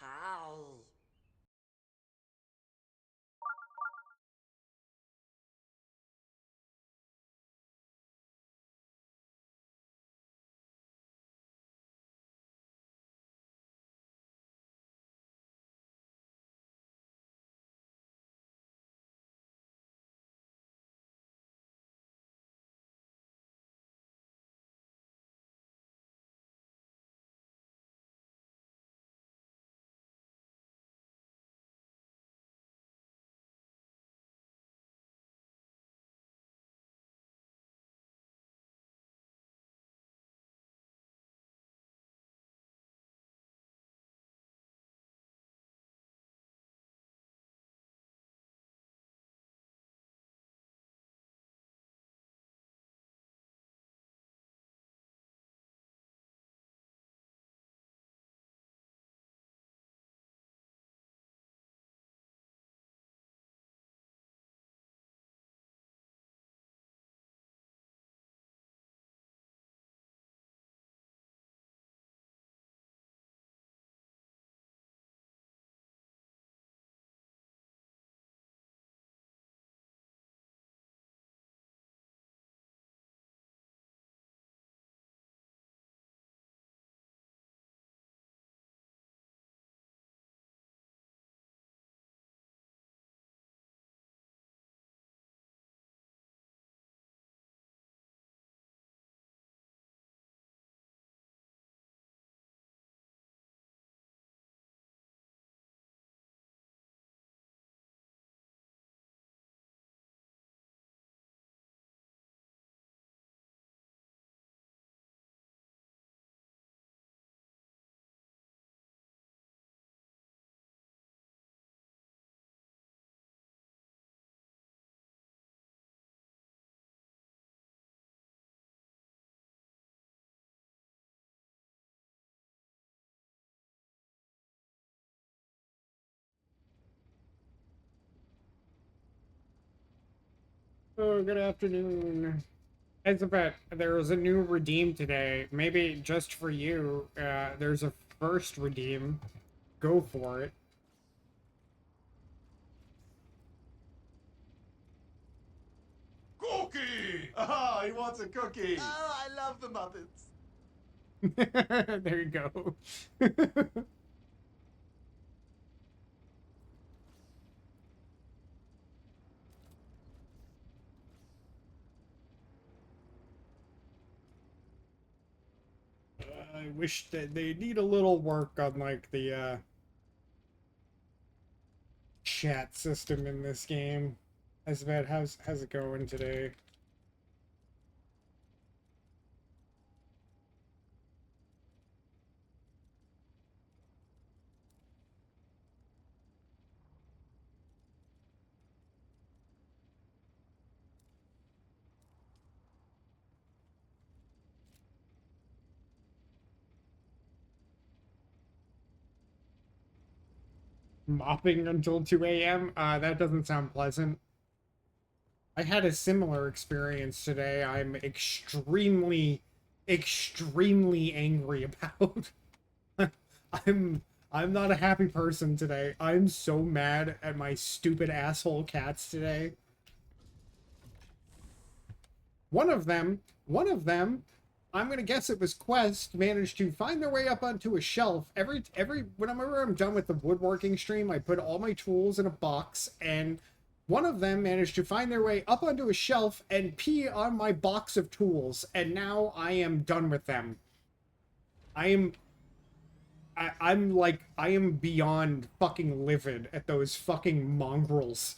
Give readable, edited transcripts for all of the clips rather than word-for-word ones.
Howl. Oh, good afternoon. As a bet, there was a new redeem today. Maybe just for you. There's a first redeem. Go for it. Cookie! Ah, he wants a cookie. Oh, I love the Muppets. There you go. I wish that they need a little work on like the chat system in this game. As bad, how's it going today? Mopping until 2 a.m. That doesn't sound pleasant. I had a similar experience today. I'm extremely angry about. I'm I'm not a happy person today. I'm so mad at my stupid asshole cats today. One of them, I'm gonna guess it was Quest, managed to find their way up onto a shelf. Whenever I'm done with the woodworking stream, I put all my tools in a box, and one of them managed to find their way up onto a shelf and pee on my box of tools, and now I am done with them. I am I am beyond fucking livid at those fucking mongrels.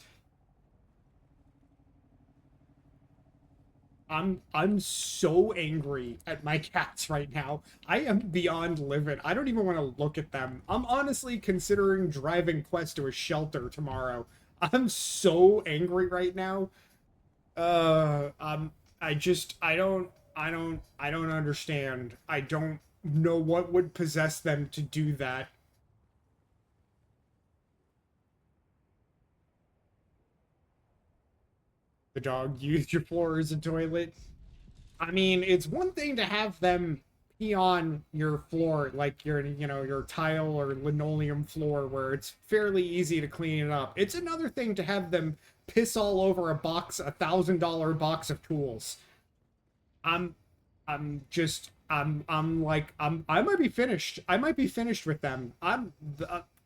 I'm so angry at my cats right now. I am beyond livid. I don't even want to look at them. I'm honestly considering driving Quest to a shelter tomorrow. I'm so angry right now. I just I don't understand. I don't know what would possess them to do that. The dog used your floor as a toilet. I mean, it's one thing to have them pee on your floor, like your, you know, your tile or linoleum floor where it's fairly easy to clean it up. It's another thing to have them piss all over $1,000 box of tools. I'm I'm like I might be finished. I might be finished with them.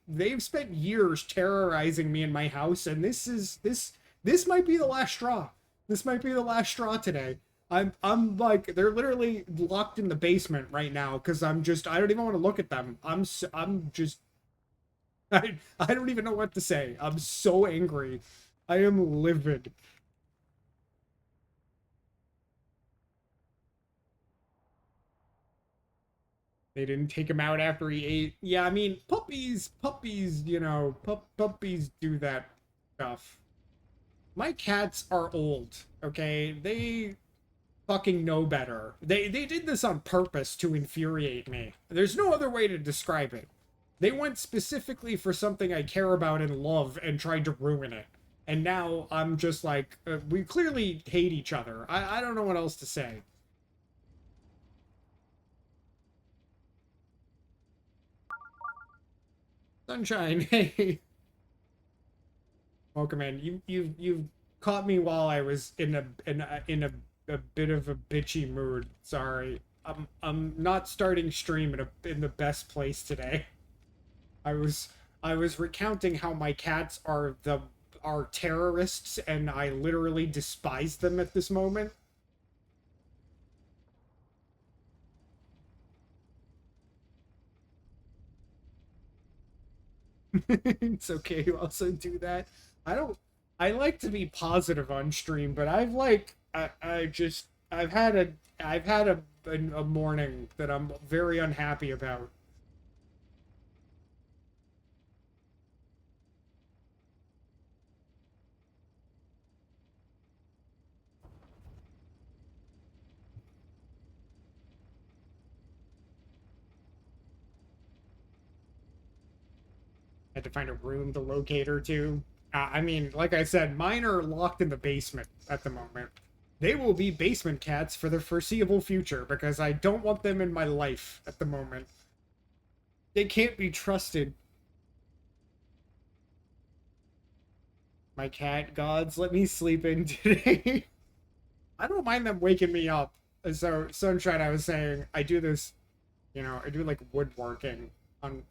They've spent years terrorizing me in my house, and this might be the last straw. This might be the last straw today. I'm like they're literally locked in the basement right now because I don't even want to look at them. I'm just I don't even know what to say. I'm so angry. I am livid. They didn't take him out after he ate. Yeah, I mean, puppies, you know, puppies do that stuff. My cats are old, okay? They fucking know better. They did this on purpose to infuriate me. There's no other way to describe it. They went specifically for something I care about and love and tried to ruin it. And now I'm just like, we clearly hate each other. I don't know what else to say. Sunshine, hey. Welcome in. You've caught me while I was in a bit of a bitchy mood. Sorry. I'm not starting stream in the best place today. I was I was recounting how my cats are terrorists and I literally despise them at this moment. It's okay to also do that. I don't. I like to be positive on stream, but I just I've had a morning that I'm very unhappy about. Had to find a room to locate her to. I mean, like I said, mine are locked in the basement at the moment. They will be basement cats for the foreseeable future because I don't want them in my life at the moment. They can't be trusted. My cat gods, let me sleep in today. I don't mind them waking me up. So, Sunshine, I was saying, I do this, you know, I do like woodworking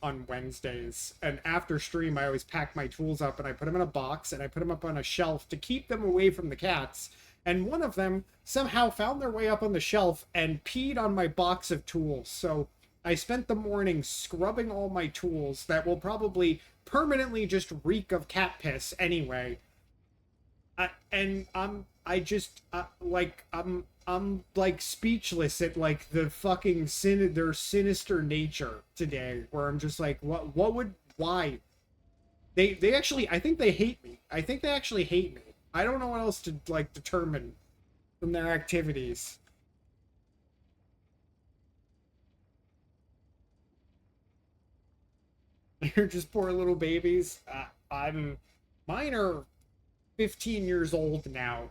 on Wednesdays. And after stream, I always pack my tools up and I put them in a box and I put them up on a shelf to keep them away from the cats. And one of them somehow found their way up on the shelf and peed on my box of tools. So I spent the morning scrubbing all my tools that will probably permanently just reek of cat piss anyway. And I just like I'm like speechless at like the fucking their sinister nature today where I'm just like what would why they actually I think they hate me. I think they actually hate me. I don't know what else to like determine from their activities. They're just poor little babies. I'm mine are 15 years old now.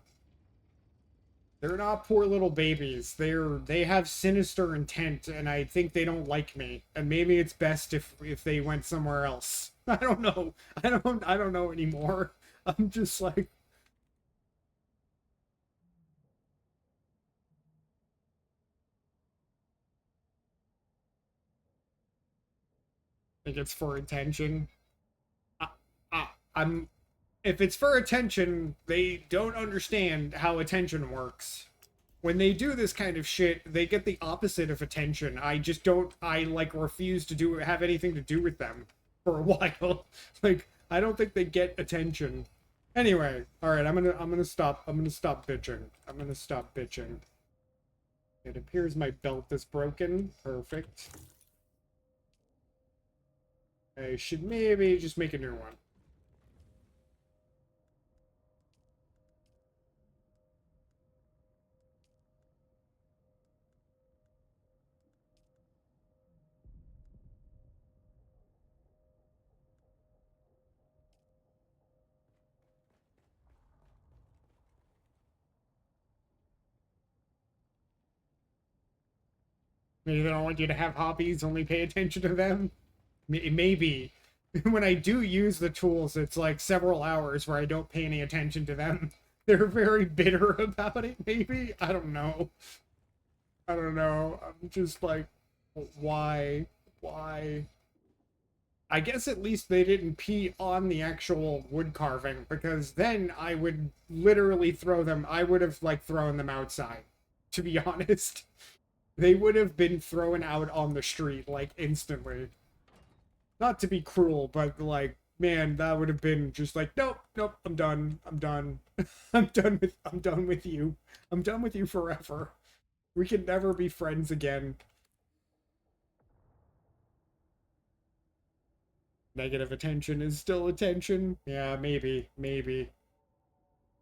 They're not poor little babies. They have sinister intent, and I think they don't like me. And maybe it's best if they went somewhere else. I don't know. I don't know anymore. I'm just like I think it's for attention. I, I'm if it's for attention, they don't understand how attention works. When they do this kind of shit, they get the opposite of attention. I just don't. I like refuse to do have anything to do with them for a while. Like I don't think they get attention. Anyway, all right. I'm gonna stop. I'm gonna stop bitching. I'm gonna stop bitching. It appears my belt is broken. Perfect. I should maybe just make a new one. Maybe they don't want you to have hobbies, only pay attention to them. Maybe. When I do use the tools, it's like several hours where I don't pay any attention to them. They're very bitter about it, maybe? I don't know. I don't know. I'm just like, why? Why? I guess at least they didn't pee on the actual wood carving, because then I would literally throw them. I would have, like, thrown them outside, to be honest. They would have been thrown out on the street, like, instantly. Not to be cruel, but, like, man, that would have been just like, nope, nope, I'm done. I'm done. I'm done with you. I'm done with you forever. We can never be friends again. Negative attention is still attention. Yeah, maybe, maybe.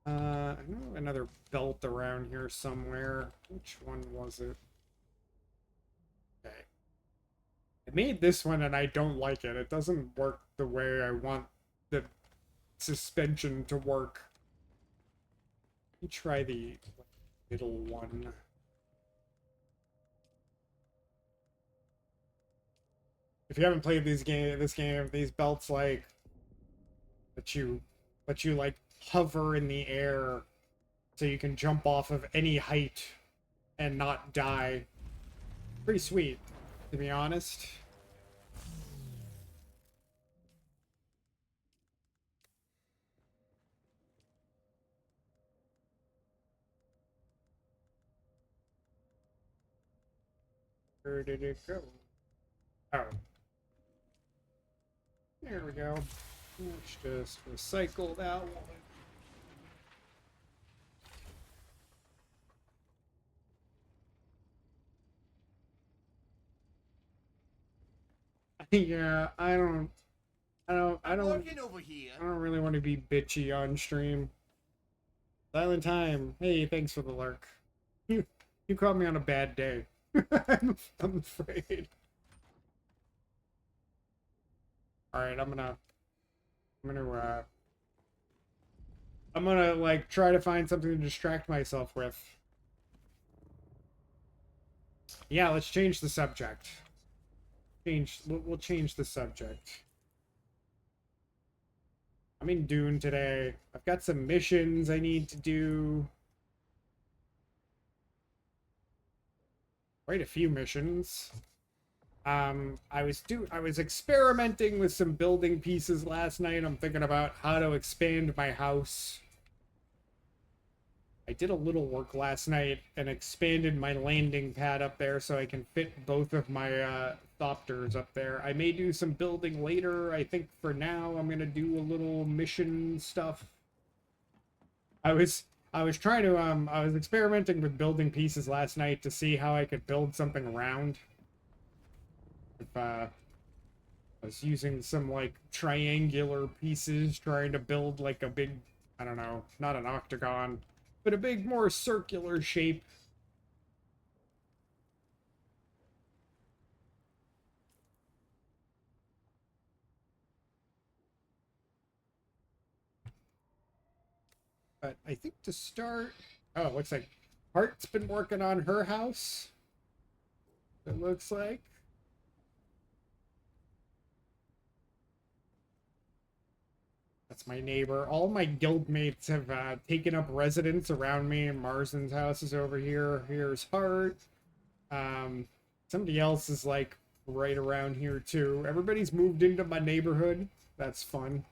I know another belt around here somewhere. Which one was it? Okay. I made this one and I don't like it. It doesn't work the way I want the suspension to work. Let me try the middle one. If you haven't played this game, these belts like let you like hover in the air so you can jump off of any height and not die. Pretty sweet, to be honest. Where did it go? Oh. There we go. Let's just recycle that one. Yeah, Working over here. I don't really want to be bitchy on stream. Silent time. Hey, thanks for the lurk. You caught me on a bad day. I'm afraid. All right, I'm gonna like try to find something to distract myself with. Yeah, let's change the subject. We'll change the subject. I'm in Dune today. I've got some missions I need to do. Quite a few missions. I was experimenting with some building pieces last night. I'm thinking about how to expand my house. I did a little work last night and expanded my landing pad up there so I can fit both of my thopters up there. I may do some building later. I think for now I'm gonna do a little mission stuff. I was trying to I was experimenting with building pieces last night to see how I could build something around. If I was using some like triangular pieces trying to build like a big, I don't know, not an octagon, but a big more circular shape. But I think to start, oh, it looks like Hart's been working on her house. It looks like. That's my neighbor. All my guildmates have taken up residence around me. Marsden's house is over here. Here's Hart. Somebody else is like right around here too. Everybody's moved into my neighborhood. That's fun.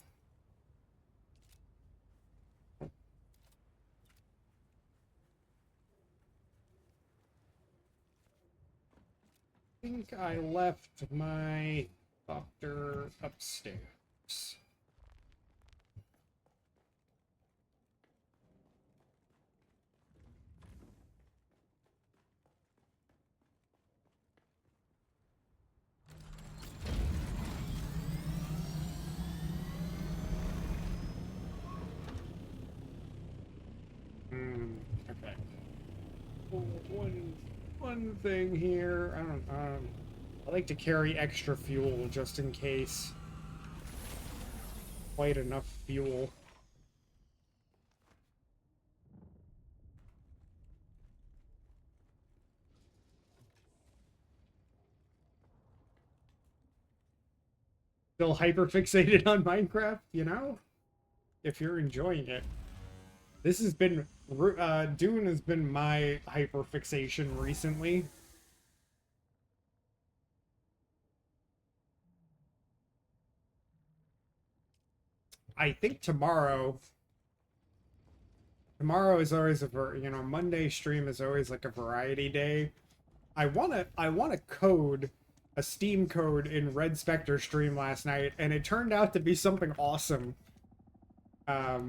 I think I left my doctor upstairs. Okay. One thing here. I don't. I like to carry extra fuel just in case. Quite enough fuel. Still hyperfixated on Minecraft, you know? If you're enjoying it. This has been, Dune has been my hyperfixation recently. I think tomorrow is always Monday stream is always like a variety day. I want to code a Steam code in Red Spectre stream last night, and it turned out to be something awesome. I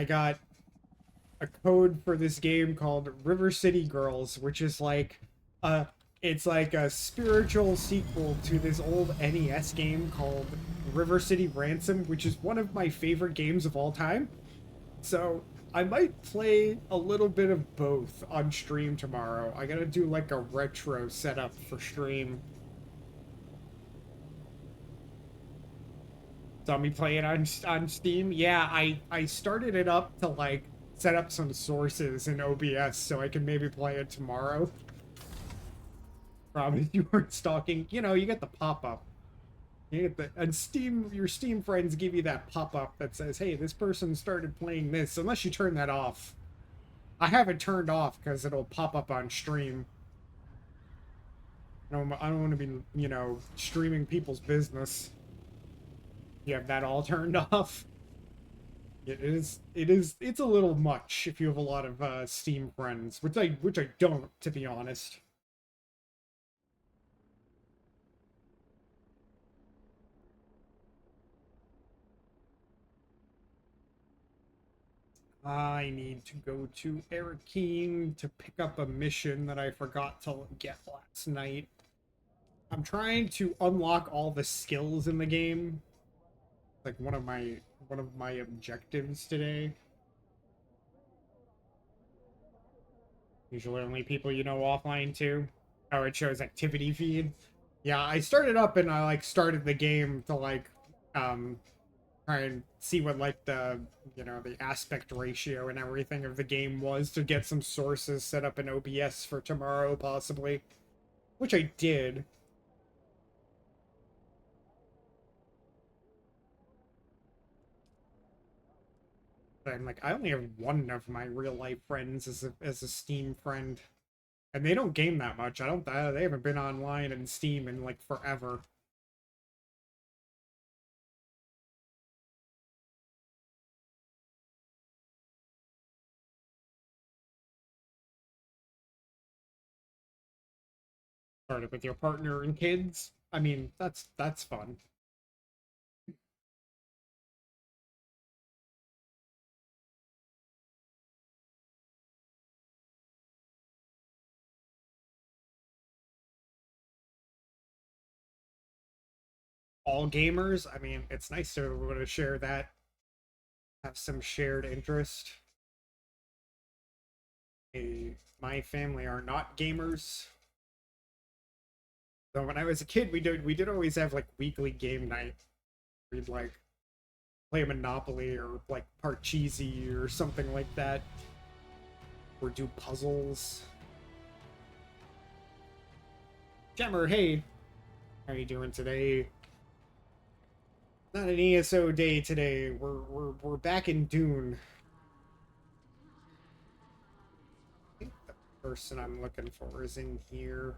got a code for this game called River City Girls, which is like a it's like a spiritual sequel to this old NES game called River City Ransom, which is one of my favorite games of all time. So I might play a little bit of both on stream tomorrow. I gotta do like a retro setup for stream. Saw me playing on Steam. Yeah, I started it up to like set up some sources in OBS so I can maybe play it tomorrow. Promise you weren't stalking. You know, you get the pop-up. You get the and Steam your Steam friends give you that pop-up that says, hey, this person started playing this, unless you turn that off. I have it turned off because it'll pop up on stream. I don't want to be, streaming people's business. You have that all turned off. It's a little much if you have a lot of Steam friends, which I don't, to be honest. I need to go to Arakeen to pick up a mission that I forgot to get last night. I'm trying to unlock all the skills in the game. Like one of my objectives today. Usually only people you know offline too. Oh, it shows activity feed. Yeah, I started up and I like started the game to like try and see what like the aspect ratio and everything of the game was to get some sources set up in OBS for tomorrow possibly, which I did. But I'm like, I only have one of my real life friends as a Steam friend, and they don't game that much. They haven't been online in Steam in like forever. Started with your partner and kids. I mean, that's fun. All gamers. I mean, it's nice to be able to share that, have some shared interest. My family are not gamers. So when I was a kid, we did always have like weekly game night. We'd like play Monopoly or like Parcheesi or something like that, or do puzzles. Jammer, hey, how you doing today? Not an ESO day today. We're back in Dune. I think the person I'm looking for is in here.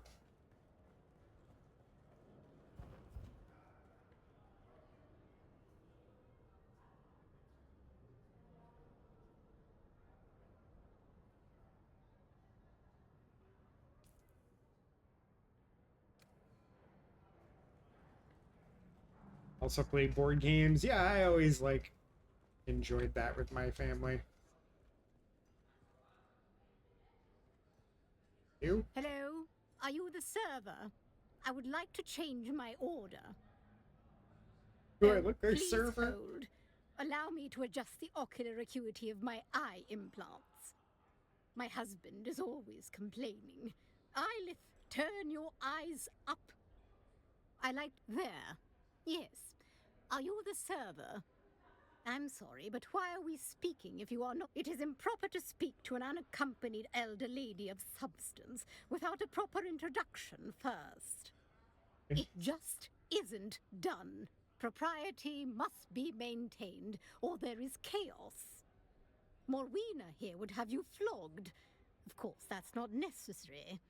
Also play board games. Yeah, I always like enjoyed that with my family. You? Hello? Are you the server? I would like to change my order. Do I look like a Please server? hold. Allow me to adjust the ocular acuity of my eye implants. My husband is always complaining. Eyelith, turn your eyes up. I like there. Yes. Are you the server? I'm sorry, but why are we speaking if you are not? It is improper to speak to an unaccompanied elder lady of substance without a proper introduction first. It just isn't done. Propriety must be maintained, or there is chaos. Morwena here would have you flogged. Of course, that's not necessary,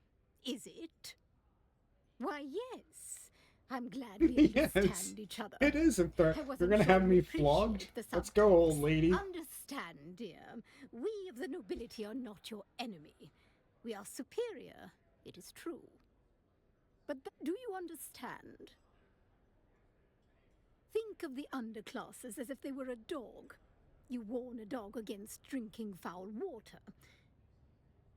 is it? Why, yes. I'm glad we Yes, understand each other. it is a threat. I You're wasn't gonna sure have you me appreciate flogged? the Let's go, old subtext. lady. Understand, dear. We of the nobility are not your enemy. We are superior, it is true. But do you understand? Think of the underclasses as if they were a dog. You warn a dog against drinking foul water.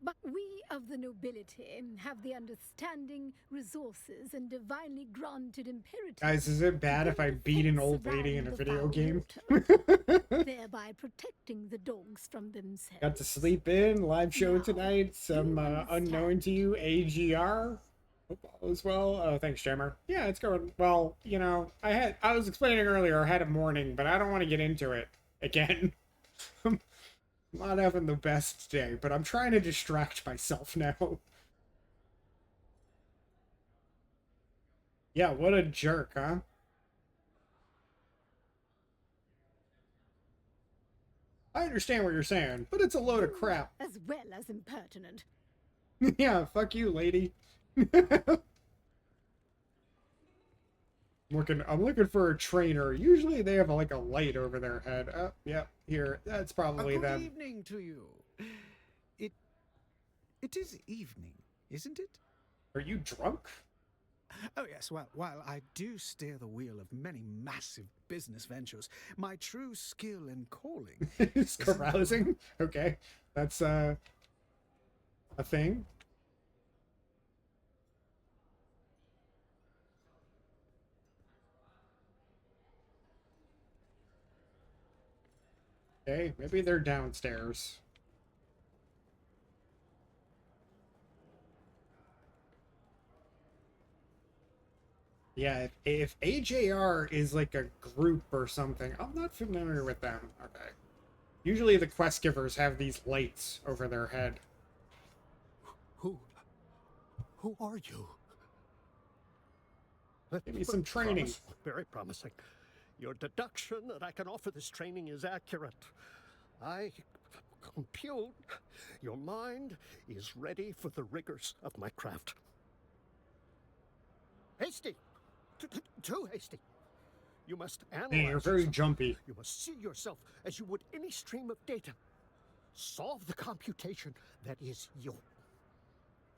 But we of the nobility have the understanding, resources, and divinely granted imperative. Guys, is it bad if I beat an old lady in a video game? Thereby protecting the dogs from themselves. Got to sleep in, live show Now, tonight, some unknown to you, AGR. Hope all is well. Oh, thanks, Jammer. Yeah, it's going well. You know, I was explaining earlier, I had a morning, but I don't want to get into it again. I'm not having the best day, but I'm trying to distract myself now. Yeah, what a jerk, huh? I understand what you're saying, but it's a load of crap. As well as impertinent. Yeah, fuck you, lady. I'm looking for a trainer. Usually they have like a light over their head. Oh, yep, here. That's probably them. Good evening to you. It is evening, isn't it? Are you drunk? Oh yes, well, while I do steer the wheel of many massive business ventures, my true skill and calling Is carousing? Okay. That's a thing. Okay, maybe they're downstairs. Yeah, if AJR is like a group or something, I'm not familiar with them. Okay. Usually the quest givers have these lights over their head. Who are you? Give me some training. Very promising. Your deduction that I can offer this training is accurate. I compute your mind is ready for the rigors of my craft. Hasty! Too hasty. You must analyze. Hey, you're very yourself. jumpy. You must see yourself as you would any stream of data. Solve the computation that is you.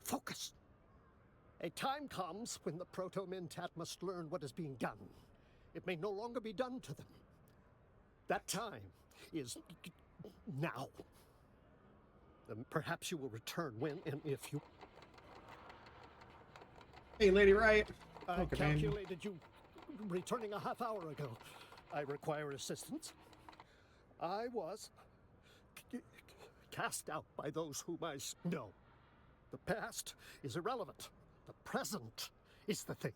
Focus. A time comes when the Proto-Mentat must learn what is being done. It may no longer be done to them. That time is now. And perhaps you will return when and if you... Hey, Lady Riot. I Okay, man. calculated you returning a half hour ago. I require assistance. I was cast out by those whom I know. The past is irrelevant. The present is the thing.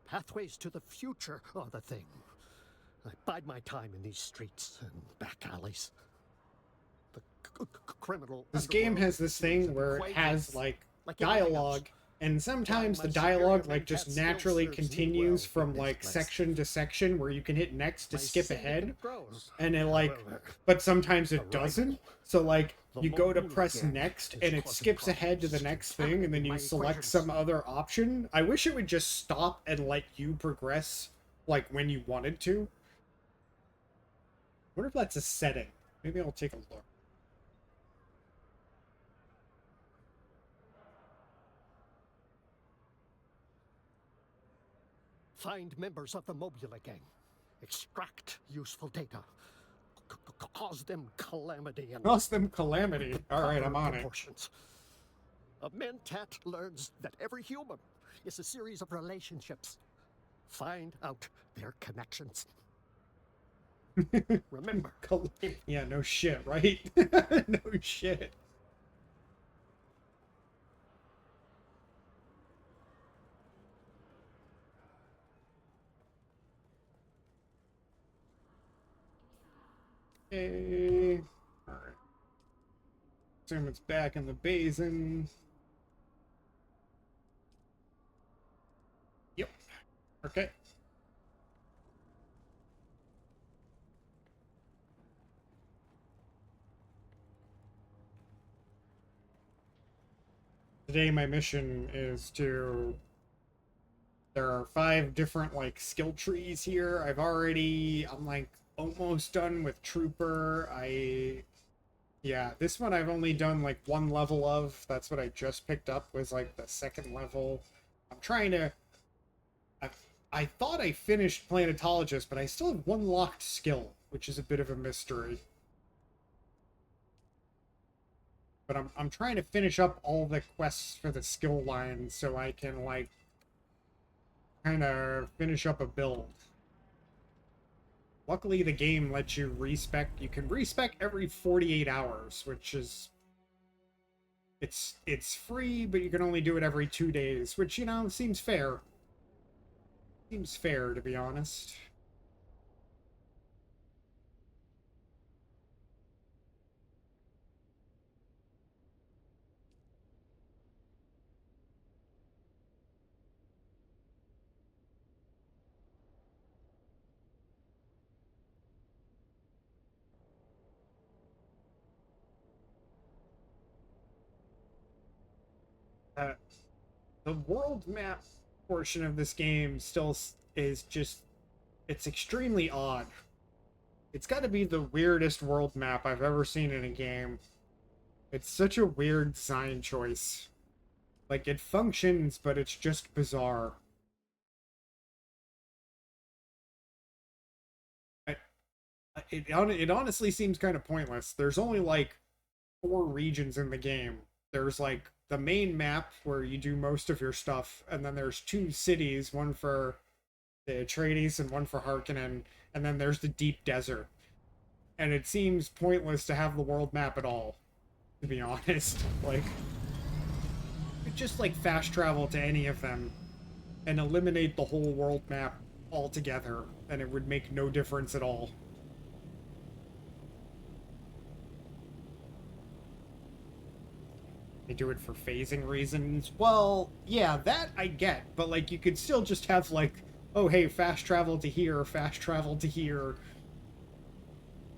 Pathways to the future are the thing. I bide my time in these streets and back alleys. The criminal. This game has this thing where it has like dialogue, and sometimes the dialogue like just naturally continues from like section to section where you can hit next to skip ahead, and it like, but sometimes it doesn't. So like you go to press next and it skips ahead to the next thing, and then you select some other option. I wish it would just stop and let you progress like when you wanted to. I wonder if that's a setting. Maybe I'll take a look. Find members of the Mobula gang. Extract useful data. Cause them calamity and... Cause them calamity. Alright, I'm on it. A Mentat learns that every human is a series of relationships. Find out their connections. Remember. Yeah, no shit, right? No shit. Okay. Alright. Assume it's back in the basin. Yep. Okay. Today my mission is to... There are 5 different, like, skill trees here. I'm, like, almost done with Trooper. Yeah, this one I've only done, like, 1 level of. That's what I just picked up, was, like, the 2nd level. I'm trying to... I thought I finished Planetologist, but I still have 1 locked skill, which is a bit of a mystery. But I'm trying to finish up all the quests for the skill line so I can, like, kind of finish up a build. Luckily, the game lets you respec. You can respec every 48 hours, which is... It's free, but you can only do it every 2 days, which, you know, seems fair. Seems fair, to be honest. Uh, the world map portion of this game still is just... It's extremely odd. It's got to be the weirdest world map I've ever seen in a game. It's such a weird design choice. Like, it functions, but it's just bizarre. It honestly seems kind of pointless. There's only, like, 4 regions in the game. There's, like, the main map where you do most of your stuff, and then there's 2 cities, one for the Atreides and one for Harkonnen, and then there's the deep desert. And it seems pointless to have the world map at all, to be honest. Like, just, like, fast travel to any of them and eliminate the whole world map altogether, and it would make no difference at all. They do it for phasing reasons. Well, yeah, that I get, but, like, you could still just have, like, oh, hey, fast travel to here, fast travel to here,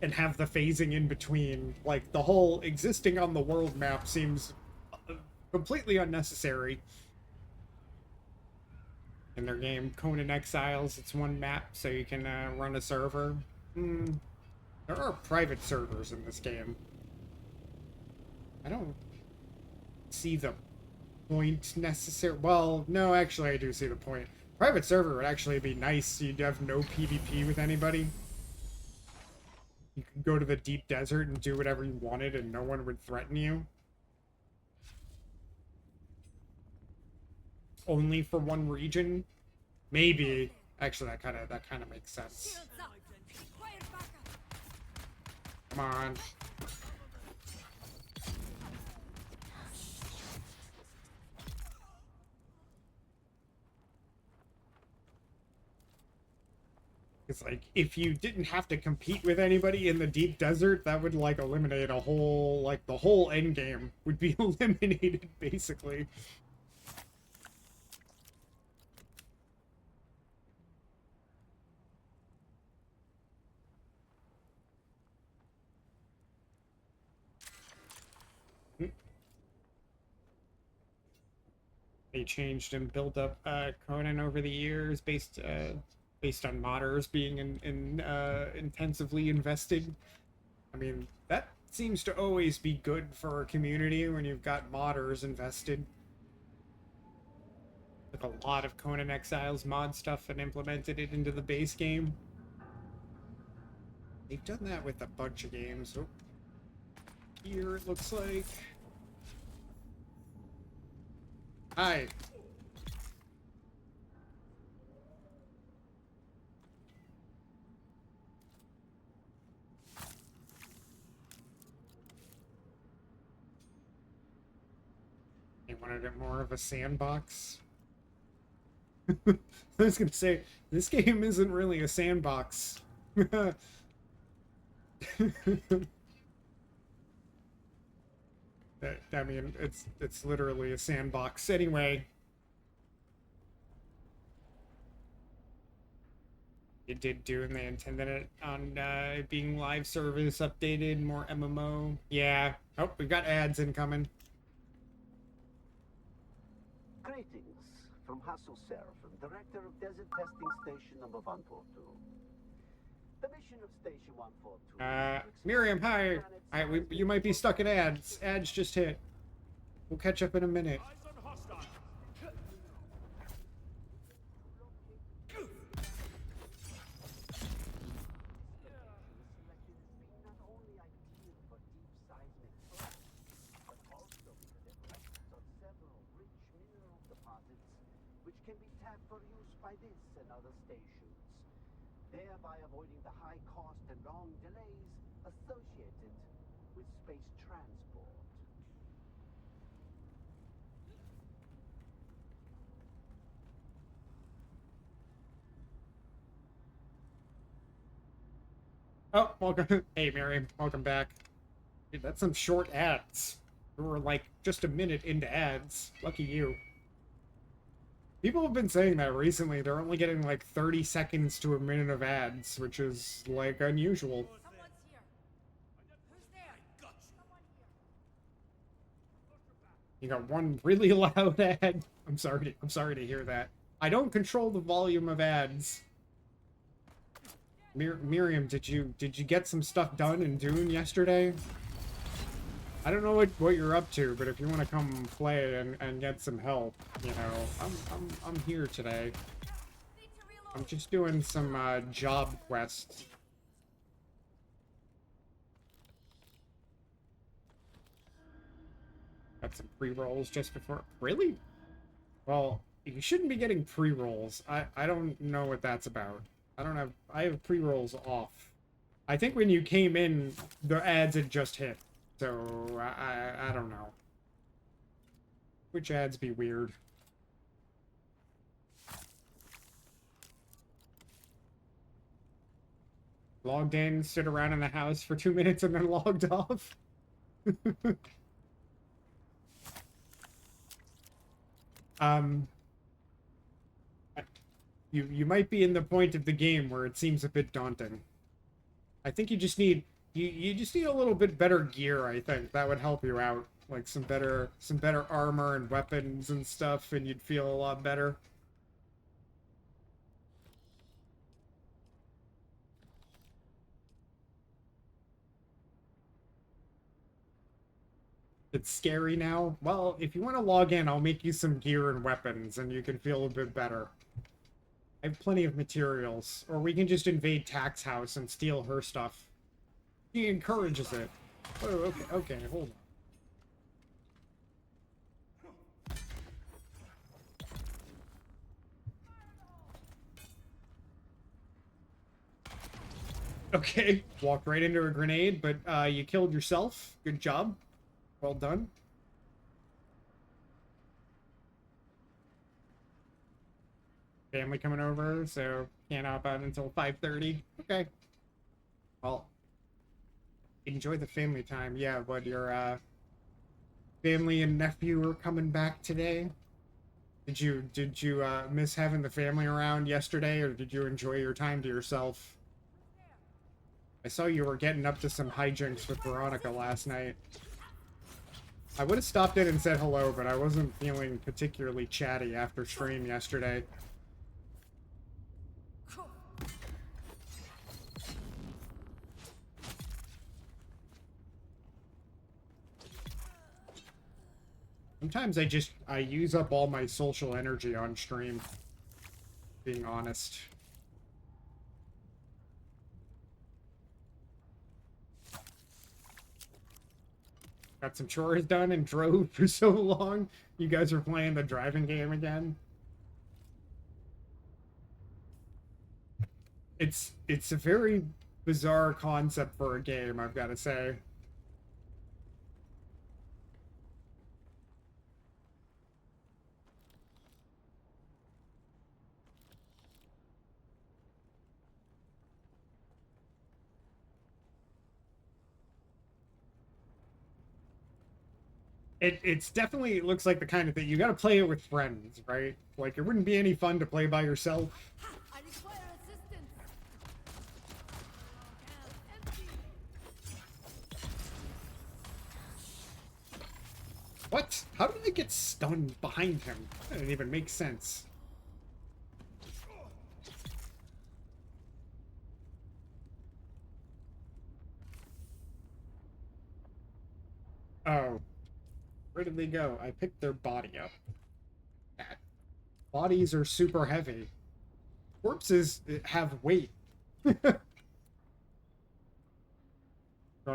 and have the phasing in between. Like, the whole existing on the world map seems completely unnecessary. In their game, Conan Exiles, it's 1 map, so you can run a server. There are private servers in this game. I don't see the point necessary. Well, no, actually, I do see the point. Private server would actually be nice. You'd have no PvP with anybody. You could go to the deep desert and do whatever you wanted, and no one would threaten you. Only for 1 region? Maybe. Actually, that kind of makes sense. Come on. It's like, if you didn't have to compete with anybody in the deep desert, that would, like, eliminate a whole, like, the whole endgame would be eliminated, basically. They changed and built up Conan over the years based on modders being intensively invested. I mean, that seems to always be good for a community when you've got modders invested. Like, a lot of Conan Exiles mod stuff and implemented it into the base game. They've done that with a bunch of games. Oh, here it looks like. Hi. They wanted it more of a sandbox. I was gonna say, this game isn't really a sandbox. I mean, it's literally a sandbox. Anyway. it did do, and they intended it on it being live service updated, more MMO. Yeah. Oh, we've got ads incoming. Greetings from Hassel Seraphim, Director of Desert Testing Station number 142. The mission of Station 142 Miriam, hi. You might be stuck in ads. Ads just hit. We'll catch up in a minute. which can be tapped for use by this and other stations, thereby avoiding the high cost and long delays associated with space transport. Oh, welcome. Hey, Miriam. Welcome back. Dude, that's some short ads. We were like just a minute into ads. Lucky you. People have been saying that recently. They're only getting like 30 seconds to a minute of ads, which is like unusual. Someone's here. Who's there? Someone here. You got one really loud ad. I'm sorry to hear that. I don't control the volume of ads. Miriam, did you get some stuff done in Dune yesterday? I don't know what you're up to, but if you want to come play and get some help, you know, I'm here today. I'm just doing some job quests. Got some pre-rolls just before. Really? Well, you shouldn't be getting pre-rolls. I don't know what that's about. I have pre-rolls off. I think when you came in, the ads had just hit. So, I don't know. Which ads be weird? Logged in, stood around in the house for 2 minutes, and then logged off? You might be in the point of the game where it seems a bit daunting. I think you just need you just need a little bit better gear, I think. That would help you out. Like some better armor and weapons and stuff, and you'd feel a lot better. It's scary now. Well, if you want to log in, I'll make you some gear and weapons, and you can feel a bit better. I have plenty of materials. Or we can just invade Tack's house and steal her stuff. He encourages it. Oh, okay, hold on. Okay, walked right into a grenade, but you killed yourself. Good job. Well done. Family coming over, so can't hop out until 5:30. Okay. Well, enjoy the family time. Yeah, but your family and nephew are coming back today. Did you miss having the family around yesterday, or did you enjoy your time to yourself? I saw you were getting up to some hijinks with Veronica last night. I would have stopped in and said hello, but I wasn't feeling particularly chatty after stream yesterday. Sometimes I use up all my social energy on stream, being honest. Got some chores done and drove for so long. You guys are playing the driving game again. It's a very bizarre concept for a game, I've got to say. It's definitely, it looks like the kind of thing you gotta play it with friends, right? Like, it wouldn't be any fun to play by yourself. I require assistance. What? How did I get stunned behind him? That didn't even make sense. Oh. Where did they go? I picked their body up. Bodies are super heavy. Corpses have weight. Want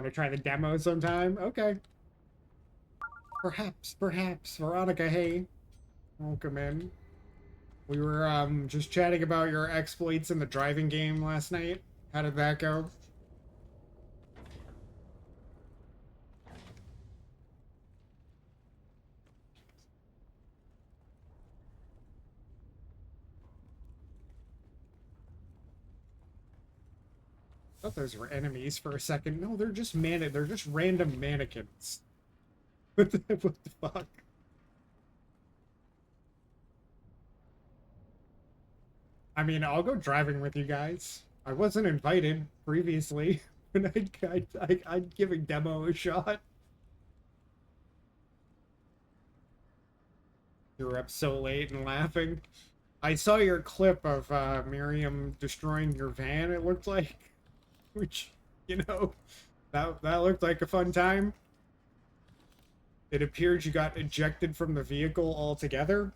to try the demo sometime? Okay. Perhaps. Veronica, hey. Welcome in. We were just chatting about your exploits in the driving game last night. How did that go? I thought those were enemies for a second. No, they're just they're just random mannequins. What the fuck? I mean, I'll go driving with you guys. I wasn't invited previously, and I'd give a demo a shot. You were up so late and laughing. I saw your clip of Miriam destroying your van, it looked like. Which, you know, that looked like a fun time. It appeared you got ejected from the vehicle altogether.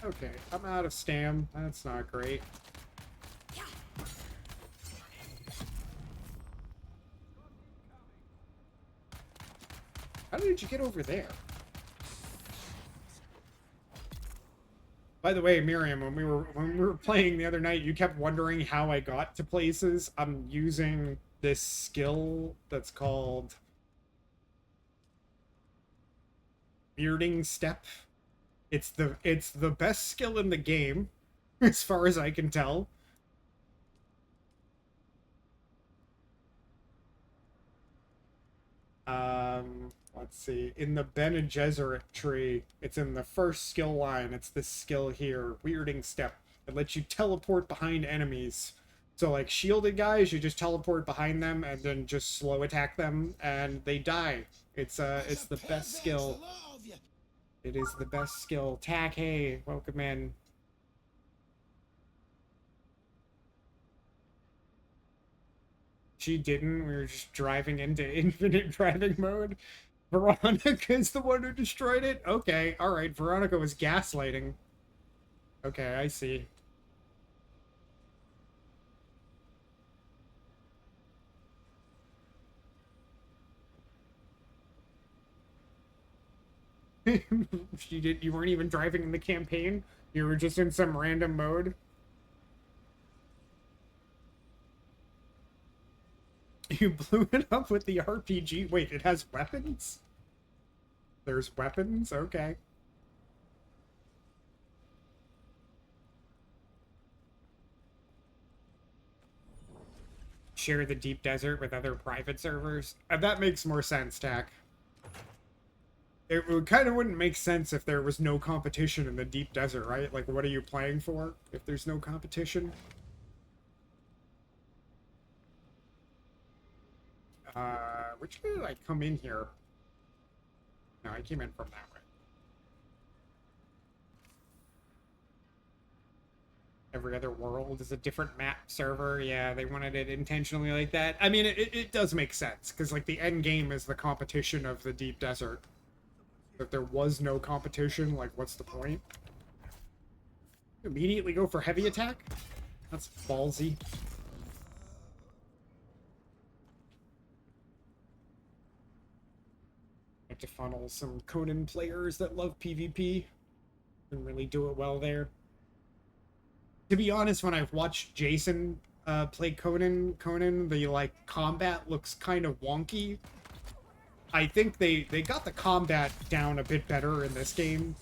Okay, I'm out of stam. That's not great. How did you get over there? By the way, Miriam, when we were playing the other night, you kept wondering how I got to places. I'm using this skill that's called bearding step. It's the best skill in the game, as far as I can tell. Let's see. In the Bene Gesserit tree, it's in the first skill line. It's this skill here, weirding step. It lets you teleport behind enemies. So like shielded guys, you just teleport behind them and then just slow attack them and they die. It's the best skill. It is the best skill. Tack, hey, welcome in. She didn't. We were just driving into infinite driving mode. Veronica is the one who destroyed it? Okay, alright. Veronica was gaslighting. Okay, I see. You weren't even driving in the campaign? You were just in some random mode? You blew it up with the RPG? Wait, it has weapons? There's weapons? Okay. Share the deep desert with other private servers? That makes more sense, Tack. It kind of wouldn't make sense if there was no competition in the deep desert, right? Like, what are you playing for if there's no competition? Which way did I come in here? No, I came in from that way. Every other world is a different map server. Yeah, they wanted it intentionally like that. I mean, it does make sense, because, like, the end game is the competition of the deep desert. If there was no competition, like, what's the point? Immediately go for heavy attack? That's ballsy. Have to funnel some Conan players that love PvP and really do it well there. To be honest, when I've watched Jason play Conan, the, like, combat looks kind of wonky. I think they got the combat down a bit better in this game.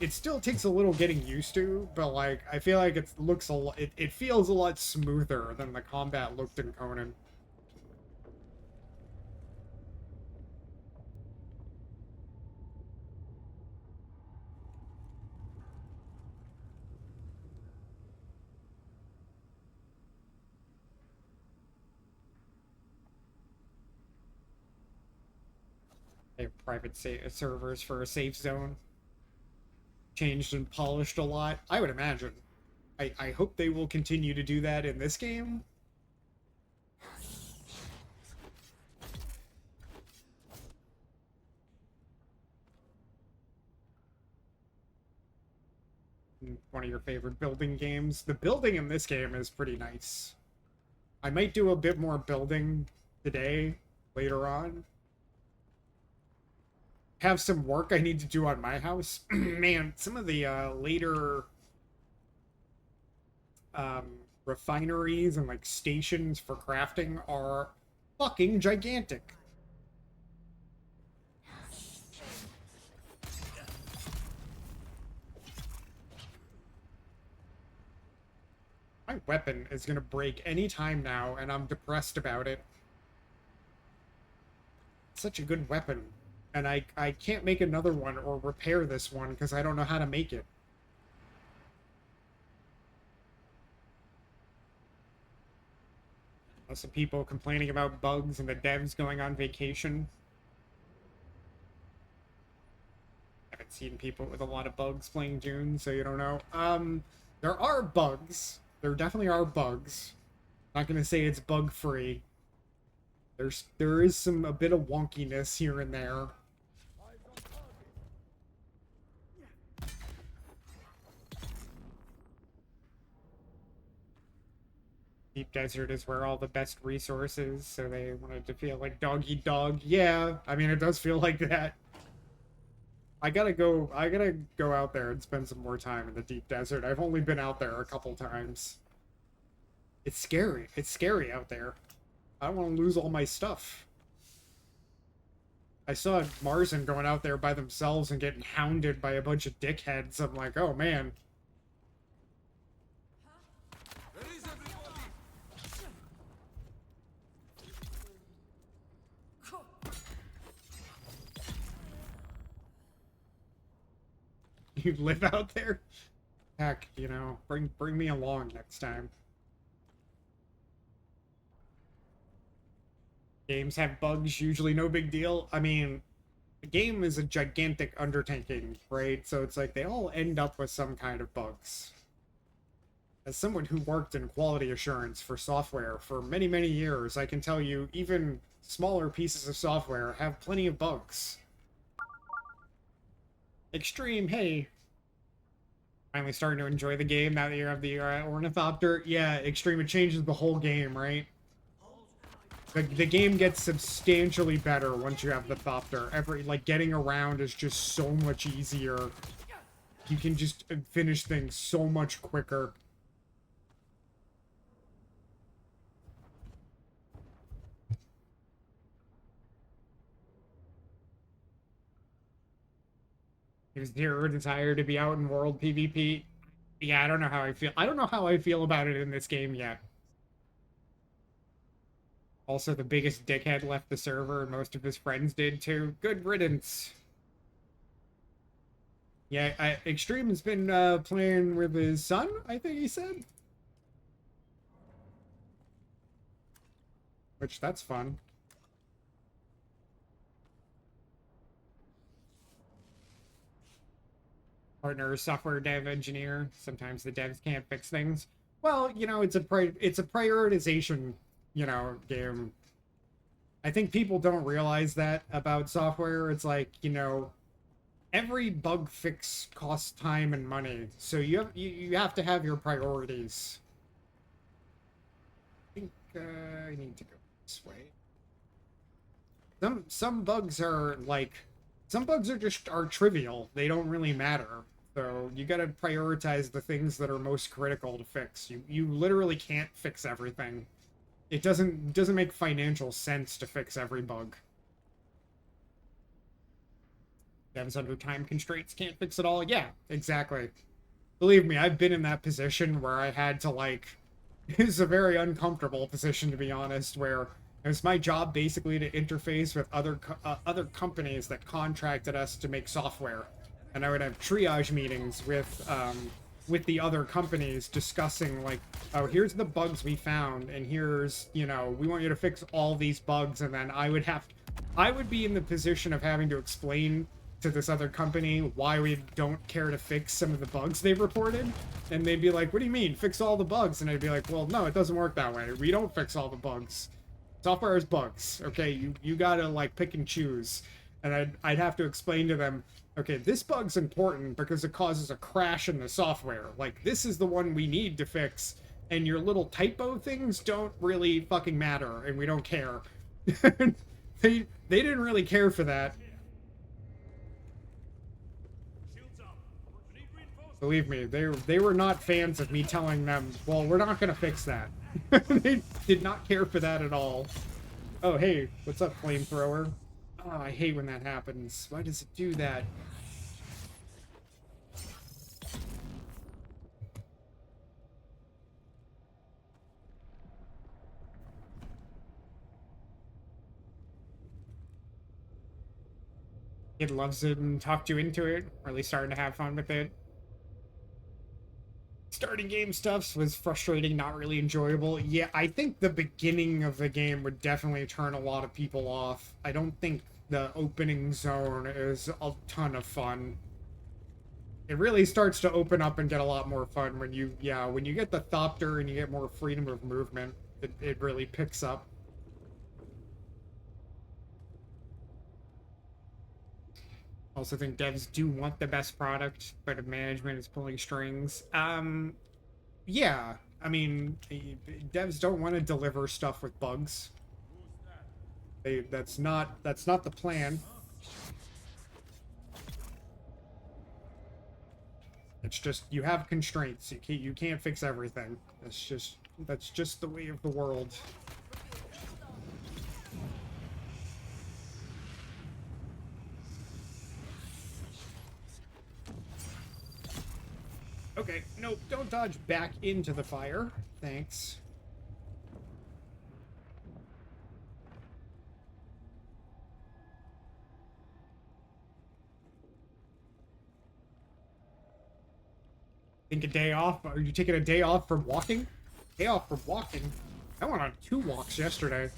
It still takes a little getting used to, but, like, I feel like it looks it feels a lot smoother than the combat looked in Conan. private servers for a safe zone. Changed and polished a lot, I would imagine. I hope they will continue to do that in this game. One of your favorite building games. The building in this game is pretty nice. I might do a bit more building today, later on. Have some work I need to do on my house. Man, some of the later refineries and like stations for crafting are fucking gigantic. My weapon is gonna break any time now, and I'm depressed about it. It's such a good weapon. And I can't make another one or repair this one because I don't know how to make it. Lots of people complaining about bugs and the devs going on vacation. Haven't seen people with a lot of bugs playing Dune, so you don't know. There are bugs. There definitely are bugs. Not gonna say it's bug-free. There is a bit of wonkiness here and there. Deep Desert is where all the best resources, so they wanted to feel like dog eat dog. Yeah, I mean, it does feel like that. I gotta go out there and spend some more time in the Deep Desert. I've only been out there a couple times. It's scary. It's scary out there. I don't want to lose all my stuff. I saw Marzen going out there by themselves and getting hounded by a bunch of dickheads. I'm like, oh man. You live out there? Heck, you know, bring me along next time. Games have bugs, usually no big deal. I mean, the game is a gigantic undertaking, right? So it's like they all end up with some kind of bugs. As someone who worked in quality assurance for software for many, many years, I can tell you even smaller pieces of software have plenty of bugs. Extreme, hey. Finally starting to enjoy the game now that you have the Ornithopter. Yeah, Extreme, it changes the whole game, right? The game gets substantially better once you have the Thopter. Getting around is just so much easier. You can just finish things so much quicker. Is there a desire to be out in world PvP? Yeah, I don't know how I feel. I don't know how I feel about it in this game yet. Also, the biggest dickhead left the server, and most of his friends did too. Good riddance. Yeah, Extreme has been playing with his son, I think he said. Which, that's fun. Partner, software dev engineer. Sometimes the devs can't fix things. Well, you know, it's a prioritization, you know, game. I think people don't realize that about software. It's like, you know, every bug fix costs time and money, so you have to have your priorities. I think I need to go this way. Some bugs are like, some bugs are trivial. They don't really matter. So you gotta prioritize the things that are most critical to fix. You literally can't fix everything. It doesn't make financial sense to fix every bug. Devs under time constraints can't fix it all. Yeah, exactly. Believe me, I've been in that position where I had to, like, it's a very uncomfortable position, to be honest, where it was my job basically to interface with other companies that contracted us to make software. And I would have triage meetings with the other companies discussing, like, oh, here's the bugs we found, and here's, you know, we want you to fix all these bugs, and then I would have I would be in the position of having to explain to this other company why we don't care to fix some of the bugs they've reported. And they'd be like, what do you mean, fix all the bugs? And I'd be like, well, no, it doesn't work that way. We don't fix all the bugs. Software is bugs, okay? You gotta, like, pick and choose. And I'd have to explain to them, okay, this bug's important because it causes a crash in the software. Like, this is the one we need to fix, and your little typo things don't really fucking matter, and we don't care. They didn't really care for that. Shields up. We need reinforcements. Believe me, they were not fans of me telling them, well, we're not gonna fix that. They did not care for that at all. Oh, hey, what's up, flamethrower? Oh, I hate when that happens. Why does it do that? Kid loves it and talked you into it. Really starting to have fun with it. Starting game stuff was frustrating, not really enjoyable. Yeah, I think the beginning of the game would definitely turn a lot of people off. I don't think the opening zone is a ton of fun. It really starts to open up and get a lot more fun when you get the Thopter and you get more freedom of movement. It really picks up. Also think devs do want the best product, but if management is pulling strings. Yeah, I mean, devs don't want to deliver stuff with bugs. That's not the plan. It's just you have constraints. You can't fix everything. That's just the way of the world. Okay, nope, don't dodge back into the fire. Thanks. Think a day off? Are you taking a day off from walking? Day off from walking? I went on 2 walks yesterday.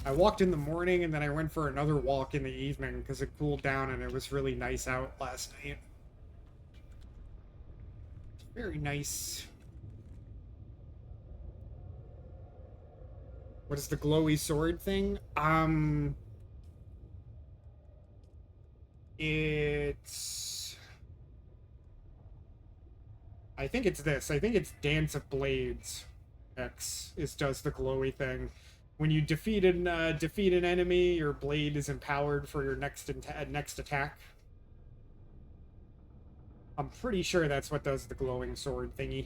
I walked in the morning and then I went for another walk in the evening because it cooled down and it was really nice out last night. Very nice. What is the glowy sword thing? It's... I think it's this. I think it's Dance of Blades. X does the glowy thing. When you defeat an enemy, your blade is empowered for your next attack. I'm pretty sure that's what does the glowing sword thingy.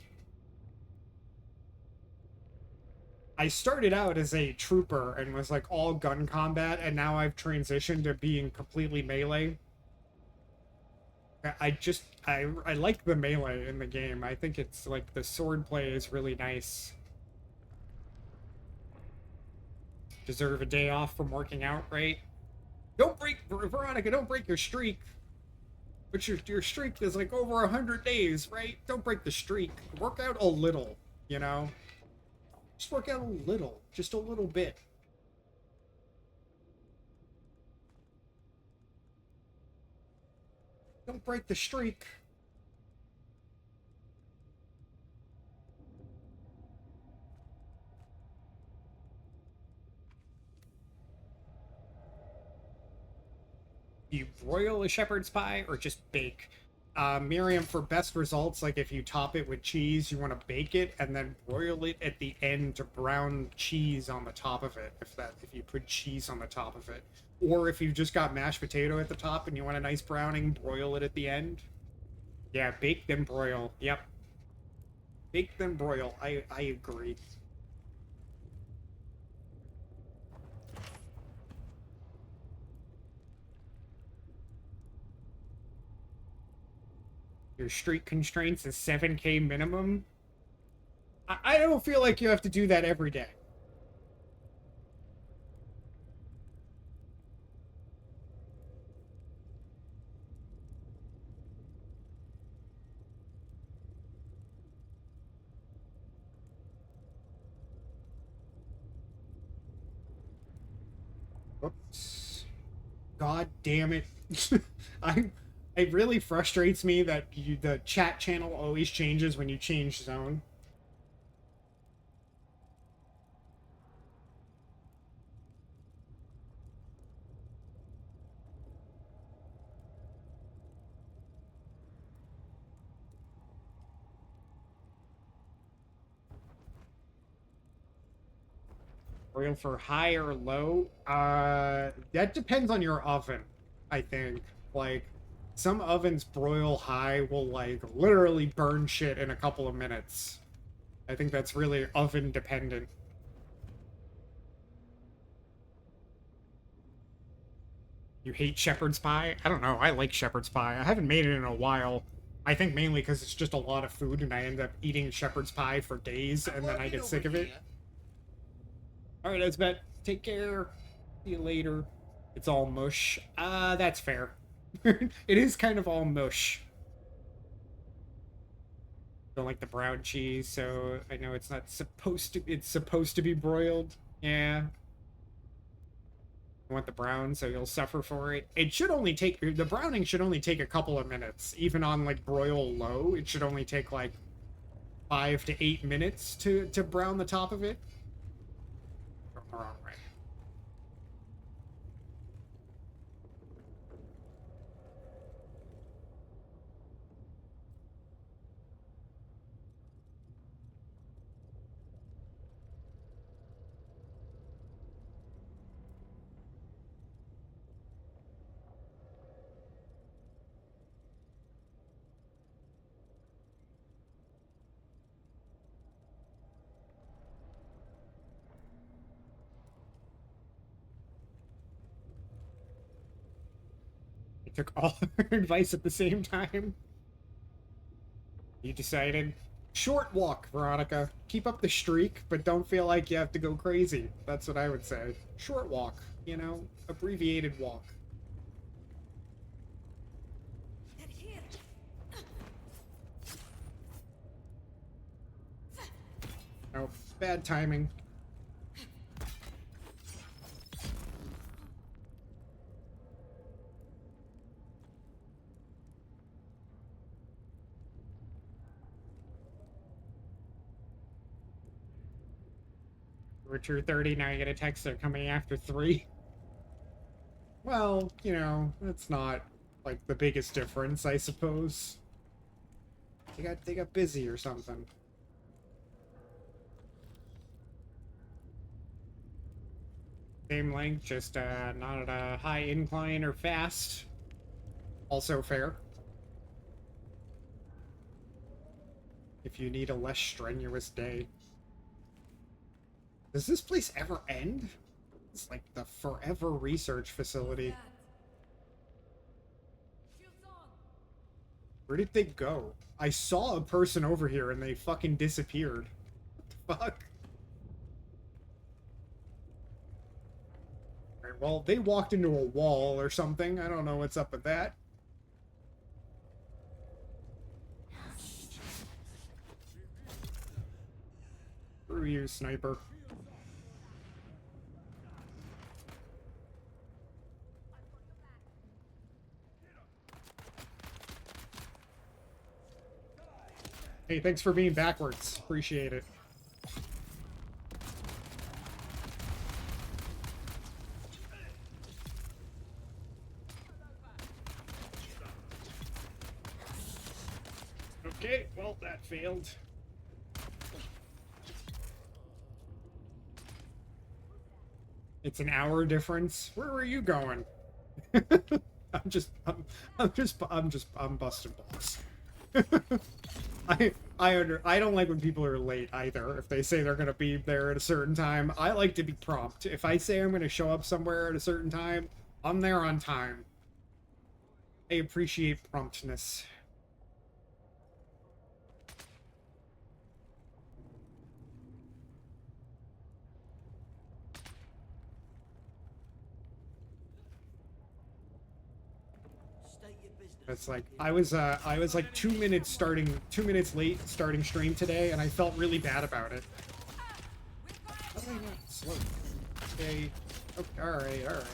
I started out as a trooper and was like all gun combat, and now I've transitioned to being completely melee. I like the melee in the game. I think it's like the sword play is really nice. Deserve a day off from working out, right? Don't break, Veronica, don't break your streak. But your streak is like over 100 days, right? Don't break the streak. Work out a little, you know? Just work out a little. Just a little bit. Don't break the streak. You broil a shepherd's pie or just bake? Miriam, for best results, like if you top it with cheese, you want to bake it and then broil it at the end to brown cheese on the top of it. If you put cheese on the top of it, or if you've just got mashed potato at the top and you want a nice browning, broil it at the end. Yeah, bake then broil. Yep. Bake then broil. I agree. Your streak constraints is 7K minimum. I don't feel like you have to do that every day. Oops. God damn it. I it really frustrates me that the chat channel always changes when you change zone. Broil for high or low? That depends on your oven, I think. Like, some ovens broil high will, like, literally burn shit in a couple of minutes. I think that's really oven dependent. You hate shepherd's pie? I don't know. I like shepherd's pie. I haven't made it in a while. I think mainly because it's just a lot of food and I end up eating shepherd's pie for days and then I get sick of it. Alright, Esbet. Take care. See you later. It's all mush. That's fair. It is kind of all mush. Don't like the brown cheese, so I know it's not supposed to... It's supposed to be broiled. Yeah. I want the brown, so you'll suffer for it. It should only take... The browning should only take a couple of minutes. Even on, like, broil low, it should only take, like, 5 to 8 minutes to brown the top of it. Wrong way. Took all her advice at the same time. You decided. Short walk, Veronica. Keep up the streak, but don't feel like you have to go crazy. That's what I would say. Short walk, you know? Abbreviated walk. Oh, bad timing. Richard 30, now you get a text they're coming after 3. Well, you know, that's not, like, the biggest difference, I suppose. They got busy or something. Same length, just, not at a high incline or fast. Also fair. If you need a less strenuous day. Does this place ever end? It's like the forever research facility. Where did they go? I saw a person over here and they fucking disappeared. What the fuck? Alright, well, they walked into a wall or something. I don't know what's up with that. Screw you, sniper. Hey, thanks for being backwards. Appreciate it. Okay, well, that failed. It's an hour difference. Where were you going? I'm busting balls. I don't like when people are late either. If they say they're gonna be there at a certain time, I like to be prompt. If I say I'm gonna show up somewhere at a certain time, I'm there on time. I appreciate promptness. It's like I was like 2 minutes late starting stream today, and I felt really bad about it. How did I not slow? Okay, Okay, alright, alright.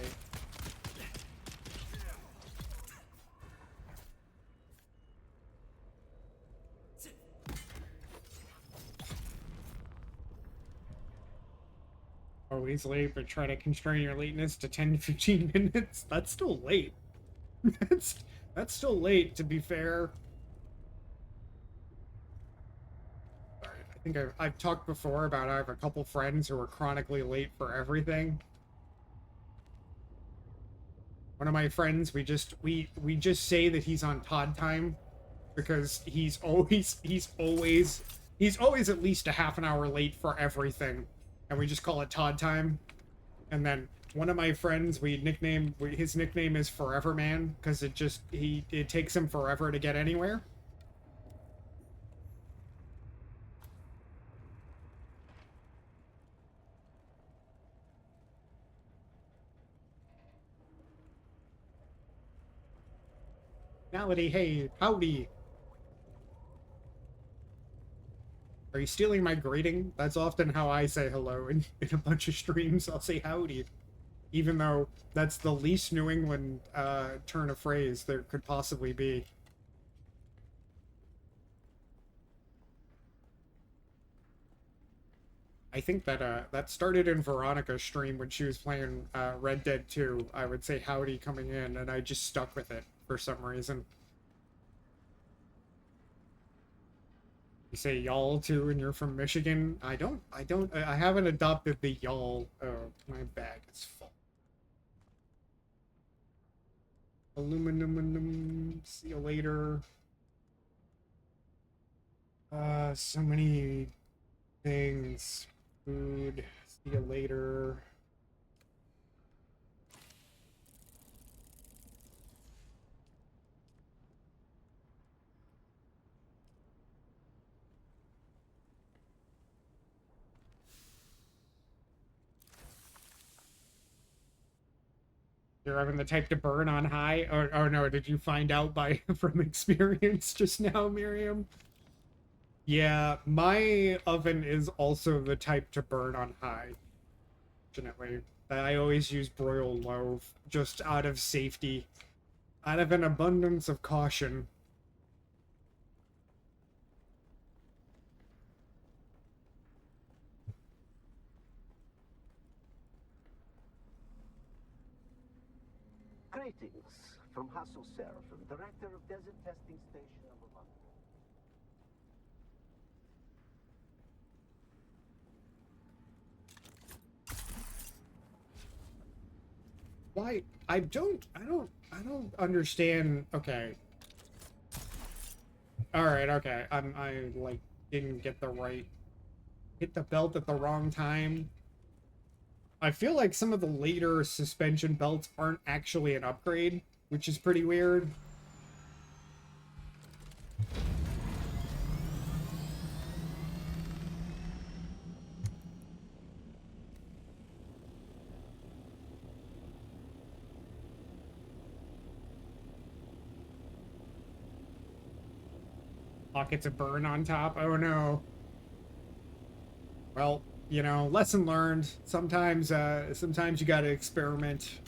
Always late, but try to constrain your lateness to 10 to 15 minutes. That's still late. that's that's still late, to be fair. Alright, I think I've talked before about I have a couple friends who are chronically late for everything. One of my friends, we just say that he's on Todd time because he's always at least a half an hour late for everything, and we just call it Todd time. And then one of my friends, his nickname is Forever Man because it takes him forever to get anywhere. Malady, hey, howdy. Are you stealing my greeting? That's often how I say hello in a bunch of streams. I'll say howdy. Even though that's the least New England turn of phrase there could possibly be. I think that that started in Veronica's stream when she was playing Red Dead 2. I would say howdy coming in, and I just stuck with it for some reason. You say y'all too, and you're from Michigan? I haven't adopted the y'all. Oh, my bag is full. Aluminum, see you later. So many things. Food, see you later. You're having the type to burn on high? Or no, did you find out by from experience just now, Miriam? Yeah, my oven is also the type to burn on high. Fortunately, I always use broil low, just out of safety, out of an abundance of caution. Greetings from Hassel Seraphim, Director of Desert Testing Station number 1. Why? I don't understand. Okay. Alright, okay. I like didn't get the right, hit the belt at the wrong time. I feel like some of the later suspension belts aren't actually an upgrade, which is pretty weird. Pockets of burn on top. Oh no. Well, you know, lesson learned. Sometimes you gotta experiment.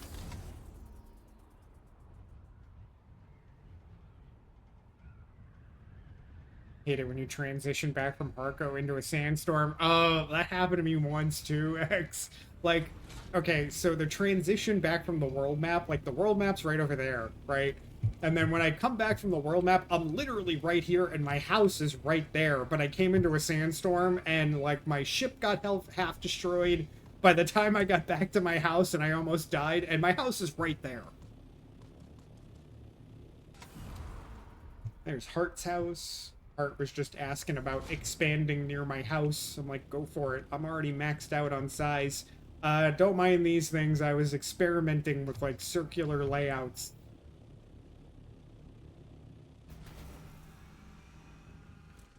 Hate it when you transition back from Harco into a sandstorm. Oh, that happened to me once too, X. Like, okay, so the transition back from the world map, like the world map's right over there, right? And then when I come back from the world map, I'm literally right here and my house is right there. But I came into a sandstorm and like my ship got half destroyed by the time I got back to my house, and I almost died, and my house is right there. There's Hart's house. Hart was just asking about expanding near my house. I'm like, go for it. I'm already maxed out on size. Don't mind these things. I was experimenting with like circular layouts.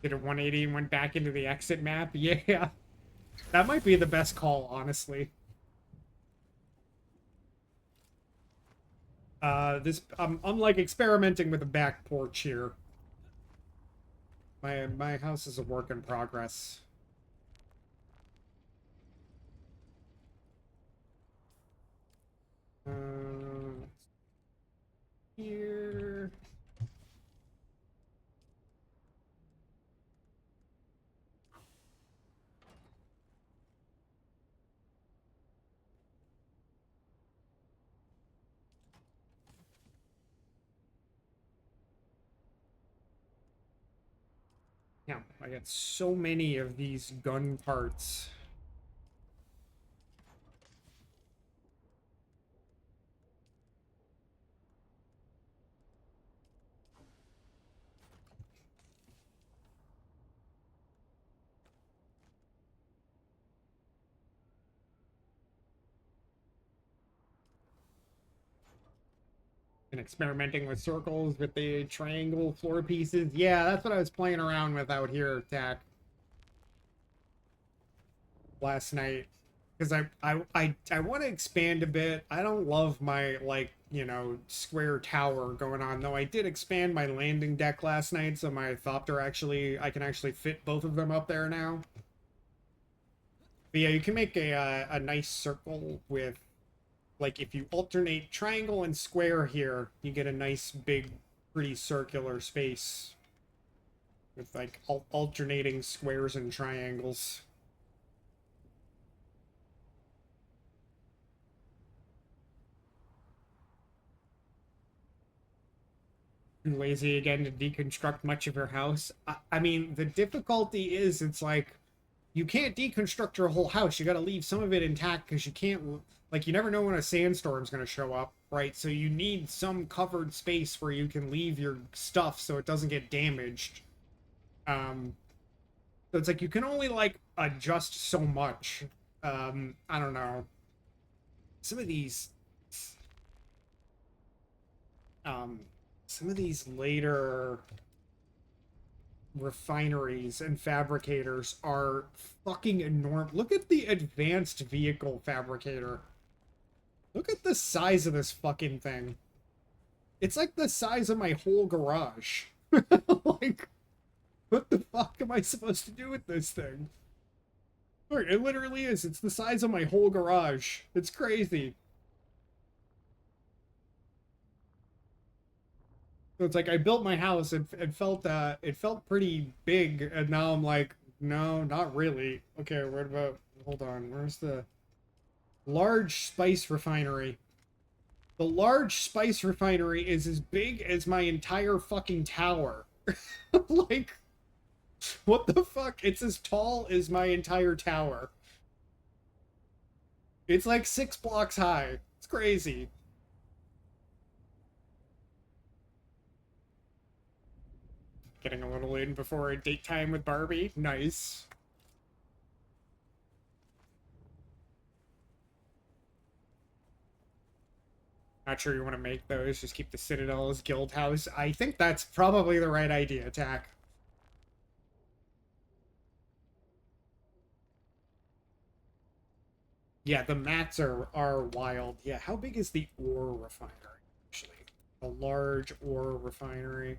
Did a 180 and went back into the exit map? Yeah. That might be the best call, honestly. I'm like experimenting with a back porch here. My house is a work in progress. Yeah, I got so many of these gun parts. And experimenting with circles with the triangle floor pieces. Yeah, that's what I was playing around with out here, Tack. Last night. Because I want to expand a bit. I don't love my, like, you know, square tower going on, though I did expand my landing deck last night, so my Thopter actually, I can actually fit both of them up there now. But yeah, you can make a nice circle with, like, if you alternate triangle and square here, you get a nice big, pretty circular space with, like, alternating squares and triangles. Too lazy again to deconstruct much of your house. I mean, the difficulty is it's like you can't deconstruct your whole house. You got to leave some of it intact because you can't, like, you never know when a sandstorm's going to show up, right? So you need some covered space where you can leave your stuff so it doesn't get damaged. So it's like you can only, like, adjust so much. I don't know. Some of these um some of these later refineries and fabricators are fucking enormous. Look at the advanced vehicle fabricator. Look at the size of this fucking thing. It's like the size of my whole garage. Like, what the fuck am I supposed to do with this thing? Look, it literally is. It's the size of my whole garage. It's crazy. So it's like I built my house and it felt pretty big, and now I'm like, no, not really. Okay, what about, hold on, where's the large spice refinery? The large spice refinery is as big as my entire fucking tower. Like, what the fuck? It's as tall as my entire tower. It's like 6 blocks high. It's crazy. Getting a little in before a date time with Barbie. Nice. Not sure you want to make those. Just keep the Citadel as guild house. I think that's probably the right idea, Tack. Yeah, the mats are wild. Yeah, how big is the ore refinery, actually? A large ore refinery.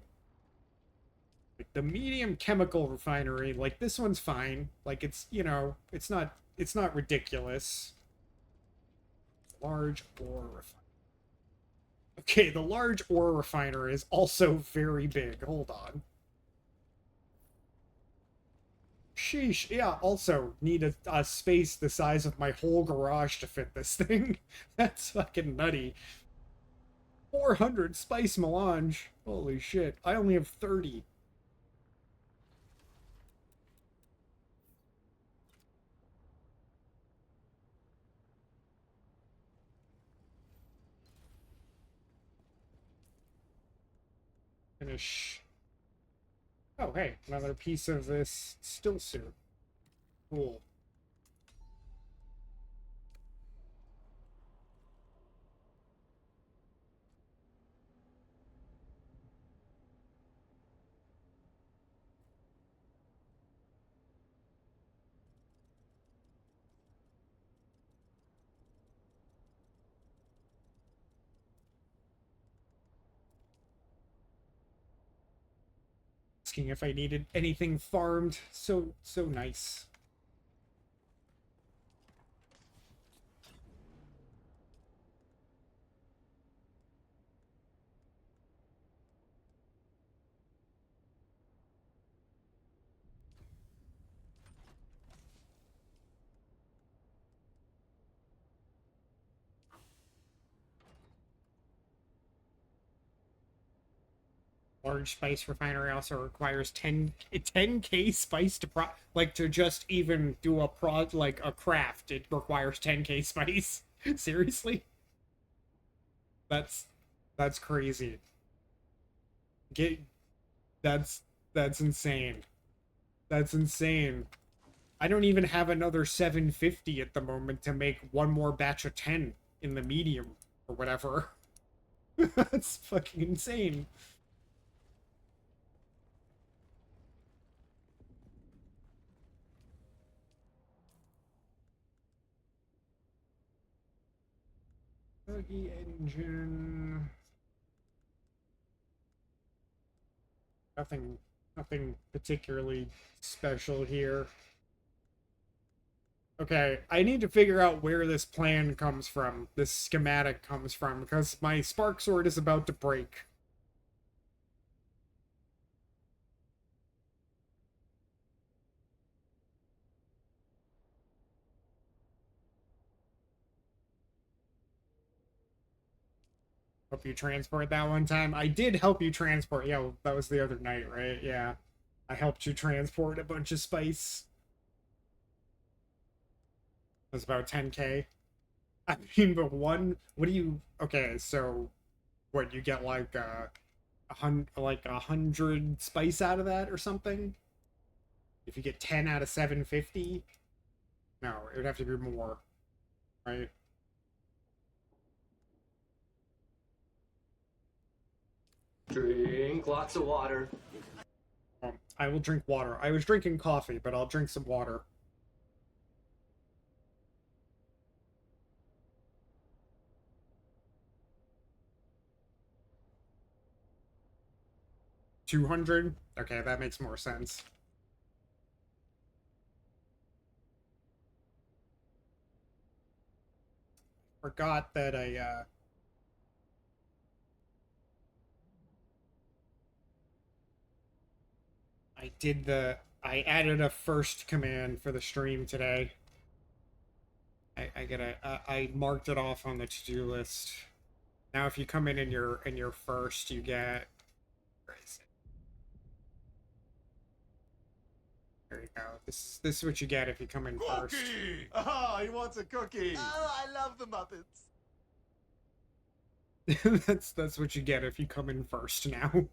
Like the medium chemical refinery, like this one's fine. Like it's, you know, it's not ridiculous. Large ore refinery. Okay, the large ore refinery is also very big. Hold on. Sheesh. Yeah, also need a space the size of my whole garage to fit this thing. That's fucking nutty. 400 spice melange. Holy shit. I only have 30. Finish. Oh, hey, another piece of this still suit. Cool. Asking if I needed anything farmed. So nice. Large spice refinery also requires 10K spice to to just even do a a craft. It requires 10K spice. Seriously? That's that's crazy. Get that's insane. That's insane. I don't even have another 750 at the moment to make one more batch of 10 in the medium or whatever. That's fucking insane. Buggy engine. Nothing particularly special here. Okay, I need to figure out where this plan comes from, this schematic comes from, because my spark sword is about to break. Help you transport that one time. I did help you transport. Yeah, well, that was the other night, right? Yeah. I helped you transport a bunch of spice. It was about 10K. I mean, but one, what do you, okay, so what, you get like like 100 spice out of that or something? If you get 10 out of 750? No, it would have to be more, right? Drink lots of water. I will drink water. I was drinking coffee, but I'll drink some water. $200? Okay, that makes more sense. Forgot that I added a first command for the stream today. I marked it off on the to-do list. Now if you come in your first, you get, where is it? There you go. This is what you get if you come in first. Cookie! Oh, he wants a cookie. Oh, I love the Muppets. That's what you get if you come in first now.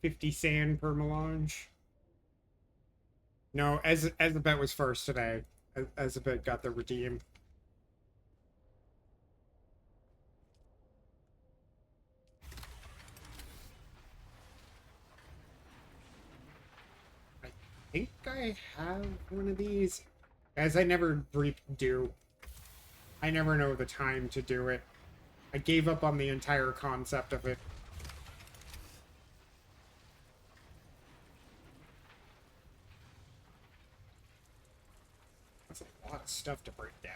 50 sand per melange. No, as the bet was first today. As the bet got the redeem. I think I have one of these. As I never do. I never know the time to do it. I gave up on the entire concept of it. That's a lot of stuff to break down.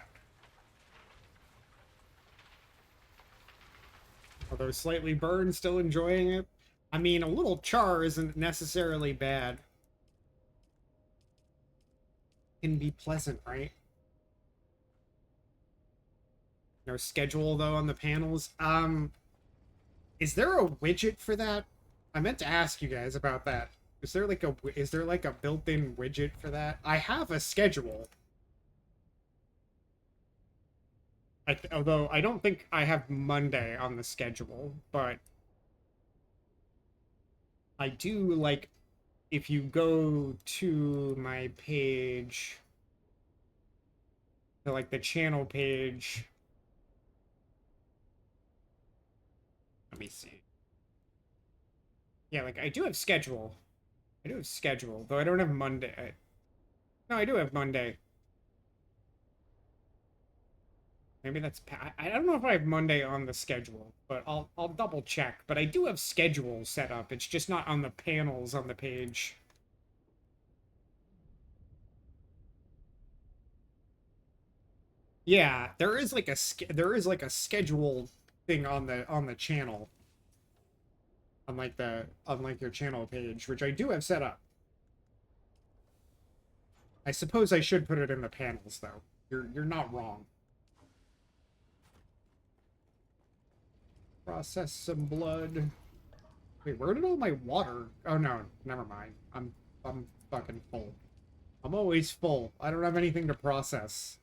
Although slightly burned, still enjoying it. I mean, a little char isn't necessarily bad. Can be pleasant, right? No schedule, though, on the panels. Is there a widget for that? I meant to ask you guys about that. Is there like a built-in widget for that? I have a schedule. Although I don't think I have Monday on the schedule, but I do, like, if you go to my page, to, like, the channel page, let me see. Yeah, like, I do have schedule. I do have schedule, though I don't have Monday. No, I do have Monday. Maybe that's... I don't know if I have Monday on the schedule, but I'll double check. But I do have schedule set up. It's just not on the panels on the page. Yeah, there is like a schedule thing on the channel. On like your channel page, which I do have set up. I suppose I should put it in the panels though. You're not wrong. Process some blood. Wait, where did all my water? Oh no, never mind. I'm fucking full. I'm always full. I don't have anything to process.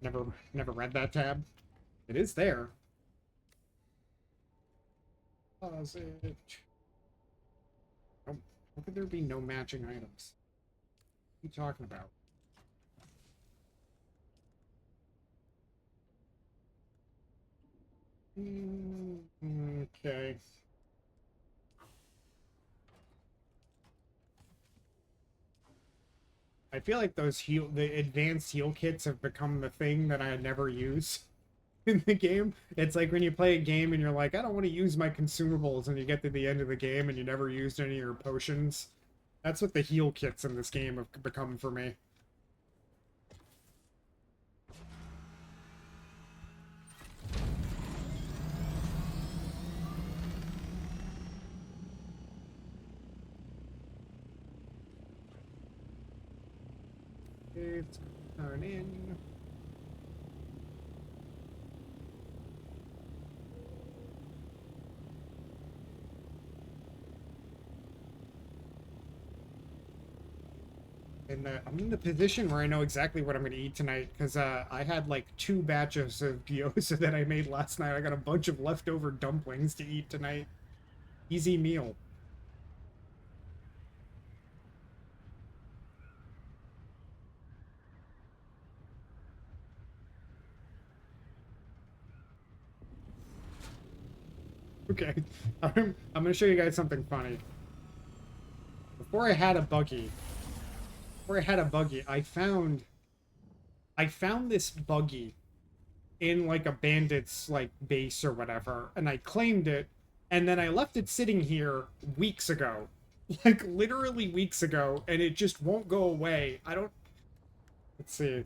Never read that tab. It is there. Pause it. Oh, how could there be no matching items? What are you talking about? Okay. I feel like the advanced heal kits have become the thing that I never use in the game. It's like when you play a game and you're like, I don't want to use my consumables, and you get to the end of the game and you never used any of your potions. That's what the heal kits in this game have become for me. It's turn in. And I'm in the position where I know exactly what I'm going to eat tonight, because I had like 2 batches of gyoza that I made last night. I got a bunch of leftover dumplings to eat tonight. Easy meal. Okay, I'm going to show you guys something funny. Before I had a buggy, I found this buggy in like a bandit's like base or whatever, and I claimed it, and then I left it sitting here weeks ago. Like literally weeks ago, and it just won't go away. Let's see.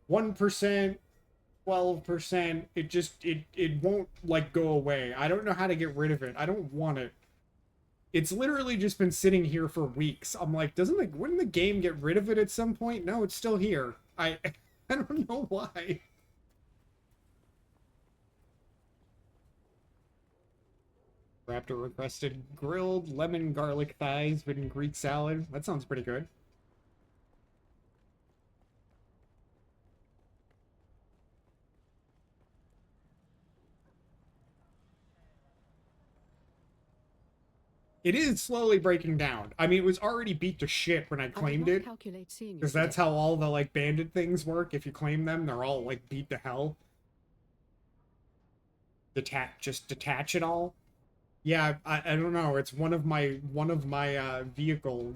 1%, 12%, it won't like go away. I don't know how to get rid of it. I don't want it. It's literally just been sitting here for weeks. I'm like, wouldn't the game get rid of it at some point? No, it's still here. I don't know why. Raptor requested grilled lemon garlic thighs with Greek salad. That sounds pretty good. It is slowly breaking down. I mean, it was already beat to shit when I claimed it. Because that's how all the, like, bandit things work. If you claim them, they're all, like, beat to hell. Just detach it all. Yeah, I don't know. It's one of my vehicles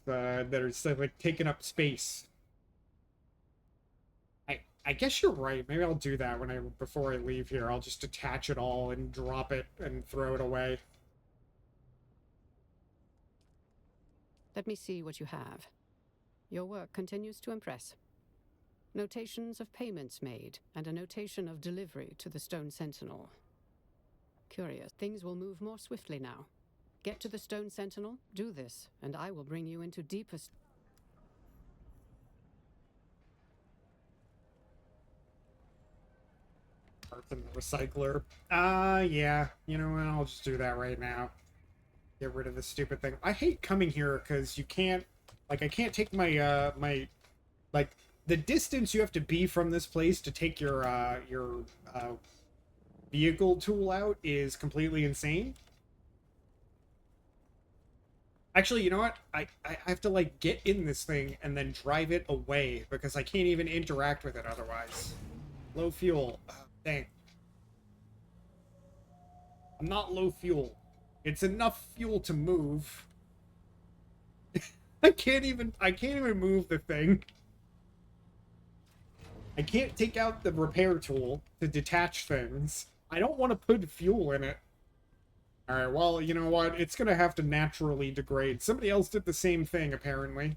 that are, like, taking up space. I guess you're right. Maybe I'll do that before I leave here. I'll just detach it all and drop it and throw it away. Let me see what you have. Your work continues to impress. Notations of payments made, and a notation of delivery to the Stone Sentinel. Curious. Things will move more swiftly now. Get to the Stone Sentinel, do this, and I will bring you into deepest... Parts in the recycler. Yeah. You know what? I'll just do that right now. Get rid of this stupid thing. I hate coming here because you can't, like, I can't take my, like, the distance you have to be from this place to take your vehicle tool out is completely insane. Actually, you know what? I have to, like, get in this thing and then drive it away because I can't even interact with it otherwise. Low fuel. Dang. I'm not low fuel. It's enough fuel to move. I can't even move the thing. I can't take out the repair tool to detach things. I don't want to put fuel in it. Alright, well, you know what? It's gonna have to naturally degrade. Somebody else did the same thing, apparently.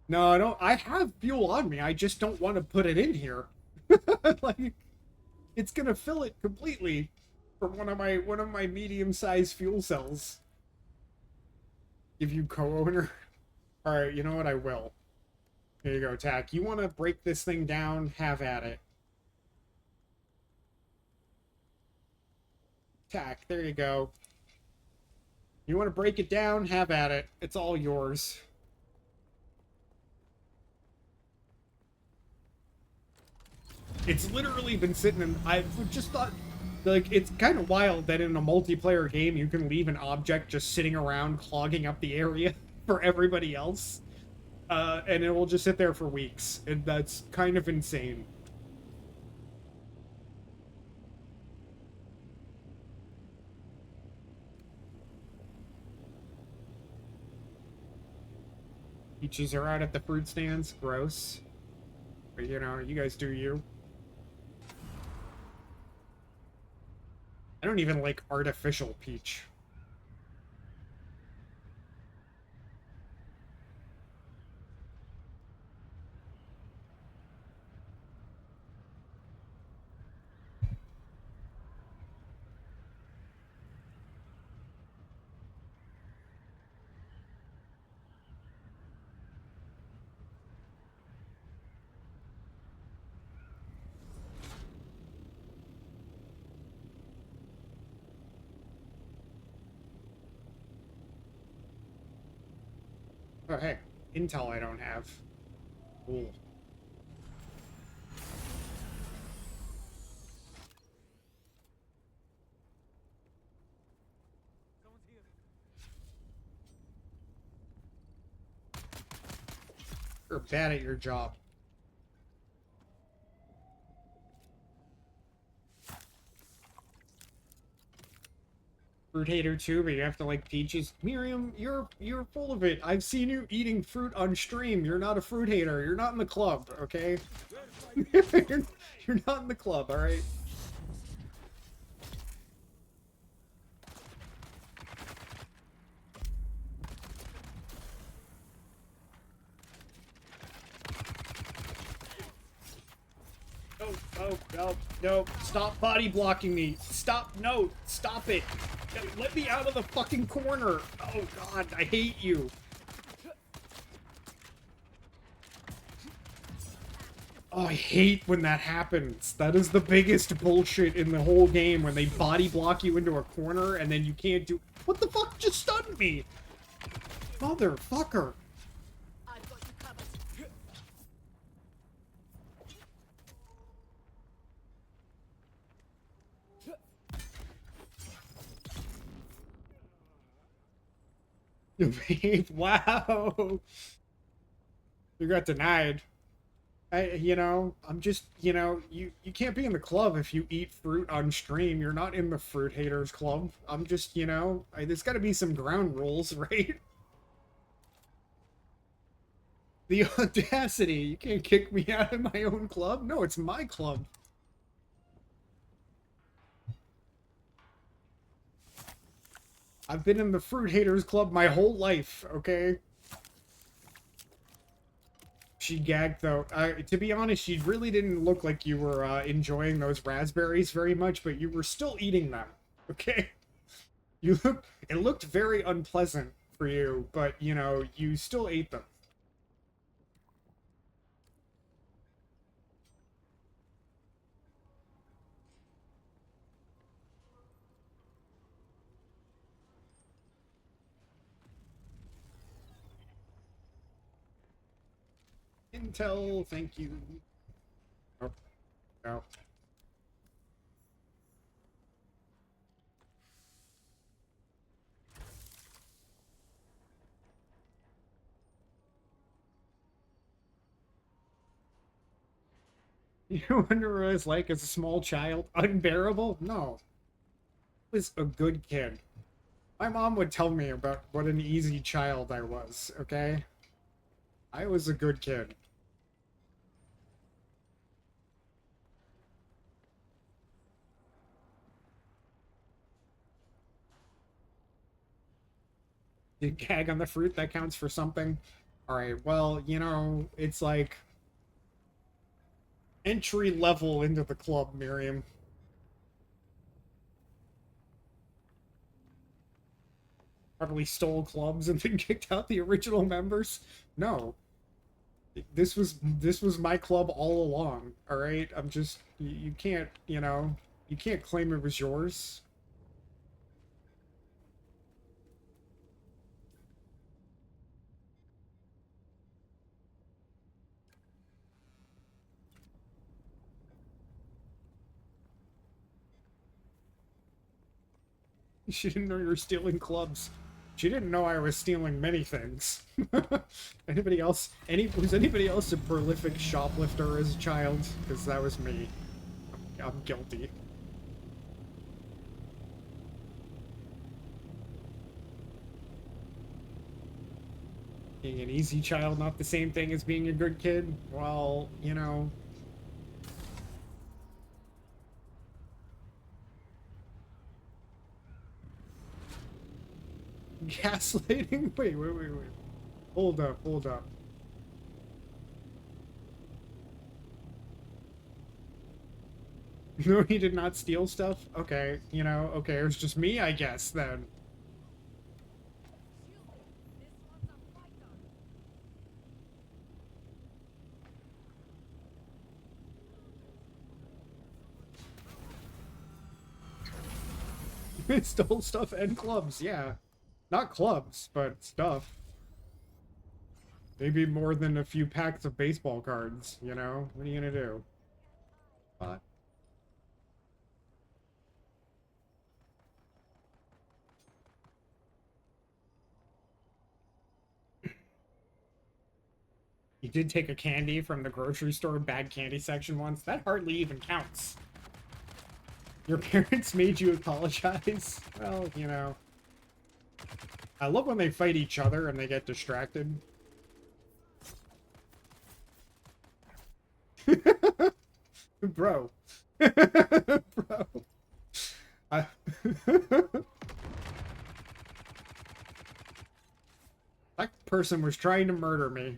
No, I don't. I have fuel on me. I just don't want to put it in here. Like, it's gonna fill it completely from one of my medium-sized fuel cells. Give you co-owner? Alright, you know what? I will. Here you go, Tack. You want to break this thing down? Have at it. Tack, there you go. You want to break it down? Have at it. It's all yours. It's literally been sitting in... I just thought... Like, it's kind of wild that in a multiplayer game you can leave an object just sitting around clogging up the area for everybody else. And it will just sit there for weeks. And that's kind of insane. Peaches are out at the fruit stands. Gross. But, you know, you guys do you. I don't even like artificial peach. Oh, hey. Intel I don't have. Cool. You're bad at your job. Fruit hater too, but you have to like peaches. Miriam, you're full of it. I've seen you eating fruit on stream. You're not a fruit hater. You're not in the club, okay? you're not in the club, all right? No. Stop body blocking me. Stop. No. Stop it. Let me out of the fucking corner. Oh, God. I hate you. Oh, I hate when that happens. That is the biggest bullshit in the whole game, when they body block you into a corner and then you can't do... What the fuck just stunned me? Motherfucker. Wow. You got denied. I'm just, you can't be in the club if you eat fruit on stream. You're not in the fruit haters club. I'm just, there's got to be some ground rules, right? The audacity. You can't kick me out of my own club. No, it's my club. I've been in the fruit haters club my whole life, okay? She gagged, though. To be honest, you really didn't look like you were enjoying those raspberries very much, but you were still eating them, okay? It looked very unpleasant for you, but, you still ate them. Intel, thank you. Oh, no. You wonder what it's like as a small child? Unbearable? No. I was a good kid. My mom would tell me about what an easy child I was, okay? I was a good kid. You gag on the fruit, that counts for something? Alright, well, it's like... entry level into the club, Miriam. Probably stole clubs and then kicked out the original members. No. This was my club all along, all right? I'm just, you can't, you know, you can't claim it was yours. She didn't know you were stealing clubs. She didn't know I was stealing many things. Anybody else? Was anybody else a prolific shoplifter as a child? Because that was me. I'm guilty. Being an easy child, not the same thing as being a good kid? Well, you know... Gaslighting? Wait. Hold up. No, he did not steal stuff? Okay, you know, okay, it was just me, I guess, then. Stole stuff and clubs, yeah. Not clubs, but stuff. Maybe more than a few packs of baseball cards, you know? What are you gonna do? But... You did take a candy from the grocery store bag candy section once? That hardly even counts. Your parents made you apologize? Well, you know... I love when they fight each other and they get distracted. Bro. Bro. That person was trying to murder me.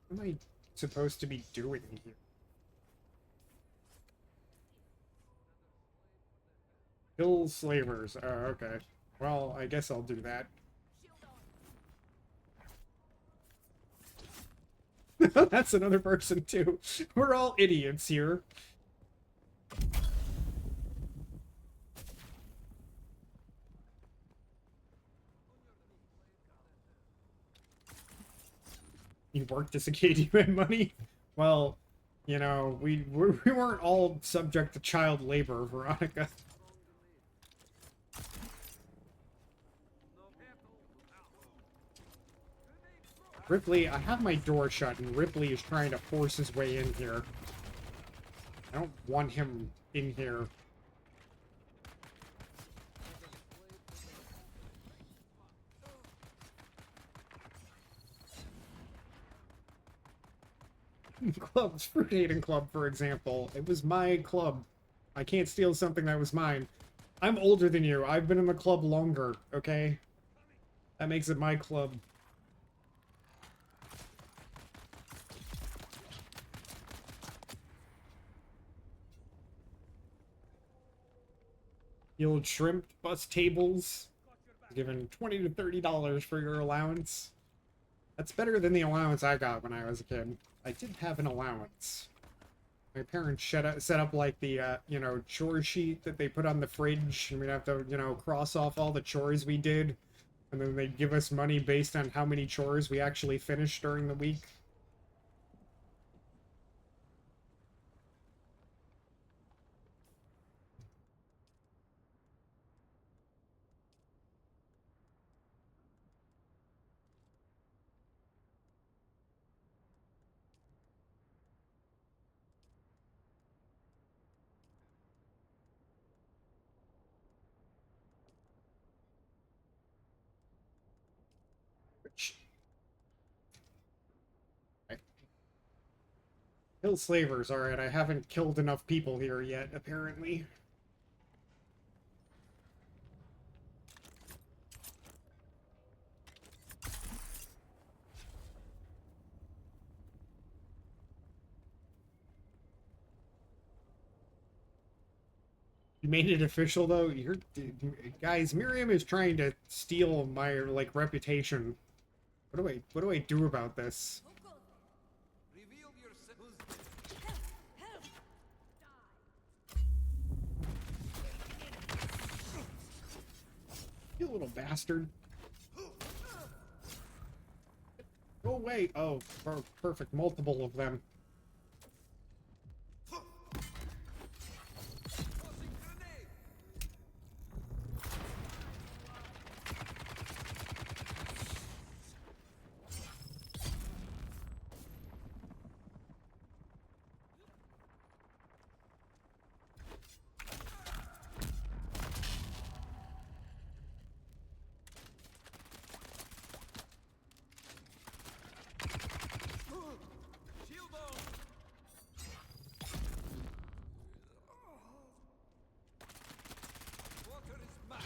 What am I supposed to be doing here? Kill slavers. Oh, okay. Well, I guess I'll do that. That's another person, too. We're all idiots here. You worked as a kid, you had money? Well, you know, we weren't all subject to child labor, Veronica. Ripley, I have my door shut, and Ripley is trying to force his way in here. I don't want him in here. Clubs, Fruit Hating Club, for example. It was my club. I can't steal something that was mine. I'm older than you. I've been in the club longer, okay? That makes it my club. The old shrimp bus tables. Given $20 to $30 for your allowance. That's better than the allowance I got when I was a kid. I did have an allowance. My parents set up like the, you know, chore sheet that they put on the fridge. And we'd have to, you know, cross off all the chores we did. And then they'd give us money based on how many chores we actually finished during the week. Kill slavers, alright. I haven't killed enough people here yet, apparently. You made it official though. Guys, Miriam is trying to steal my like reputation. What do I do about this? Reveal yourself. You little bastard. Go away. Oh, perfect. Multiple of them. Tossing grenade. Shield on. Water is mine.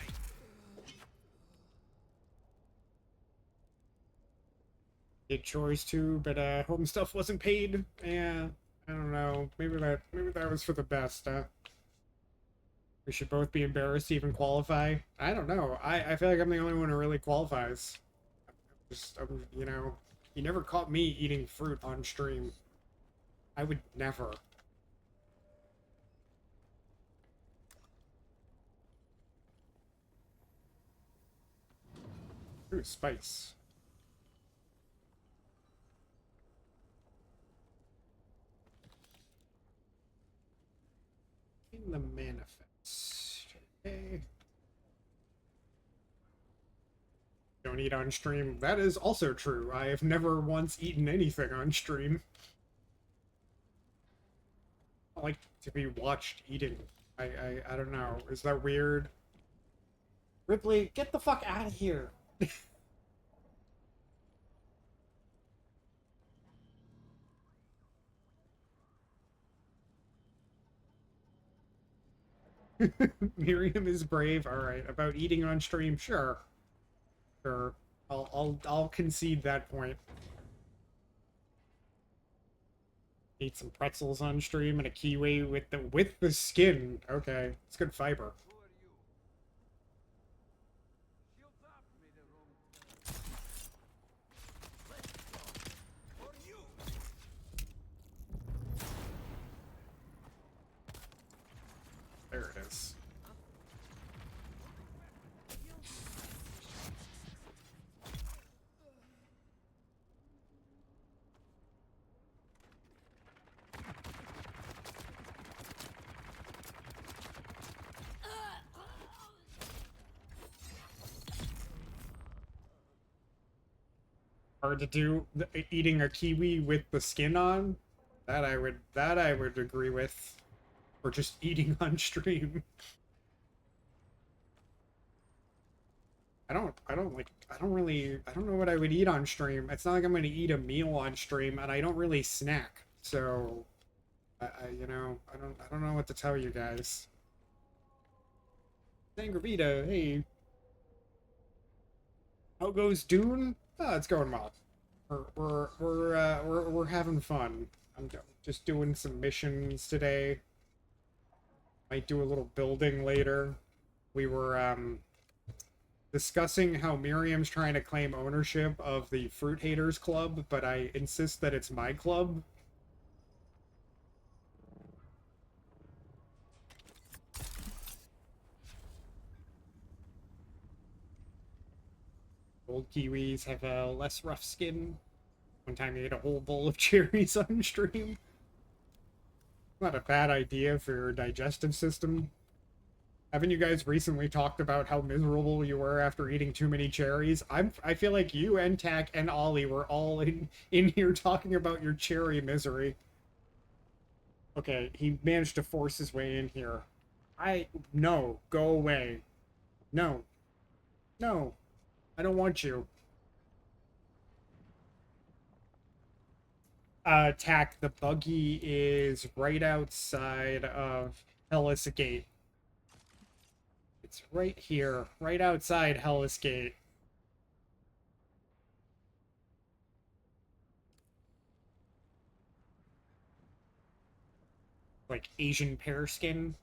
Did chores too, but home stuff wasn't paid. Yeah, I don't know. Maybe that was for the best. We should both be embarrassed to even qualify. I don't know. I feel like I'm the only one who really qualifies. You know, you never caught me eating fruit on stream. I would never. Ooh, spice. In the manifest. Okay. Don't eat on stream. That is also true. I have never once eaten anything on stream. I like to be watched eating. I don't know. Is that weird? Ripley, get the fuck out of here. Miriam is brave. All right, about eating on stream, sure. Sure. I'll concede that point. Eat some pretzels on stream and a kiwi with the skin. Okay, it's good fiber. Who are you? Shields up, made a wrong. For you. There it is. Hard to do eating a kiwi with the skin on. That I would agree with. Or just eating on stream. I don't know what I would eat on stream. It's not like I'm going to eat a meal on stream, and I don't really snack. So you know, I don't know what to tell you guys. Sangravita, hey. How goes Dune? Oh, it's going well. We're having fun. I'm just doing some missions today. Might do a little building later. We were discussing how Miriam's trying to claim ownership of the Fruit Haters Club, but I insist that it's my club. Gold kiwis have a less rough skin. One time you ate a whole bowl of cherries on stream. Not a bad idea for your digestive system. Haven't you guys recently talked about how miserable you were after eating too many cherries? I feel like you and Tack and Ollie were all in here talking about your cherry misery. Okay, he managed to force his way in here. No, go away. No. No. I don't want you. Tack, the buggy is right outside of Hellas Gate. It's right here, right outside Hellas Gate. Like Asian pear skin.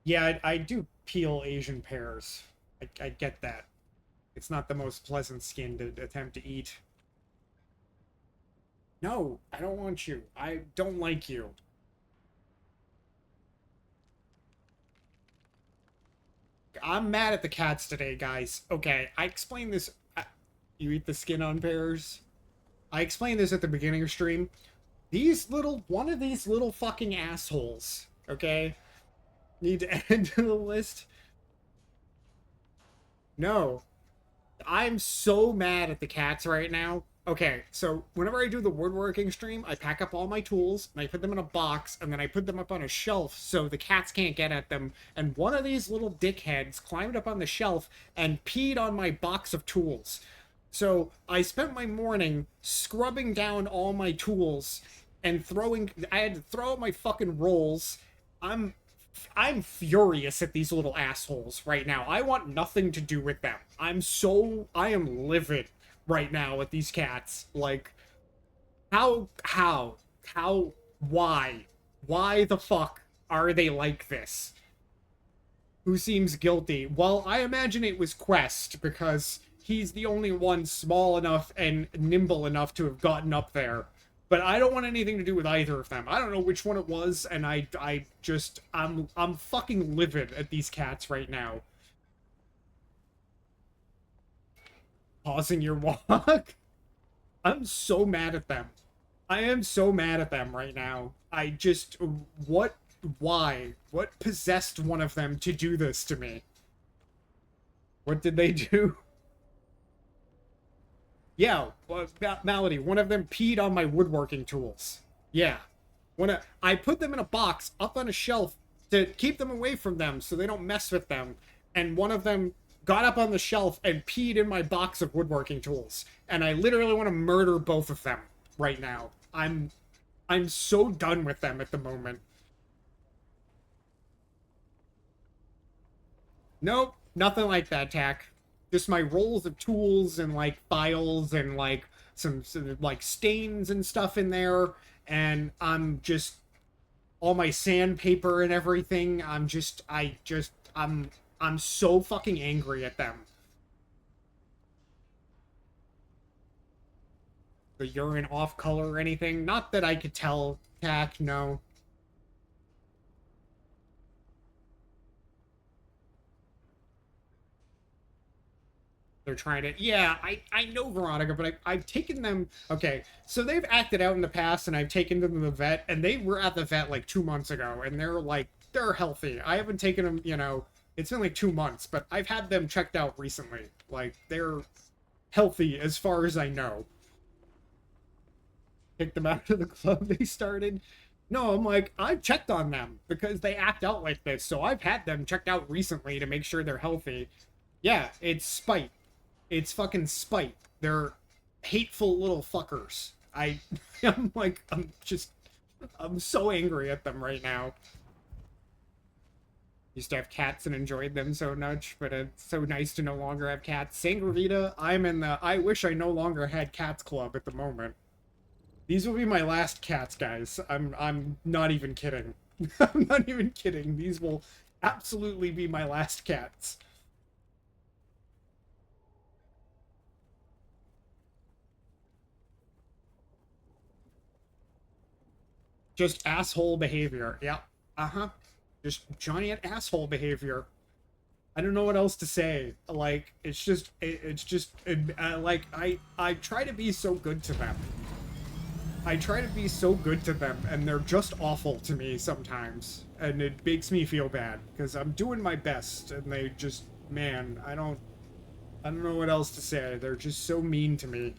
Yeah, I do peel Asian pears. I get that. It's not the most pleasant skin to attempt to eat. No, I don't want you. I don't like you. I'm mad at the cats today, guys. Okay, I explained this. You eat the skin on pears? I explained this at the beginning of stream. One of these little fucking assholes, okay, need to add to the list. No, I'm so mad at the cats right now. Okay, so whenever I do the woodworking stream, I pack up all my tools and I put them in a box and then I put them up on a shelf so the cats can't get at them. And one of these little dickheads climbed up on the shelf and peed on my box of tools. So I spent my morning scrubbing down all my tools and I had to throw out my fucking rolls. I'm I'm furious at these little assholes right now. I want nothing to do with them. I am livid right now at these cats. Like, how, why? Why the fuck are they like this? Who seems guilty? Well, I imagine it was Quest, because he's the only one small enough and nimble enough to have gotten up there. But I don't want anything to do with either of them. I don't know which one it was, and I'm fucking livid at these cats right now. Pausing your walk? I'm so mad at them. I am so mad at them right now. Why? What possessed one of them to do this to me? What did they do? Yeah, Malady, one of them peed on my woodworking tools. Yeah. I put them in a box up on a shelf to keep them away from them so they don't mess with them. And one of them got up on the shelf and peed in my box of woodworking tools. And I literally want to murder both of them right now. I'm so done with them at the moment. Nope, nothing like that, Tack. Just my rolls of tools and like files and like some like stains and stuff in there, and I'm just all my sandpaper and everything. I'm so fucking angry at them. The urine off color or anything? Not that I could tell, Tack, no. They're trying to, yeah, I know, Veronica, but I've taken them. Okay, so they've acted out in the past and I've taken them to the vet, and they were at the vet like 2 months ago, and they're healthy. I haven't taken them, it's been like 2 months, but I've had them checked out recently. Like, they're healthy as far as I know. Kicked them out of the club they started. No, I'm like, I've checked on them because they act out like this, so I've had them checked out recently to make sure they're healthy. Yeah, it's spite. It's fucking spite. They're hateful little fuckers. I'm so angry at them right now. Used to have cats and enjoyed them so much, but it's so nice to no longer have cats. Sangravita, I'm in the I wish I no longer had cats club at the moment. These will be my last cats, guys. I'm not even kidding. I'm not even kidding. These will absolutely be my last cats. Just asshole behavior. Yeah. Uh-huh. Just giant asshole behavior. I don't know what else to say. Like, like, I try to be so good to them. I try to be so good to them, and they're just awful to me sometimes. And it makes me feel bad, because I'm doing my best, and they just, man, I don't know what else to say. They're just so mean to me.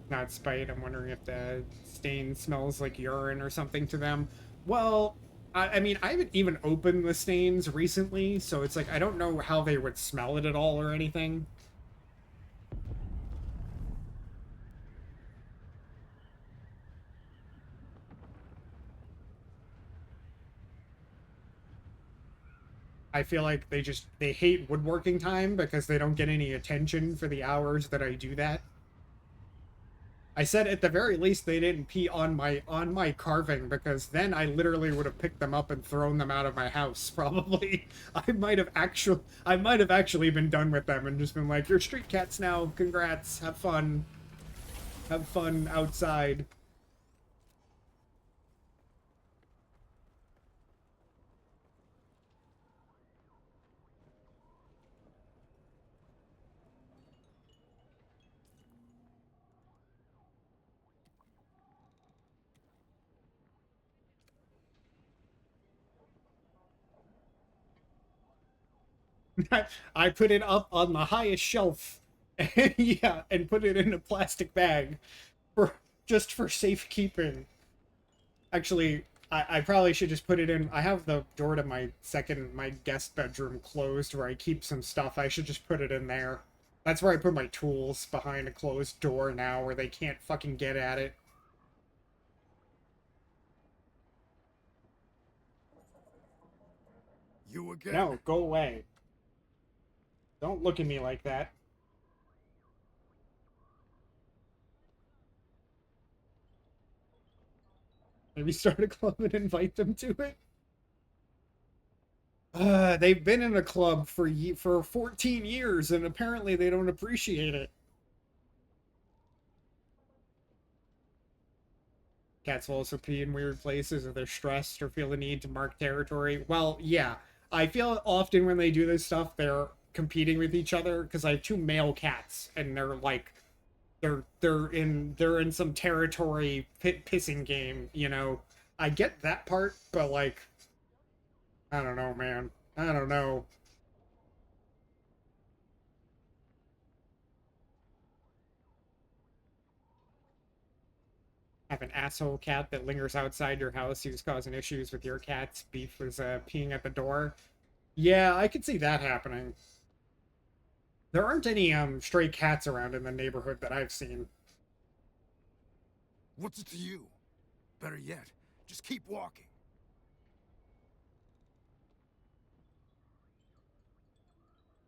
Not spite. I'm wondering if the stain smells like urine or something to them. Well, I mean, I haven't even opened the stains recently, so it's like I don't know how they would smell it at all or anything. I feel like they hate woodworking time because they don't get any attention for the hours that I do that. I said at the very least they didn't pee on my carving, because then I literally would have picked them up and thrown them out of my house. Probably. I might have actually been done with them and just been like, "You're street cats now. Congrats. Have fun. Have fun outside." I put it up on the highest shelf. Yeah, and put it in a plastic bag for just for safekeeping. Actually, I probably should just put it in. I have the door to my guest bedroom closed where I keep some stuff. I should just put it in there. That's where I put my tools, behind a closed door now where they can't fucking get at it. You again? No, go away. Don't look at me like that. Maybe start a club and invite them to it. They've been in a club for 14 years, and apparently they don't appreciate it. Cats will also pee in weird places if they're stressed or feel the need to mark territory. Well, yeah. I feel often when they do this stuff, they're competing with each other, because I have two male cats, and they're like, they're in some territory pissing game, you know. I get that part, but like, I don't know, man. I don't know. Have an asshole cat that lingers outside your house who's causing issues with your cat's beef was peeing at the door. Yeah, I could see that happening. There aren't any stray cats around in the neighborhood that I've seen. What's it to you? Better yet, just keep walking.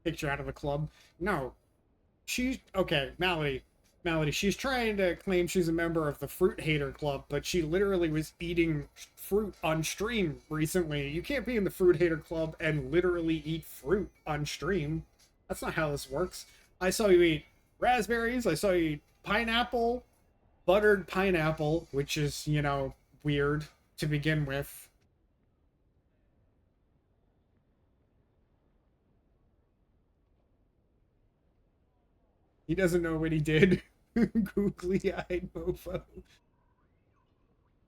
Picture out of the club. No. She's okay, Mallory. Mallory, she's trying to claim she's a member of the Fruit Hater Club, but she literally was eating fruit on stream recently. You can't be in the Fruit Hater Club and literally eat fruit on stream. That's not how this works. I saw you eat raspberries, I saw you eat pineapple, buttered pineapple, which is, you know, weird to begin with. He doesn't know what he did. Googly-eyed mofo.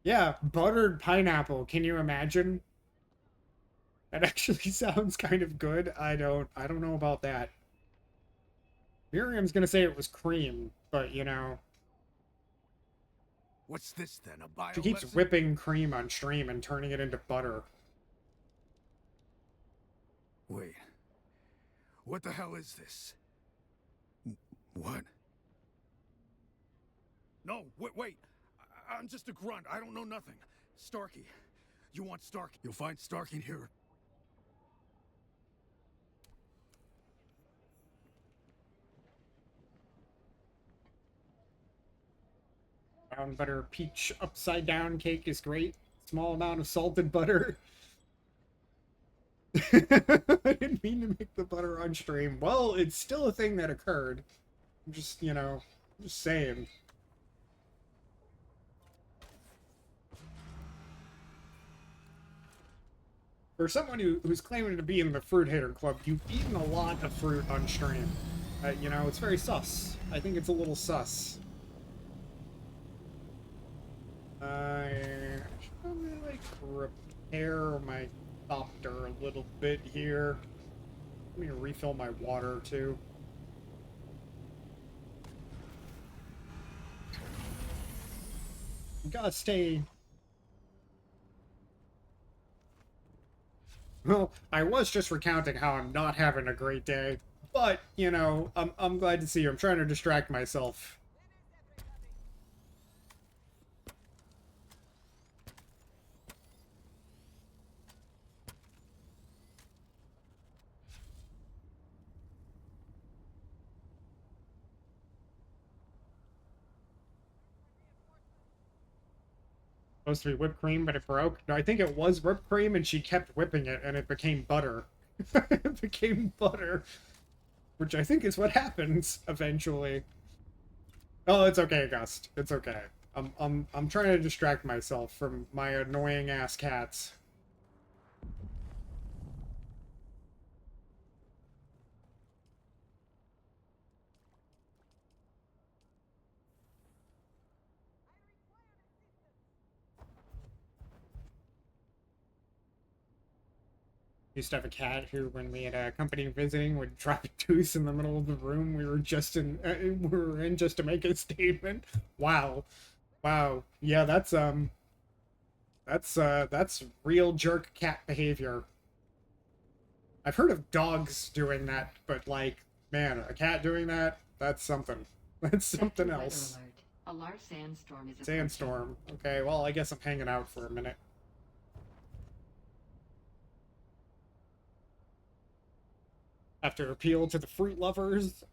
Yeah, buttered pineapple. Can you imagine? That actually sounds kind of good. I don't know about that. Miriam's gonna say it was cream, but you know. What's this then? A bio She keeps lesson? whipping cream on stream and turning it into butter. Wait. What the hell is this? What? No, wait. I'm just a grunt. I don't know nothing. Starkey. You want Starkey? You'll find Starkey here. Brown butter peach upside down cake is great. Small amount of salted butter. I didn't mean to make the butter on stream. Well, it's still a thing that occurred. I'm just, you know, just saying. For someone who's claiming to be in the Fruit Hater Club, you've eaten a lot of fruit on stream. You know, it's very sus. I think it's a little sus. I should probably, like, repair my copter a little bit here. Let me refill my water, too. You gotta stay... Well, I was just recounting how I'm not having a great day. But, you know, I'm glad to see you. I'm trying to distract myself. Supposed to be whipped cream, but it broke. No, I think it was whipped cream, and she kept whipping it, and it became butter. It became butter, which I think is what happens eventually. Oh, it's okay, Gust. It's okay. I'm trying to distract myself from my annoying ass cats. Used to have a cat who, when we had a company visiting, would drop a tooth in the middle of the room we were in just to make a statement. Wow, wow, yeah, that's real jerk cat behavior. I've heard of dogs doing that, but like, man, a cat doing that—that's something. That's something else. A large sandstorm is approaching. Sandstorm. Okay, well, I guess I'm hanging out for a minute. Have to appeal to the fruit lovers.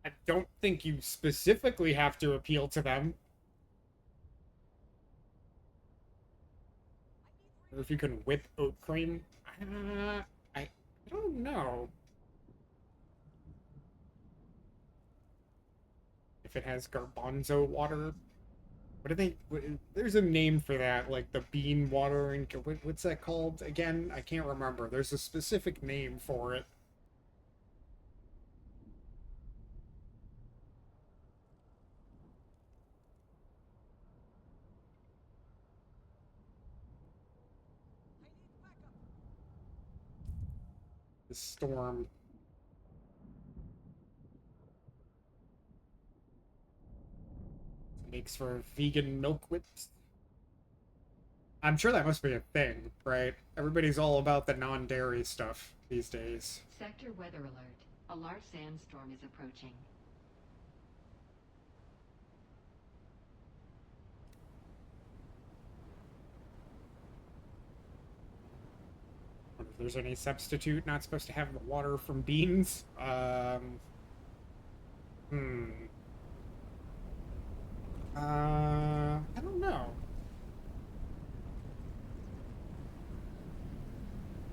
I don't think you specifically have to appeal to them. Or if you can whip oat cream. I don't know. If it has garbanzo water. What do they... there's a name for that, like the bean water and... what's that called again? I can't remember. There's a specific name for it. The storm. Makes for vegan milk whips. I'm sure that must be a thing, right? Everybody's all about the non-dairy stuff these days. Sector weather alert. A large sandstorm is approaching. Wonder if there's any substitute not supposed to have the water from beans. I don't know.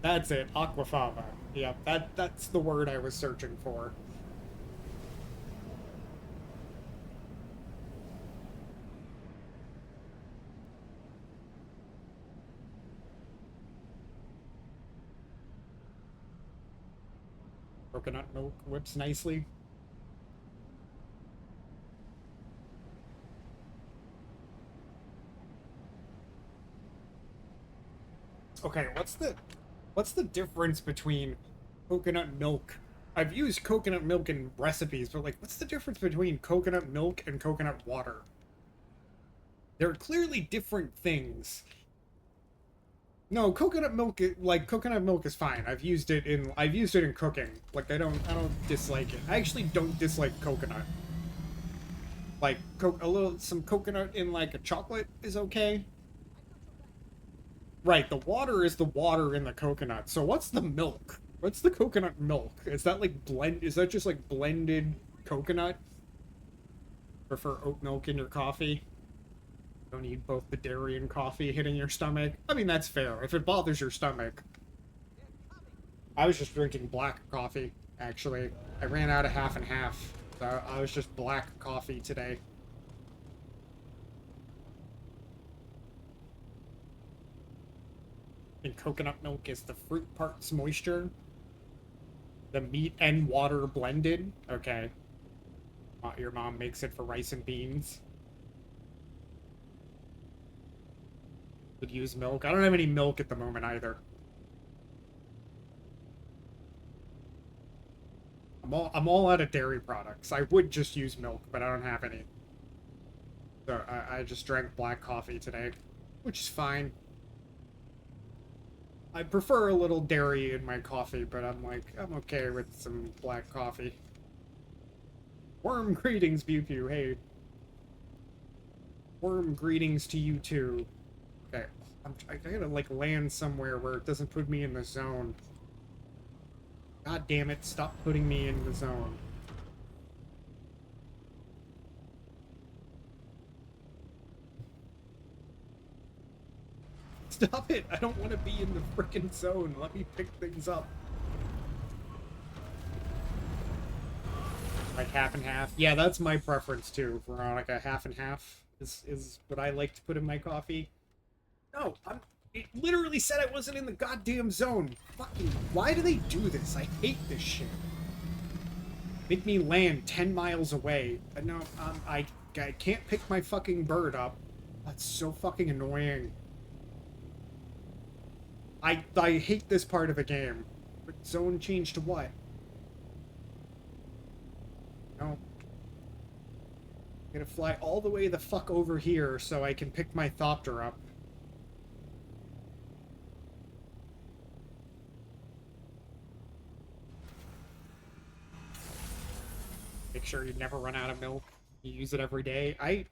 That's it, aquafaba. Yep, that's the word I was searching for. Coconut milk whips nicely. Okay, what's the difference between coconut milk? I've used coconut milk in recipes, but like, what's the difference between coconut milk and coconut water? They're clearly different things. No, coconut milk, coconut milk is fine. I've used it in cooking. Like, I don't dislike it. I actually don't dislike coconut. Like, some coconut in like a chocolate is okay. Right, the water is the water in the coconut. So what's the milk? What's the coconut milk? Is that like is that just like blended coconut? Prefer oat milk in your coffee? Don't need both the dairy and coffee hitting your stomach. I mean, that's fair. If it bothers your stomach. I was just drinking black coffee, actually. I ran out of half and half. So I was just black coffee today. And coconut milk is the fruit parts moisture. The meat and water blended. Okay. Your mom makes it for rice and beans. Would use milk. I don't have any milk at the moment either. I'm all out of dairy products. I would just use milk, but I don't have any. So I just drank black coffee today, which is fine. I prefer a little dairy in my coffee, but I'm okay with some black coffee. Worm greetings, Pew Pew. Hey. Worm greetings to you too. Okay, I gotta like land somewhere where it doesn't put me in the zone. God damn it, stop putting me in the zone. Stop it! I don't want to be in the frickin' zone. Let me pick things up. Like half and half. Yeah, that's my preference too. Veronica, half and half is what I like to put in my coffee. No, it literally said I wasn't in the goddamn zone. Fucking, why do they do this? I hate this shit. Make me land 10 miles away. No, I can't pick my fucking bird up. That's so fucking annoying. I hate this part of the game. But zone changed to what? No. I'm gonna fly all the way the fuck over here so I can pick my Thopter up. Make sure you never run out of milk. You use it every day. I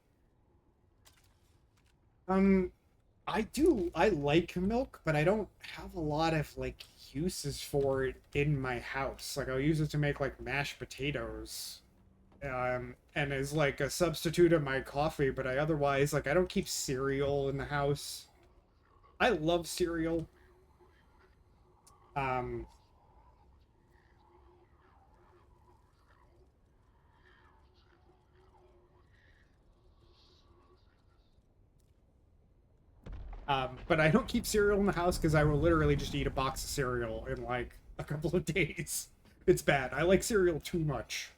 like milk, but I don't have a lot of, like, uses for it in my house. Like, I'll use it to make, like, mashed potatoes. And as, like, a substitute of my coffee, but I otherwise, like, I don't keep cereal in the house. I love cereal. But I don't keep cereal in the house because I will literally just eat a box of cereal in, like, a couple of days. It's bad. I like cereal too much.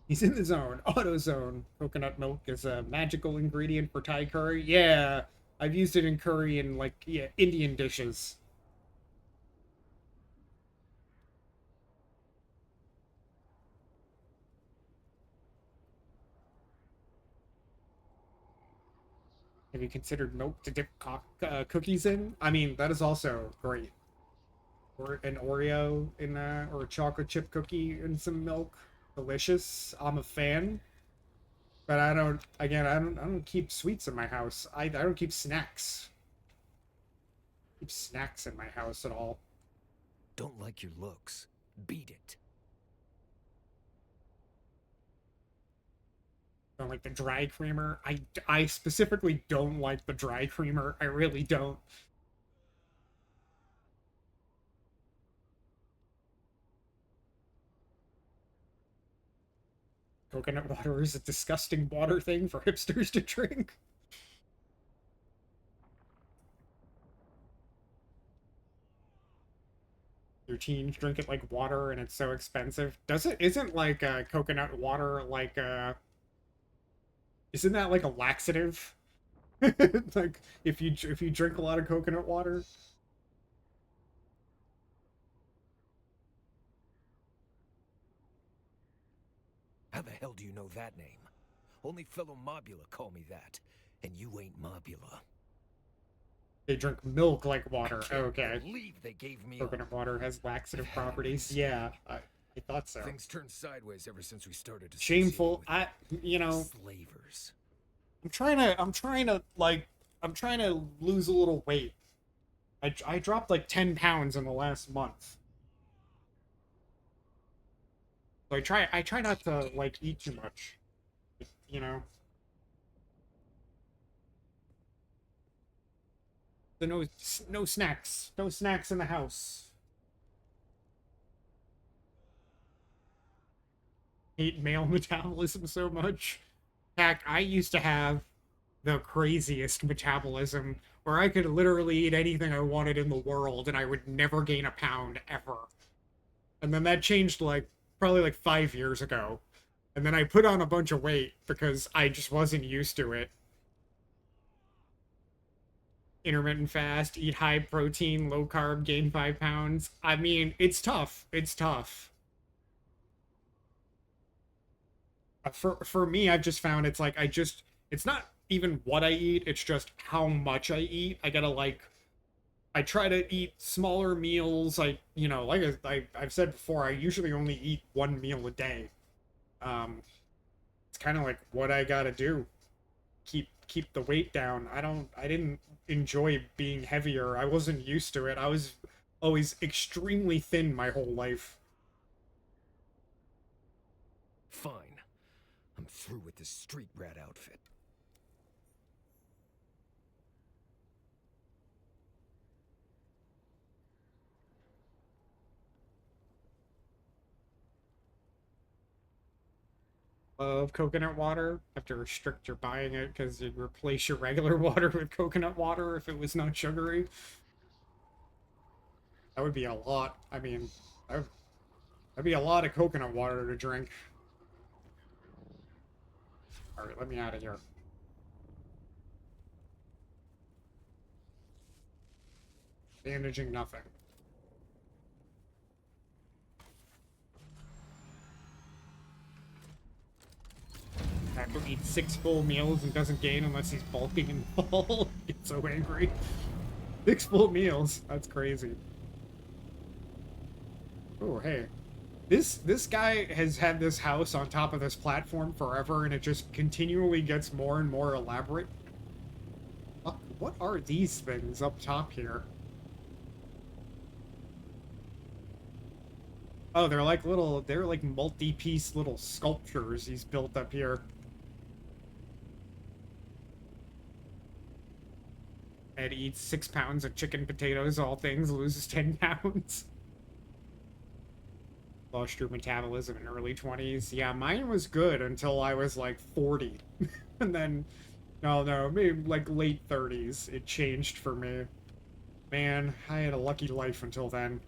He's in the zone. AutoZone. Coconut milk is a magical ingredient for Thai curry. Yeah, I've used it in curry and, like, yeah, Indian dishes. Have you considered milk to dip cookies in? I mean, that is also great. Or an Oreo in or a chocolate chip cookie in some milk. Delicious. I'm a fan. But I don't, again, I don't keep sweets in my house. I don't keep snacks. Keep snacks in my house at all. Don't like your looks. Beat it. Don't like the dry creamer. I specifically don't like the dry creamer. I really don't. Coconut water is a disgusting water thing for hipsters to drink. Your teens drink it like water and it's so expensive. Isn't like coconut water like isn't that like a laxative? Like if you drink a lot of coconut water. How the hell do you know that name? Only fellow Mobula call me that, and you ain't Mobula. They drink milk like water. Okay. I believe they gave me coconut water has laxative properties. Yeah, I thought so. Things turned sideways ever since we started to shameful. You know, slavers. I'm trying to lose a little weight. I dropped like 10 pounds in the last month. So I try not to like eat too much. You know. So no snacks. No snacks in the house. Hate male metabolism so much. Heck, I used to have the craziest metabolism where I could literally eat anything I wanted in the world and I would never gain a pound ever. And then that changed like probably like 5 years ago. And then I put on a bunch of weight because I just wasn't used to it. Intermittent fast, eat high protein, low carb, gain 5 pounds. I mean, it's tough. It's tough. For me, I've just found it's like it's not even what I eat, it's just how much I eat. I gotta like, I try to eat smaller meals. Like I've said before, I usually only eat 1 meal a day. It's kind of like what I gotta do. Keep the weight down. I didn't enjoy being heavier. I wasn't used to it. I was always extremely thin my whole life. Fine. I'm through with this street rat outfit. Of coconut water. Have to restrict your buying it because you'd replace your regular water with coconut water if it was not sugary. That would be a lot. I mean, that'd be a lot of coconut water to drink. Alright, let me out of here. Bandaging nothing. Packer eats 6 full meals and doesn't gain unless he's bulking and fall. Gets so angry. 6 full meals. That's crazy. Oh, hey. This guy has had this house on top of this platform forever, and it just continually gets more and more elaborate. What are these things up top here? Oh, they're like multi-piece little sculptures he's built up here. Ed eats 6 pounds of chicken potatoes, all things, loses 10 pounds. Lost your metabolism in early 20s. Yeah, mine was good until I was like 40. And then, no, maybe like late 30s, it changed for me. Man, I had a lucky life until then.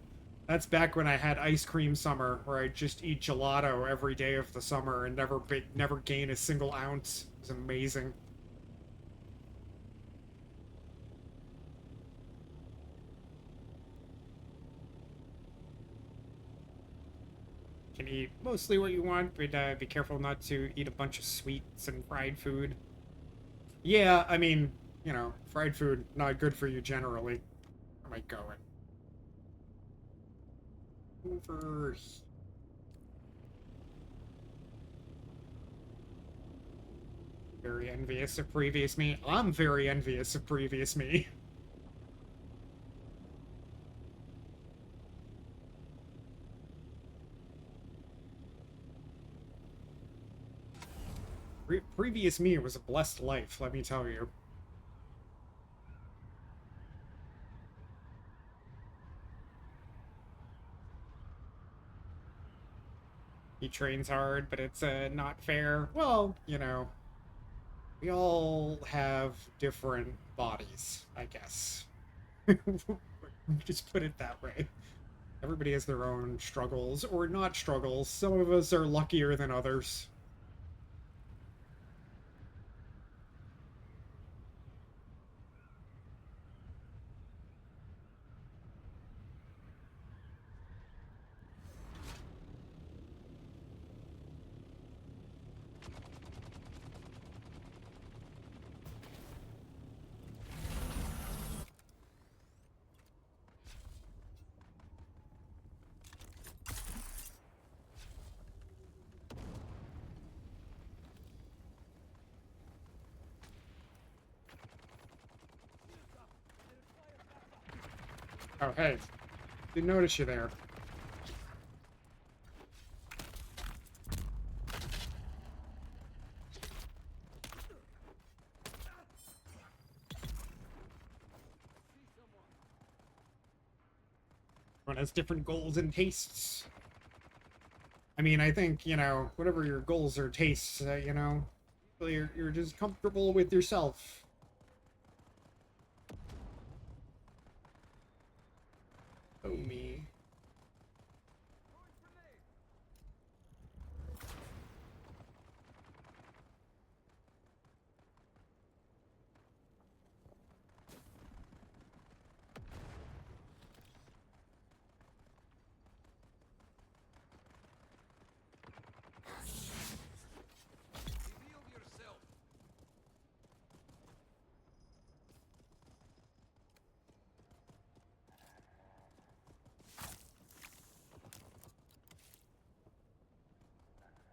That's back when I had ice cream summer, where I'd just eat gelato every day of the summer and never gain a single ounce. It was amazing. Can eat mostly what you want, but be careful not to eat a bunch of sweets and fried food. Yeah, I mean, you know, fried food, not good for you generally. Where am I going? Over here. Very envious of previous me. I'm very envious of previous me. Previous me was a blessed life, let me tell you. He trains hard, but it's not fair. Well, you know, we all have different bodies, I guess. Just put it that way. Everybody has their own struggles, or not struggles. Some of us are luckier than others. Oh, hey. Didn't notice you there. Everyone has different goals and tastes. I mean, I think, you know, whatever your goals or tastes, you know, you're just comfortable with yourself. Oh, me.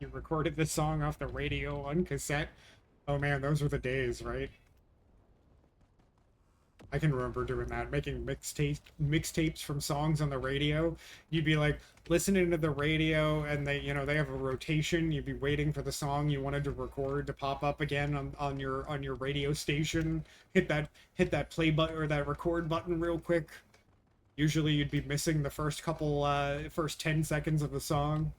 You recorded this song off the radio on cassette? Oh man, those were the days, right? I can remember doing that, making mixtapes from songs on the radio. You'd be like listening to the radio, and they have a rotation. You'd be waiting for the song you wanted to record to pop up again on your radio station. Hit that play button or that record button real quick. Usually you'd be missing the first 10 seconds of the song.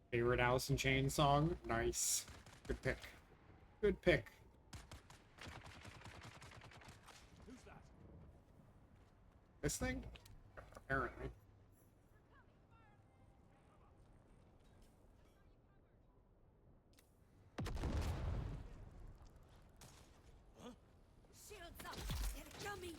Favorite Alice in Chains song? Nice. Good pick. Good pick. Who's that? This thing? Apparently. Shields up! They're coming!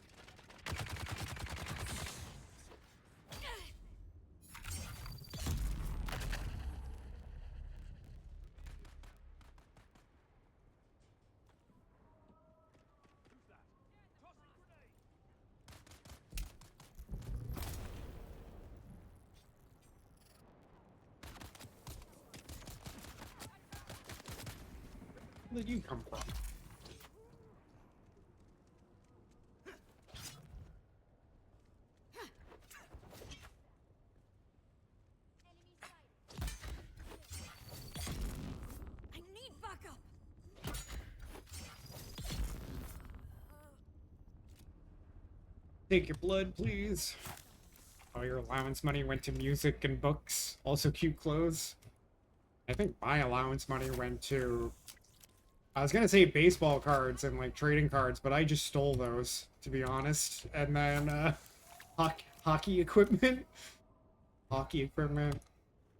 Where did you come from? I need backup! Take your blood, please. All your allowance money went to music and books. Also cute clothes. I think my allowance money went to... I was gonna say baseball cards and, like, trading cards, but I just stole those, to be honest. And then, hockey equipment. Hockey equipment.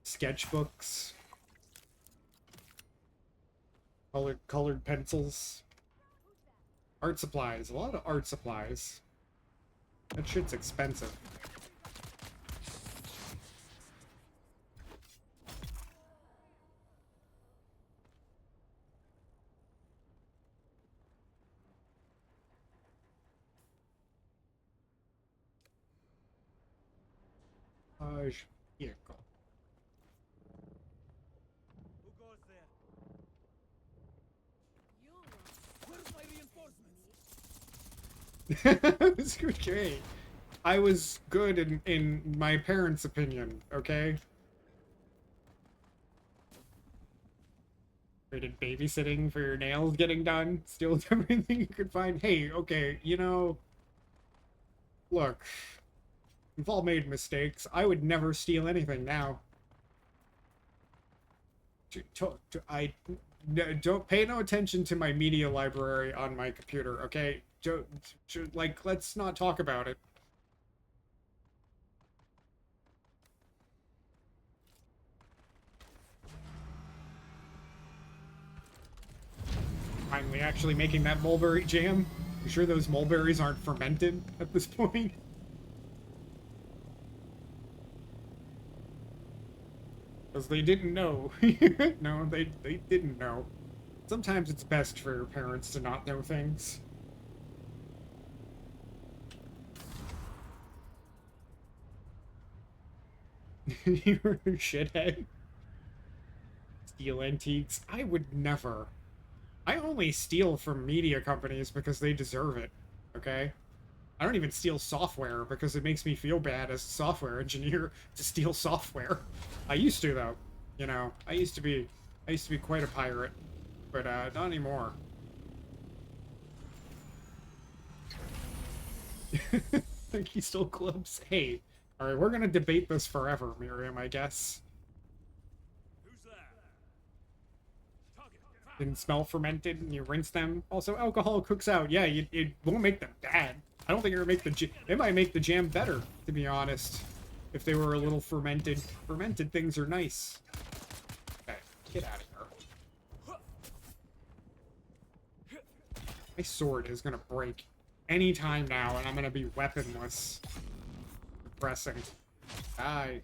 Sketchbooks. Colored pencils. Art supplies. A lot of art supplies. That shit's expensive. Vehicle. Who goes there? Where's my reinforcements? It's okay. I was good in my parents' opinion, okay? Rated babysitting for your nails getting done. Steal everything you could find. Hey, okay, look. We've all made mistakes. I would never steal anything now. Don't pay no attention to my media library on my computer, okay? Let's not talk about it. Finally actually making that mulberry jam. You sure those mulberries aren't fermented at this point? Because they didn't know. No, they didn't know. Sometimes it's best for your parents to not know things. You're a shithead. Steal antiques. I would never. I only steal from media companies because they deserve it, okay? I don't even steal software because it makes me feel bad as a software engineer to steal software. I used to, though. I used to be quite a pirate, but not anymore. Think he stole clubs? Hey, all right, we're gonna debate this forever, Miriam, I guess. Who's there? Target. Didn't smell fermented, and you rinse them. Also, alcohol cooks out. Yeah, it won't make them bad. I don't think it would make it might make the jam better, to be honest. If they were a little fermented. Fermented things are nice. Okay, get out of here. My sword is gonna break any time now, and I'm gonna be weaponless. Depressing. Die.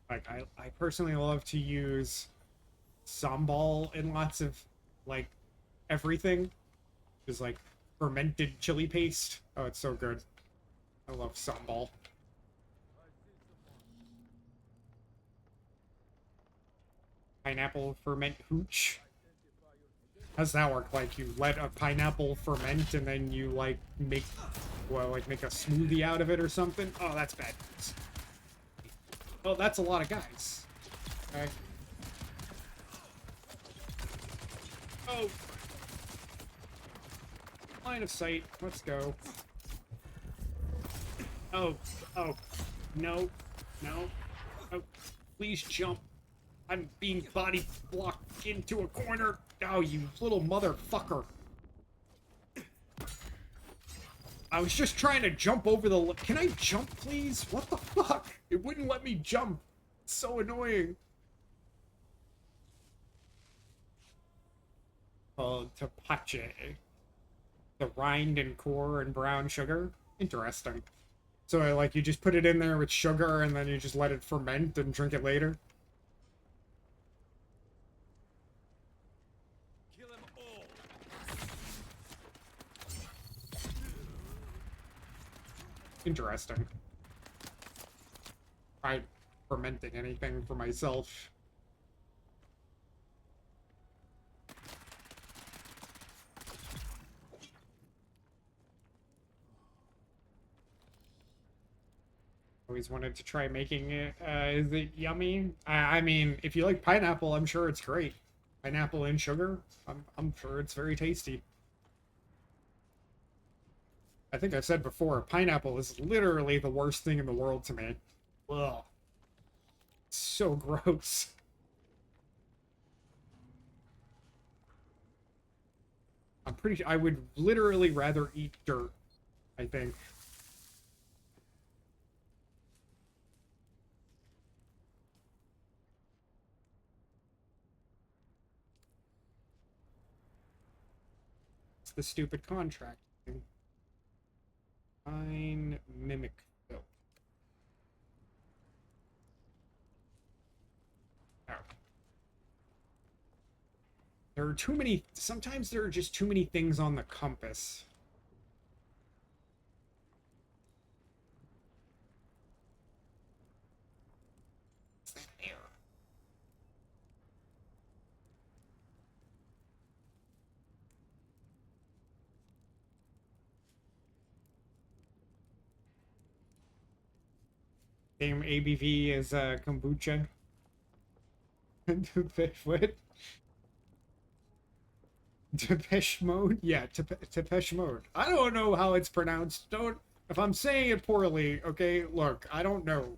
Like, I personally love to use sambal and lots of, like, everything. Just, like, fermented chili paste. Oh, it's so good. I love sambal. Pineapple ferment hooch. How's that work? Like, you let a pineapple ferment and then you, like, make, well, like, make a smoothie out of it or something? Oh, that's bad news. Oh, that's a lot of guys. Okay. Oh. Line of sight. Let's go. Oh. Oh. No. No. Oh. Please jump. I'm being body blocked into a corner. Oh, you little motherfucker. I was just trying to jump over the... Can I jump, please? What the fuck? It wouldn't let me jump. It's so annoying. Oh, tapache. The rind and core and brown sugar? Interesting. So, like, you just put it in there with sugar and then you just let it ferment and drink it later? Interesting. Tried fermenting anything for myself. Always wanted to try making it. Is it yummy? I mean, if you like pineapple, I'm sure it's great. Pineapple and sugar, I'm sure it's very tasty. I think I've said before, pineapple is literally the worst thing in the world to me. Ugh. It's so gross. I'm pretty sure I would literally rather eat dirt, I think. It's the stupid contract thing. Fine mimic filth. Oh. There are too many... Sometimes there are just too many things on the compass. What's that there? Same ABV as kombucha. What? Depeche Mode? Yeah, Depeche Mode. I don't know how it's pronounced. Don't... If I'm saying it poorly, okay, look, I don't know.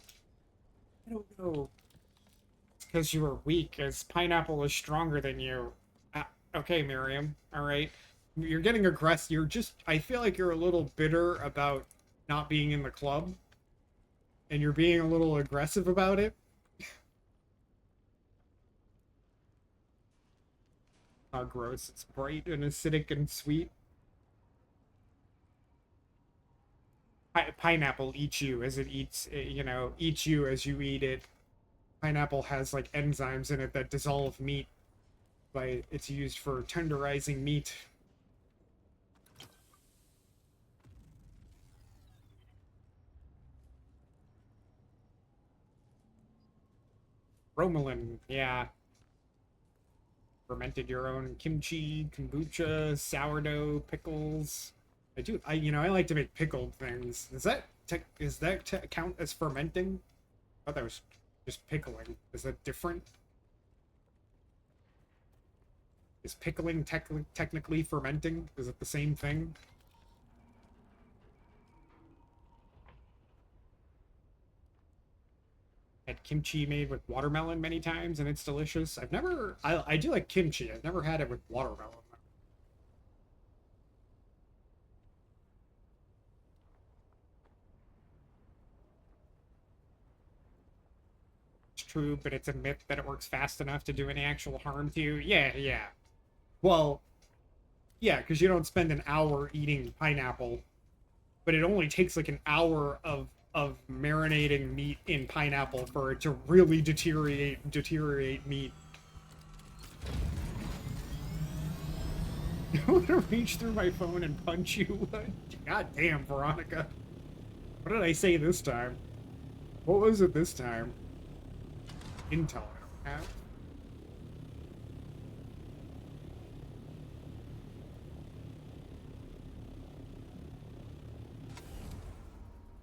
I don't know. It's because you are weak, as pineapple is stronger than you. Okay, Miriam, alright. You're getting aggressive. You're just... I feel like you're a little bitter about not being in the club. And you're being a little aggressive about it. How gross. It's bright and acidic and sweet. Pineapple eats you as it eats, you know, eats you as you eat it. Pineapple has, like, enzymes in it that dissolve meat. It's used for tenderizing meat. Bromelain, yeah. Fermented your own kimchi, kombucha, sourdough, pickles. I like to make pickled things. Does that count as fermenting? I thought that was just pickling. Is that different? Is pickling technically fermenting? Is it the same thing? Had kimchi made with watermelon many times, and it's delicious. I do like kimchi. I've never had it with watermelon. It's true, but it's a myth that it works fast enough to do any actual harm to you. Yeah. Well, yeah, because you don't spend an hour eating pineapple, but it only takes like an hour of marinating meat in pineapple for it to really deteriorate meat. I want to reach through my phone and punch you. God damn, Veronica. What did I say this time? What was it this time? Intel. I don't have.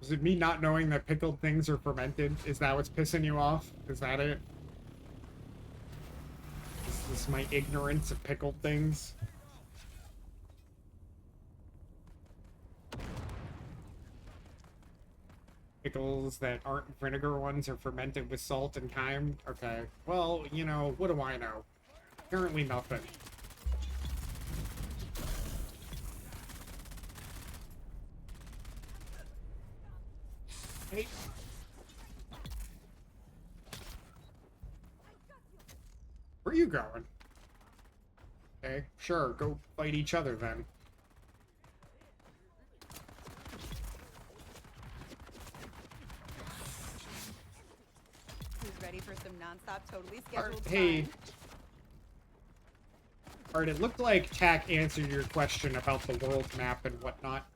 Is it me not knowing that pickled things are fermented? Is that what's pissing you off? Is that it? Is this my ignorance of pickled things? Pickles that aren't vinegar ones are fermented with salt and thyme? Okay. Well, you know, what do I know? Apparently nothing. Hey. Where are you going? Okay, sure, go fight each other then. Who's ready for some non-stop, totally scheduled Hey. time? Alright, it looked like Tack answered your question about the world map and whatnot.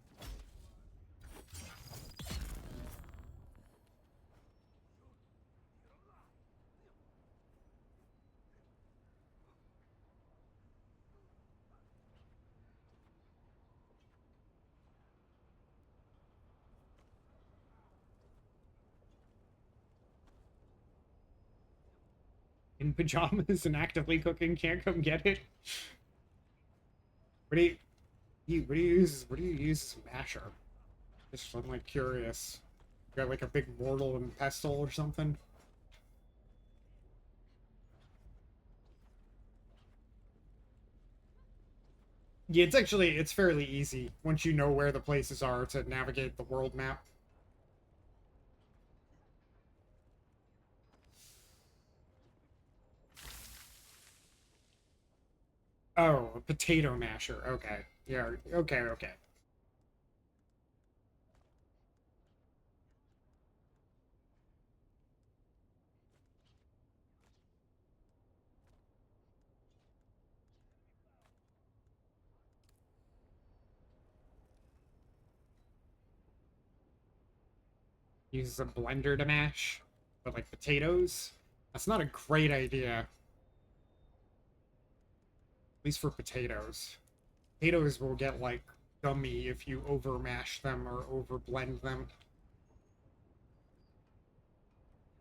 In pajamas and actively cooking, can't come get it. What do you use as a masher? Just I'm like curious. You got like a big mortal and pestle or something? Yeah, it's fairly easy once you know where the places are to navigate the world map. Oh, a potato masher. Okay. Yeah, okay. Uses a blender to mash, but like potatoes? That's not a great idea. At least for potatoes. Potatoes will get like gummy if you over mash them or over blend them.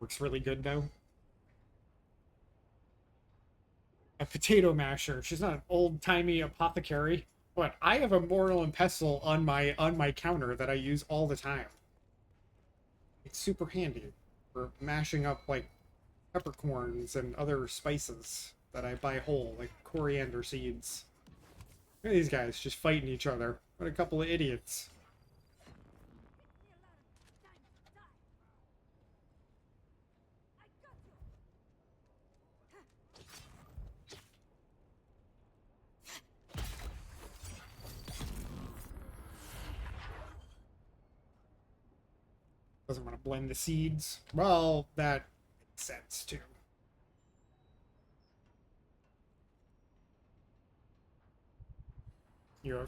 Works really good though. A potato masher. She's not an old-timey apothecary. But I have a mortal and pestle on my counter that I use all the time. It's super handy for mashing up like peppercorns and other spices that I buy whole, like coriander seeds. Look at these guys just fighting each other. What a couple of idiots. Doesn't want to blend the seeds. Well, that makes sense too. You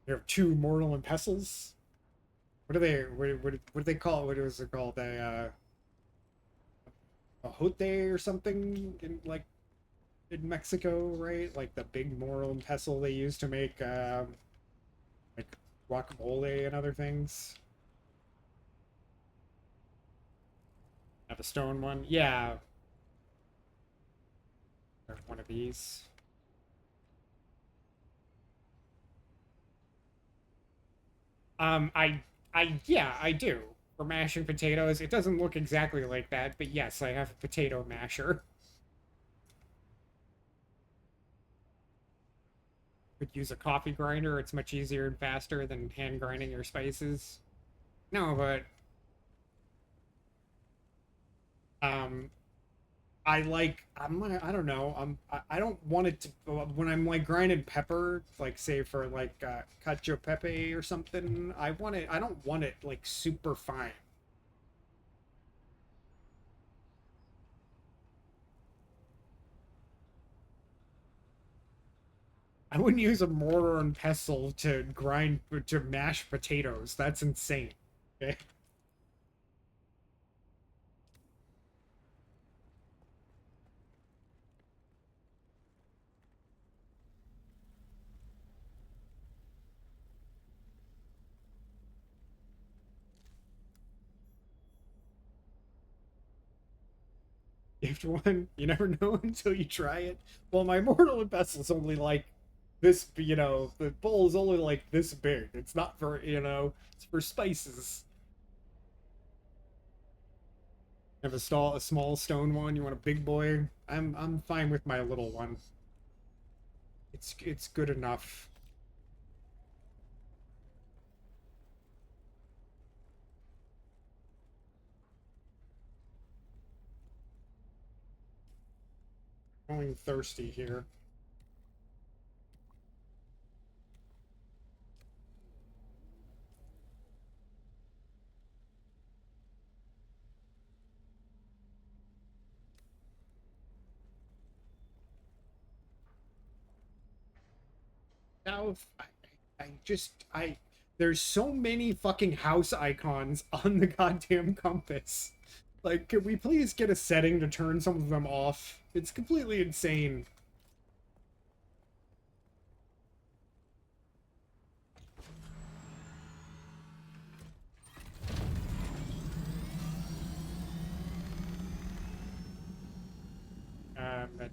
have two mortal and pestles. What do they call it? What is it called? A jote or something in like in Mexico, right? Like the big mortal and pestle they use to make like guacamole and other things. Have a stone one, yeah. Or one of these. Yeah, I do. For mashing potatoes, it doesn't look exactly like that, but yes, I have a potato masher. Could use a coffee grinder. It's much easier and faster than hand grinding your spices. No, but um, I don't know. I don't want it to when I'm like grinding pepper, like say for like cacio pepe or something. I don't want it like super fine. I wouldn't use a mortar and pestle to mash potatoes. That's insane. Okay. Gift one, you never know until you try it. Well, my mortar and pestle's only like this, you know, the bowl is only like this big. It's not for, you know, it's for spices. Have a small stone one. You want a big boy? I'm fine with my little one. It's good enough. Going thirsty here. Now, there's so many fucking house icons on the goddamn compass. Like, could we please get a setting to turn some of them off? It's completely insane.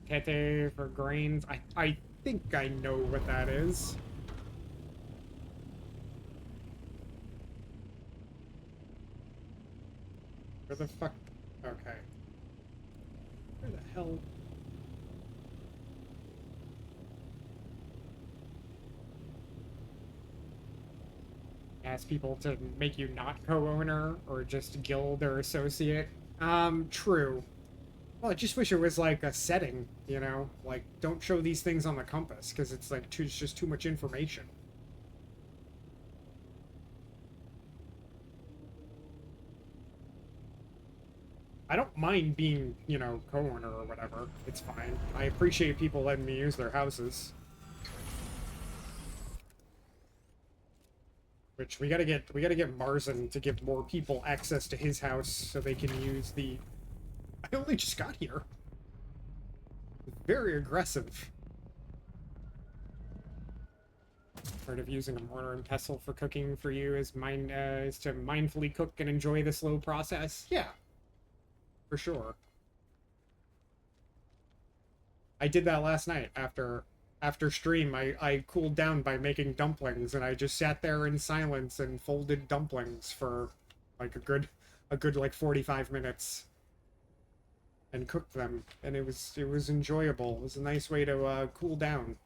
Tete for grains. I think I know what that is. Where the fuck? Okay. Where the hell? Ask people to make you not co-owner or just guild or associate. True. Well, I just wish it was like a setting, you know? Like, don't show these things on the compass, because it's like it's just too much information. I don't mind being, you know, co-owner or whatever. It's fine. I appreciate people letting me use their houses. Which we gotta get Marzen to give more people access to his house so they can use the... I only just got here. Very aggressive. Part of using a mortar and pestle for cooking for you is to mindfully cook and enjoy the slow process. Yeah, for sure. I did that last night after stream. I cooled down by making dumplings, and I just sat there in silence and folded dumplings for like a good like 45 minutes. And cooked them, and it was enjoyable. It was a nice way to cool down.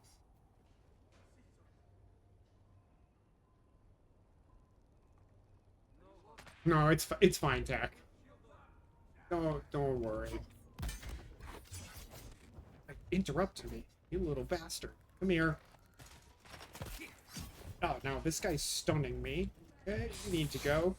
No, it's fine, Tack. Don't worry. Interrupt me, you little bastard. Come here. Oh, now this guy's stunning me. Okay, you need to go.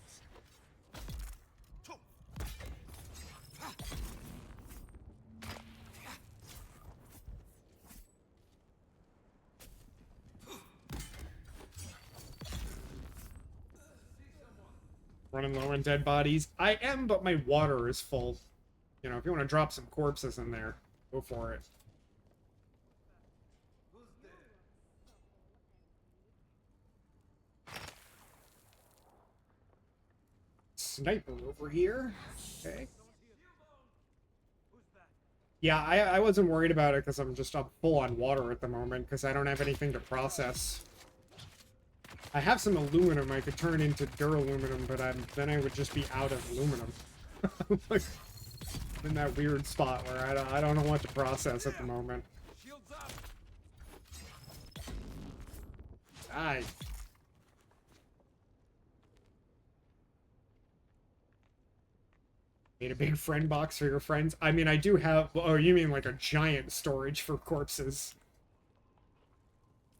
Running low on dead bodies. I am, but my water is full. You know, if you want to drop some corpses in there, go for it. Sniper over here. Okay. Yeah, I wasn't worried about it because I'm full on water at the moment because I don't have anything to process. I have some aluminum I could turn into duraluminum, but then I would just be out of aluminum. Like, I'm in that weird spot where I don't know what to process at the moment. Die. Need a big friend box for your friends? I mean, I do have... Oh, you mean like a giant storage for corpses.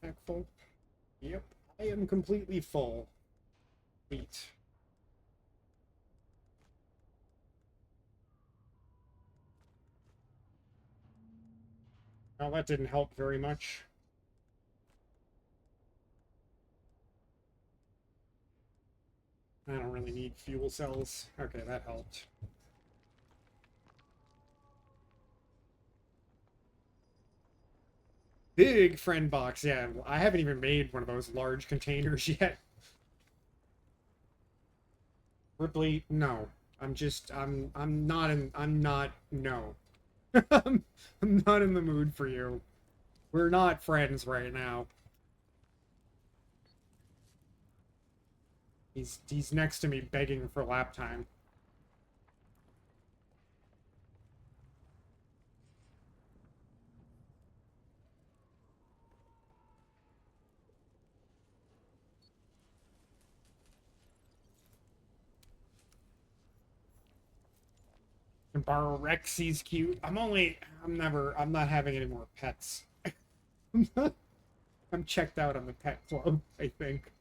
Pack full? Yep. I am completely full. Sweet. Well, that didn't help very much. I don't really need fuel cells. Okay, that helped. Big friend box, yeah. I haven't even made one of those large containers yet. Ripley, no. No. I'm not in the mood for you. We're not friends right now. He's next to me begging for lap time. And borrow Rex, he's cute. I'm not having any more pets. I'm checked out on the pet club, I think.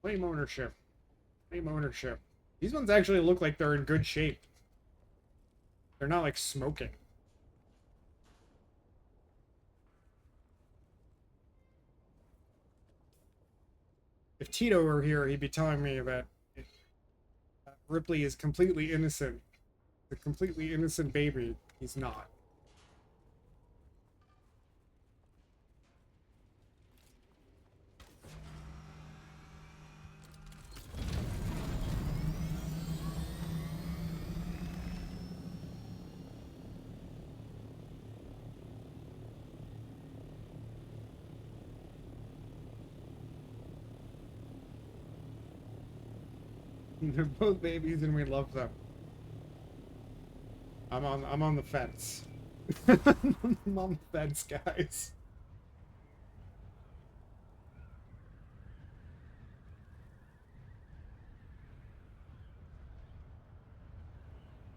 Claim ownership. Claim ownership. These ones actually look like they're in good shape. They're not like smoking. If Tito were here, he'd be telling me that Ripley is completely innocent. A completely innocent baby. He's not. They're both babies and we love them. I'm on the fence. I'm on the fence, guys.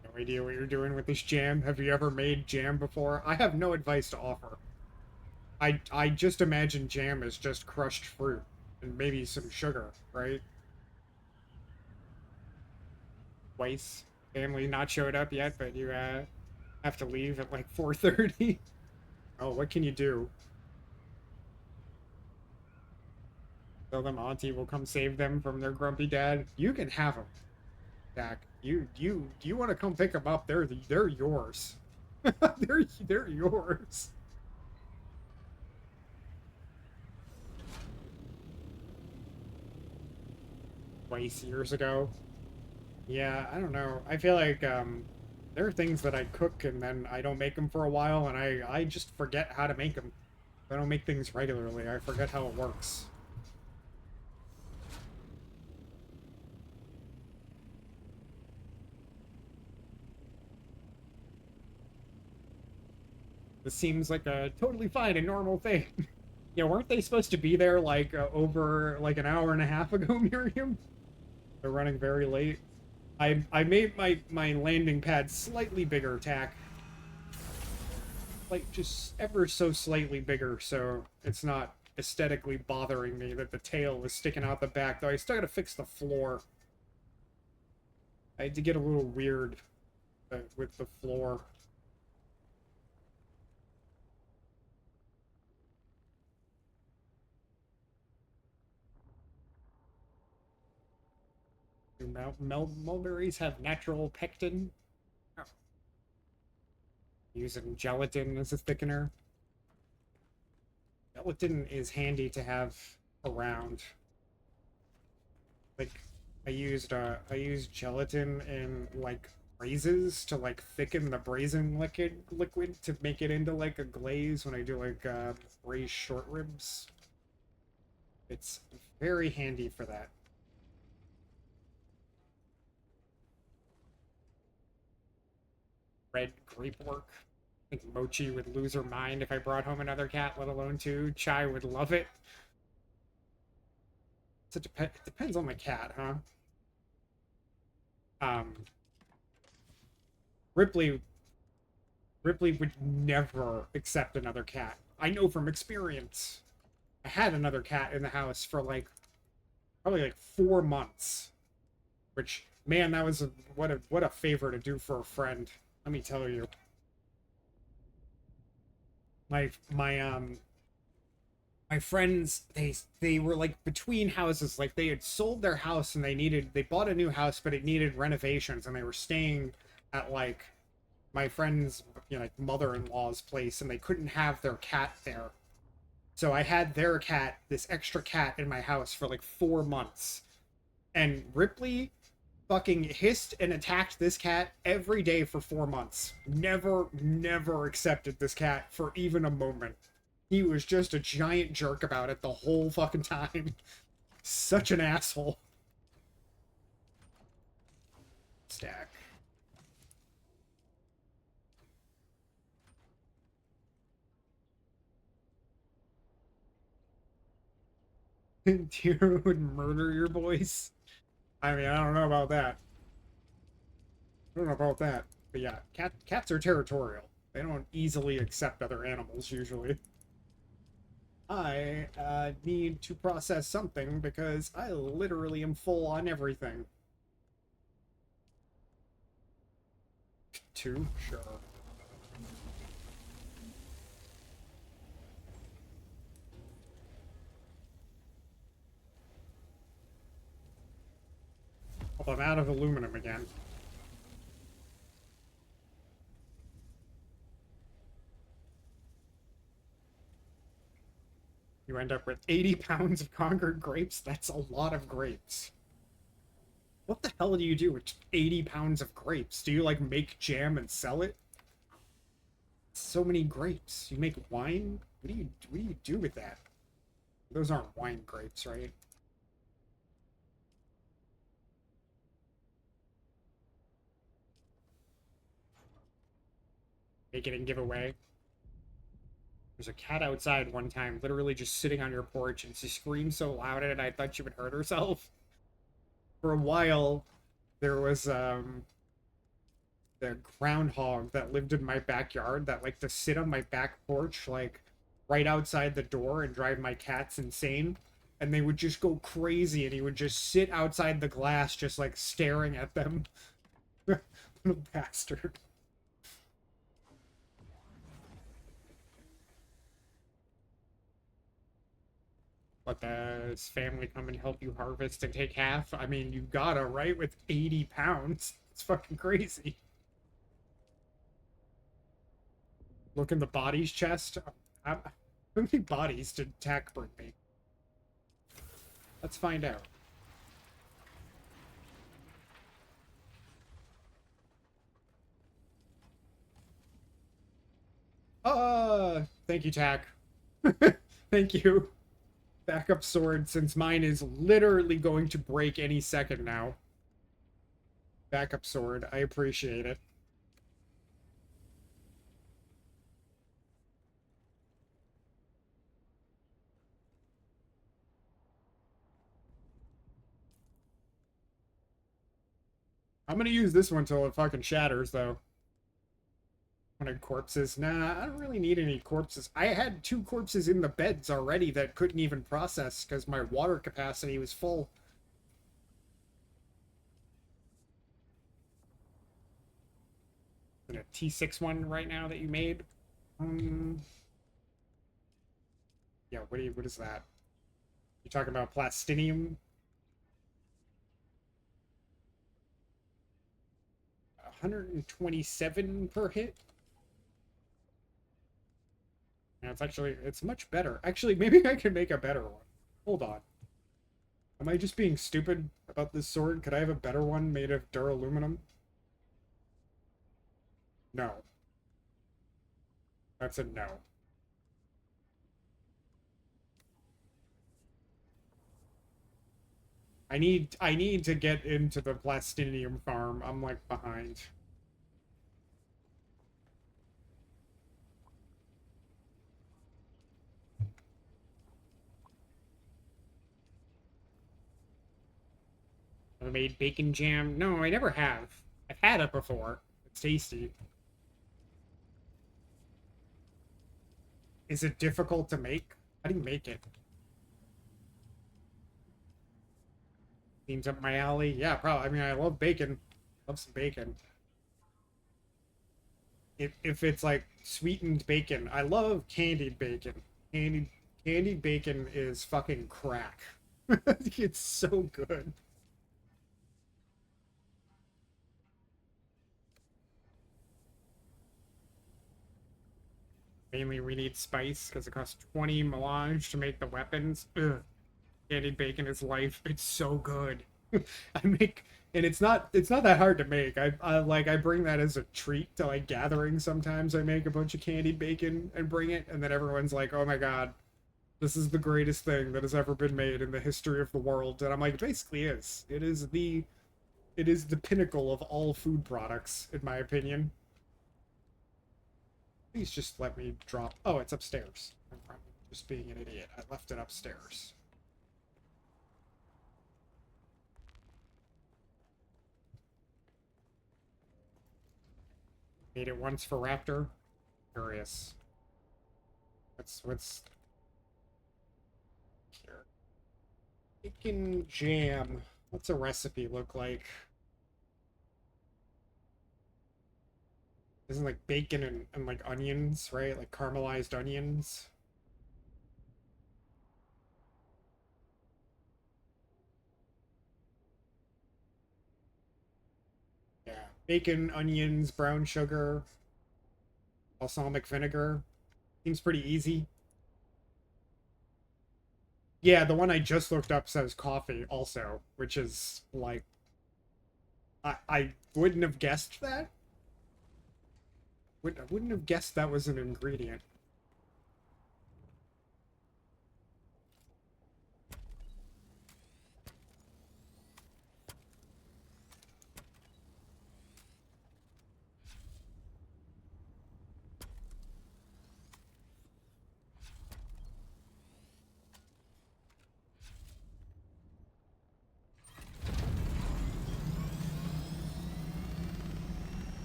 No idea what you're doing with this jam. Have you ever made jam before? I have no advice to offer. I just imagine jam as just crushed fruit and maybe some sugar, right? Weiss family not showed up yet, but you have to leave at like 4:30. Oh, what can you do? Tell them Auntie will come save them from their grumpy dad. You can have them, Dak. You want to come pick them up? They're yours. they're yours. Twice years ago. Yeah, I don't know. I feel like there are things that I cook and then I don't make them for a while, and I just forget how to make them. I don't make things regularly. I forget how it works. This seems like a totally fine and normal thing. Yeah, weren't they supposed to be there like over like an hour and a half ago, Miriam? They're running very late. I made my landing pad slightly bigger, Tack. Like just ever so slightly bigger, so it's not aesthetically bothering me that the tail is sticking out the back. Though I still gotta fix the floor. I had to get a little weird with the floor. Do mulberries have natural pectin? Oh. Using gelatin as a thickener. Gelatin is handy to have around. Like, I used gelatin in like braises to like thicken the braising liquid to make it into like a glaze when I do like braised short ribs. It's very handy for that. Red grape work. I think Mochi would lose her mind if I brought home another cat, let alone two. Chai would love it. So it depends on the cat, huh? Ripley would never accept another cat. I know from experience. I had another cat in the house for like probably like 4 months. Which, man, that was what a favor to do for a friend. Let me tell you. My friends, they were like between houses, like they had sold their house and they bought a new house, but it needed renovations, and they were staying at like my friend's, you know, like mother-in-law's place, and they couldn't have their cat there. So I had their cat, this extra cat, in my house for like 4 months. And Ripley fucking hissed and attacked this cat every day for 4 months. Never accepted this cat for even a moment. He was just a giant jerk about it the whole fucking time. Such an asshole. Stack. Deer would murder your boys. I mean, I don't know about that. I don't know about that. But yeah, cats are territorial. They don't easily accept other animals, usually. I need to process something because I literally am full on everything. 2? Sure. Oh, I'm out of aluminum again. You end up with 80 pounds of Concord grapes? That's a lot of grapes. What the hell do you do with 80 pounds of grapes? Do you, like, make jam and sell it? So many grapes. You make wine? What do you do with that? Those aren't wine grapes, right? Make it and give away. There's a cat outside one time, literally just sitting on your porch, and she screamed so loud at it, I thought she would hurt herself. For a while, there was, the groundhog that lived in my backyard that liked to sit on my back porch, like, right outside the door and drive my cats insane. And they would just go crazy, and he would just sit outside the glass, just, like, staring at them. Little bastard. Let does family come and help you harvest and take half? I mean, you gotta, right? With 80 pounds. It's fucking crazy. Look in the bodies chest. How many bodies did Tack bring me? Let's find out. Thank you, Tack. Thank you. Backup sword, since mine is literally going to break any second now. Backup sword, I appreciate it. I'm gonna use this one till it fucking shatters, though. 100 corpses. Nah, I don't really need any corpses. I had 2 corpses in the beds already that couldn't even process because my water capacity was full. And a T6 one right now that you made. Yeah, what is that? You talking about plastinium? 127 per hit? Yeah, it's much better. Actually, maybe I can make a better one. Hold on. Am I just being stupid about this sword? Could I have a better one made of duraluminum? No. That's a no. I need to get into the plastinium farm. I'm like behind. Ever made bacon jam? No, I never have. I've had it before. It's tasty. Is it difficult to make? How do you make it? Seems up my alley. Yeah, probably. I mean, I love bacon. Love some bacon. If it's like sweetened bacon. I love candied bacon. Candied bacon is fucking crack. It's so good. Mainly we need spice because it costs 20 melange to make the weapons. Ugh. Candied bacon is life. It's so good. I make, and it's not that hard to make. I bring that as a treat to like gathering. Sometimes I make a bunch of candied bacon and bring it, and then everyone's like, "Oh my god, this is the greatest thing that has ever been made in the history of the world." And I'm like, it basically is. It is the pinnacle of all food products, in my opinion. Please just let me drop. Oh, it's upstairs. I'm probably just being an idiot. I left it upstairs. Made it once for Raptor. Curious. What's here? Bacon jam. What's a recipe look like? Isn't like bacon and like onions, right? Like caramelized onions. Yeah. Bacon, onions, brown sugar, balsamic vinegar. Seems pretty easy. Yeah, the one I just looked up says coffee also, which is like I wouldn't have guessed that. I wouldn't have guessed that was an ingredient.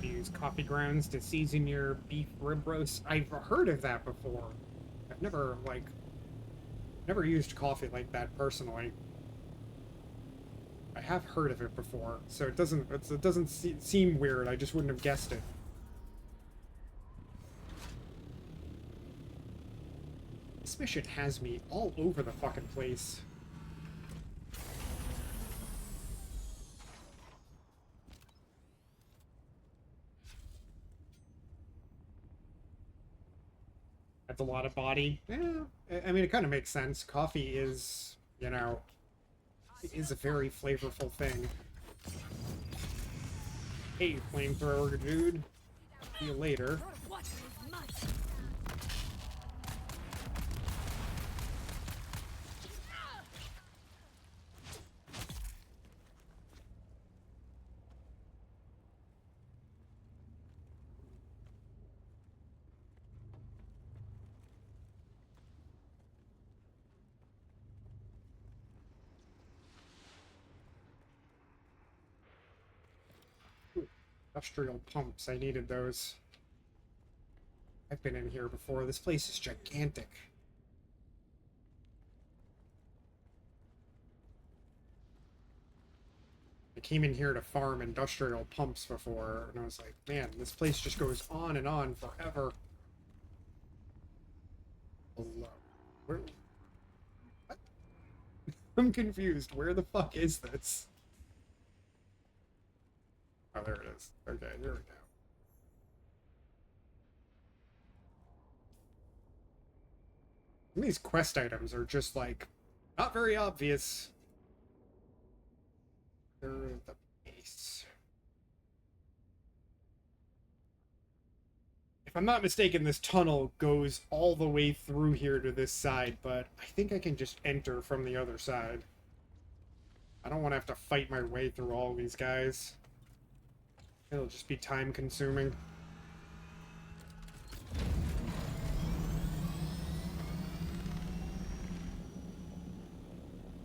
Use coffee grounds to season your beef rib roast. I've heard of that before. I've never used coffee like that personally. I have heard of it before, so it doesn't seem weird. I just wouldn't have guessed it. This mission has me all over the fucking place. That's a lot of body. Yeah, I mean, it kind of makes sense. Coffee is, you know, is a very flavorful thing. Hey, flamethrower dude. See you later. Industrial pumps. I needed those. I've been in here before. This place is gigantic. I came in here to farm industrial pumps before, and I was like, man, this place just goes on and on forever. Hello. Where? What? I'm confused. Where the fuck is this? Oh, there it is. Okay, here we go. Some of these quest items are just, like, not very obvious. They're the base. If I'm not mistaken, this tunnel goes all the way through here to this side, but I think I can just enter from the other side. I don't want to have to fight my way through all these guys. It'll just be time-consuming.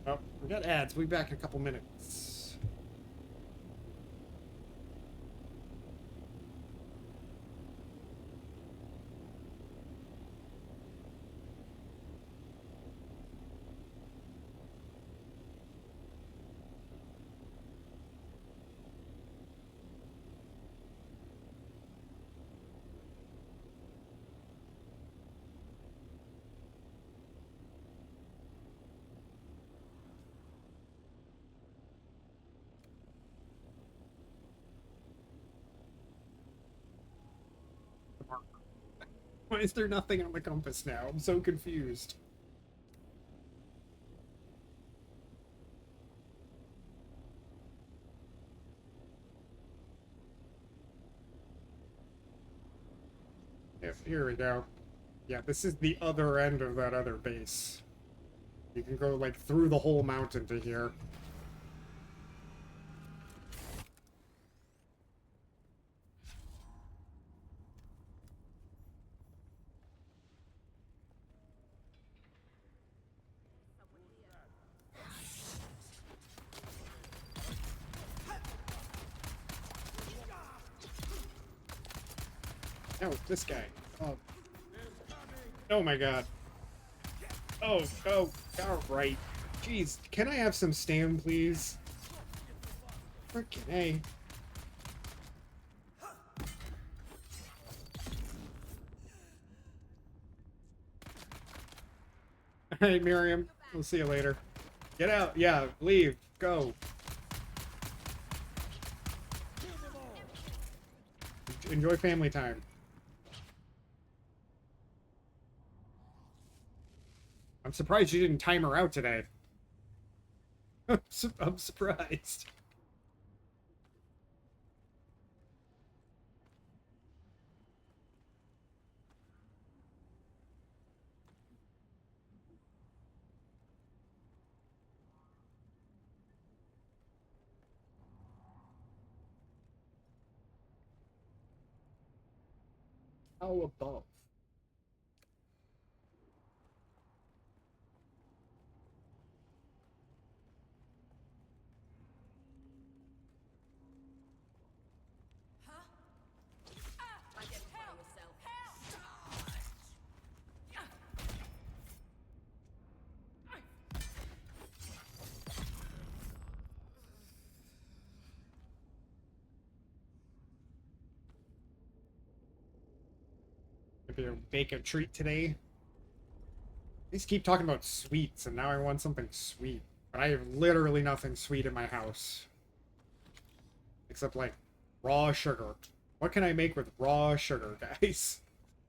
Oh, we got ads. We'll be back in a couple minutes. mark? Why is there nothing on the compass now? I'm so confused. Here we go. Yeah, this is the other end of that other base. You can go, like, through the whole mountain to here. Oh, this guy. Oh. Oh my god. Oh, alright. Jeez, can I have some stam, please? Frickin' A. Alright, Miriam. We'll see you later. Get out. Yeah, leave. Go. Enjoy family time. I'm surprised you didn't time her out today. I'm surprised. How above? Maybe I'll bake a treat today. These keep talking about sweets, and now I want something sweet. But I have literally nothing sweet in my house. Except, like, raw sugar. What can I make with raw sugar, guys?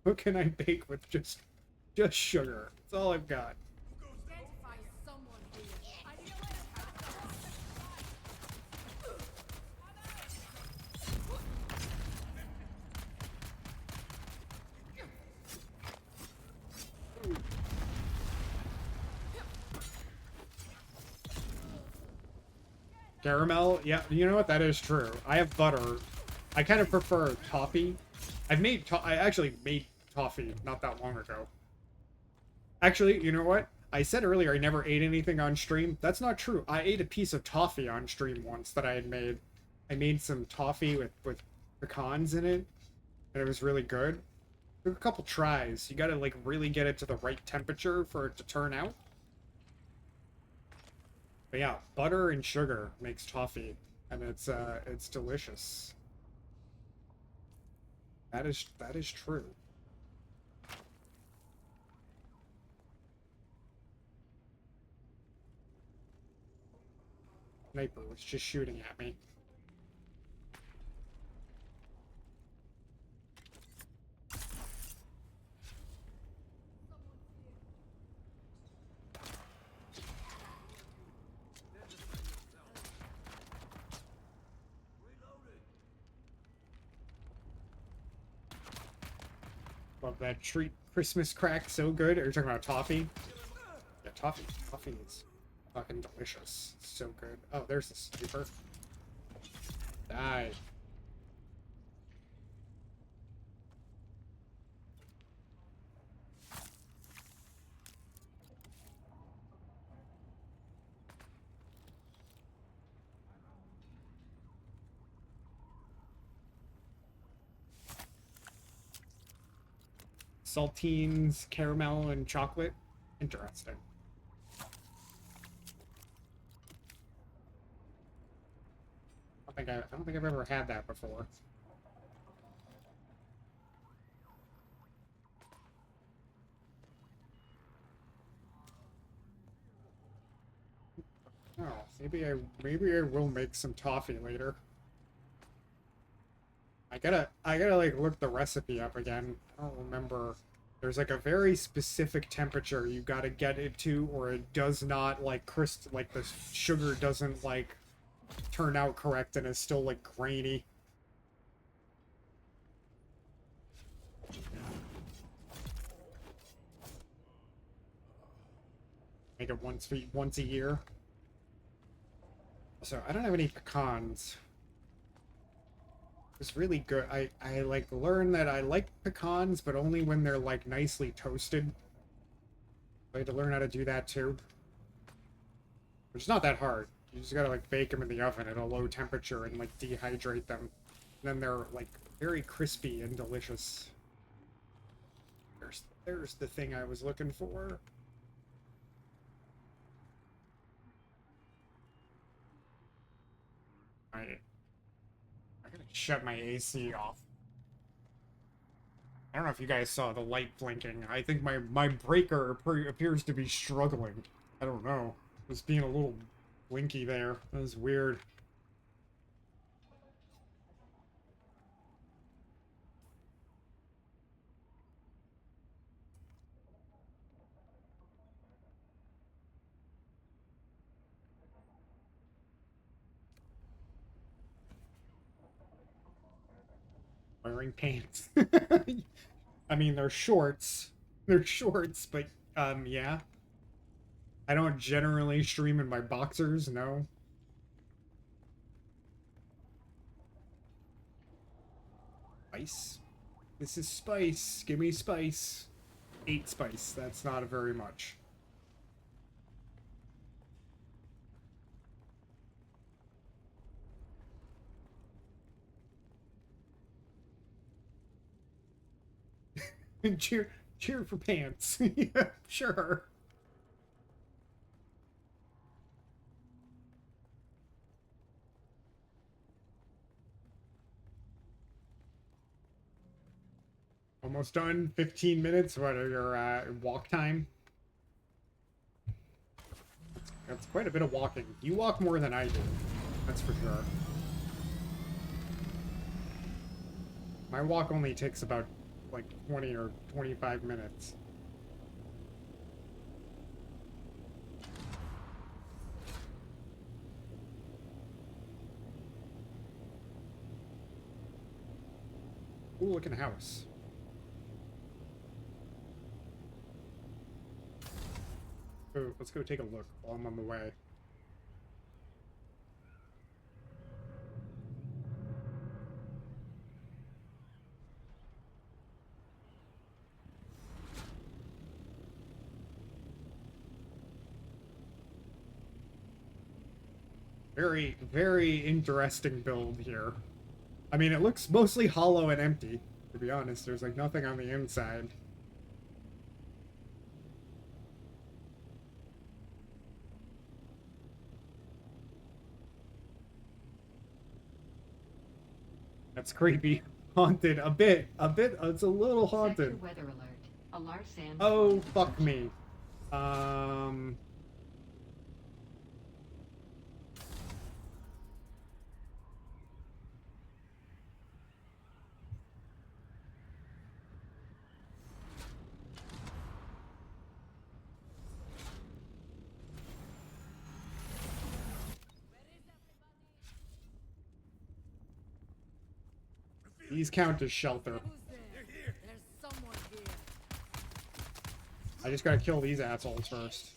What can I bake with just sugar? That's all I've got. Caramel? Yeah, you know what? That is true. I have butter. I kind of prefer toffee. I actually made toffee not that long ago. Actually, you know what? I said earlier I never ate anything on stream. That's not true. I ate a piece of toffee on stream once that I had made. I made some toffee with pecans in it, and it was really good. Took a couple tries. You gotta, like, really get it to the right temperature for it to turn out. But yeah, butter and sugar makes toffee, and it's delicious. That is true. Sniper was just shooting at me. Love that treat. Christmas crack, so good. Are you talking about toffee? Yeah, toffee. Toffee is fucking delicious. It's so good. Oh, there's the sniper. Die. Saltines, caramel, and chocolate. Interesting. I don't think I've ever had that before. Oh, maybe I will make some toffee later. I gotta like look the recipe up again. I don't remember. There's like a very specific temperature you gotta get it to, or it does not like like the sugar doesn't like turn out correct and is still like grainy. Make it once a year. So I don't have any pecans. It's really good. I like learned that I like pecans, but only when they're like nicely toasted. I had to learn how to do that too. Which is not that hard. You just gotta like bake them in the oven at a low temperature and like dehydrate them. And then they're like very crispy and delicious. There's the thing I was looking for. I gotta shut my AC off. I don't know if you guys saw the light blinking. I think my breaker appears to be struggling. I don't know. It was being a little blinky there. That was weird. Wearing pants. I mean, they're shorts. They're shorts, but, yeah. I don't generally stream in my boxers, no. Spice. This is spice. Give me spice. 8 spice. That's not very much. cheer for pants. Yeah, sure. Almost done. 15 minutes. What are your walk time? That's quite a bit of walking. You walk more than I do. That's for sure. My walk only takes about like 20 or 25 minutes. Cool looking house. Oh, let's go take a look while I'm on the way. Very, very interesting build here. I mean, it looks mostly hollow and empty, to be honest. There's like nothing on the inside. That's creepy. Haunted. A bit. It's a little haunted. Sector weather alert. A large sand. Oh, fuck me. These count as shelter. I just gotta kill these assholes first.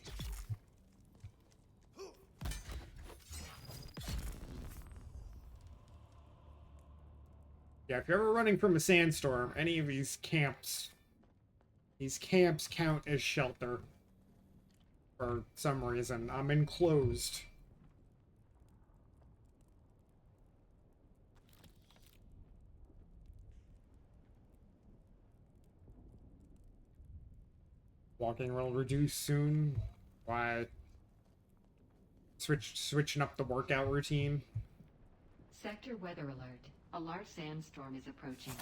Yeah, if you're ever running from a sandstorm, any of these camps count as shelter. For some reason. I'm enclosed. Walking will reduce soon. Why? Switching up the workout routine. Sector weather alert. A large sandstorm is approaching.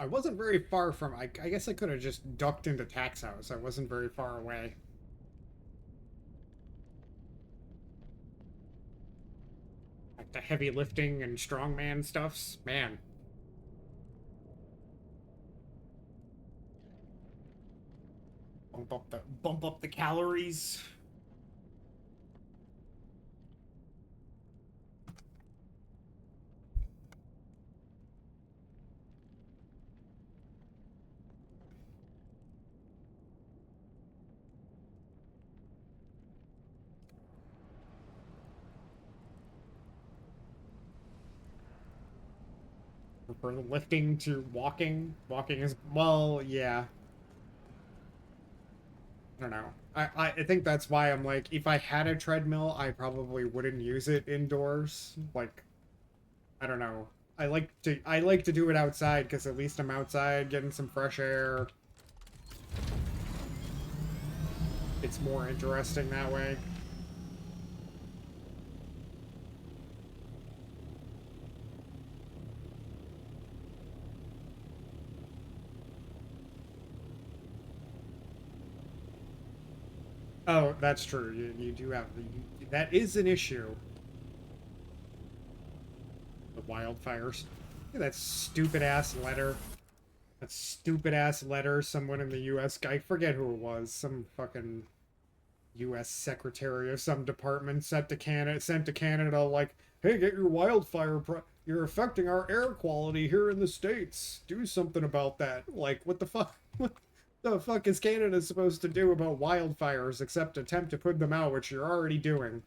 I wasn't very far from... I guess I could have just ducked into Tax House. I wasn't very far away. Like the heavy lifting and strongman stuffs. Man. Bump up the calories. For lifting to walking. Walking is, well, yeah. I don't know. I think that's why I'm like, if I had a treadmill, I probably wouldn't use it indoors. Like, I don't know. I like to do it outside because at least I'm outside getting some fresh air. It's more interesting that way. Oh, that's true. You do have that is an issue. The wildfires. Look at that stupid ass letter. That stupid ass letter someone in the US, I forget who it was, some fucking US secretary of some department sent to Canada like, "Hey, get your wildfire you're affecting our air quality here in the States. Do something about that." Like, what the fuck? The fuck is Canada supposed to do about wildfires except attempt to put them out, which you're already doing?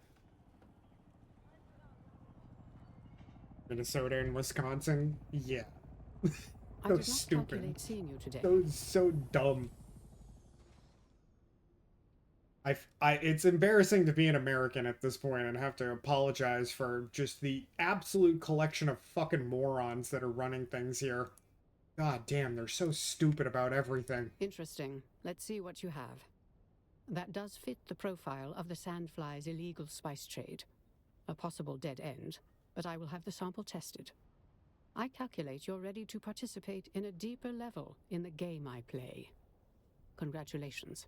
Minnesota and Wisconsin? Yeah. So stupid. Seeing you today. So dumb. It's embarrassing to be an American at this point and have to apologize for just the absolute collection of fucking morons that are running things here. God damn, they're so stupid about everything. Interesting. Let's see what you have. That does fit the profile of the Sandfly's illegal spice trade. A possible dead end, but I will have the sample tested. I calculate you're ready to participate in a deeper level in the game I play. Congratulations.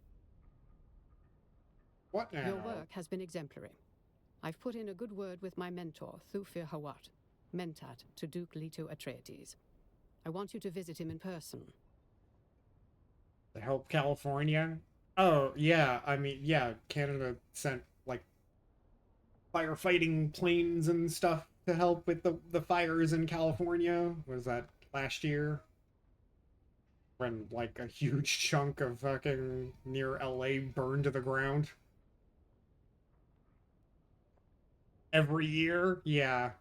What now? Your work has been exemplary. I've put in a good word with my mentor, Thufir Hawat, Mentat to Duke Leto Atreides. I want you to visit him in person. To help California? Oh, yeah. I mean, yeah, Canada sent, like, firefighting planes and stuff to help with the fires in California. Was that last year? When, like, a huge chunk of fucking near LA burned to the ground. Every year? Yeah.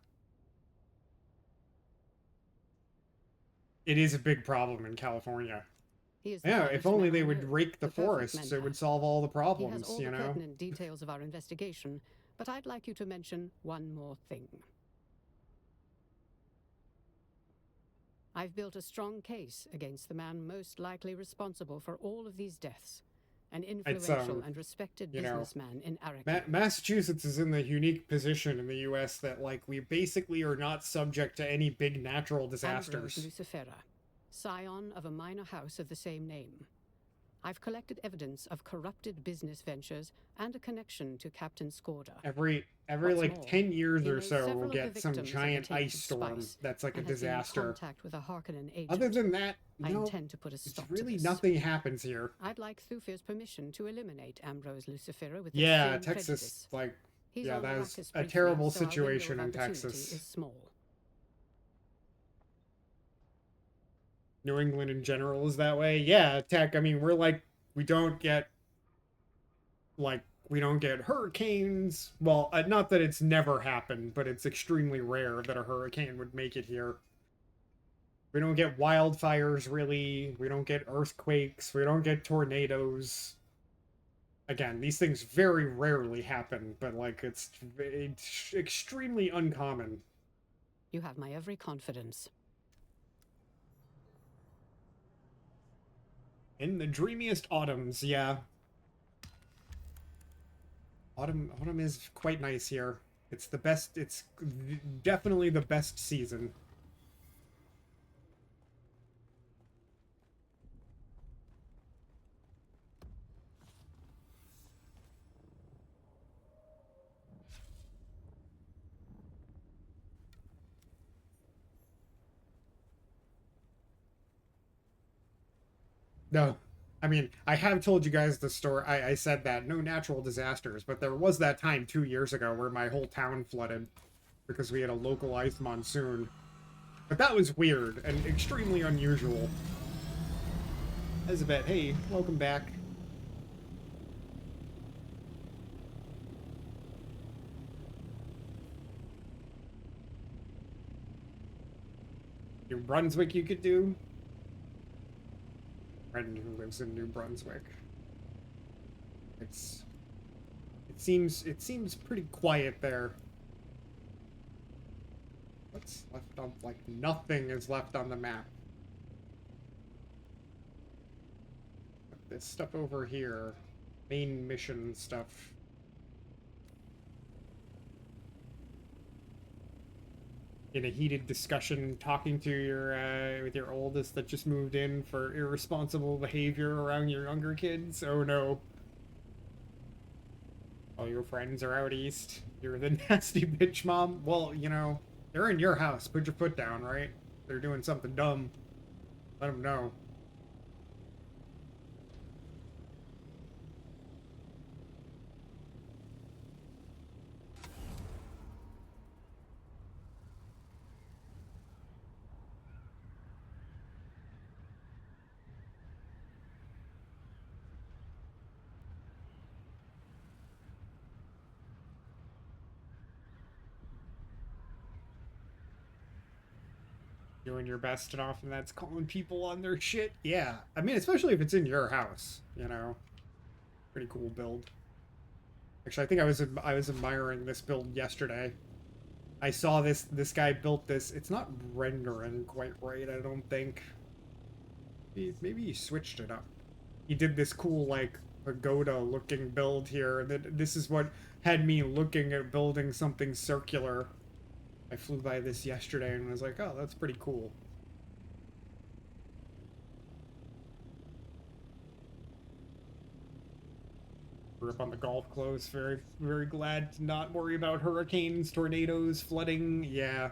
It is a big problem in California. Yeah, if only they would rake the forests, it would solve all the problems, he has all you the know? pertinent details of our investigation, but I'd like you to mention one more thing. I've built a strong case against the man most likely responsible for all of these deaths. An influential and respected businessman in Arakan. Massachusetts is in the unique position in the U.S. that, like, we basically are not subject to any big natural disasters. Ambrose Lucifera, scion of a minor house of the same name. I've collected evidence of corrupted business ventures and a connection to Captain Skorda. Every like 10 years or so, we'll get some giant ice storm that's like a disaster. With a Harkonnen agent. Other than that, I no, intend to put a stop really to this. nothing happens here. I'd like Thufir's permission to eliminate Ambrose Lucifera with Texas, prejudice. Like, He's yeah, that was is a terrible situation in Texas. Texas. Is small. New England in general is that way. Yeah, I mean, we're like, we don't get hurricanes. Well, not that it's never happened, but it's extremely rare that a hurricane would make it here. We don't get wildfires, really. We don't get earthquakes. We don't get tornadoes. Again, these things very rarely happen, but, like, it's extremely uncommon. You have my every confidence. In the dreamiest autumns, yeah. Autumn is quite nice here. It's the best, it's definitely the best season. No. I mean, I have told you guys the story. I said that no natural disasters, but there was that time 2 years ago where my whole town flooded because we had a localized monsoon. But that was weird and extremely unusual. Elizabeth, hey, welcome back. New Brunswick you could do? Friend who lives in New Brunswick. It seems pretty quiet there. What's left on, like, nothing is left on the map. This stuff over here, main mission stuff. In a heated discussion, talking to your with your oldest that just moved in for irresponsible behavior around your younger kids. Oh no. All your friends are out east. You're the nasty bitch mom. Well, you know, they're in your house. Put your foot down, right? They're doing something dumb. Let them know. Doing your best and often that's calling people on their shit. Yeah. I mean, especially if it's in your house, you know. Pretty cool build. Actually, I think I was admiring this build yesterday. I saw this guy built this. It's not rendering quite right, I don't think. Maybe he switched it up. He did this cool, like, pagoda looking build here. And this is what had me looking at building something circular. I flew by this yesterday and was like, oh, that's pretty cool. Grew up on the Gulf Coast. Very, very glad to not worry about hurricanes, tornadoes, flooding. Yeah.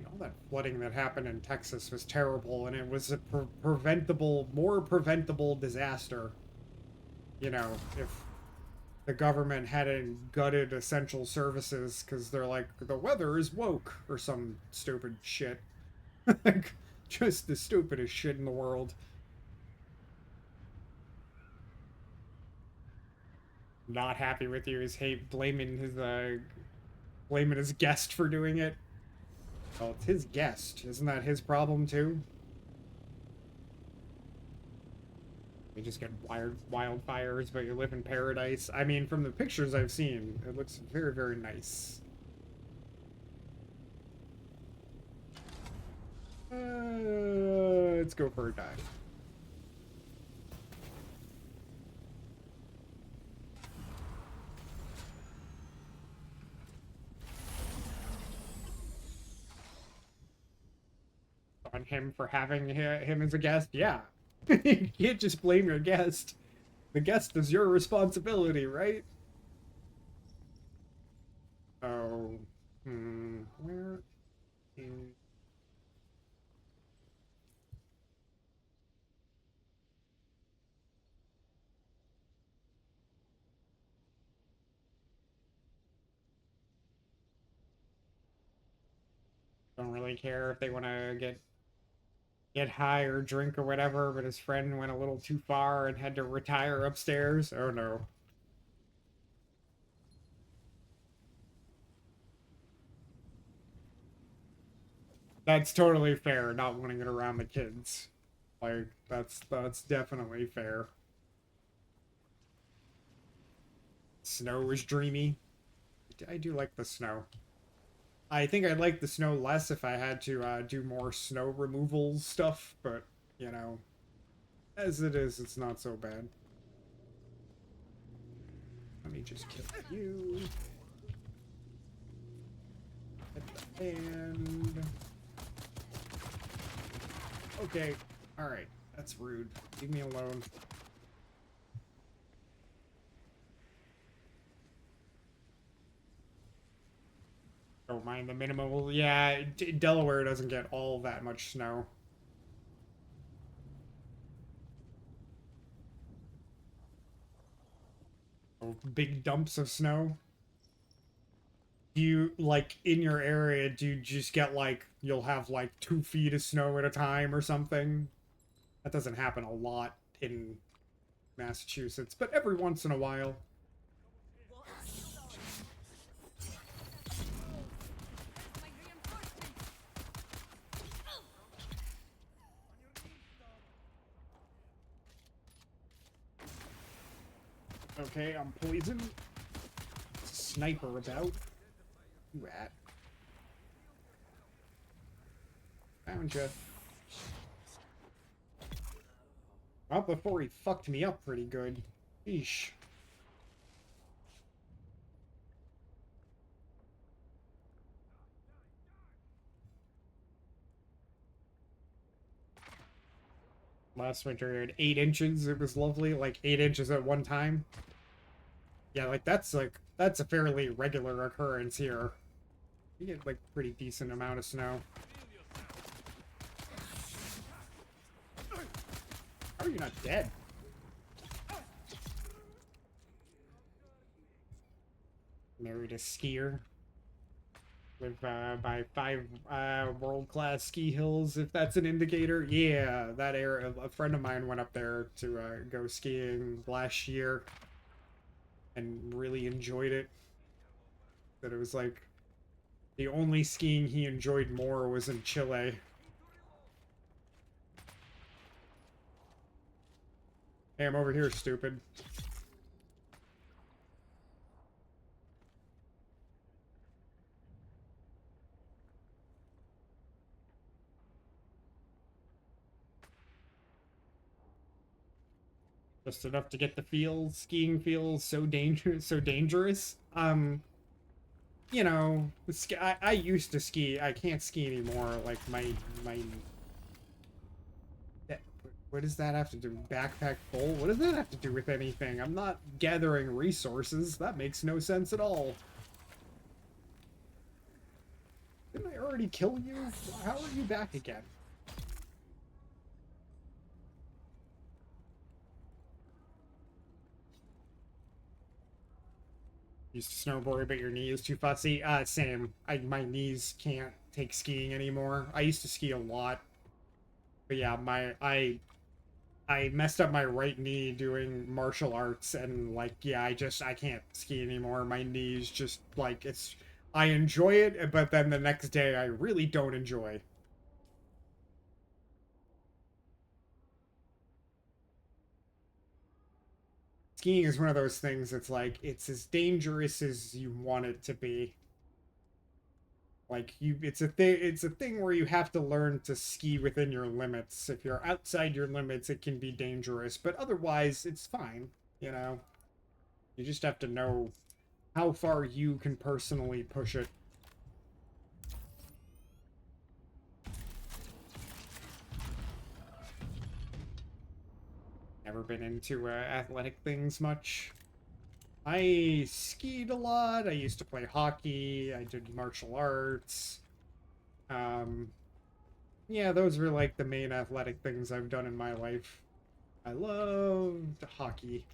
All that flooding that happened in Texas was terrible, and it was a more preventable disaster. You know, if the government hadn't gutted essential services because they're like, the weather is woke or some stupid shit. Like, just the stupidest shit in the world. Not happy with you is blaming his guest for doing it. Well, it's his guest. Isn't that his problem too? You just get wildfires, but you live in paradise. I mean, from the pictures I've seen, it looks very, very nice. Let's go for a dive. On him for having him as a guest? Yeah. You can't just blame your guest. The guest is your responsibility, right? Oh, where is... Don't really care if they want to get high or drink or whatever, but his friend went a little too far and had to retire upstairs. Oh no. That's totally fair, not wanting it around the kids. Like, that's definitely fair. Snow is dreamy. I do like the snow. I think I'd like the snow less if I had to do more snow removal stuff, but, you know, as it is, it's not so bad. Let me just kill you. And... okay, alright, that's rude. Leave me alone. Don't mind the minimal. Yeah, Delaware doesn't get all that much snow. big dumps of snow? Do you, like, in your area, do you just get, like, you'll have, like, 2 feet of snow at a time or something? That doesn't happen a lot in Massachusetts, but every once in a while. Okay, I'm poisoned. Sniper about. You at? Found ya. Well, before he fucked me up pretty good. Eesh. Last winter, I had 8 inches. It was lovely. Like, 8 inches at one time. Yeah, that's a fairly regular occurrence here. You get, like, pretty decent amount of snow. How are you not dead? Married a skier. With my 5 world-class ski hills, if that's an indicator. Yeah, that area. A friend of mine went up there to go skiing last year and really enjoyed it. That it was like the only skiing he enjoyed more was in Chile. Hey, I'm over here, stupid. Just enough to get the feels. Skiing feels so dangerous. You know, I used to ski. I can't ski anymore. Like my what does that have to do? Backpack full? What does that have to do with anything? I'm not gathering resources. That makes no sense at all. Didn't I already kill you? How are you back again? Used to snowboard, but your knee is too fussy. Same. My knees can't take skiing anymore. I used to ski a lot. But yeah, I messed up my right knee doing martial arts, and like, yeah, I can't ski anymore. My knees just like I enjoy it, but then the next day I really don't enjoy. Skiing is one of those things that's like, it's as dangerous as you want it to be. Like, it's a thing where you have to learn to ski within your limits. If you're outside your limits, it can be dangerous, but otherwise it's fine, you know. You just have to know how far you can personally push it. Never been into athletic things much. I skied a lot. I used to play hockey. I did martial arts. Yeah, those were like the main athletic things I've done in my life. I loved hockey.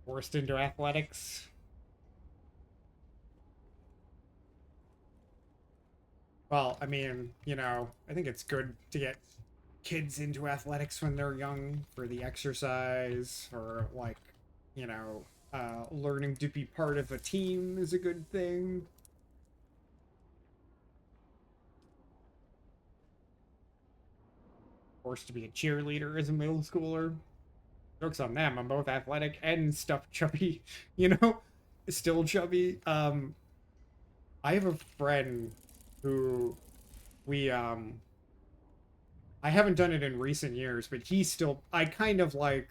Forced into athletics. Well, I mean, you know, I think it's good to get kids into athletics when they're young for the exercise, for like, you know, learning to be part of a team is a good thing. Forced to be a cheerleader as a middle schooler. Jokes on them. I'm both athletic and stuffed chubby, you know, still chubby. I have a friend who I haven't done it in recent years, but I kind of like,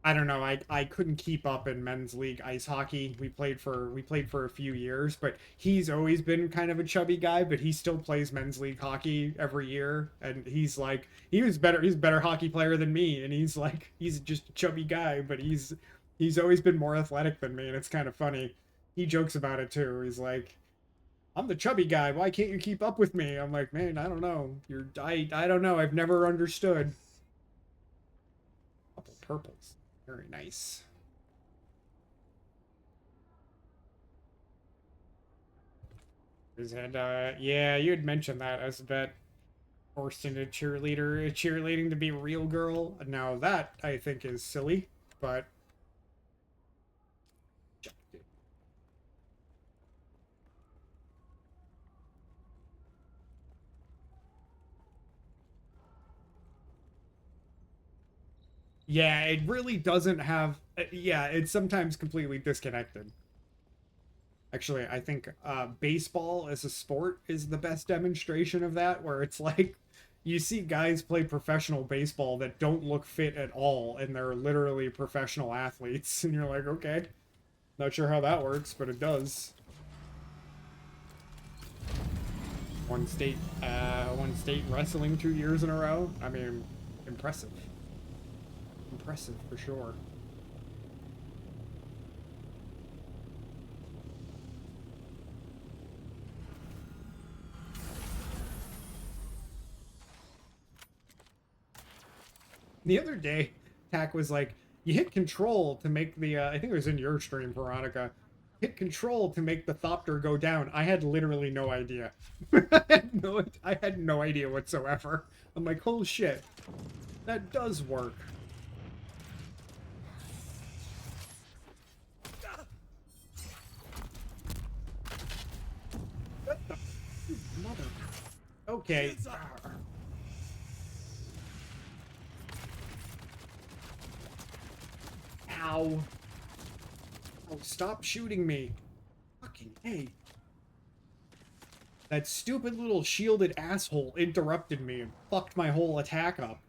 I don't know, I couldn't keep up in men's league ice hockey. We played for a few years, but he's always been kind of a chubby guy, but he still plays men's league hockey every year, and he's a better hockey player than me, and he's just a chubby guy, but he's always been more athletic than me, and it's kind of funny. He jokes about it too. He's like, I'm the chubby guy. Why can't you keep up with me? I'm like, man, I don't know. I don't know. I've never understood. Couple purples. Very nice. And yeah, you had mentioned that as a bit forced into cheerleading to be a real girl. Now that I think is silly, but yeah, it really doesn't have. Yeah, it's sometimes completely disconnected. Actually, I think baseball as a sport is the best demonstration of that, where it's like you see guys play professional baseball that don't look fit at all, and they're literally professional athletes, and you're like, okay, not sure how that works, but it does. One state wrestling 2 years in a row. I mean, impressive. Impressive for sure. The other day, Tack was like, you hit control to make the, I think it was in your stream, Veronica, hit control to make the Thopter go down. I had literally no idea. I had no idea whatsoever. I'm like, holy shit, that does work. What the mother? Okay. Ow. Oh, stop shooting me. Fucking hey. That stupid little shielded asshole interrupted me and fucked my whole attack up.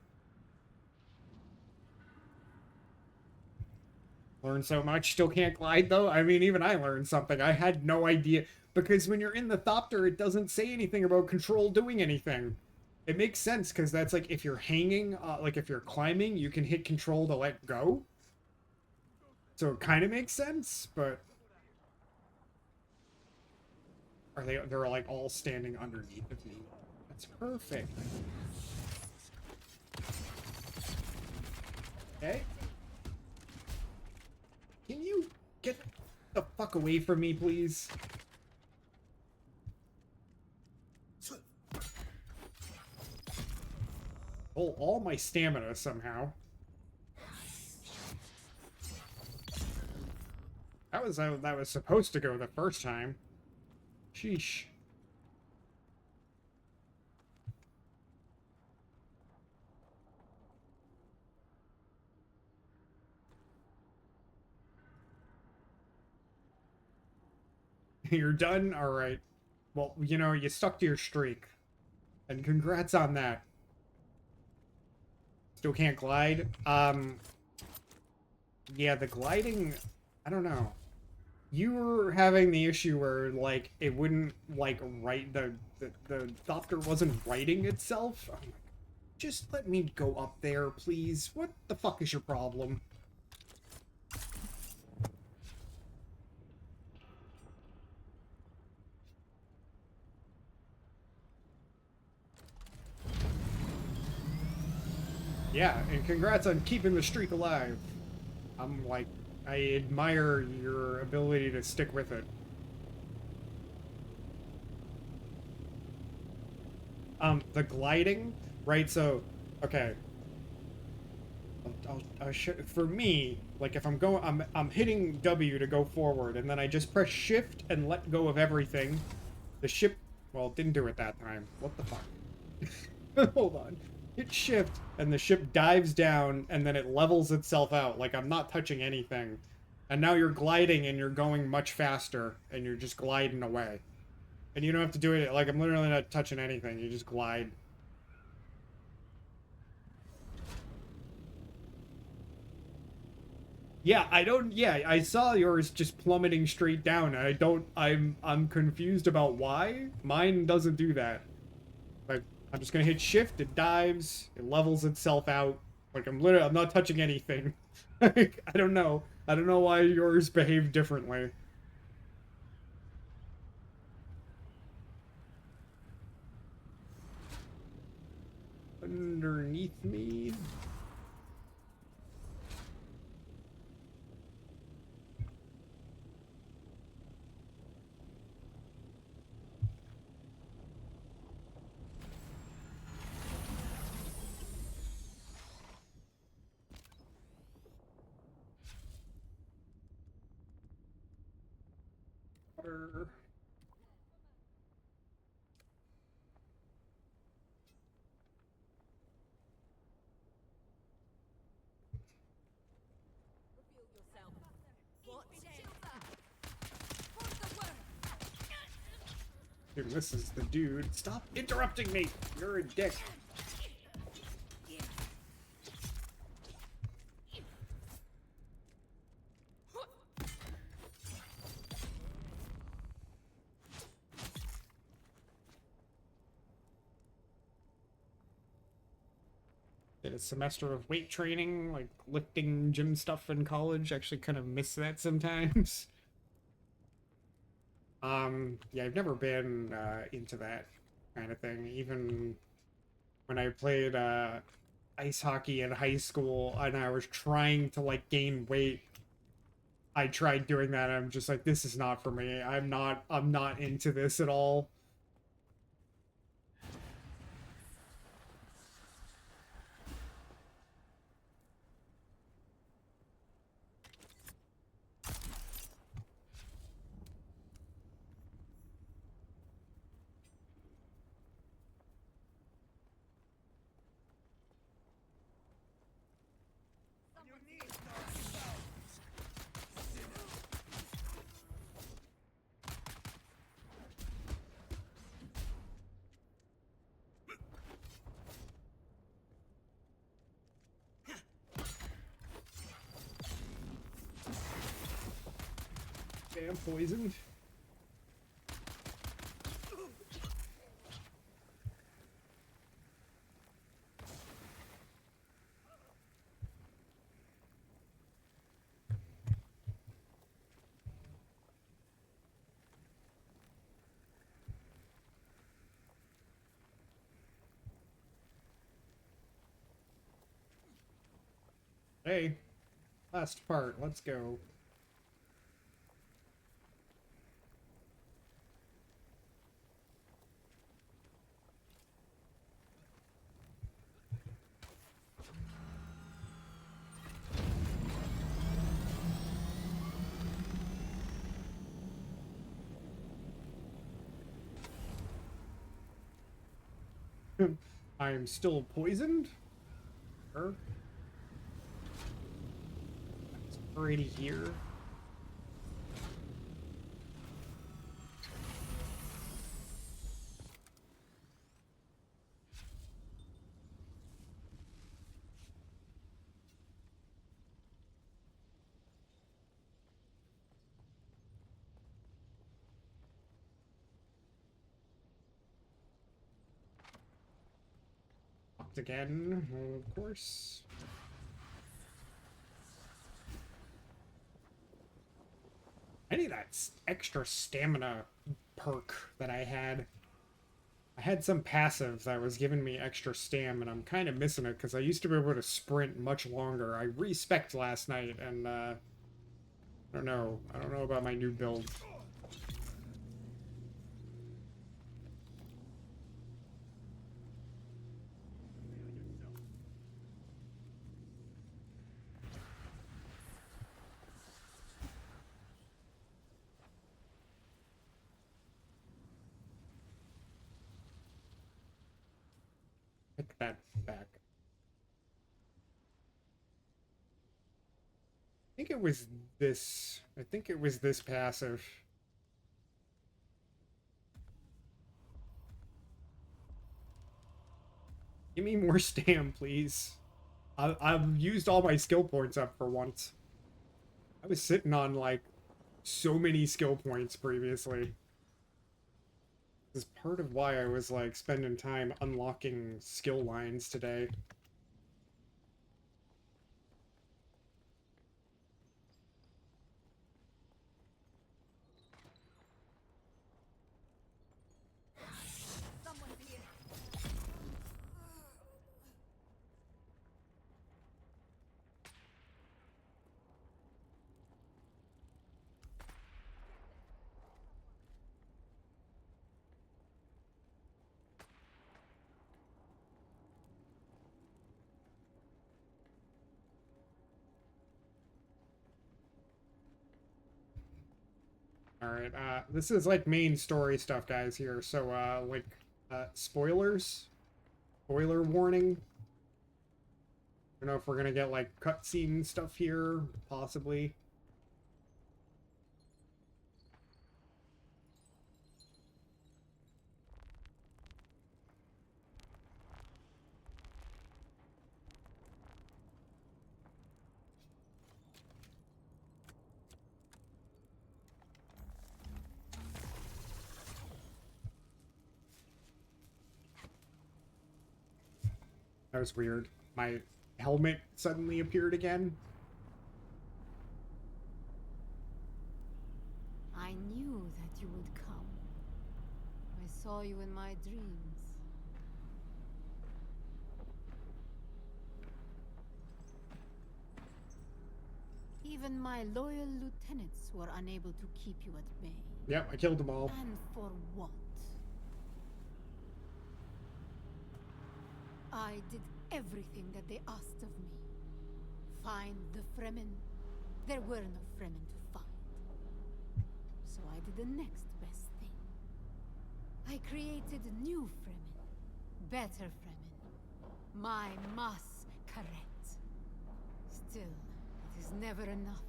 Learned so much, still can't glide though? I mean, even I learned something. I had no idea. Because when you're in the Thopter, it doesn't say anything about control doing anything. It makes sense, because that's like, if you're hanging, like if you're climbing, you can hit control to let go. So it kind of makes sense, but... They're like all standing underneath of me. That's perfect. Okay. Can you get the fuck away from me, please? Pull all my stamina somehow. That was how that was supposed to go the first time. Sheesh. You're done? Alright. Well, you know, you stuck to your streak. And congrats on that. Still can't glide. Yeah, the gliding... I don't know. You were having the issue where, like, it wouldn't, like, write... The Thopter wasn't writing itself? Oh my... Just let me go up there, please. What the fuck is your problem? Yeah, and congrats on keeping the streak alive. I'm like, I admire your ability to stick with it. The gliding, right? So, okay. I'll show, for me, like if I'm going, I'm hitting W to go forward, and then I just press Shift and let go of everything. The ship, well, it didn't do it that time. What the fuck? Hold on. Hit Shift, and the ship dives down, and then it levels itself out. Like, I'm not touching anything. And now you're gliding, and you're going much faster, and you're just gliding away. And you don't have to do it, like, I'm literally not touching anything. You just glide. Yeah, I saw yours just plummeting straight down, and I'm confused about why. Mine doesn't do that. Like, I'm just gonna hit Shift, it dives, it levels itself out. Like, I'm not touching anything. I don't know. I don't know why yours behave differently. underneath me. Water. Dude, this is the dude. Stop interrupting me! You're a dick. Did a semester of weight training, like lifting gym stuff in college. Actually kind of miss that sometimes. Yeah, I've never been into that kind of thing. Even when I played ice hockey in high school and I was trying to like gain weight, I tried doing that and I'm just like, this is not for me. I'm not into this at all. Damn, poisoned. Hey, last part, let's go. I am still poisoned? Sure. It's already here. Locked again, of course. I need that extra stamina perk that I had. I had some passive that was giving me extra stam, and I'm kind of missing it because I used to be able to sprint much longer. I respec'd last night, and I don't know. I don't know about my new build. Pick that back. I think it was this. I think it was this passive. Give me more stam, please. I've used all my skill points up for once. I was sitting on, like, so many skill points previously. This is part of why I was, like, spending time unlocking skill lines today. Alright, this is like main story stuff, guys, here. So, spoilers? Spoiler warning? I don't know if we're gonna get, like, cutscene stuff here, possibly. That was weird. My helmet suddenly appeared again. I knew that you would come. I saw you in my dreams. Even my loyal lieutenants were unable to keep you at bay. Yep, I killed them all. And for what? I did everything that they asked of me. Find the Fremen. There were no Fremen to find. So I did the next best thing. I created new Fremen. Better Fremen. My mass correct. Still, it is never enough.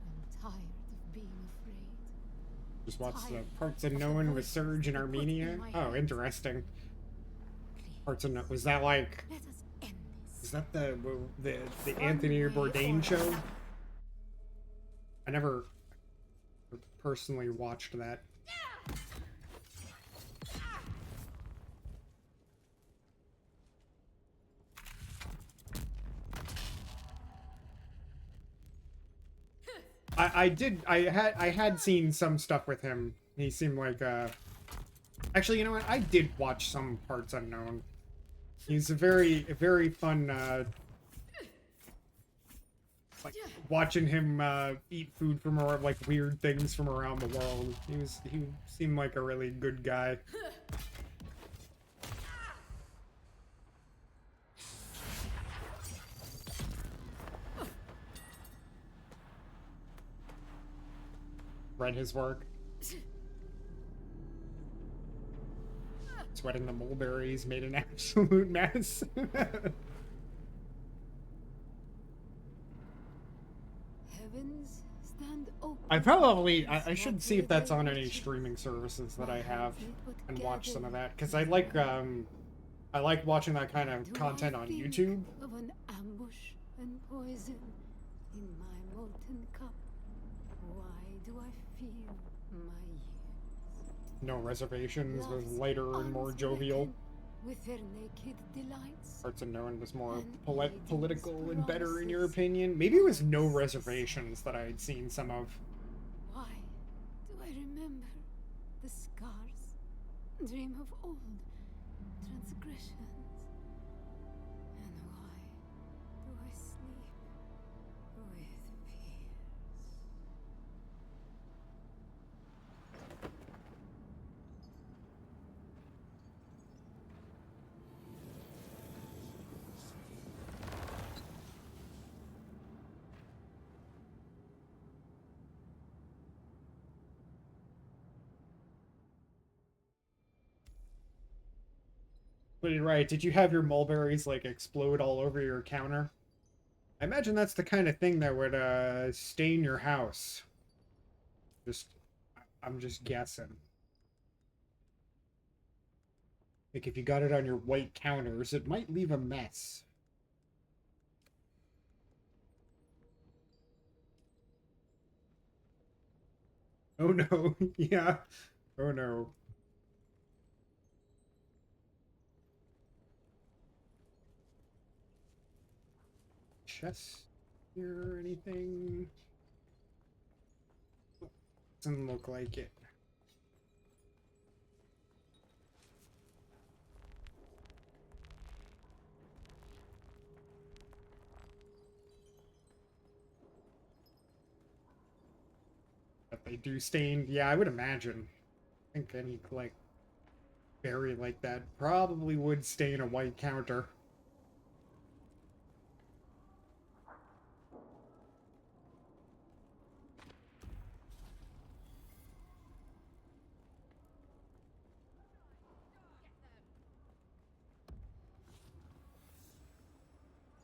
I'm tired of being afraid. Just watched the Parts Unknown with Surge in Armenia. Oh, interesting. Parts Unknown. Was that like... Is that the Anthony Bourdain show? I never personally watched that. I had seen some stuff with him. He seemed like actually, you know what? I did watch some Parts Unknown. He's a very fun like watching him eat food from like weird things from around the world. He seemed like a really good guy. Read his work. Sweating the mulberries made an absolute mess. Heavens stand open. I should see if that's on any streaming services that I have and watch some of that, because I like watching that kind of content on YouTube. Of an ambush and poison in my molten cup. Why do I feel my years? No Reservations was lighter and more jovial. With their naked delights. Parts Unknown was more political and better, in your opinion. Maybe it was No Reservations that I had seen some of. Why do I remember the scars? Dream of old transgressions. And why do I sleep with fears? But you're right, did you have your mulberries, like, explode all over your counter? I imagine that's the kind of thing that would, stain your house. I'm just guessing. Like, if you got it on your white counters, it might leave a mess. Oh no, yeah. Oh no. Chest here or anything? Doesn't look like it. But they do stain. Yeah, I would imagine. I think any like berry like that probably would stain a white counter.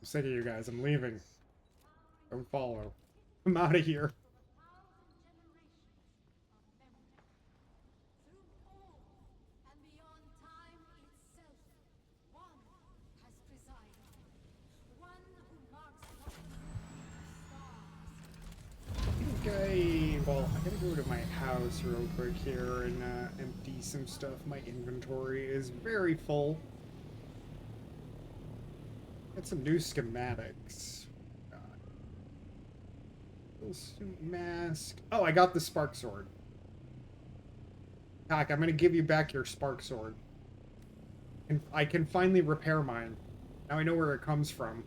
I'm sick of you guys. I'm leaving. Don't follow. I'm out of here. Okay, well, I gotta go to my house real quick here and empty some stuff. My inventory is very full. Got some new schematics. Suit mask. Oh, I got the spark sword. Doc, I'm gonna give you back your spark sword. And I can finally repair mine. Now I know where it comes from.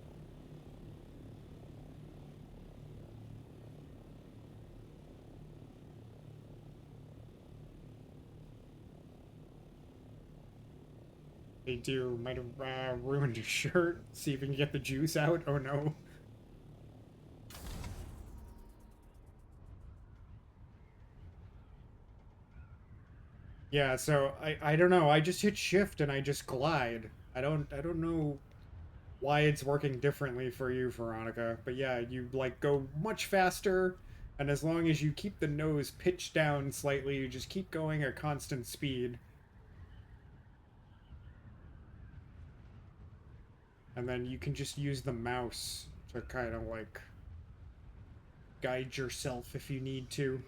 They do. Might have ruined your shirt. See if we can get the juice out. Oh no. Yeah, so I don't know. I just hit shift and I just glide. I don't know why it's working differently for you, Veronica. But yeah, you like go much faster, and as long as you keep the nose pitched down slightly, you just keep going at constant speed. And then you can just use the mouse to kind of like guide yourself if you need to.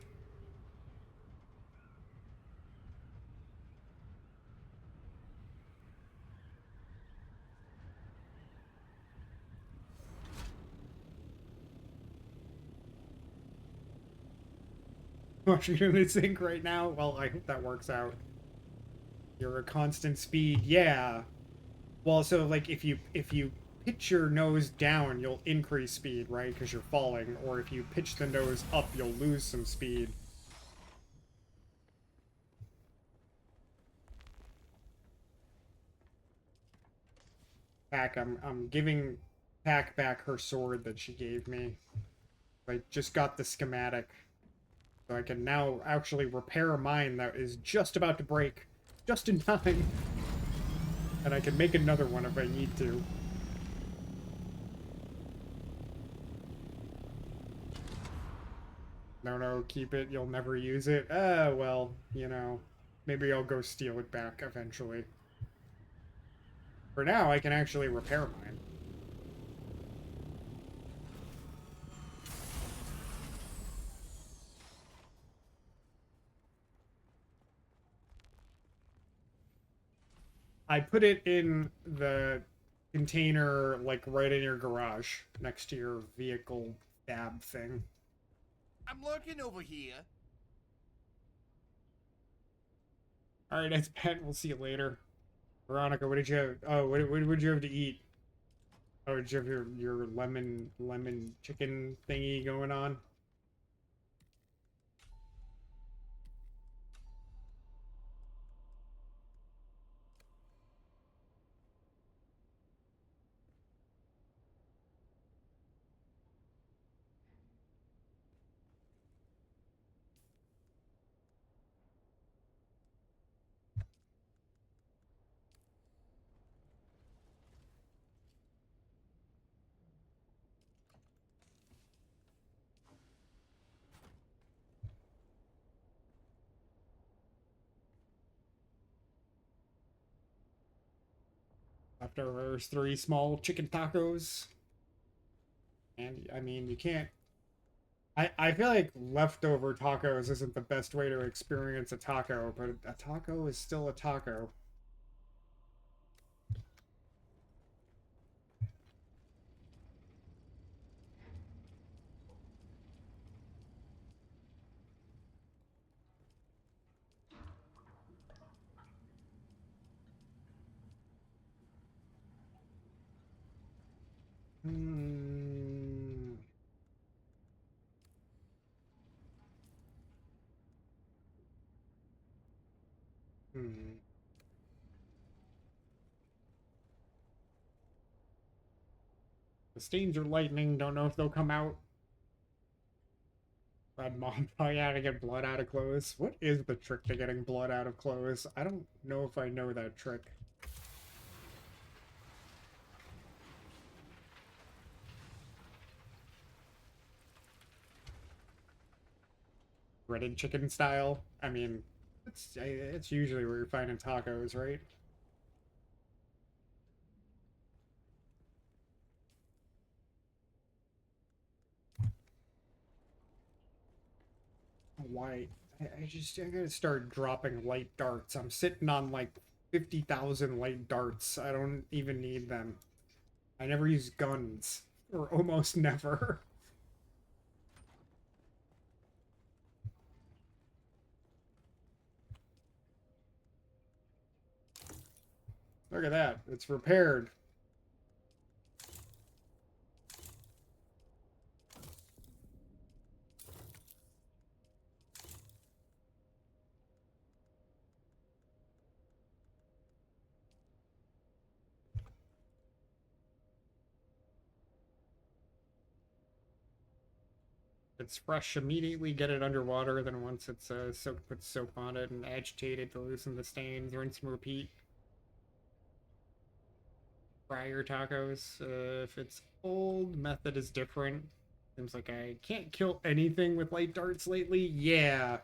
Washing in the sink right now? Well, I hope that works out. You're a constant speed, yeah. Well, so like if you pitch your nose down, you'll increase speed, right? Because you're falling. Or if you pitch the nose up, you'll lose some speed. Pack, I'm giving Pack back her sword that she gave me. I just got the schematic. So I can now actually repair mine that is just about to break. Just in time. And I can make another one if I need to. No, keep it. You'll never use it. Well, you know. Maybe I'll go steal it back eventually. For now, I can actually repair mine. I put it in the container, like, right in your garage, next to your vehicle fab thing. I'm lurking over here. Alright, that's Pet. We'll see you later. Veronica, what did you have? Oh, what did you have to eat? Oh, did you have your lemon chicken thingy going on? Leftovers, 3 small chicken tacos. And, I mean, you can't... I feel like leftover tacos isn't the best way to experience a taco, but a taco is still a taco. Hmm. Hmm. The stains are lightning, don't know if they'll come out. Red mom probably how to get blood out of clothes. What is the trick to getting blood out of clothes? I don't know if I know that trick. breaded chicken style. I mean, it's usually where you're finding tacos, right? Why? I gotta start dropping light darts. I'm sitting on like 50,000 light darts. I don't even need them. I never use guns, or almost never. Look at that. It's repaired. It's fresh immediately, get it underwater, then once it's soaked, put soap on it and agitate it to loosen the stains, rinse and repeat. Fry your tacos. If it's old, method is different. Seems like I can't kill anything with light darts lately. Yeah.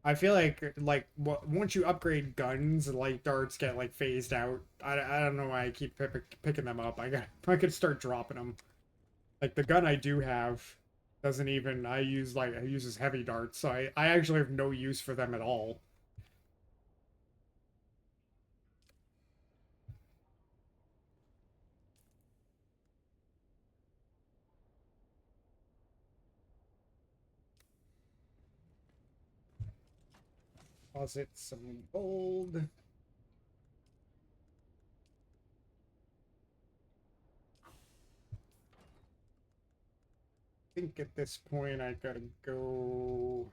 I feel like once you upgrade guns, light darts get like phased out. I don't know why I keep picking them up. I could start dropping them. Like the gun I do have doesn't even I uses heavy darts, so I actually have no use for them at all. Deposit some gold. I think at this point I gotta go.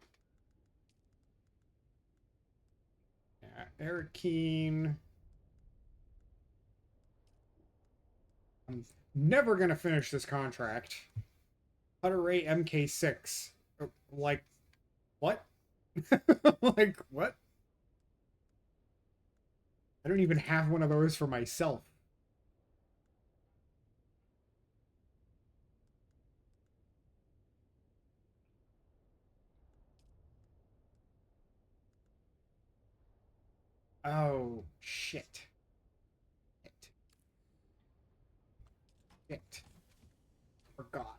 Yeah, Eric Keen. I'm never gonna finish this contract. Hutter Ray MK6. Like, what? Like, what? I don't even have one of those for myself. Oh, shit. Shit. Forgot.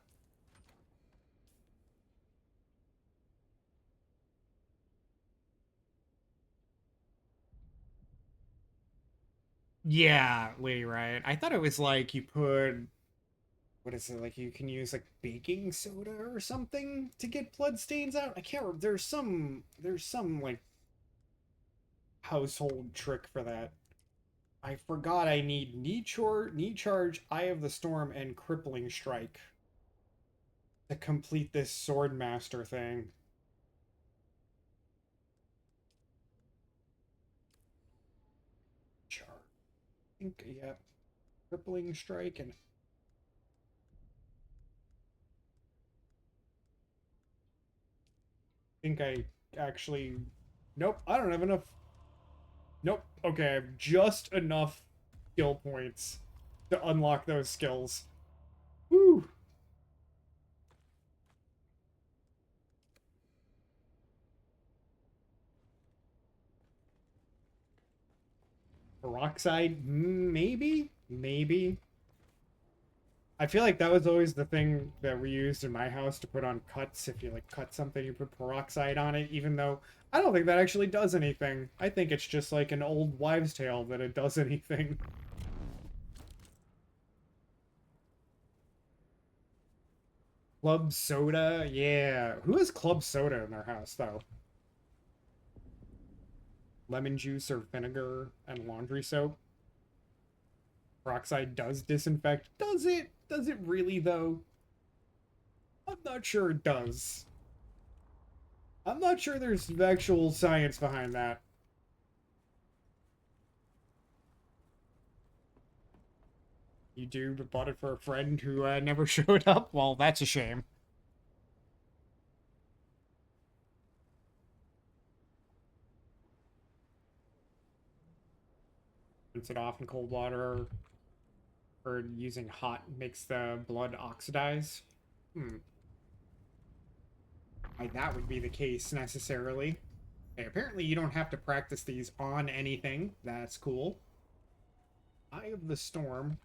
Yeah, Lady Riot. I thought it was like you put, what is it, like you can use like baking soda or something to get blood stains out? I can't remember. There's some like household trick for that. I forgot I need knee charge, Eye of the Storm, and Crippling Strike to complete this Sword Master thing. Charge. I think, yeah. Crippling Strike and think I actually... Nope, I don't have enough. Nope. Okay, I have just enough skill points to unlock those skills. Woo! Peroxide? Maybe? Maybe. I feel like that was always the thing that we used in my house to put on cuts. If you like cut something, you put peroxide on it, even though I don't think that actually does anything. I think it's just like an old wives' tale that it does anything. Club soda? Yeah. Who has club soda in their house, though? Lemon juice or vinegar and laundry soap? Peroxide does disinfect. Does it? Does it really, though? I'm not sure it does. I'm not sure there's actual science behind that. You do, but bought it for a friend who never showed up? Well, that's a shame. Rinse it off in cold water, or using hot makes the blood oxidize. Hmm. why that would be the case necessarily. Okay, apparently you don't have to practice these on anything. That's cool. Eye of the Storm.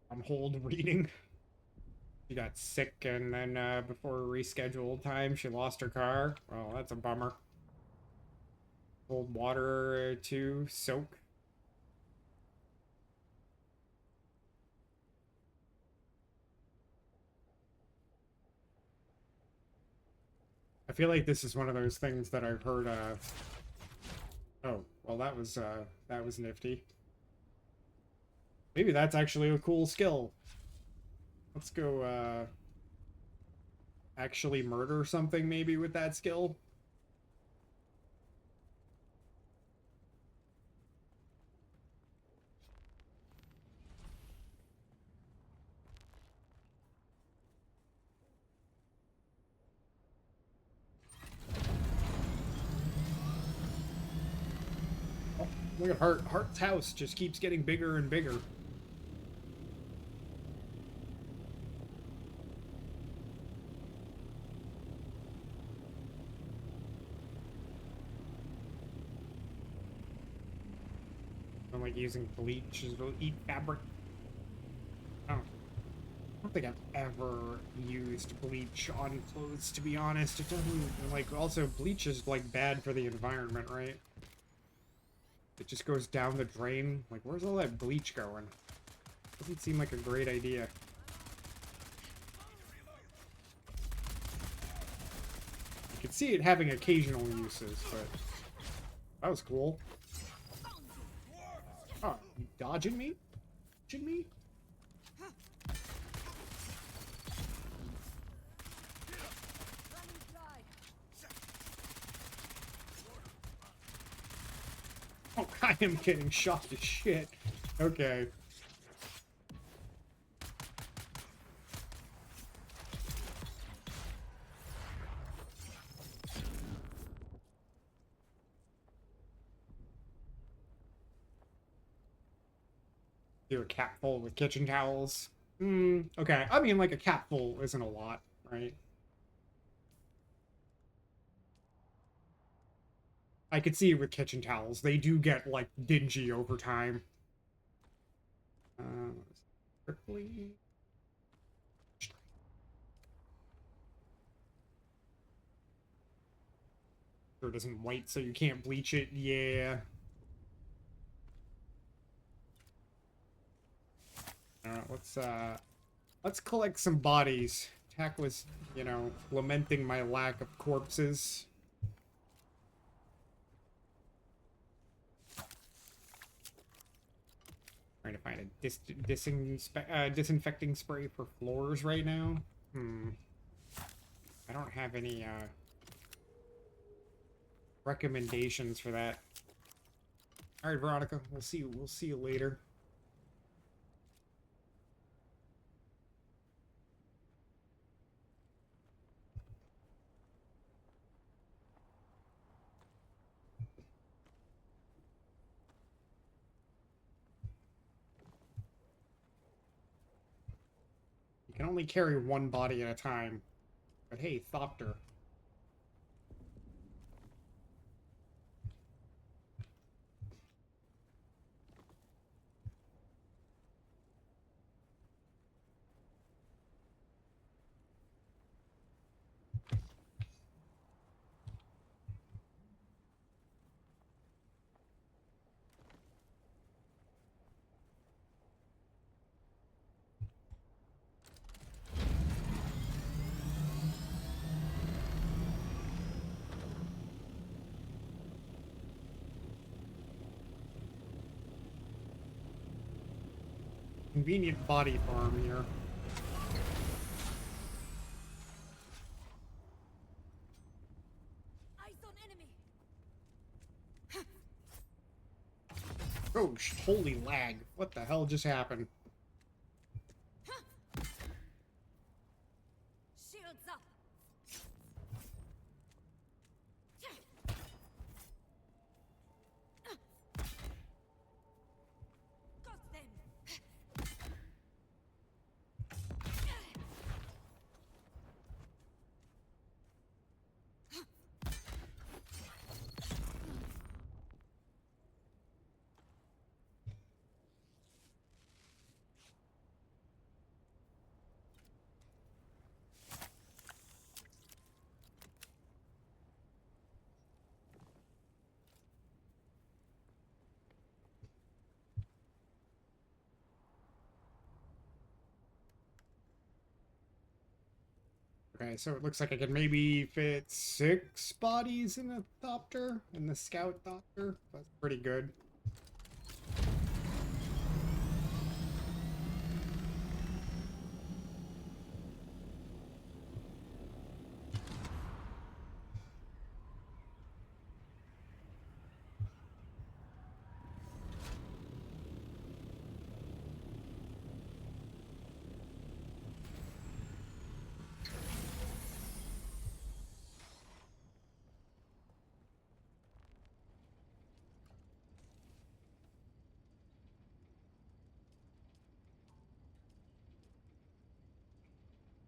On hold reading. She got sick, and then before rescheduled time, she lost her car. Well, that's a bummer. Cold water to soak. I feel like this is one of those things that I've heard. Oh, well, that was nifty. Maybe that's actually a cool skill. Let's go actually murder something maybe with that skill. Oh, look at Hart's house just keeps getting bigger and bigger. I'm like using bleach as well, eat fabric. I don't think I've ever used bleach on clothes, to be honest. It doesn't, like, also bleach is like bad for the environment, right? It just goes down the drain. Like, where's all that bleach going? Doesn't seem like a great idea. You can see it having occasional uses, but that was cool. Oh, you dodging me? Dodging me? Oh, I am getting shot to shit. Okay. Do a capful with kitchen towels. Okay. I mean, like, a capful isn't a lot, right? I could see it with kitchen towels. They do get, like, dingy over time. Strictly... Sure, it isn't white, so you can't bleach it. Yeah. Let's collect some bodies. Tack was, you know, lamenting my lack of corpses. Trying to find a disinfecting spray for floors right now. I don't have any recommendations for that. All right, Veronica, we'll see you later. You can only carry one body at a time. But hey, Thopter. Convenient body farm here. Eyes on enemy. Oh, holy lag. What the hell just happened? Okay, so it looks like I could maybe fit 6 bodies in a Thopter, in the Scout Thopter. That's pretty good.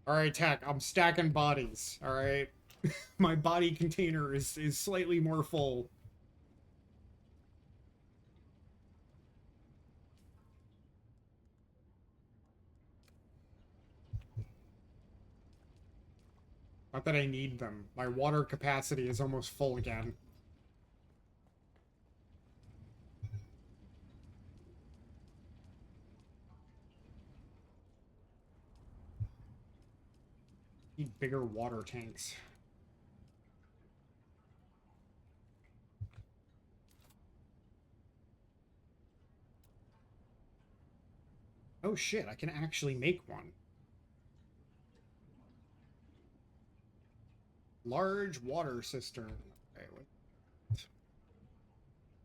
Alright, Tech, I'm stacking bodies, alright? My body container is slightly more full. Not that I need them. My water capacity is almost full again. Need bigger water tanks. Oh shit, I can actually make one. Large water cistern. Okay,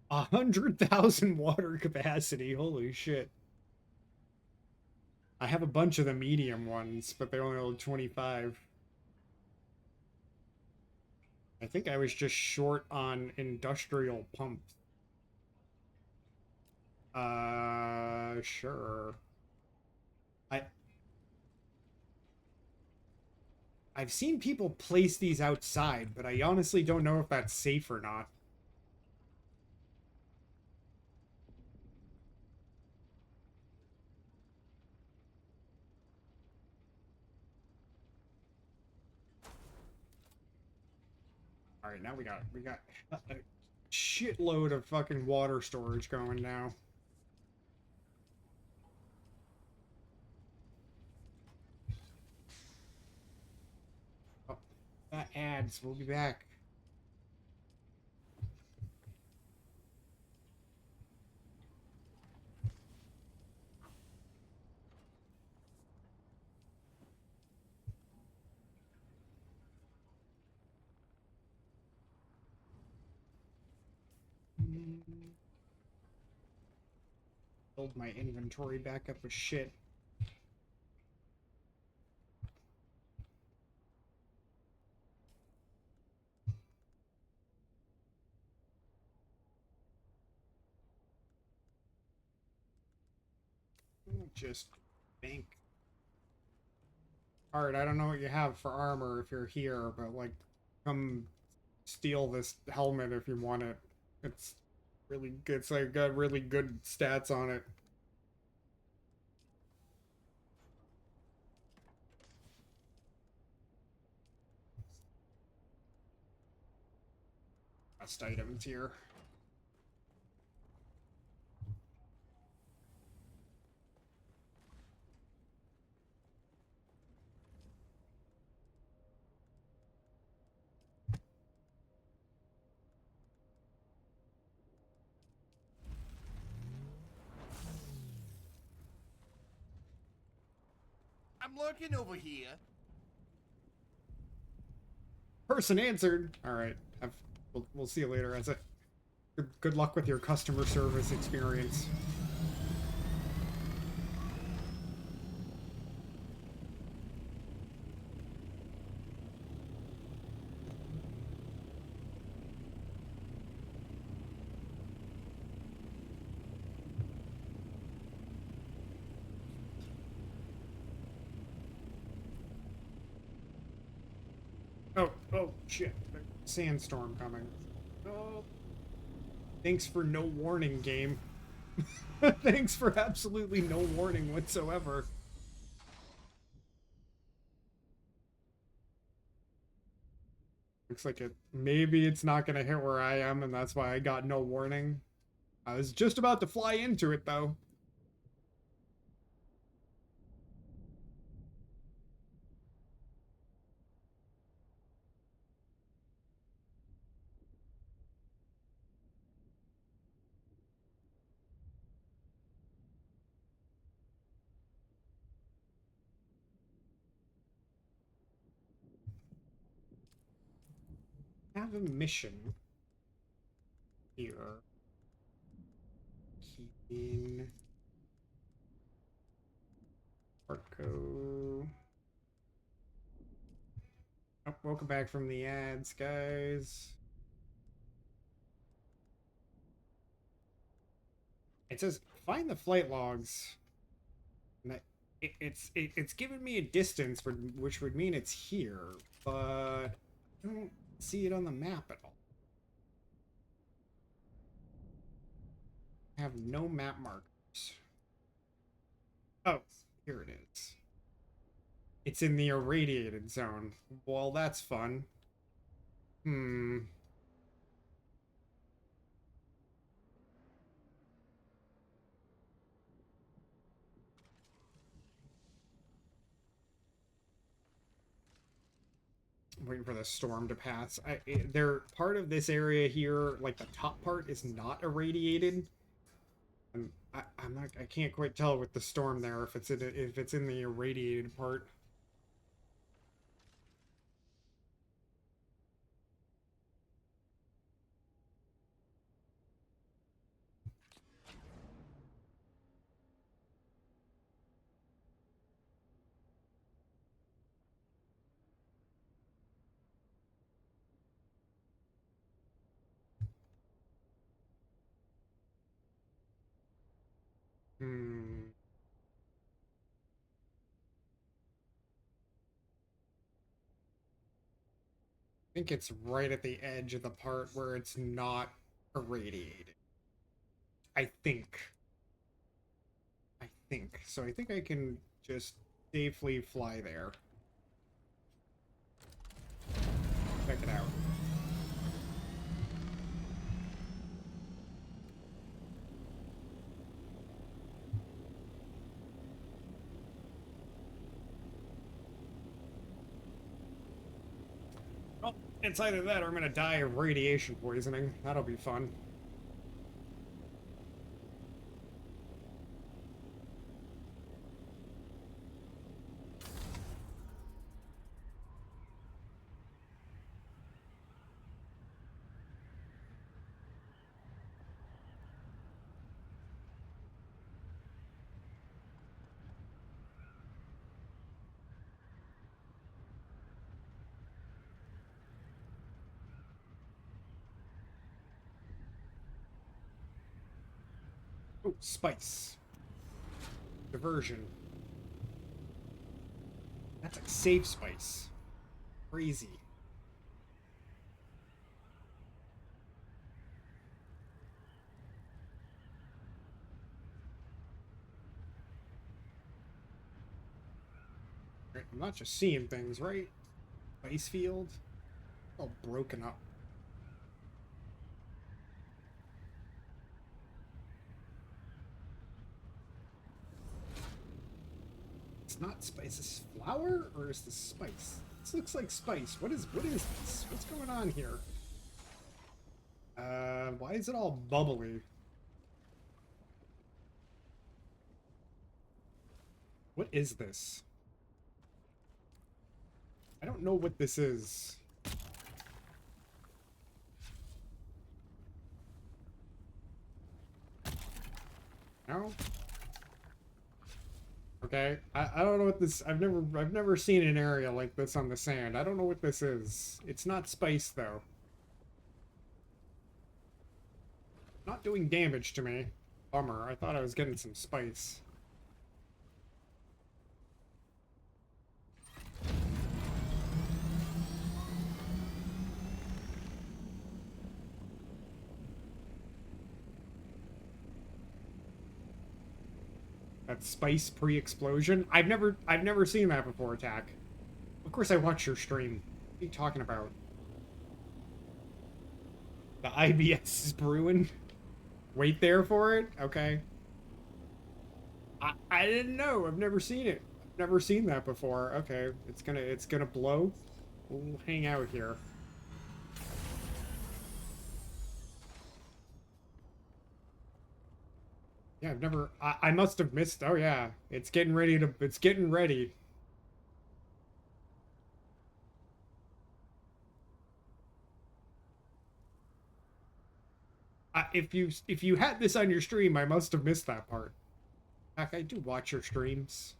100,000 water capacity. Holy shit. I have a bunch of the medium ones, but they only hold 25. I think I was just short on industrial pumps. Sure. I've seen people place these outside, but I honestly don't know if that's safe or not. All right, now we got a shitload of fucking water storage going now. Oh, that adds. We'll be back. Build my inventory back up with shit. Just bank. Alright, I don't know what you have for armor if you're here, but like, come steal this helmet if you want it. It's really good. It's like got really good stats on it. Best items here. I'm lurking over here. Person answered. All right. We'll see you later. As a good luck with your customer service experience. Oh, shit. Sandstorm coming. Oh. Thanks for no warning, game. Thanks for absolutely no warning whatsoever. Looks like maybe it's not gonna hit where I am, and that's why I got no warning. I was just about to fly into it, though. Have a mission here. Keeping Arco. Oh, welcome back from the ads, guys. It says find the flight logs. And that it's giving me a distance for which would mean it's here, but I don't see it on the map at all. I have no map markers. Oh, here it is. It's in the irradiated zone. Well, that's fun. I'm waiting for the storm to pass. They're part of this area here, like the top part is not irradiated. And I can't quite tell with the storm there if it's in the irradiated part. I think it's right at the edge of the part where it's not irradiated. I think. So I think I can just safely fly there. Check it out. Well, it's either that or I'm gonna die of radiation poisoning. That'll be fun. Oh, spice. Diversion. That's like save spice. Crazy. Right, I'm not just seeing things, right? Spice field. All broken up. It's not spice. Is this flour or is this spice? This looks like spice. What is this? What's going on here? Why is it all bubbly? What is this? I don't know what this is. No? Okay, I don't know what this. I've never seen an area like this on the sand. I don't know what this is. It's not spice though. Not doing damage to me. Bummer. I thought I was getting some spice. That spice pre-explosion. I've never seen that before, Tack. Of course I watch your stream. What are you talking about? The IBS is brewing. Wait there for it? Okay. I didn't know. I've never seen it. I've never seen that before. Okay. It's gonna blow. We'll hang out here. Yeah, I've never I must have missed. Oh yeah. It's getting ready. If you had this on your stream, I must have missed that part. Heck, I do watch your streams.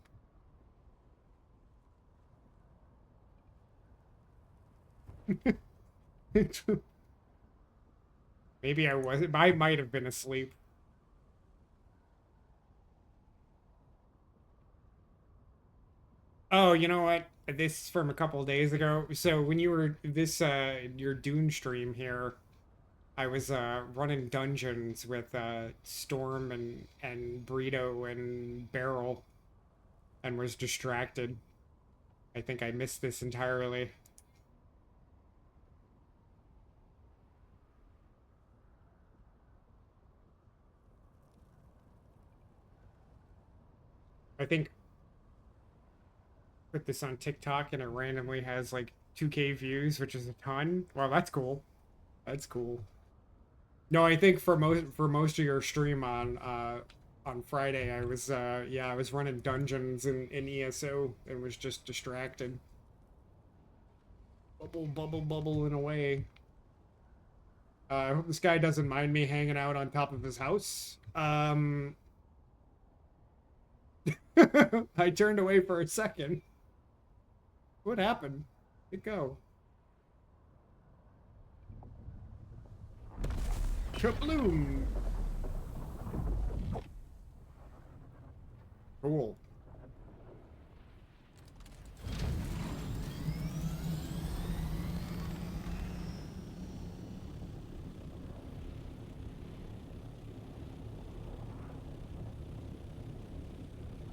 Maybe I wasn't. I might have been asleep. Oh, you know what? This is from a couple of days ago. So when you were your Dune stream here, I was running dungeons with Storm and Burrito and Barrel, and was distracted. I think I missed this entirely. I think put this on TikTok and it randomly has like 2K views, which is a ton. Well, that's cool. That's cool. No, I think for most of your stream on Friday, I was I was running dungeons in ESO and was just distracted. Bubbling away. I hope this guy doesn't mind me hanging out on top of his house. I turned away for a second. What happened? Where'd it go? Kabloom! Cool.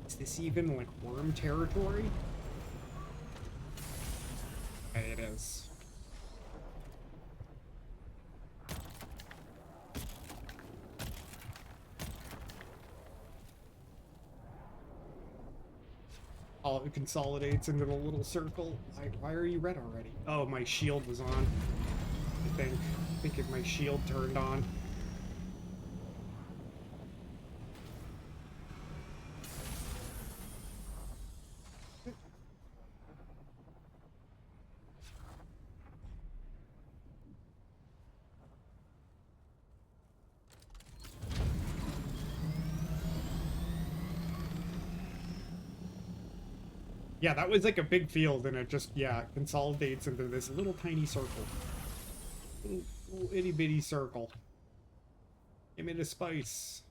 Is this even like worm territory? Okay, it is. All it consolidates into the little circle. Why are you red already? Oh, my shield was on. I think if my shield turned on. Yeah, that was like a big field, and it just, yeah, consolidates into this little tiny circle. Little itty bitty circle. Give me the spice.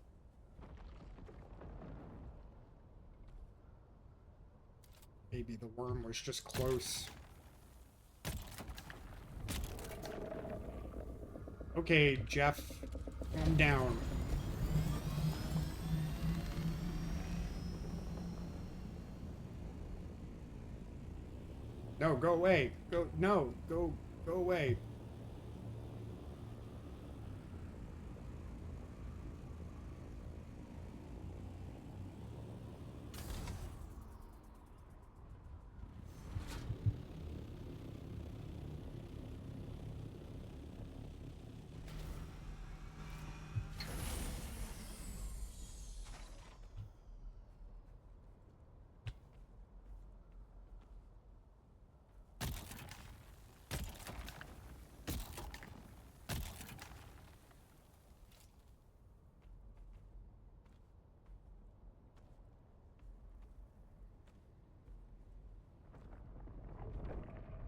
Maybe the worm was just close. Okay, Jeff, calm down. No, go away. Go away.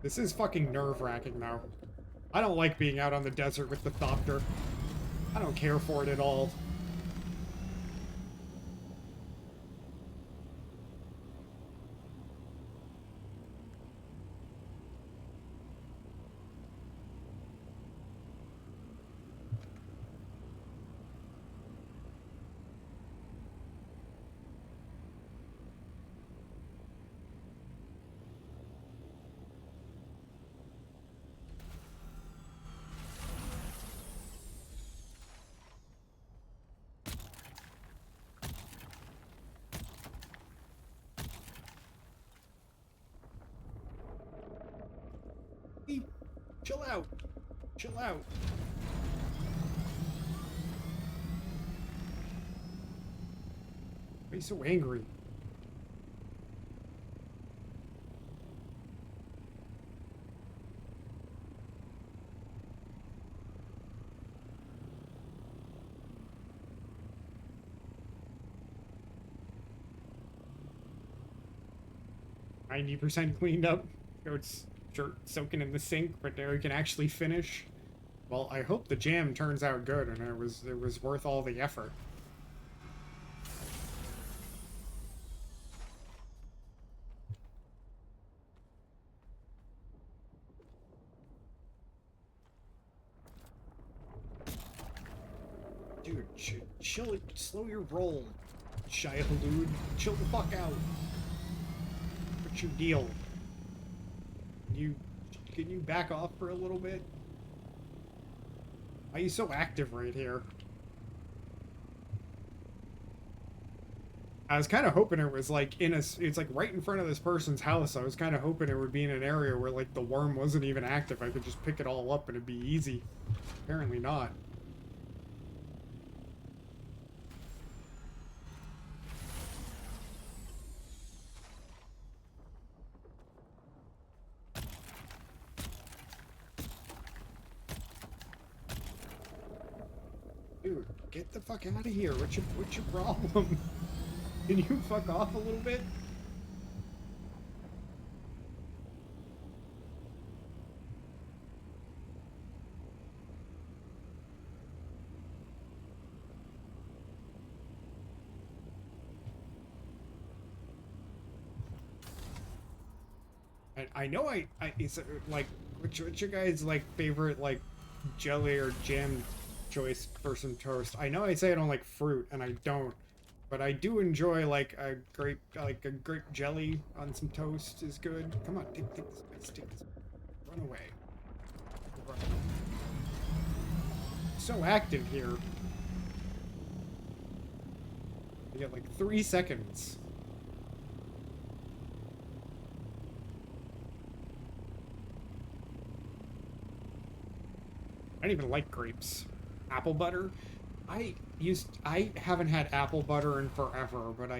This is fucking nerve-wracking, though. I don't like being out on the desert with the Thopter. I don't care for it at all. Hey, chill out. Chill out. Why are you so angry? %, cleaned up. So it's sure soaking in the sink, but now we can actually finish. Well, I hope the jam turns out good and it was worth all the effort. Dude, chill it, slow your roll. Shia dude, chill the fuck out. What's your deal? Can you back off for a little bit? Why are you so active right here? I was kind of hoping it was like it's like right in front of this person's house. I was kind of hoping it would be in an area where like the worm wasn't even active. I could just pick it all up and it'd be easy. Apparently not. Dude, get the fuck out of here. What's your problem? Can you fuck off a little bit? I know it's like, what's your guys' like favorite like jelly or jam choice for some toast? I know I say I don't like fruit, and I don't, but I do enjoy like a grape jelly on some toast is good. Come on, take this spice, take this. Run away. Run. So active here. You get like 3 seconds. I don't even like grapes. Apple butter? I haven't had apple butter in forever, but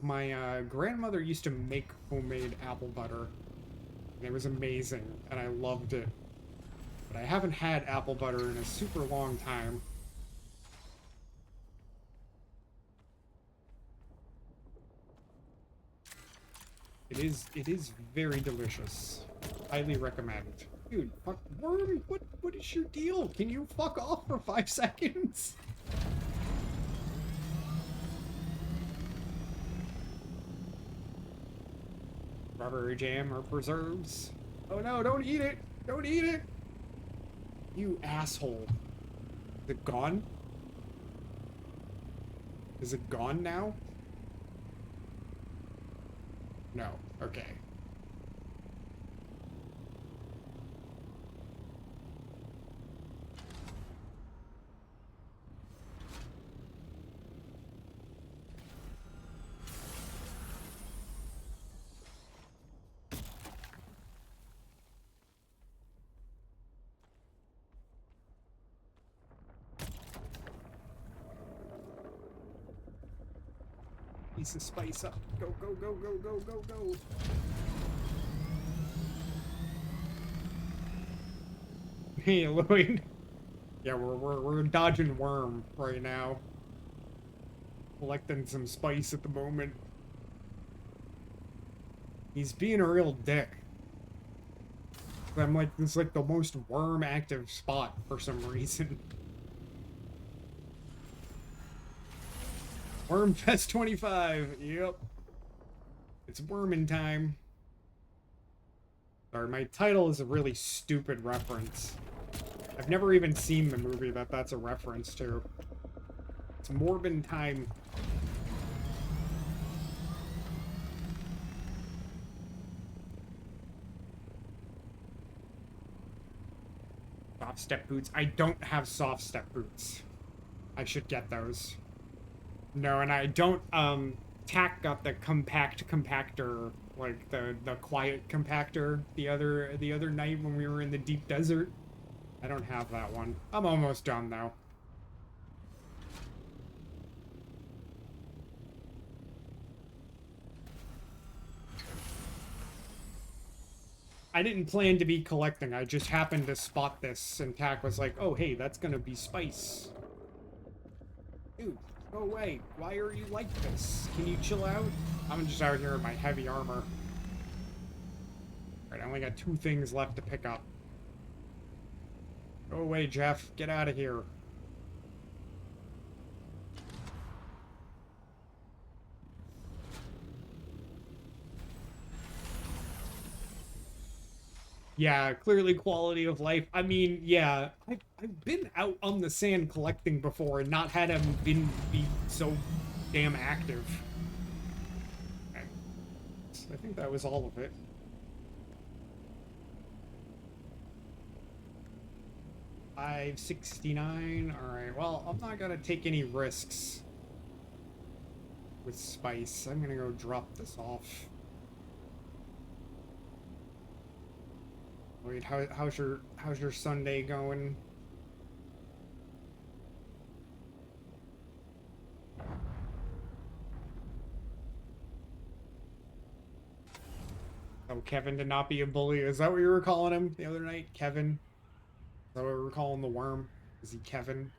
my grandmother used to make homemade apple butter. And it was amazing, and I loved it. But I haven't had apple butter in a super long time. It is very delicious. Highly recommend. Dude, fuck, worm, what is your deal? Can you fuck off for 5 seconds? Strawberry jam or preserves? Oh no, don't eat it! Don't eat it! You asshole. Is it gone? Is it gone now? No. Okay. Piece of spice up. Go, go, go, go, go, go, go. Hey, Lloyd. Yeah, we're dodging worm right now. Collecting some spice at the moment. He's being a real dick. I'm like, this is like the most worm active spot for some reason. Worm Fest 25. Yep. It's wormin' time. Sorry, my title is a really stupid reference. I've never even seen the movie that's a reference to. It's Morbin time. Soft step boots. I don't have soft step boots. I should get those. No, and I don't, Tack got the compact compactor, like the quiet compactor the other night when we were in the deep desert. I don't have that one. I'm almost done though. I didn't plan to be collecting. I just happened to spot this, and Tack was like, "Oh, hey, that's gonna be spice." Dude, go away. Why are you like this? Can you chill out? I'm just out here in my heavy armor. Alright, I only got 2 things left to pick up. Go away, Jeff. Get out of here. Yeah, clearly quality of life. I mean, yeah, I've been out on the sand collecting before and not had him be so damn active. Okay. I think that was all of it. $5.69. Alright, well, I'm not gonna take any risks with spice. I'm gonna go drop this off. Wait, how's your Sunday going? Oh, Kevin to not be a bully. Is that what you were calling him the other night? Kevin? Is that what we were calling the worm? Is he Kevin?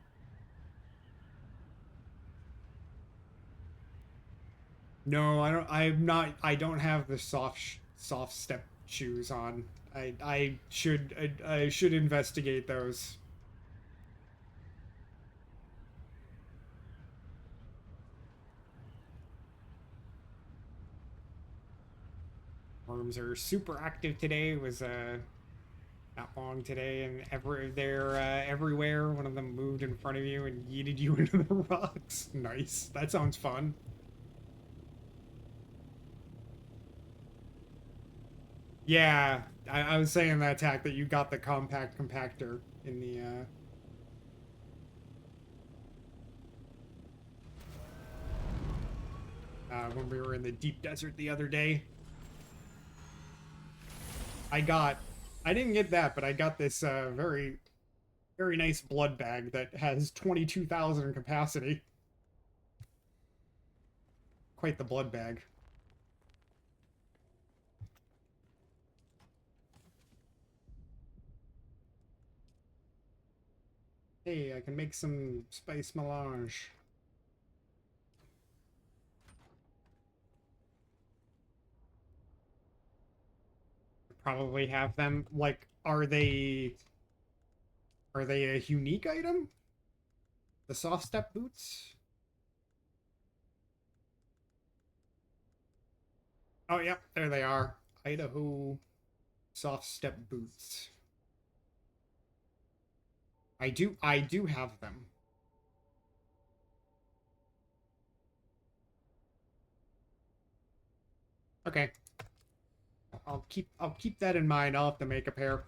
No, I don't. I'm not. I don't have the soft step shoes on. I should investigate those. Worms are super active today. It was not long today, and they're everywhere. One of them moved in front of you and yeeted you into the rocks. Nice. That sounds fun. Yeah, I was saying that, Tack, that you got the compact compactor in the when we were in the deep desert the other day. I didn't get that, but I got this very nice blood bag that has 22,000 capacity. Quite the blood bag. Hey, I can make some spice melange. Probably have them. Like, are they a unique item? The soft step boots? Oh, yep, there they are. Idaho soft step boots. I do have them. Okay. I'll keep that in mind. I'll have to make a pair.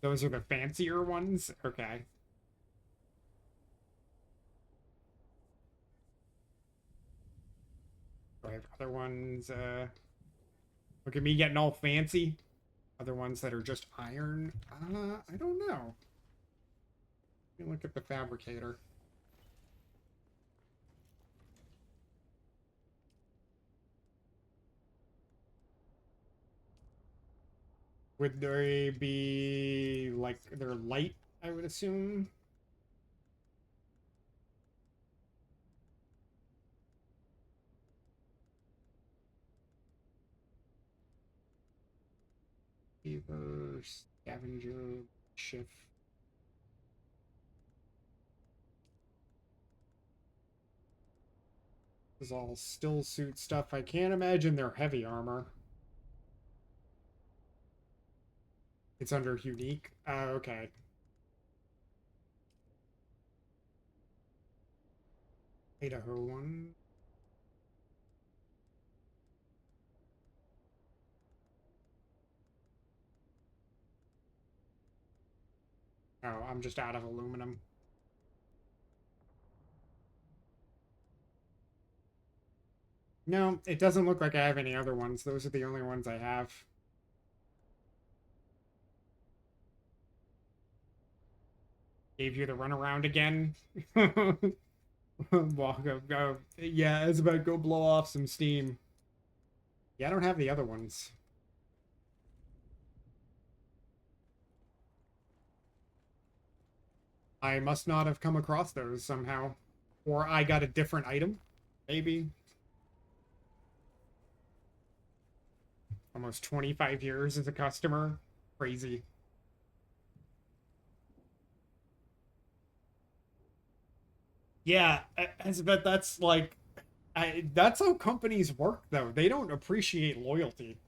Those are the fancier ones? Okay. Do I have other ones? Look at me getting all fancy. Other ones that are just iron? I don't know. Let me look at the fabricator. Would they be, like, they're light, I would assume? Fever, scavenger, shift. This is all still suit stuff. I can't imagine they're heavy armor. It's under unique. Okay. Idaho one. Oh, I'm just out of aluminum. No, it doesn't look like I have any other ones. Those are the only ones I have. Gave you the runaround again. Walk up, go. Yeah, it's about go blow off some steam. Yeah, I don't have the other ones. I must not have come across those somehow. Or I got a different item, maybe. Almost 25 years as a customer. Crazy. Yeah, I bet that's like... that's how companies work, though. They don't appreciate loyalty.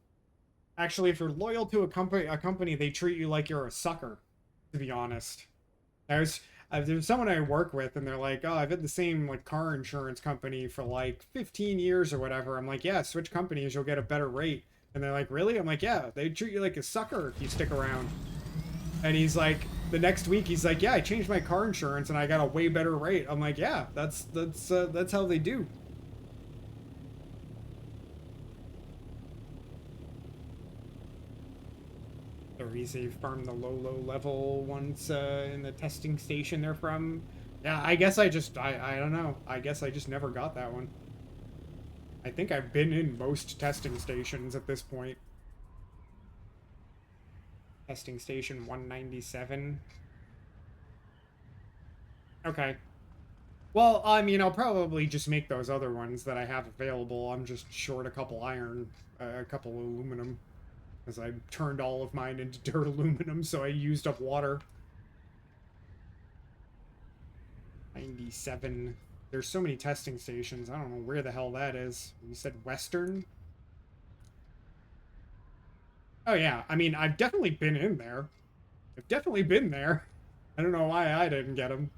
Actually, if you're loyal to a company, they treat you like you're a sucker, to be honest. There's someone I work with, and they're like, oh, I've had the same like car insurance company for like 15 years or whatever. I'm like, yeah, switch companies, you'll get a better rate. And they're like, really? I'm like, yeah, they treat you like a sucker if you stick around. And he's like, the next week, he's like, yeah, I changed my car insurance and I got a way better rate. I'm like, yeah, that's how they do. They're easy. Farm the low level ones in the testing station they're from. Yeah, I guess I don't know. I guess I just never got that one. I think I've been in most testing stations at this point. Testing station 197. Okay. Well, I mean, I'll probably just make those other ones that I have available. I'm just short a couple iron, a couple aluminum. Because I turned all of mine into dirt aluminum, so I used up water. 97. There's so many testing stations. I don't know where the hell that is. You said Western? Oh, yeah. I mean, I've definitely been in there. I've definitely been there. I don't know why I didn't get them.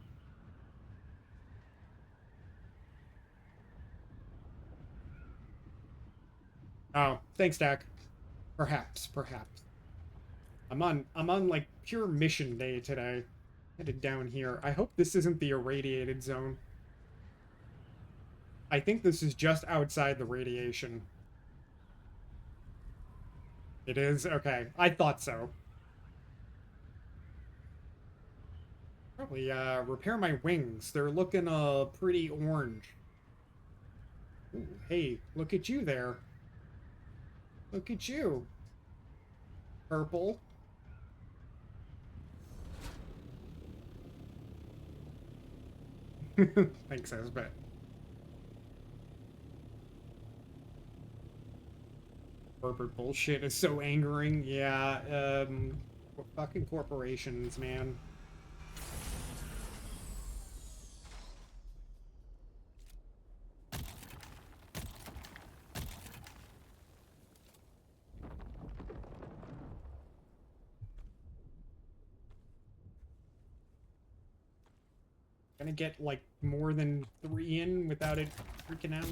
Oh, thanks, Dak. Perhaps. I'm on like pure mission day today. Headed down here. I hope this isn't the irradiated zone. I think this is just outside the radiation. It is? Okay. I thought so. Probably repair my wings. They're looking pretty orange. Ooh, hey, look at you there. Look at you. Purple. Thanks, Esbet. Corporate bullshit is so angering. Yeah, fucking corporations, man. Gonna get like more than 3 in without it freaking out,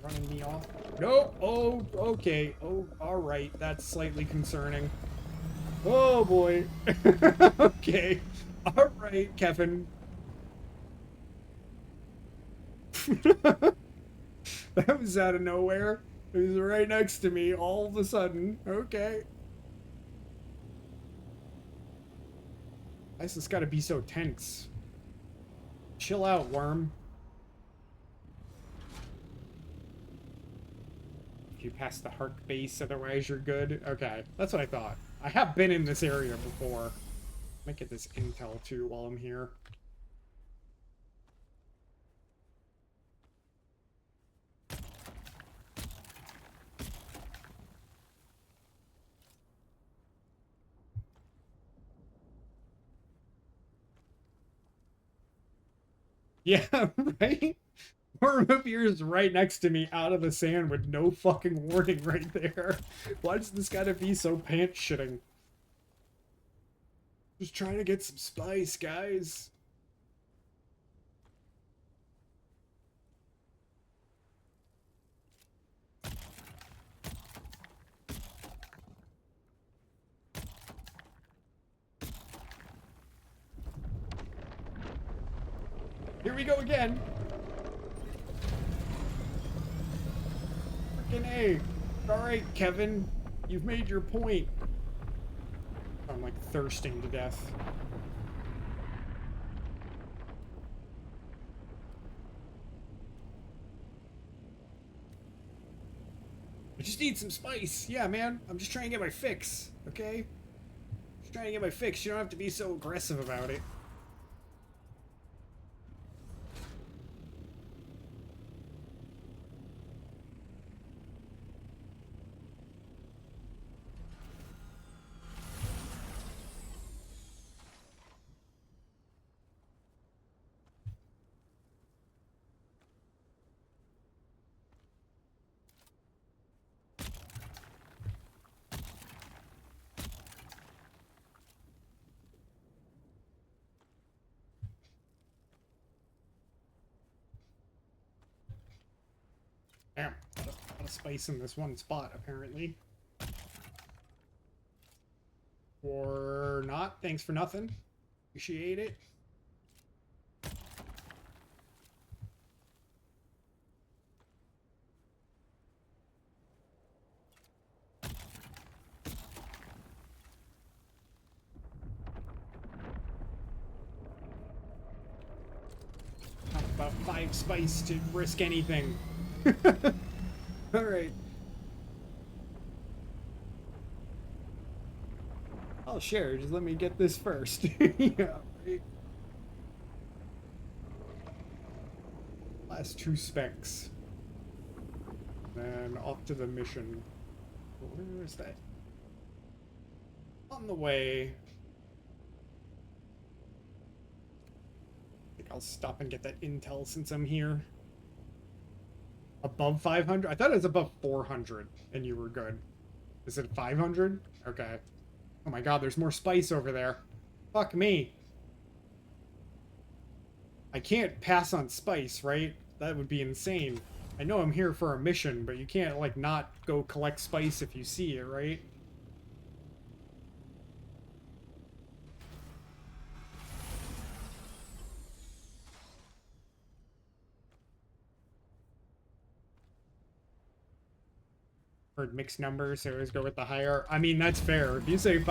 running me off. Nope. Oh, okay. Oh, all right. That's slightly concerning. Oh boy. Okay. All right, Kevin. That was out of nowhere. It was right next to me all of a sudden. Okay. This has got to be so tense. Chill out, worm. If you pass the Hark base, otherwise you're good. Okay, that's what I thought. I have been in this area before. Might get this intel too while I'm here. Yeah, right? Worm appears right next to me out of the sand with no fucking warning right there. Why does this gotta be so pants shitting? Just trying to get some spice, guys. Here we go again. Fucking A. Alright, Kevin. You've made your point. I'm like thirsting to death. I just need some spice. Yeah, man. I'm just trying to get my fix, okay? Just trying to get my fix. You don't have to be so aggressive about it. Damn, a lot of spice in this one spot, apparently. Or not. Thanks for nothing. Appreciate it. About 5 spice to risk anything. Alright. I'll share, just let me get this first. Yeah, right. Last 2 specs. Then off to the mission. Where is that? On the way. I think I'll stop and get that intel since I'm here. Above 500? I thought it was above 400 and you were good. Is it 500? Okay. Oh my god, there's more spice over there. Fuck me. I can't pass on spice, right? That would be insane. I know I'm here for a mission, but you can't, like, not go collect spice if you see it, right? Heard mixed numbers, so I always go with the higher. I mean, that's fair. If you say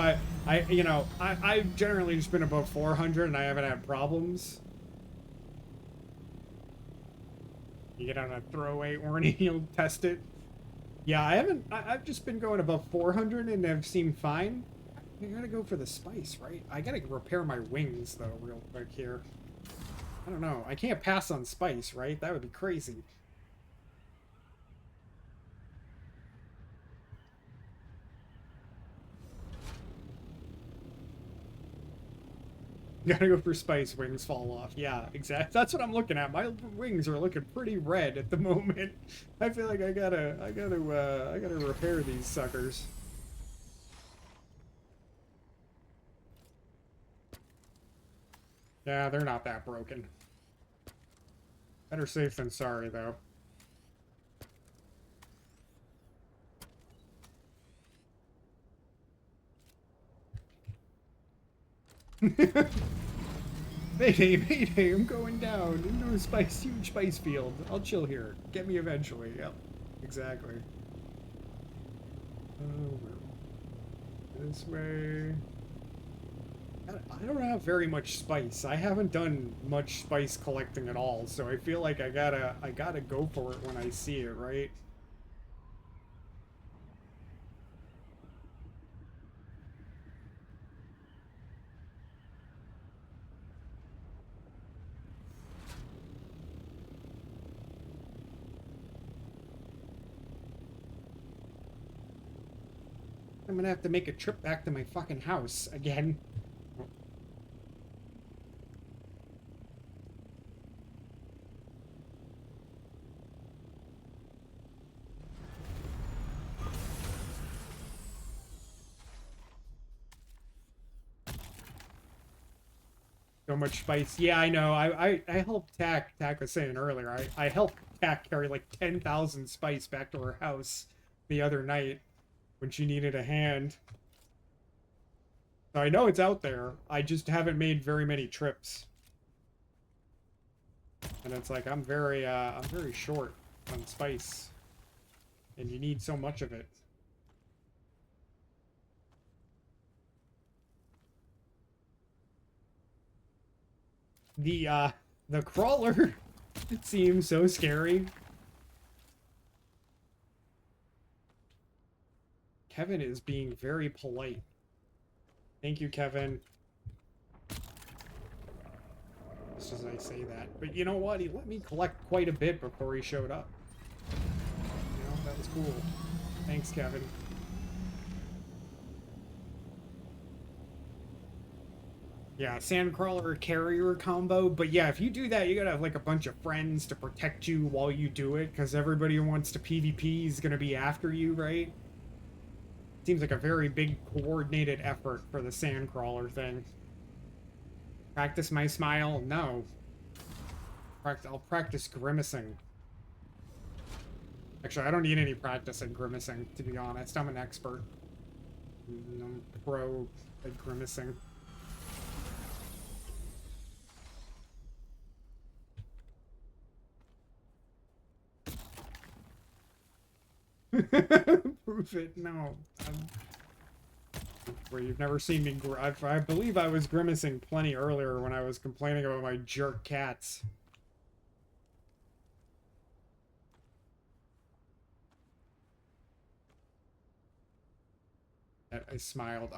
I've generally just been above 400 and I haven't had problems. You get on a throwaway warning, you'll test it. Yeah, I've just been going above 400 and I've seemed fine. I gotta go for the spice, right? I gotta repair my wings, though, real quick here. I don't know. I can't pass on spice, right? That would be crazy. Gotta go for spice, wings fall off. Yeah, exactly. That's what I'm looking at. My wings are looking pretty red at the moment. I feel like I gotta repair these suckers. Yeah, they're not that broken. Better safe than sorry, though. Mayday, mayday, I'm going down into a huge spice field. I'll chill here. Get me eventually. Yep, exactly. Oh, this way. I don't have very much spice. I haven't done much spice collecting at all, so I feel like I gotta go for it when I see it, right? I'm gonna have to make a trip back to my fucking house again. So much spice. Yeah, I know. I helped Tack. Tack was saying earlier. I helped Tack carry like 10,000 spice back to her house the other night when she needed a hand. So I know it's out there. I just haven't made very many trips. And it's like I'm very short on spice. and you need so much of it. The crawler it seems so scary. Kevin is being very polite. Thank you, Kevin. Just as I say that. But you know what? He let me collect quite a bit before he showed up. You know, that was cool. Thanks, Kevin. Yeah, Sandcrawler carrier combo. But yeah, if you do that, you gotta have like a bunch of friends to protect you while you do it, because everybody who wants to PvP is gonna be after you, right? Seems like a very big coordinated effort for the Sandcrawler thing. Practice my smile? No. I'll practice grimacing. Actually, I don't need any practice at grimacing, to be honest. I'm an expert. I'm pro at grimacing. Prove it. No. Where you've never seen me. I believe I was grimacing plenty earlier when I was complaining about my jerk cats. I smiled.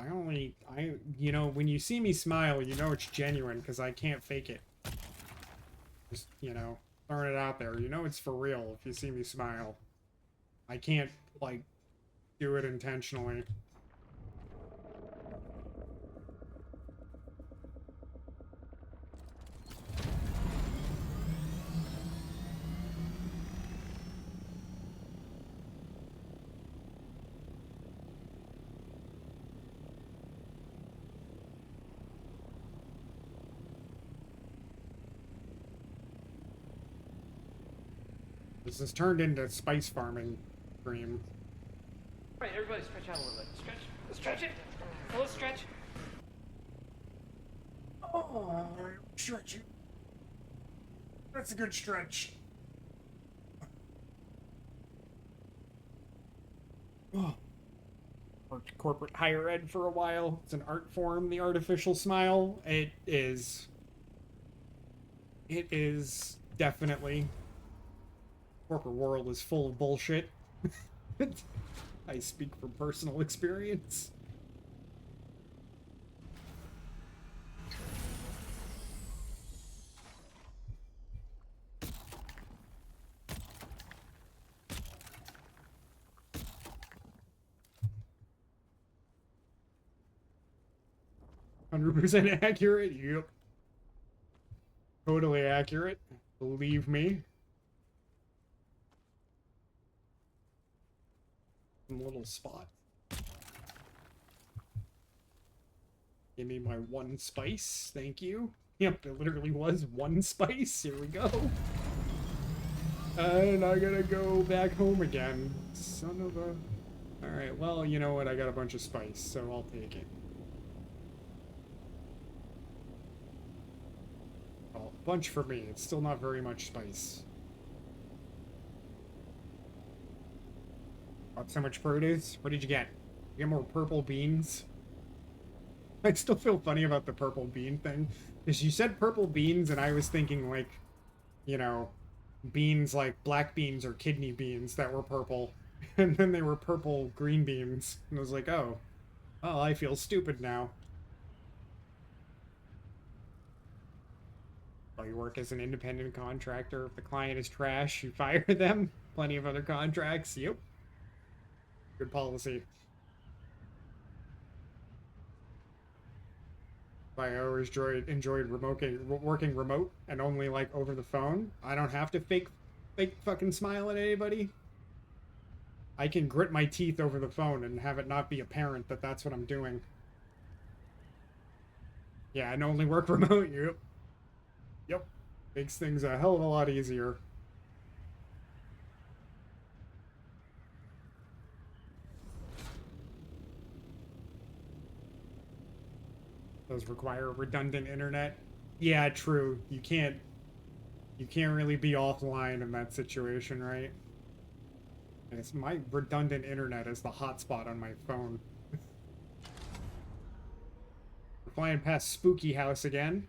You know, when you see me smile, you know it's genuine because I can't fake it. Just, you know, throwing it out there. You know it's for real if you see me smile. I can't, like, do it intentionally. 'This has turned into spice farming dream. Alright, everybody stretch out a little bit. Stretch. Stretch it. A little stretch. Oh, stretch it. That's a good stretch. Oh. Worked corporate higher ed for a while. It's an art form, the artificial smile. It is definitely. Corporate world is full of bullshit. I speak from personal experience. 100% accurate? Yep. Totally accurate. Believe me. Little spot. Give me my one spice. Thank you. Yep, it literally was one spice. Here we go. And I gotta go back home again. Son of a... Alright, well, you know what? I got a bunch of spice, so I'll take it. Well, a bunch for me. It's still not very much spice. Got so much produce. What did you get? You get more purple beans? I still feel funny about the purple bean thing. Because you said purple beans, and I was thinking, like, you know, beans like black beans or kidney beans that were purple. And then they were purple green beans. And I was like, oh, well, I feel stupid now. Oh, you work as an independent contractor. If the client is trash, you fire them. Plenty of other contracts. Yep. Good policy. I always enjoyed working remote and only like over the phone. I don't have to fake fucking smile at anybody. I can grit my teeth over the phone and have it not be apparent that that's what I'm doing. Yeah, and only work remote. Yep. Yep. Makes things a hell of a lot easier. Those require redundant internet. Yeah, true. You can't really be offline in that situation, right? And it's my redundant internet is the hotspot on my phone. We're flying past Spooky House again.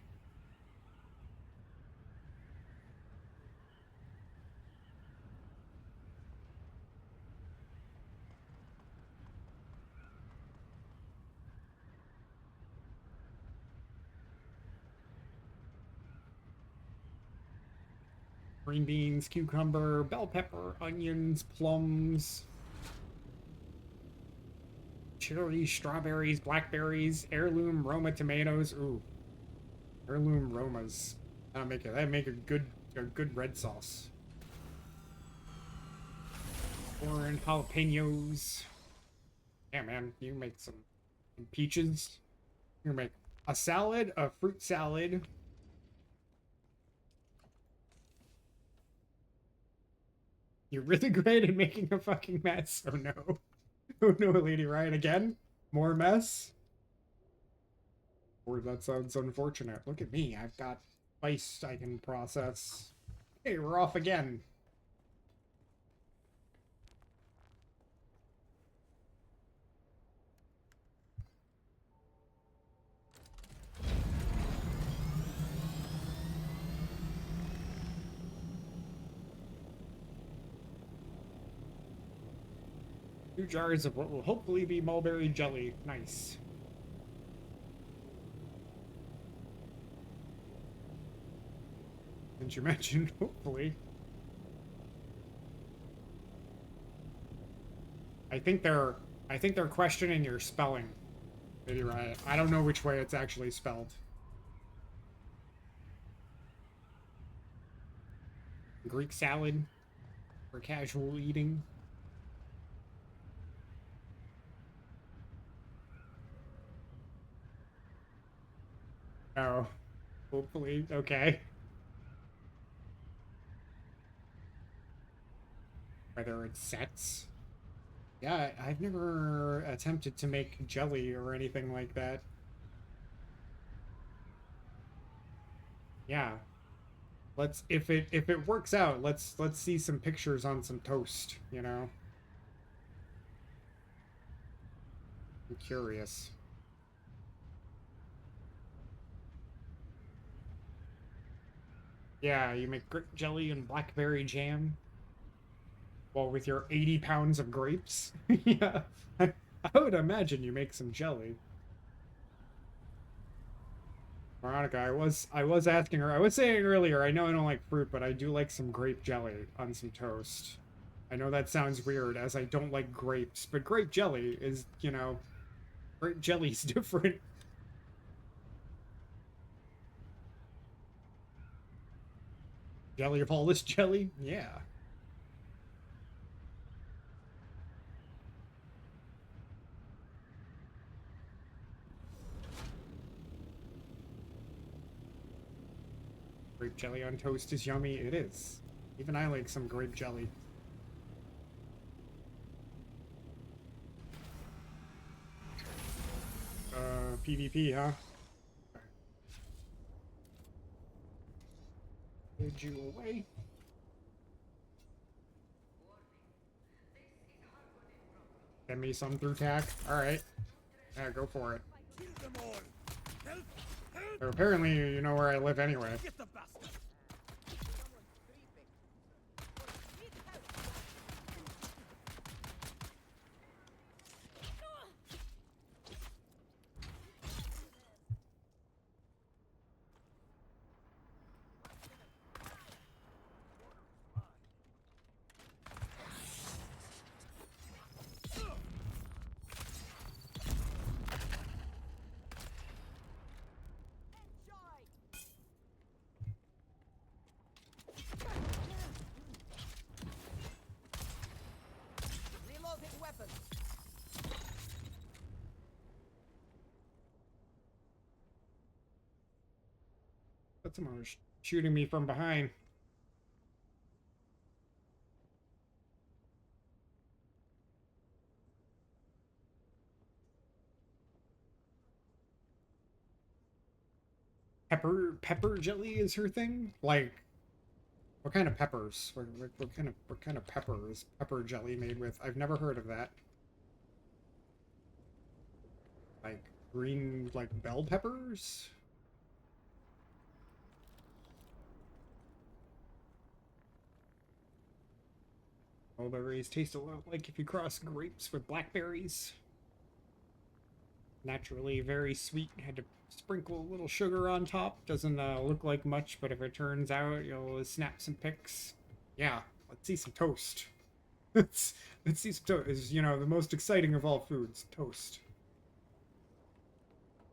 Green beans, cucumber, bell pepper, onions, plums, cherries, strawberries, blackberries, heirloom Roma tomatoes. Ooh, heirloom Romas. That'd make a good red sauce. Corn, jalapenos. Yeah, man, you make some peaches. You make a salad, a fruit salad. You're really great at making a fucking mess. Oh no. Oh no, Lady Ryan again? More mess? Or that sounds unfortunate. Look at me. I've got spice I can process. Hey, we're off again. Two jars of what will hopefully be mulberry jelly. Nice. Didn't you mention hopefully? I think they're questioning your spelling, Lady Riot. I don't know which way it's actually spelled. Greek salad for casual eating. Oh, hopefully, okay. Whether it's sets. Yeah, I've never attempted to make jelly or anything like that. Yeah. Let's if it works out, let's see some pictures on some toast, you know. I'm curious. Yeah, you make grape jelly and blackberry jam. Well, with your 80 pounds of grapes. Yeah. I would imagine you make some jelly. Veronica, I was asking her, I was saying earlier, I know I don't like fruit, but I do like some grape jelly on some toast. I know that sounds weird, as I don't like grapes, but grape jelly is, you know, grape jelly's different. Jelly of all this jelly? Yeah. Grape jelly on toast is yummy. It is. Even I like some grape jelly. PvP, huh? Did you away? Send me some through tack. Alright. Yeah, go for it. So apparently you know where I live anyway. That's someone shooting me from behind. Pepper jelly is her thing? Like, What kind of peppers? What kind of pepper is pepper jelly made with? I've never heard of that. Like green, like bell peppers? Mulberries taste a lot like if you cross grapes with blackberries. Naturally very sweet. Had to sprinkle a little sugar on top. Doesn't look like much, but if it turns out, you'll snap some pics. Yeah, let's see some toast. let's see some toast. Is, you know, the most exciting of all foods, toast.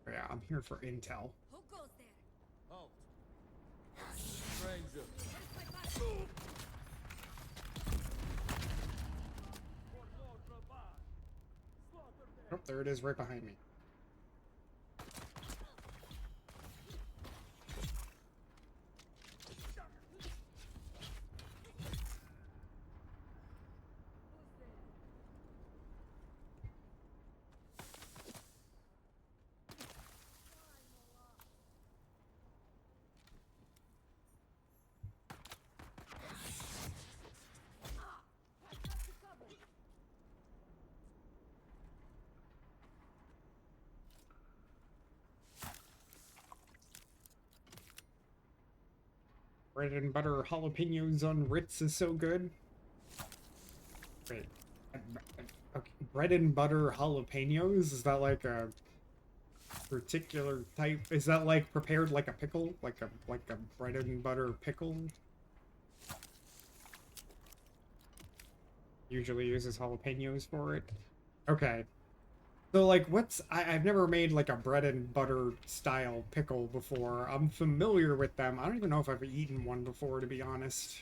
Yeah, I'm here for intel. Who goes there? Halt. Stranger. Oh, there it is right behind me. Bread and butter jalapenos on Ritz is so good. Wait. Okay. Bread and butter jalapenos? Is that like a particular type? Is that like prepared like a pickle? Like a bread and butter pickle? Usually uses jalapenos for it. Okay. So, like, I've never made, like, a bread and butter style pickle before. I'm familiar with them. I don't even know if I've eaten one before, to be honest.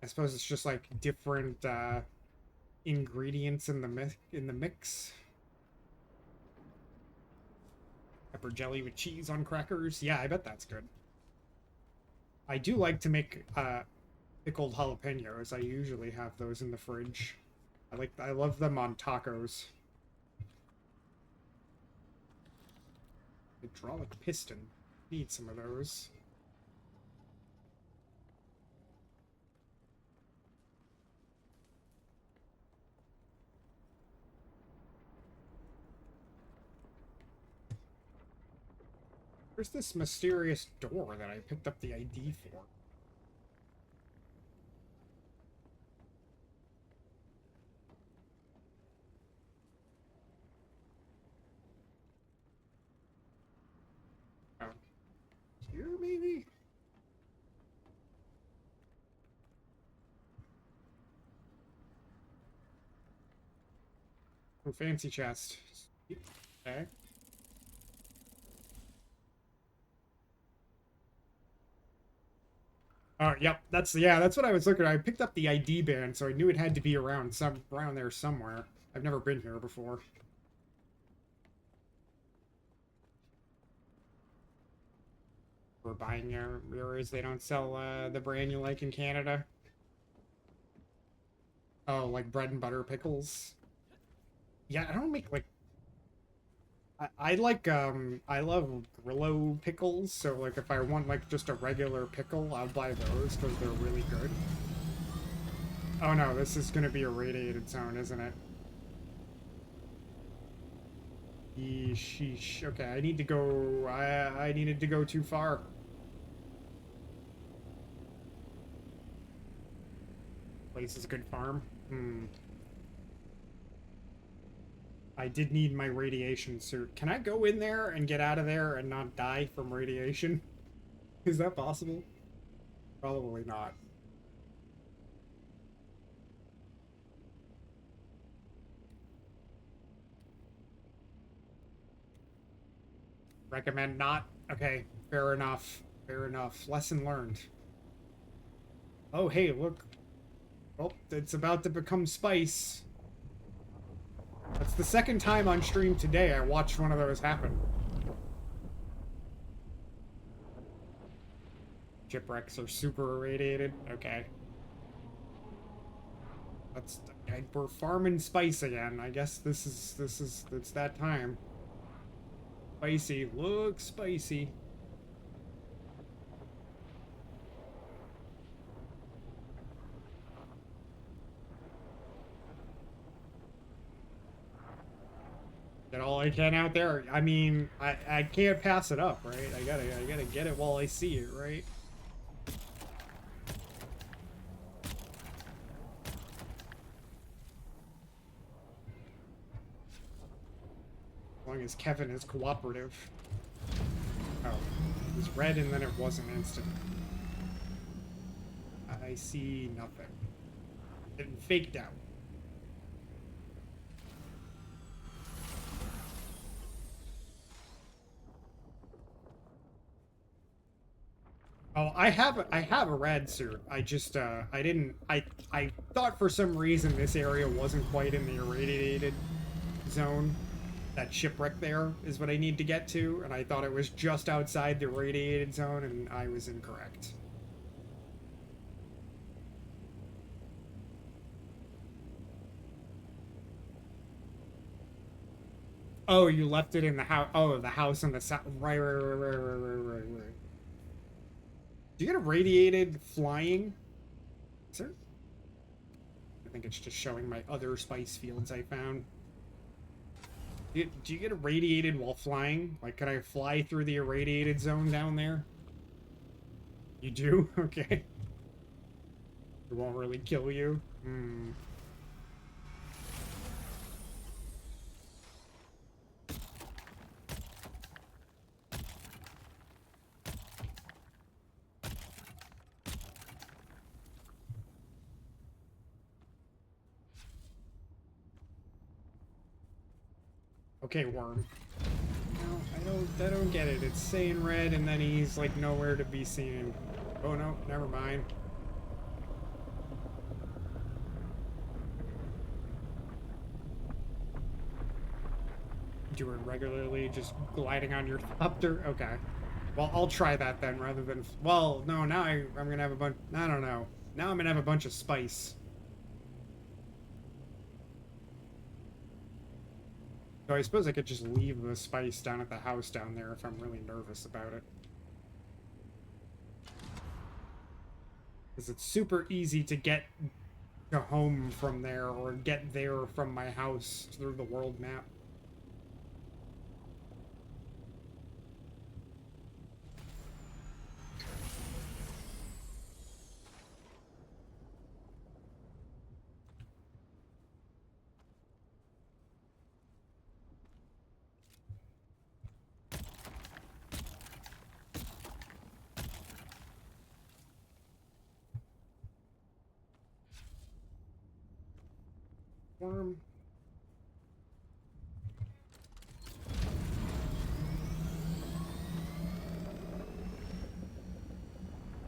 I suppose it's just, like, different, ingredients in the mix. Pepper jelly with cheese on crackers. Yeah, I bet that's good. I do like to make, pickled jalapenos. I usually have those in the fridge. I love them on tacos. Hydraulic piston. Need some of those. Where's this mysterious door that I picked up the ID for? Oh. Here, maybe? Oh, fancy chest. Okay. Oh, yep. That's what I was looking at. I picked up the ID band, so I knew it had to be around there somewhere. I've never been here before. We're buying mirrors. They don't sell the brand you like in Canada. Oh, like bread and butter pickles. Yeah, I don't make like. I like I love Grillo pickles. So like if I want like just a regular pickle, I'll buy those because they're really good. Oh no, this is gonna be a radiated zone, isn't it? Sheesh. Okay, I need to go. I needed to go too far. Place is a good farm. I did need my radiation suit. Can I go in there and get out of there and not die from radiation? Is that possible? Probably not. Recommend not? Okay, fair enough. Fair enough. Lesson learned. Oh, hey, look. Oh, it's about to become spice. That's the second time on stream today I watched one of those happen. Shipwrecks are super irradiated. Okay. We're farming spice again. I guess it's that time. Spicy. Look spicy. Get all I can out there. I mean, I can't pass it up, right? I gotta get it while I see it, right? As long as Kevin is cooperative. Oh, it was red and then it wasn't instant. I see nothing. It faked out. Oh, I have a rad suit. I just I thought for some reason this area wasn't quite in the irradiated zone. That shipwreck there is what I need to get to, and I thought it was just outside the irradiated zone, and I was incorrect. Oh, you left it in the house. Oh, the house on the south. Right. Do you get irradiated flying? Sir? I think it's just showing my other spice fields I found. Do you get irradiated while flying? Like, could I fly through the irradiated zone down there? You do? Okay. It won't really kill you? Hmm. Okay, worm. No, I don't get it. It's saying red and then he's like nowhere to be seen. Oh no, never mind. Do it regularly, just gliding on your thopter? Okay. Well, I'll try that then rather than... Well, no, now I'm gonna have a bunch... I don't know. Now I'm gonna have a bunch of spice. So I suppose I could just leave the spice down at the house down there if I'm really nervous about it. Because it's super easy to get to home from there or get there from my house through the world map. Worm.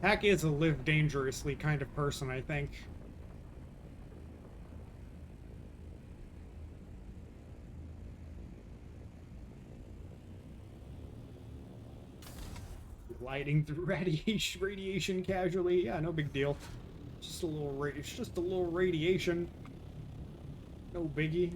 Hack is a live dangerously kind of person, I think. Gliding through radiation casually. Yeah, no big deal. Just a little it's just a little radiation. No biggie.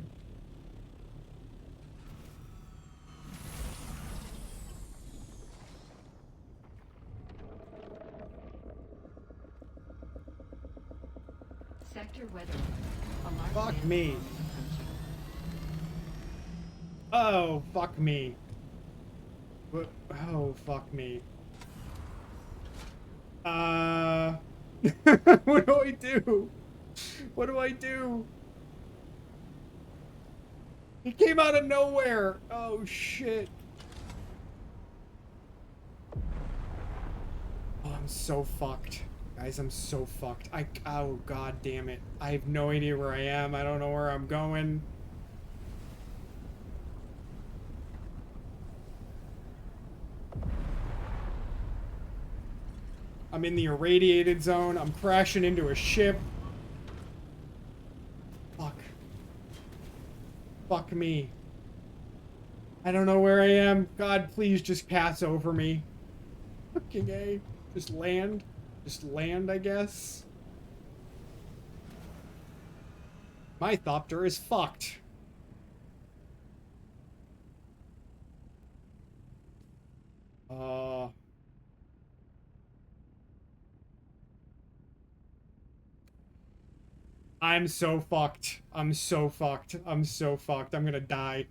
Sector weather. Fuck me. Oh, fuck me. Oh, fuck me. What do I do? What do I do? He came out of nowhere. Oh, shit. Oh, I'm so fucked. Guys, I'm so fucked. Oh, god damn it. I have no idea where I am. I don't know where I'm going. I'm in the irradiated zone. I'm crashing into a ship. Fuck. Fuck me. I don't know where I am. God, please just pass over me. Fucking A. Just land. Just land, I guess. My thopter is fucked. I'm so fucked. I'm so fucked. I'm so fucked. I'm gonna die.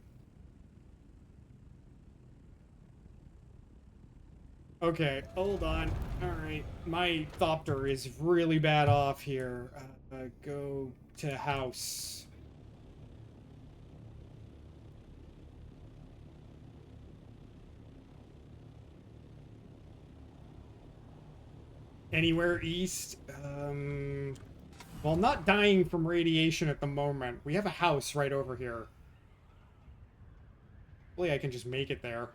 Okay, hold on. Alright, my Thopter is really bad off here. Go to house. Anywhere east? Well, not dying from radiation at the moment. We have a house right over here. Hopefully I can just make it there.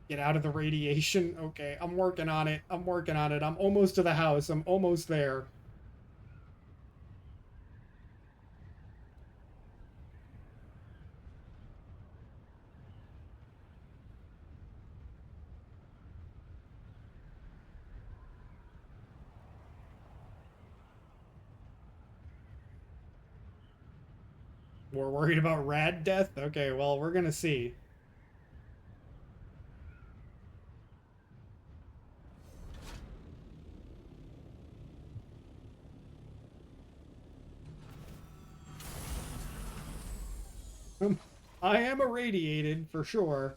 Get out of the radiation. Okay, I'm working on it. I'm working on it. I'm almost to the house. I'm almost there. We're worried about rad death? Okay, well, we're gonna see. I am irradiated, for sure.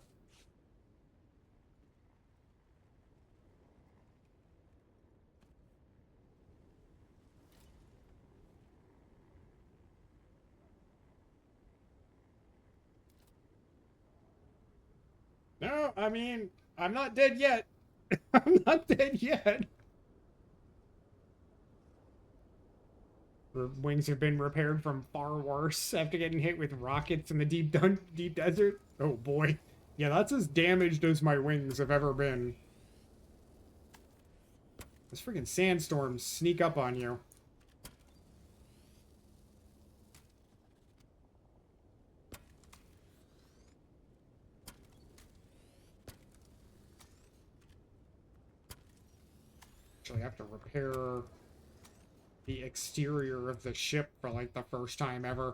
No, I mean, I'm not dead yet. I'm not dead yet. The wings have been repaired from far worse after getting hit with rockets in the deep desert. Oh boy. Yeah, that's as damaged as my wings have ever been. Those freaking sandstorms sneak up on you. Actually, I have to repair the exterior of the ship for like the first time ever.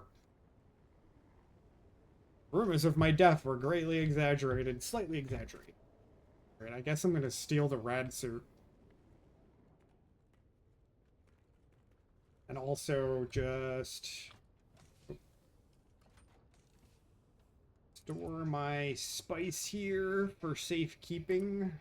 Rumors of my death were greatly exaggerated, slightly exaggerated. Alright, I guess I'm gonna steal the rad suit. And also just store my spice here for safekeeping.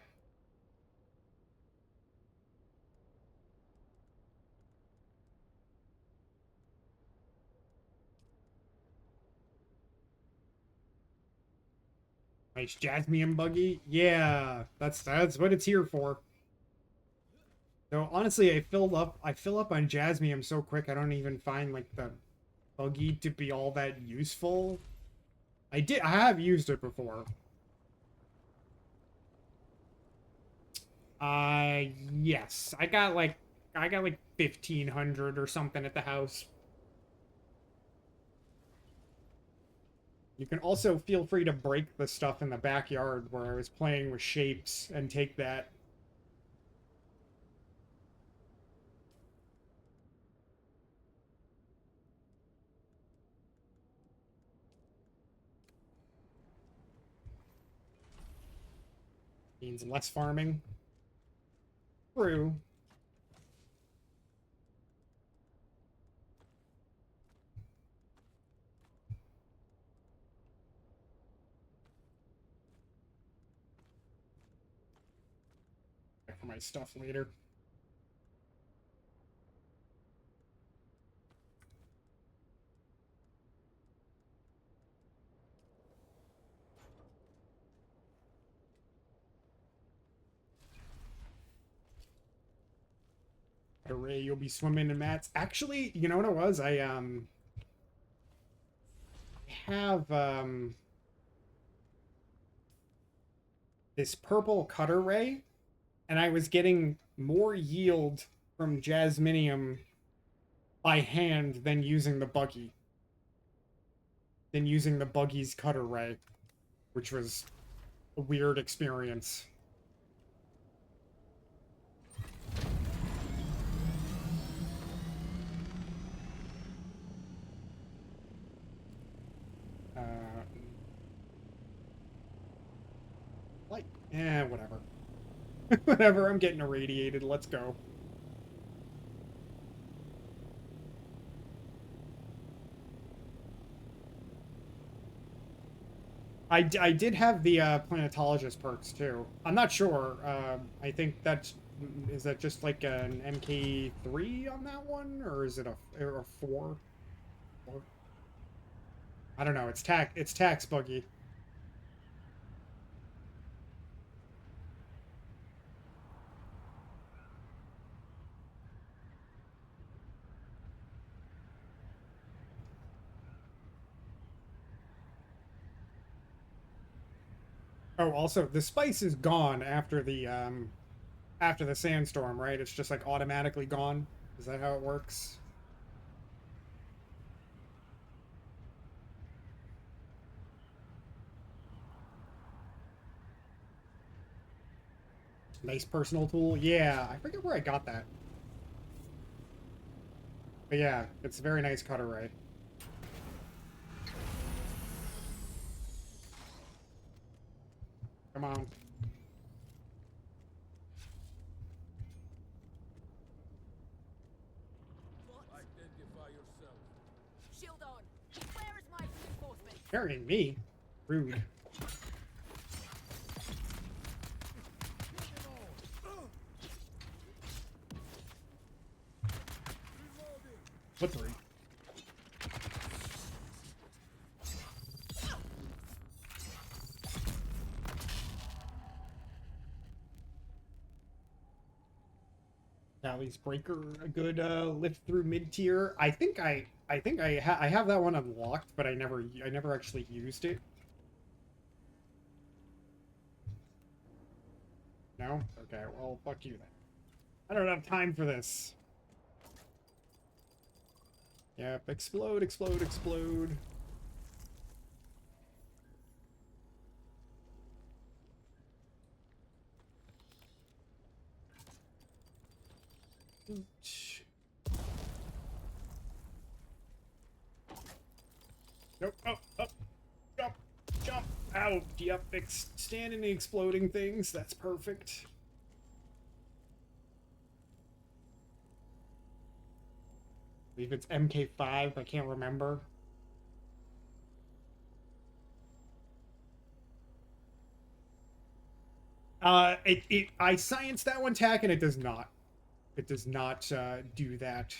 Nice jasmine buggy. Yeah, that's what it's here for. So honestly, I fill up on jasmine so quick I don't even find like the buggy to be all that useful. I have used it before. Yes. I got like 1,500 or something at the house. You can also feel free to break the stuff in the backyard where I was playing with shapes and take that. Means less farming. True. For my stuff later. Hooray, you'll be swimming in mats. Actually, you know what it was? I have this purple cutter ray, and I was getting more yield from jasminium by hand than using the buggy. Than using the buggy's cutter ray, which was a weird experience. Like, whatever. Whatever, I'm getting irradiated. Let's go. I did have the planetologist perks too. I'm not sure. I think that's is that just like an MK3 on that one, or is it a 4? I don't know. It's tax buggy. Oh, also the spice is gone after the sandstorm, right? It's just like automatically gone. Is that how it works? Nice personal tool. Yeah, I forget where I got that. But yeah, it's a very nice cutter ray. Come on. Identify yourself. Shield on. Where is my reinforcement? Carrying me? Rude. What three? Sally's Breaker, a good lift through mid tier. I think I have that one unlocked, but I never actually used it. No? Okay, well, fuck you then. I don't have time for this. Yep, explode, explode, explode. Nope, up, up, jump, jump, out. Yep, stand in the exploding things. That's perfect. I believe it's MK5, I can't remember. I scienced that one tack and it does not. It does not do that.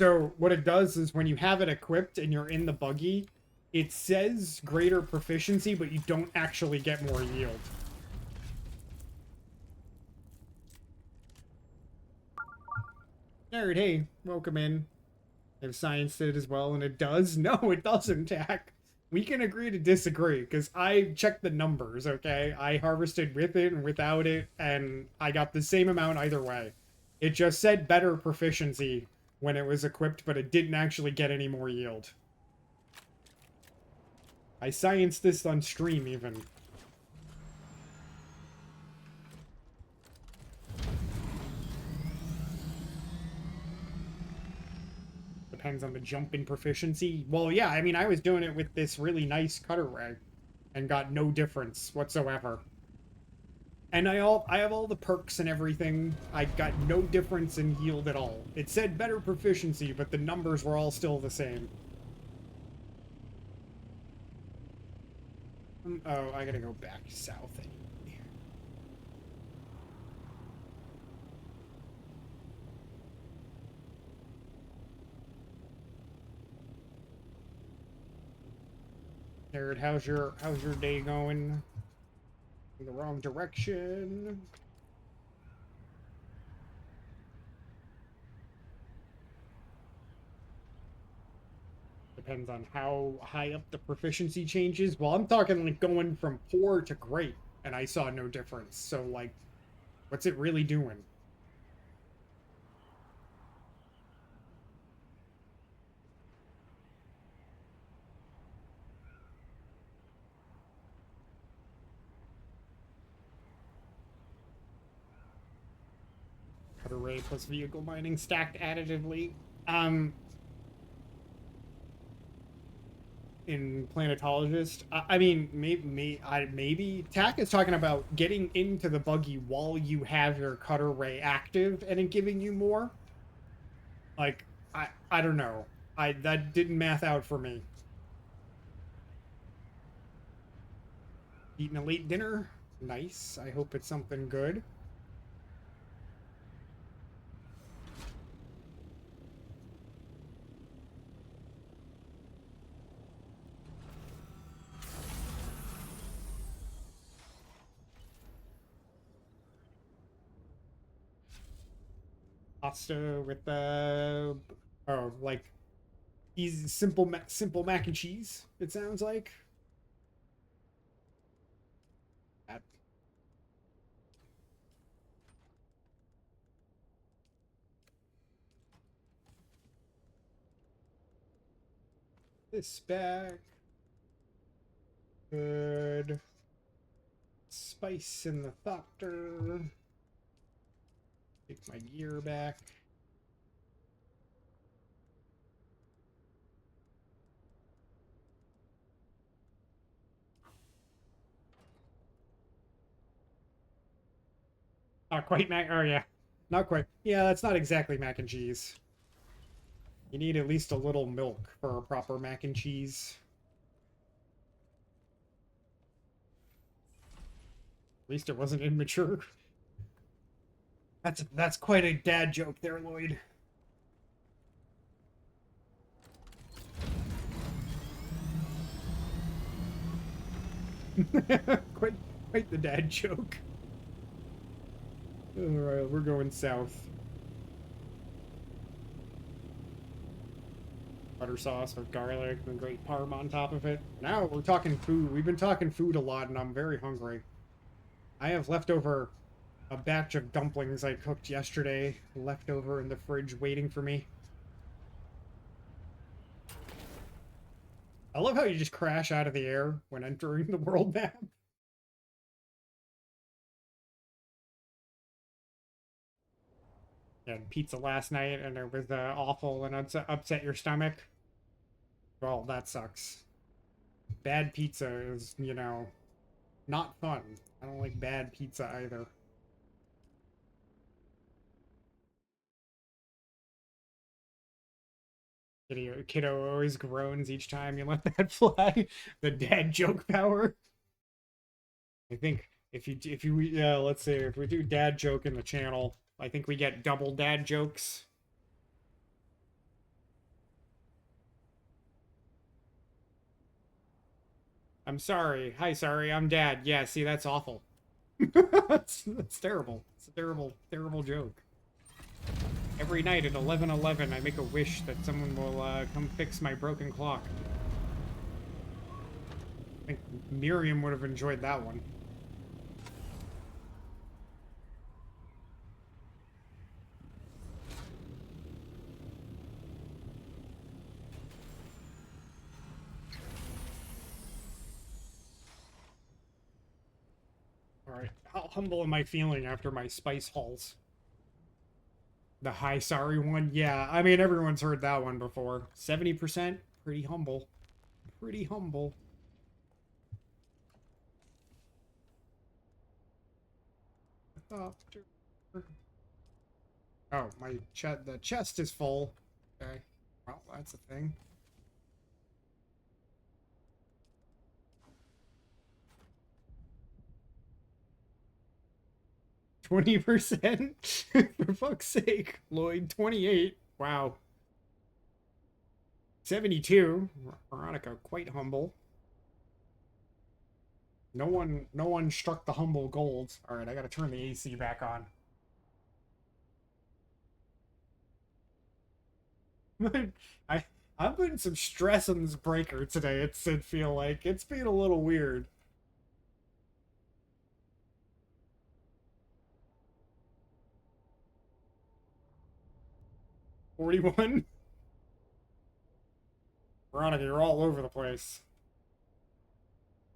So what it does is when you have it equipped and you're in the buggy, it says greater proficiency, but you don't actually get more yield. Nerd, hey, welcome in. I've scienced it as well, and it does. No, it doesn't, Tack. We can agree to disagree, because I checked the numbers, okay? I harvested with it and without it, and I got the same amount either way. It just said better proficiency when it was equipped, but it didn't actually get any more yield. I scienced this on stream, even. Depends on the jump in proficiency. Well, yeah, I mean, I was doing it with this really nice cutter ray and got no difference whatsoever. And I have all the perks and everything. I got no difference in yield at all. It said better proficiency, but the numbers were all still the same. Oh, I gotta go back south anyway. Jared, how's your day going? In the wrong direction. Depends on how high up the proficiency changes. Well, I'm talking like going from poor to great, and I saw no difference. So, like, what's it really doing? Cutter ray plus vehicle mining stacked additively. In planetologist, I mean, maybe Tack is talking about getting into the buggy while you have your cutter ray active and it giving you more. Like, I don't know. That didn't math out for me. Eating a late dinner. Nice. I hope it's something good. Pasta with oh, like easy simple mac and cheese. It sounds like. That- This back. Good. Spice in the thopter. Take my gear back. Not quite mac. Oh yeah, not quite. Yeah, that's not exactly mac and cheese. You need at least a little milk for a proper mac and cheese. At least it wasn't immature. That's quite a dad joke there, Lloyd. quite the dad joke. Alright, we're going south. Butter sauce with garlic and great parm on top of it. Now we're talking food. We've been talking food a lot, and I'm very hungry. I have leftover a batch of dumplings I cooked yesterday, left over in the fridge waiting for me. I love how you just crash out of the air when entering the world map. Had pizza last night and it was awful and upset your stomach. Well, that sucks. Bad pizza is, you know, not fun. I don't like bad pizza either. Kiddo always groans each time you let that fly. The dad joke power. I think if you let's say if we do dad joke in the channel, I think we get double dad jokes. I'm sorry. Hi, sorry. I'm dad. Yeah, see, that's awful. that's terrible. It's a terrible joke. Every night at 11:11, I make a wish that someone will come fix my broken clock. I think Miriam would have enjoyed that one. Alright, how humble am I feeling after my spice hauls? The hi sorry one? Yeah, I mean, everyone's heard that one before. 70%? Pretty humble. Pretty humble. Oh, the chest is full. Okay. Well, that's a thing. 20%? For fuck's sake. Lloyd, 28. Wow. 72. Veronica, quite humble. No one struck the humble gold. Alright, I gotta turn the AC back on. I'm putting some stress on this breaker today, it feel like. It's being a little weird. $41? Veronica, you're all over the place.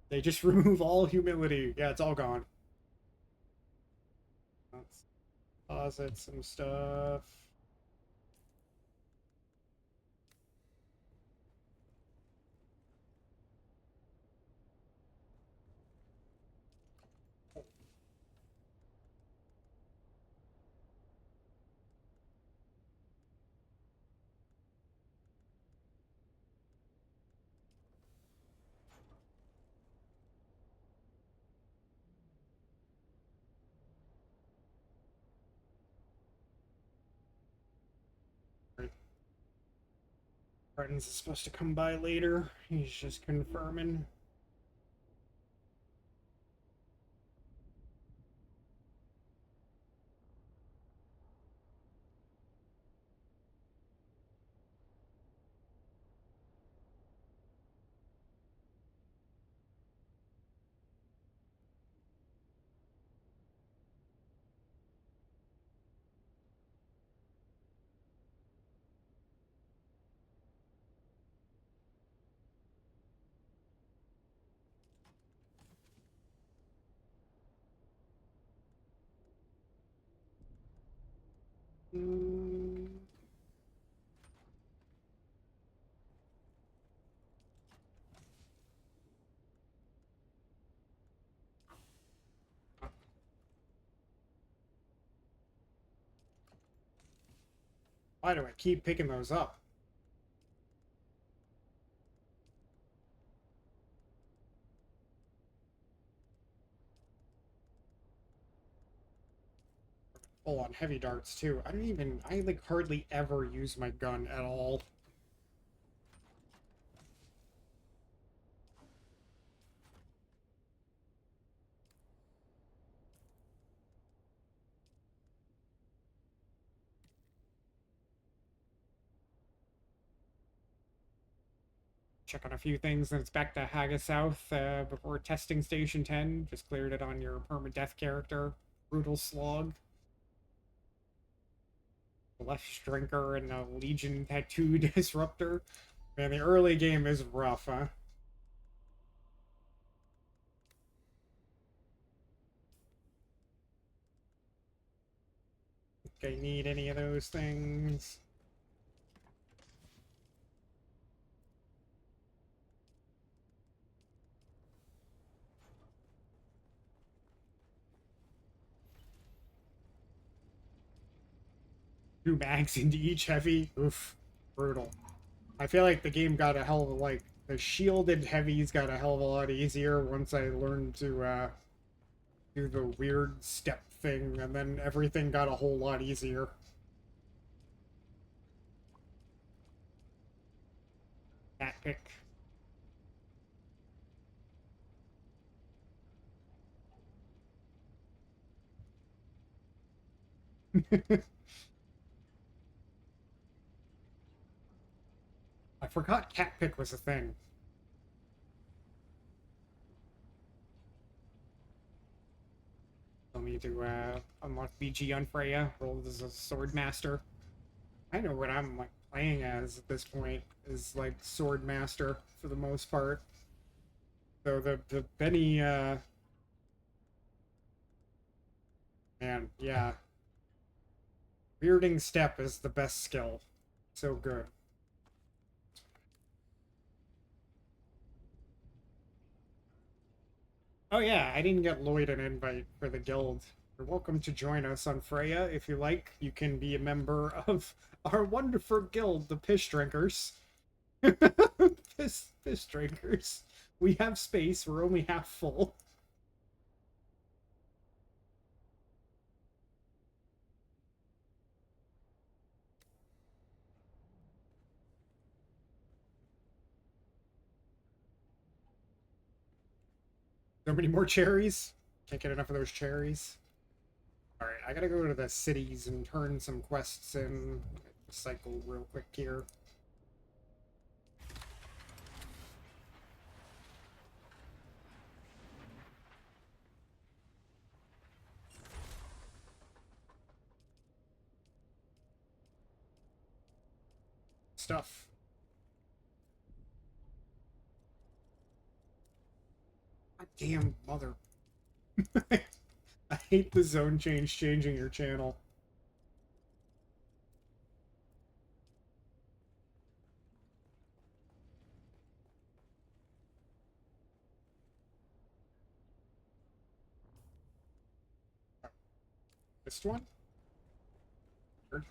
They just remove all humility. Yeah, it's all gone. Let's deposit some stuff. Friends is supposed to come by later. He's just confirming. Why do I keep picking those up? Full on heavy darts too. I like hardly ever use my gun at all. Check on a few things, then it's back to Haga South before testing Station 10. Just cleared it on your permadeath character. Brutal Slog. Flesh Drinker and a Legion Tattoo Disruptor. Man, the early game is rough, huh? Okay, need any of those things? Two mags into each heavy. Oof. Brutal. I feel like the game got a hell of a, like, the shielded heavies got a hell of a lot easier once I learned to, do the weird step thing, and then everything got a whole lot easier. Cat pick. I forgot cat pick was a thing. I'll need to unlock BG on Freya, roll as a sword master. I know what I'm like playing as at this point is like sword master for the most part. So the Benny man, yeah. Bearding step is the best skill. So good. Oh yeah, I didn't get Lloyd an invite for the guild. You're welcome to join us on Freya if you like. You can be a member of our wonderful guild, the Piss Drinkers. Piss Drinkers. We have space, we're only half full. So many more cherries. Can't get enough of those cherries. Alright, I gotta go to the cities and turn some quests in. Cycle real quick here. Stuff. God damn mother. I hate the zone change changing your channel. This one? Third.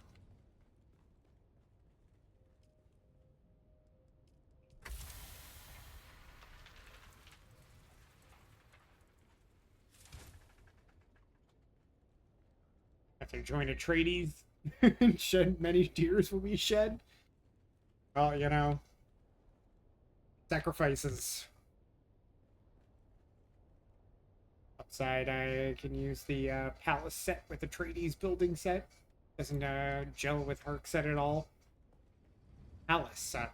If they join Atreides, shed many tears will be shed. Well, you know, sacrifices. Upside, I can use the palace set with the Trades building set. Doesn't gel with Herc set at all. Palace set.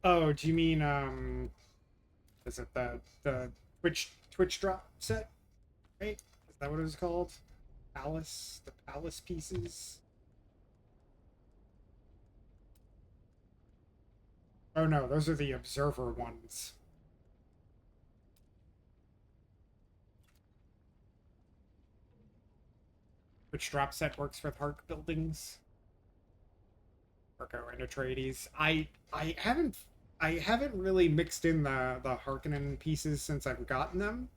Oh, do you mean is it the Twitch drop set? Right? Is that what it was called? Palace, the palace pieces. Oh no, those are the observer ones. Which drop set works with Hark buildings? Orko and Atreides. I haven't really mixed in the Harkonnen pieces since I've gotten them,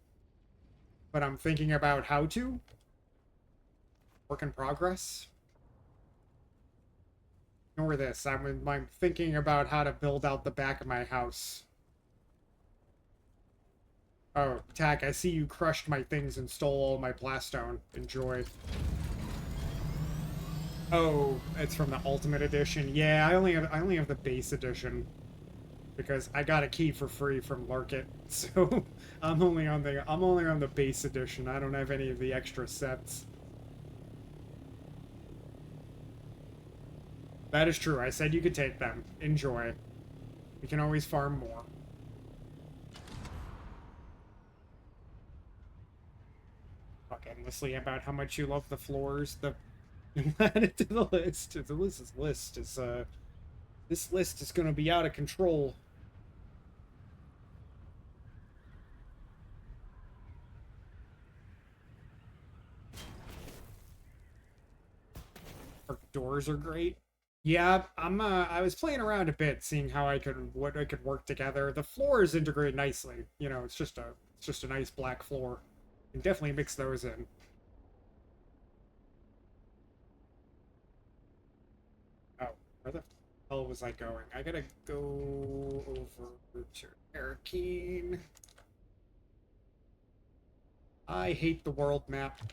but I'm thinking about how to. Work in progress. Ignore this. I'm thinking about how to build out the back of my house. Oh, Tack, I see you crushed my things and stole all my blaststone. Enjoy. Oh, it's from the Ultimate Edition. Yeah, I only have the base edition because I got a key for free from Larkit. So I'm only on the base edition. I don't have any of the extra sets. That is true. I said you could take them. Enjoy. We can always farm more. Talk endlessly about how much you love the floors. Add it to the list. This list is gonna be out of control. Our doors are great. Yeah, I was playing around a bit, seeing how what I could work together. The floors integrate nicely. You know, it's just a nice black floor. You can definitely mix those in. Oh, where the hell was I going? I gotta go over to Arakeen. I hate the world map.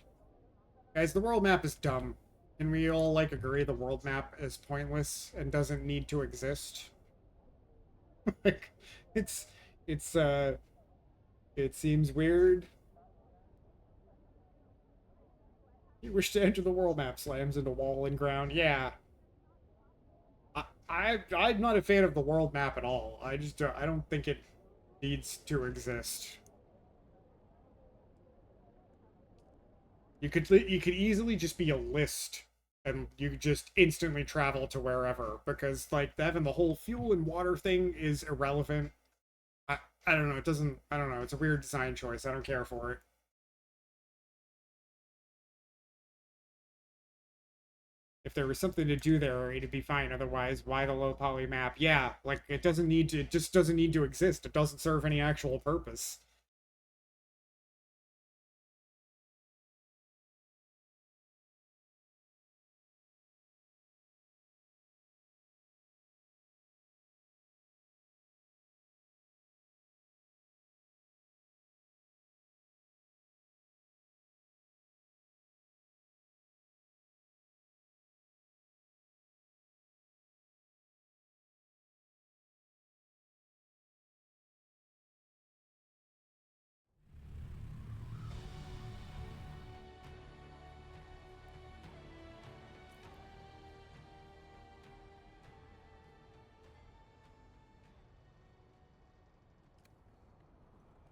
Guys, the world map is dumb. Can we all, like, agree the world map is pointless and doesn't need to exist? Like, it's, it seems weird. You wish to enter the world map, slams into wall and ground. Yeah. I'm not a fan of the world map at all. I don't think it needs to exist. You could easily just be a list and you could just instantly travel to wherever because like having the whole fuel and water thing is irrelevant. I don't know, I don't know, it's a weird design choice. I don't care for it. If there was something to do there, it'd be fine. Otherwise, why the low poly map? Yeah, like it just doesn't need to exist. It doesn't serve any actual purpose.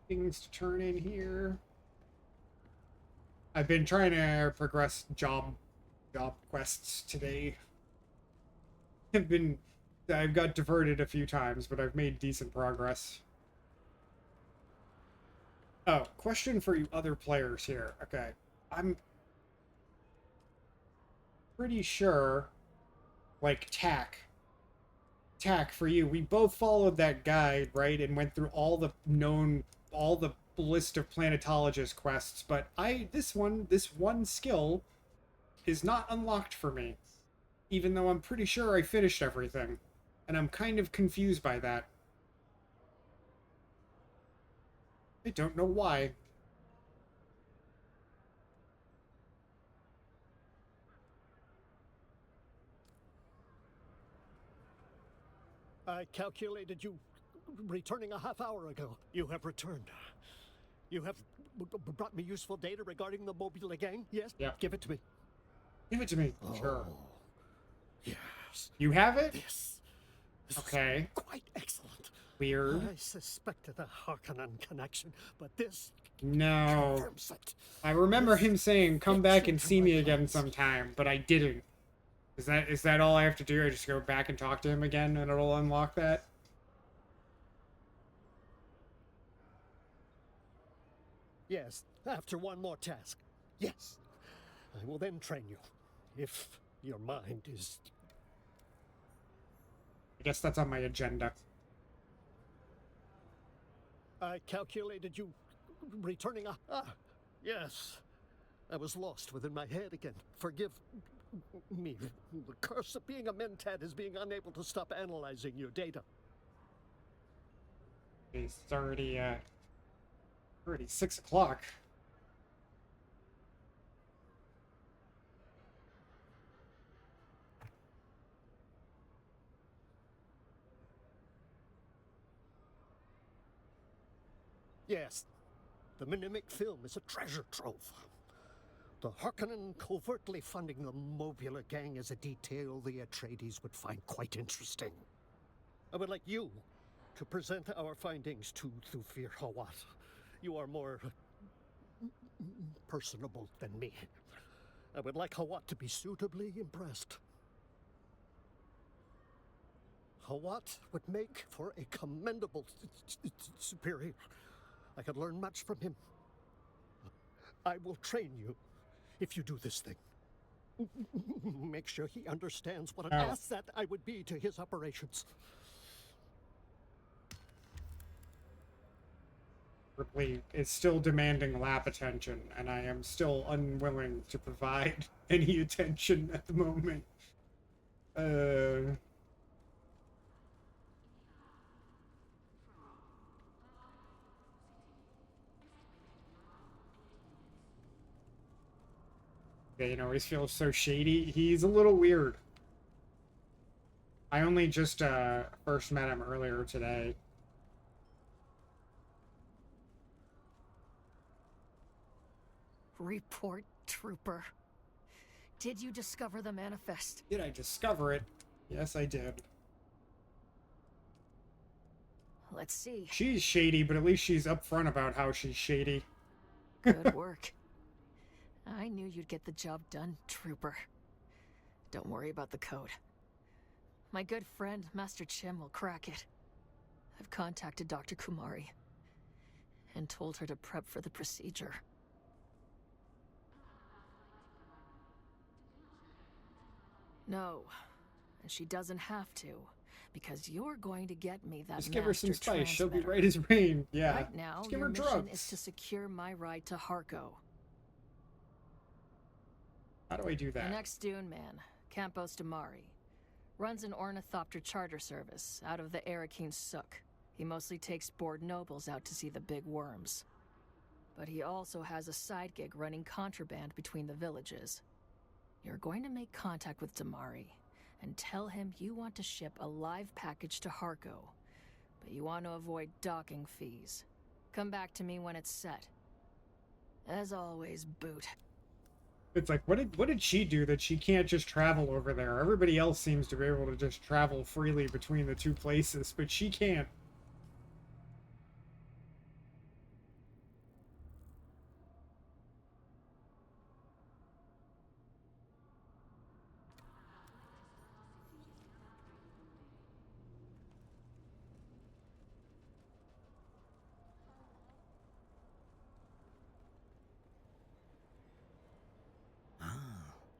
Things to turn in here. I've been trying to progress job quests today. I've got diverted a few times, but I've made decent progress. Oh, question for you other players here. Okay. I'm pretty sure, like, Tack, for you, we both followed that guide, right, and went through all the list of planetologist quests, but this one skill is not unlocked for me, even though I'm pretty sure I finished everything, and I'm kind of confused by that. I don't know why. I calculated you returning a half hour ago. You have returned. You have brought me useful data regarding the Mobula gang? Yes? Yeah. Give it to me. Give it to me. Oh, Sure. yes. You have it? This Okay. is quite excellent. Weird. I suspected a Harkonnen connection, but this No. confirms it. I remember him saying, come back and Fits see into me my again plans. sometime, but I didn't. Is that all I have to do? I just go back and talk to him again and it'll unlock that? Yes, after one more task. Yes. I will then train you. If your mind is... I guess that's on my agenda. I calculated you returning a... Ah, yes. I was lost within my head again. Forgive me. The curse of being a mentat is being unable to stop analyzing your data. It's already 6 o'clock. Yes. The Minimic film is a treasure trove. The Harkonnen covertly funding the Mobula gang is a detail the Atreides would find quite interesting. I would like you to present our findings to Thufir Hawat. You are more personable than me. I would like Hawat to be suitably impressed. Hawat would make for a commendable superior. I could learn much from him. I will train you if you do this thing. Make sure he understands what an asset I would be to his operations. Ripley is still demanding lap attention, and I am still unwilling to provide any attention at the moment. Yeah, you know, he feels so shady. He's a little weird. I only just first met him earlier today. Report, Trooper. Did you discover the manifest? Did I discover it? Yes, I did. Let's see. She's shady, but at least she's upfront about how she's shady. Good work. I knew you'd get the job done, Trooper. Don't worry about the code. My good friend, Master Chim, will crack it. I've contacted Dr. Kumari and told her to prep for the procedure. No, and she doesn't have to, because you're going to get me that. Just give her some master spice. She'll be transmitter. right as rain. Yeah. Right now, just give your her mission drugs. is to secure my ride to Harko. How do I do The that? next Dune man, Campos Damari, runs an ornithopter charter service out of the Arakeen Suk. He mostly takes bored nobles out to see the big worms. But he also has a side gig running contraband between the villages. You're going to make contact with Damari and tell him you want to ship a live package to Harko, but you want to avoid docking fees. Come back to me when it's set. As always, Boot. It's like, what did she do that she can't just travel over there? Everybody else seems to be able to just travel freely between the two places, but she can't.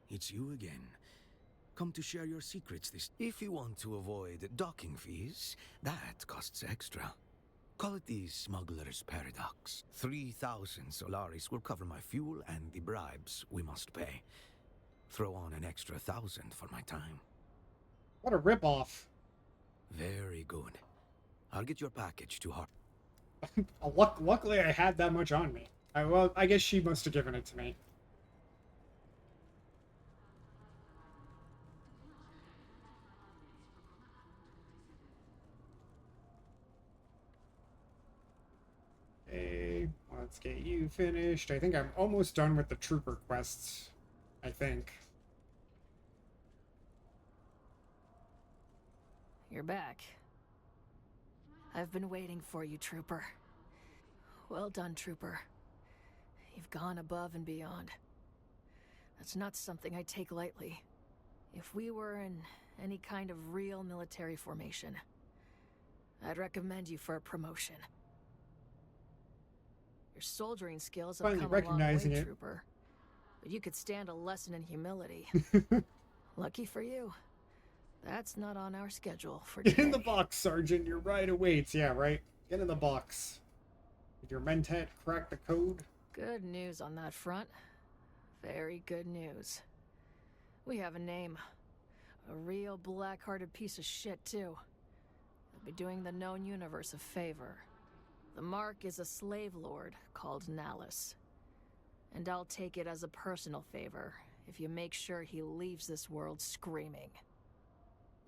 It's you again. Come to share your secrets this... If you want to avoid docking fees, that costs extra. Call it the smuggler's paradox. 3,000 Solaris will cover my fuel and the bribes we must pay. Throw on an extra 1,000 for my time. What a ripoff. Very good. I'll get your package to her. Luckily, I had that much on me. Well, I guess she must have given it to me. Let's get you finished. I think I'm almost done with the trooper quests. I think. You're back. I've been waiting for you, Trooper. Well done, Trooper. You've gone above and beyond. That's not something I take lightly. If we were in any kind of real military formation, I'd recommend you for a promotion. Your soldiering skills have Finally come a long recognizing way, it. Trooper. But you could stand a lesson in humility. Lucky for you. That's not on our schedule for today. Get in the box, Sergeant. Your ride awaits. Yeah, right? Get in the box. Did your mentat crack the code? Good news on that front. Very good news. We have a name. A real black-hearted piece of shit, too. He'll be doing the known universe a favor. The Mark is a slave lord called Nallus. And I'll take it as a personal favor if you make sure he leaves this world screaming.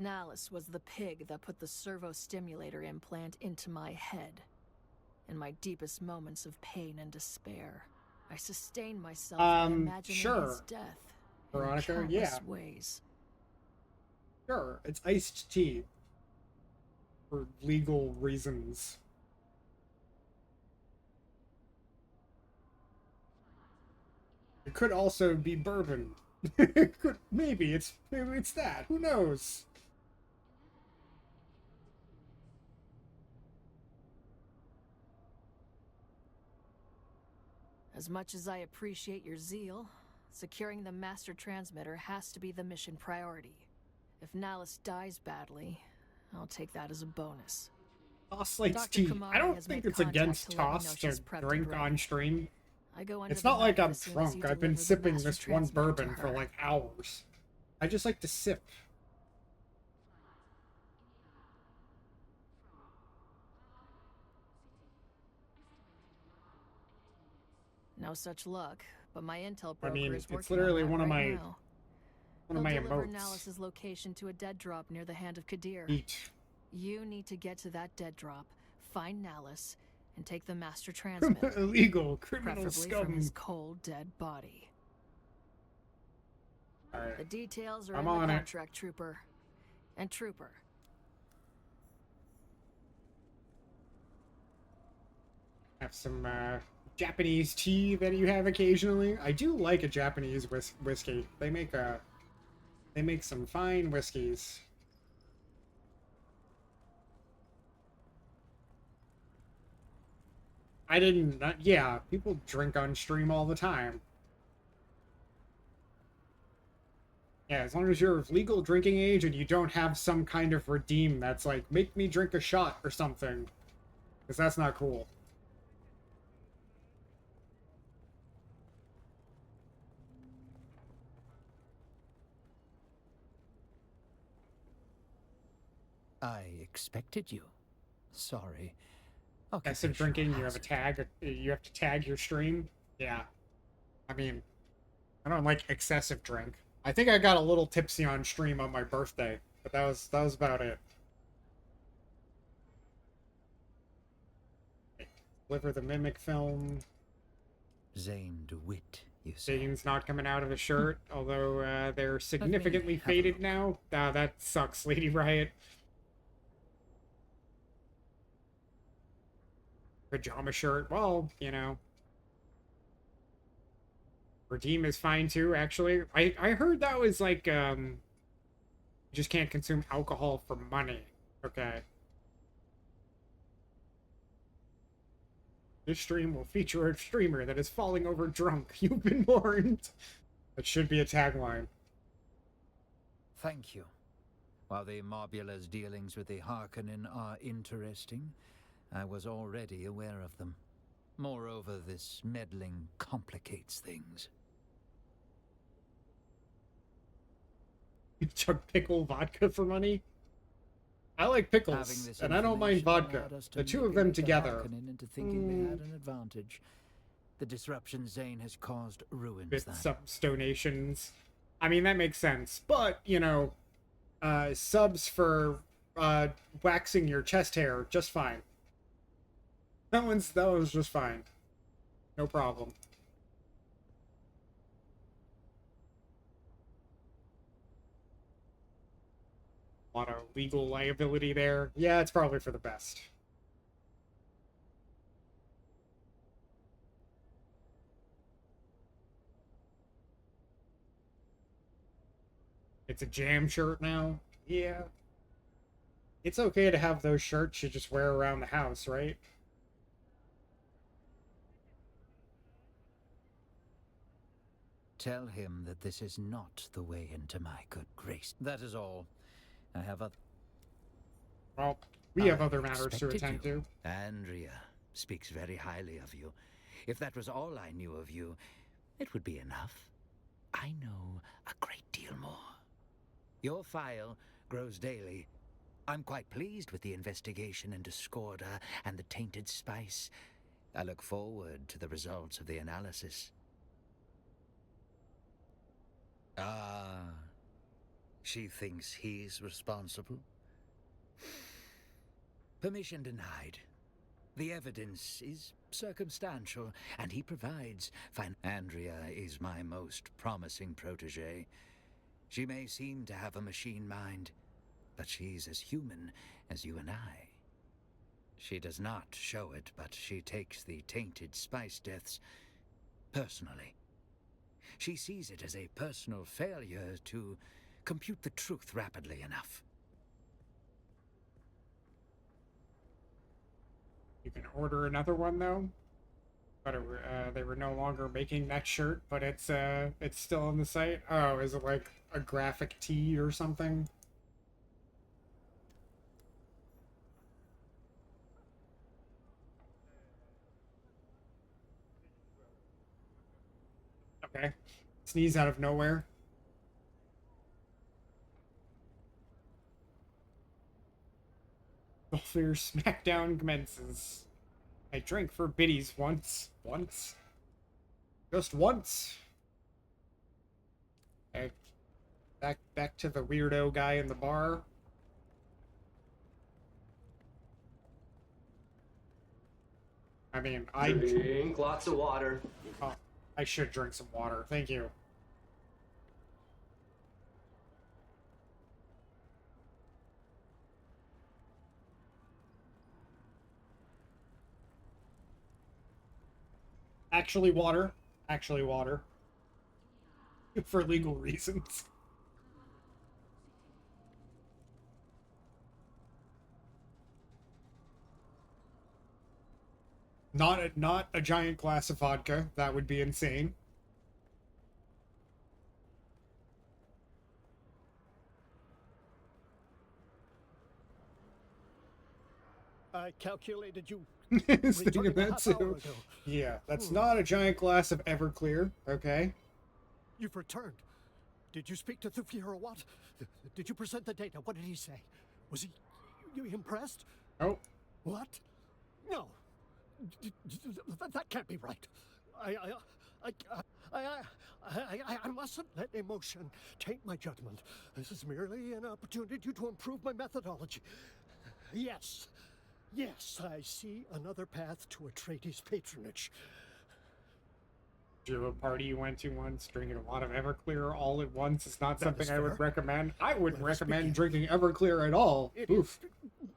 Nallus was the pig that put the servo-stimulator implant into my head. In my deepest moments of pain and despair, I sustained myself by imagining sure. his death Veronica, in yeah. countless ways. Sure, it's iced tea. For legal reasons. It could also be bourbon. maybe it's that. Who knows? As much as I appreciate your zeal, securing the master transmitter has to be the mission priority. If Nallus dies badly, I'll take that as a bonus. Toss likes Dr. tea. Kamari I don't has think made it's contact against to let me know Toss she's to prepped and drink ready. on stream. I go under It's the not like knife I'm as soon as you drunk. I've been deliver the sipping master this one transmitter to bourbon for her. like hours. I just like to sip. No such luck, but my intel I broker mean, is working it's literally on that one of right my now. one of my He'll deliver emotes. Nallus's location to a dead drop near the Hand of Kadir. Eat. You need to get to that dead drop, find Nallus, and take the master transmitter. Illegal criminal preferably scum. from his cold, dead body. Alright. The details are I'm in on the it. contract, Trooper. And Trooper. Have some Japanese tea that you have occasionally. I do like a Japanese whiskey. They make some fine whiskeys. I didn't. Yeah, people drink on stream all the time. Yeah, as long as you're of legal drinking age and you don't have some kind of redeem that's like, make me drink a shot or something. Because that's not cool. I expected you. Sorry. Excessive drinking, you have a tag. You have to tag your stream. Yeah. I mean, I don't like excessive drink. I think I got a little tipsy on stream on my birthday, but that was about it. Deliver the Mimic film. Zane DeWitt, you say. Zane's not coming out of the shirt, although they're significantly have a faded now. That sucks, Lady Riot. Pajama shirt, well, you know. Redeem is fine too, actually. I heard that was like, you just can't consume alcohol for money. Okay. This stream will feature a streamer that is falling over drunk. You've been warned. That should be a tagline. Thank you. While the Marbula's dealings with the Harkonnen are interesting, I was already aware of them. Moreover, this meddling complicates things. You chuck pickle vodka for money? I like pickles, and I don't mind vodka. The two of them together. Into thinking they had an advantage. The disruption Zane has caused ruins Bit that. substonations. I mean, that makes sense. But, you know, subs for waxing your chest hair, just fine. That was just fine. No problem. A lot of legal liability there. Yeah, it's probably for the best. It's a jam shirt now. Yeah. It's okay to have those shirts you just wear around the house, right? Tell him that this is not the way into my good grace. That is all. I have other... Well, we have other matters to attend to. Andrea speaks very highly of you. If that was all I knew of you, it would be enough. I know a great deal more. Your file grows daily. I'm quite pleased with the investigation into Scorda and the tainted spice. I look forward to the results of the analysis. Ah, she thinks he's responsible? Permission denied. The evidence is circumstantial, and he provides Andrea is my most promising protege. She may seem to have a machine mind, but she's as human as you and I. She does not show it, but she takes the tainted spice deaths personally. She sees it as a personal failure to compute the truth rapidly enough. You can order another one, though. But they were no longer making that shirt, but it's still on the site. Oh, is it like a graphic tee or something? Okay. Sneeze out of nowhere. Welfare Smackdown commences. I drank for biddies once. Once? Just once. Okay. Back to the weirdo guy in the bar. I mean, I drink lots of water. Oh, I should drink some water. Thank you. Actually water. Actually water. For legal reasons. Not a giant glass of vodka. That would be insane. I calculated you Thinking of returned a that half hour too. ago. Yeah, that's not a giant glass of Everclear, okay? You've returned. Did you speak to Thufir or what? Did you present the data? What did he say? Was he you impressed? Oh. What? No. That can't be right. I mustn't let emotion taint my judgment. This is merely an opportunity to improve my methodology. Yes. Yes, I see another path to Atreides' patronage. Do you have a party you went to once, drinking a lot of Everclear all at once? It's not That something is I would fair. recommend. I wouldn't Let us recommend begin. drinking Everclear at all. It Oof.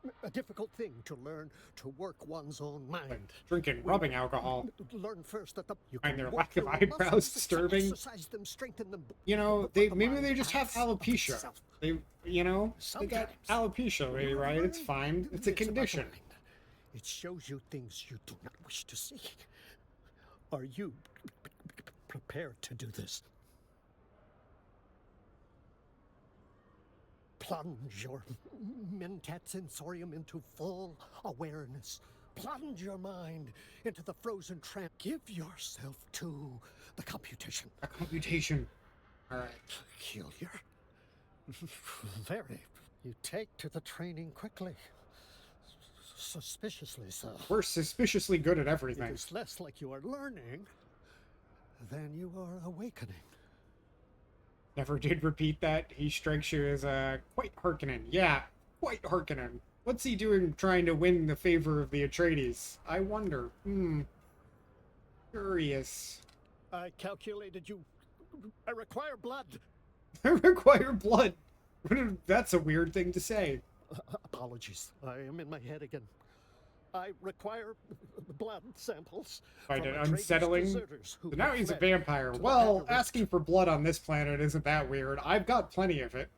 is a difficult thing to learn to work one's own mind. Drinking rubbing alcohol. Learn first that you And can their work lack of your eyebrows muscles, disturbing. exercise them, strengthen them. You know, but they the maybe mind they just have acts of alopecia. itself. They, you know, they got Sometimes. alopecia, maybe, right? It's fine. It's a about the condition. mind. It shows you things you do not wish to see. Are you prepared to do this? Plunge your mentat sensorium into full awareness. Plunge your mind into the frozen trance. Give yourself to the computation. A computation. All right. Peculiar. Very. You take to the training quickly. Suspiciously so. We're suspiciously good at It everything. is less like you are learning than you are awakening. Never did repeat that. He strikes you as quite Harkonnen. Yeah, quite Harkonnen. What's he doing trying to win the favor of the Atreides? I wonder. Curious. I calculated you. I require blood. I require blood. That's a weird thing to say. Apologies. I am in my head again. I require blood samples. Quite from an Atreides unsettling. deserters who So now have he's a fled vampire. to the Well, Outer asking for blood on this planet isn't that weird. I've got plenty of it.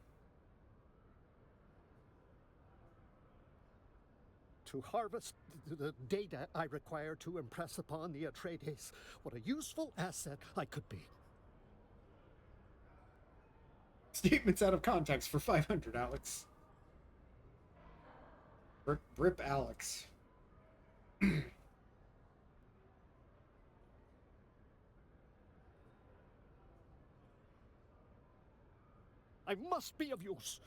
To harvest the data I require to impress upon the Atreides what a useful asset I could be. Statements out of context for 500, Alex. Rip Alex. I must be of use.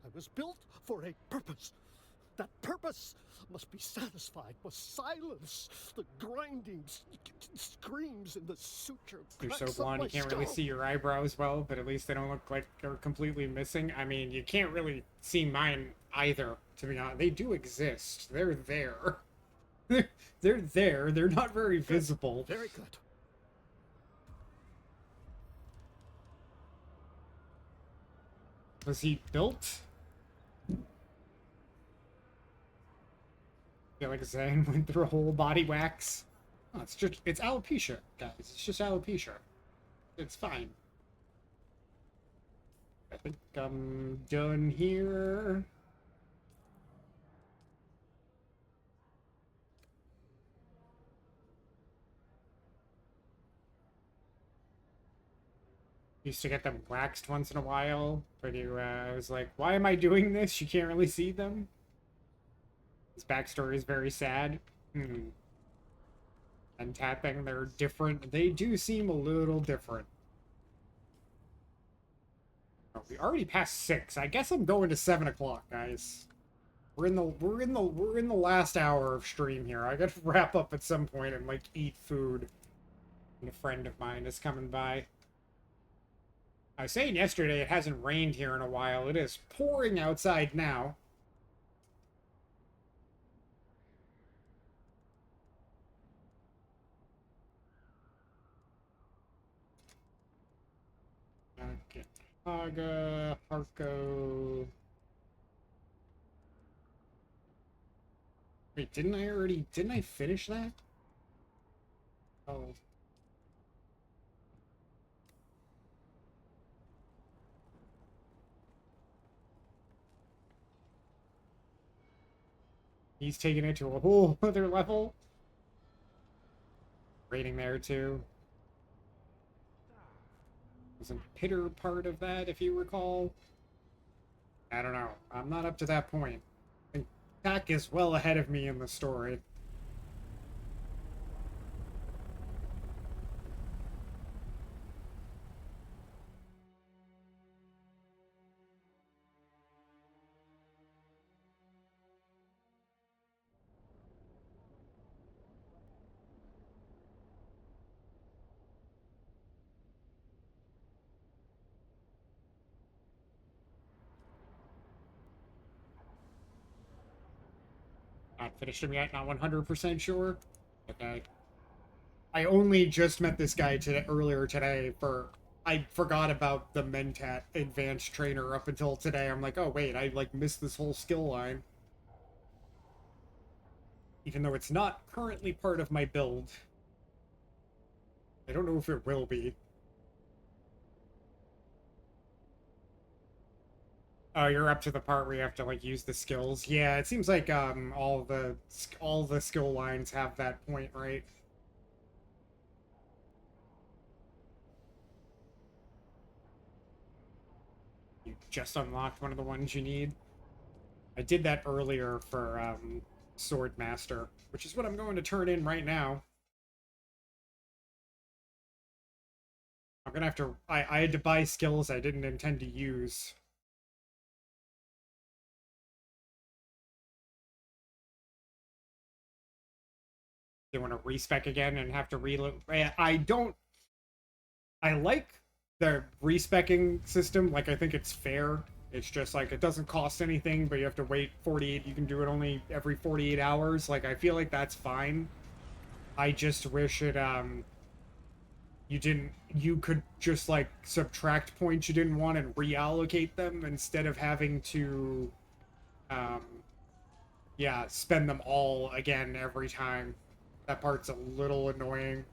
I was built for a purpose. That purpose must be satisfied. Must silence the grinding screams in the suture. You're so cracks of blonde my you can't really skull. see your eyebrows well, but at least they don't look like they're completely missing. I mean, you can't really see mine either, to be honest. They do exist. They're there. They're there. They're not very visible. Very good. Was he built? I feel like Zane went through a whole body wax. Oh, it's alopecia, guys. It's just alopecia. It's fine. I think I'm done here. Used to get them waxed once in a while, but I was like, why am I doing this? You can't really see them. His backstory is very sad. And tapping, they're different. They do seem a little different. Oh, we already passed 6. I guess I'm going to 7 o'clock, guys. We're in the last hour of stream here. I gotta wrap up at some point and like eat food. And a friend of mine is coming by. I was saying yesterday it hasn't rained here in a while. It is pouring outside now. Okay. Haga, Harko. Wait, didn't I finish that? Oh. He's taking it to a whole other level. Rating there too. Wasn't Pitter part of that, if you recall? I don't know. I'm not up to that point. I think Pack is well ahead of me in the story. Not finished him yet, not 100% sure. Okay. I only just met this guy earlier today I forgot about the Mentat advanced trainer up until today. I'm like, oh wait, I like missed this whole skill line. Even though it's not currently part of my build. I don't know if it will be. Oh, you're up to the part where you have to like use the skills. Yeah, it seems like all the skill lines have that point, right? You just unlocked one of the ones you need. I did that earlier for Sword Master, which is what I'm going to turn in right now. I'm gonna have to. I had to buy skills I didn't intend to use. They want to respec again and have to reload. I like the respecking system. Like, I think it's fair. It's just like it doesn't cost anything, but you have to wait 48. You can do it only every 48 hours. Like, I feel like that's fine. I just wish it you could just like subtract points you didn't want and reallocate them instead of having to yeah, spend them all again every time. That part's a little annoying.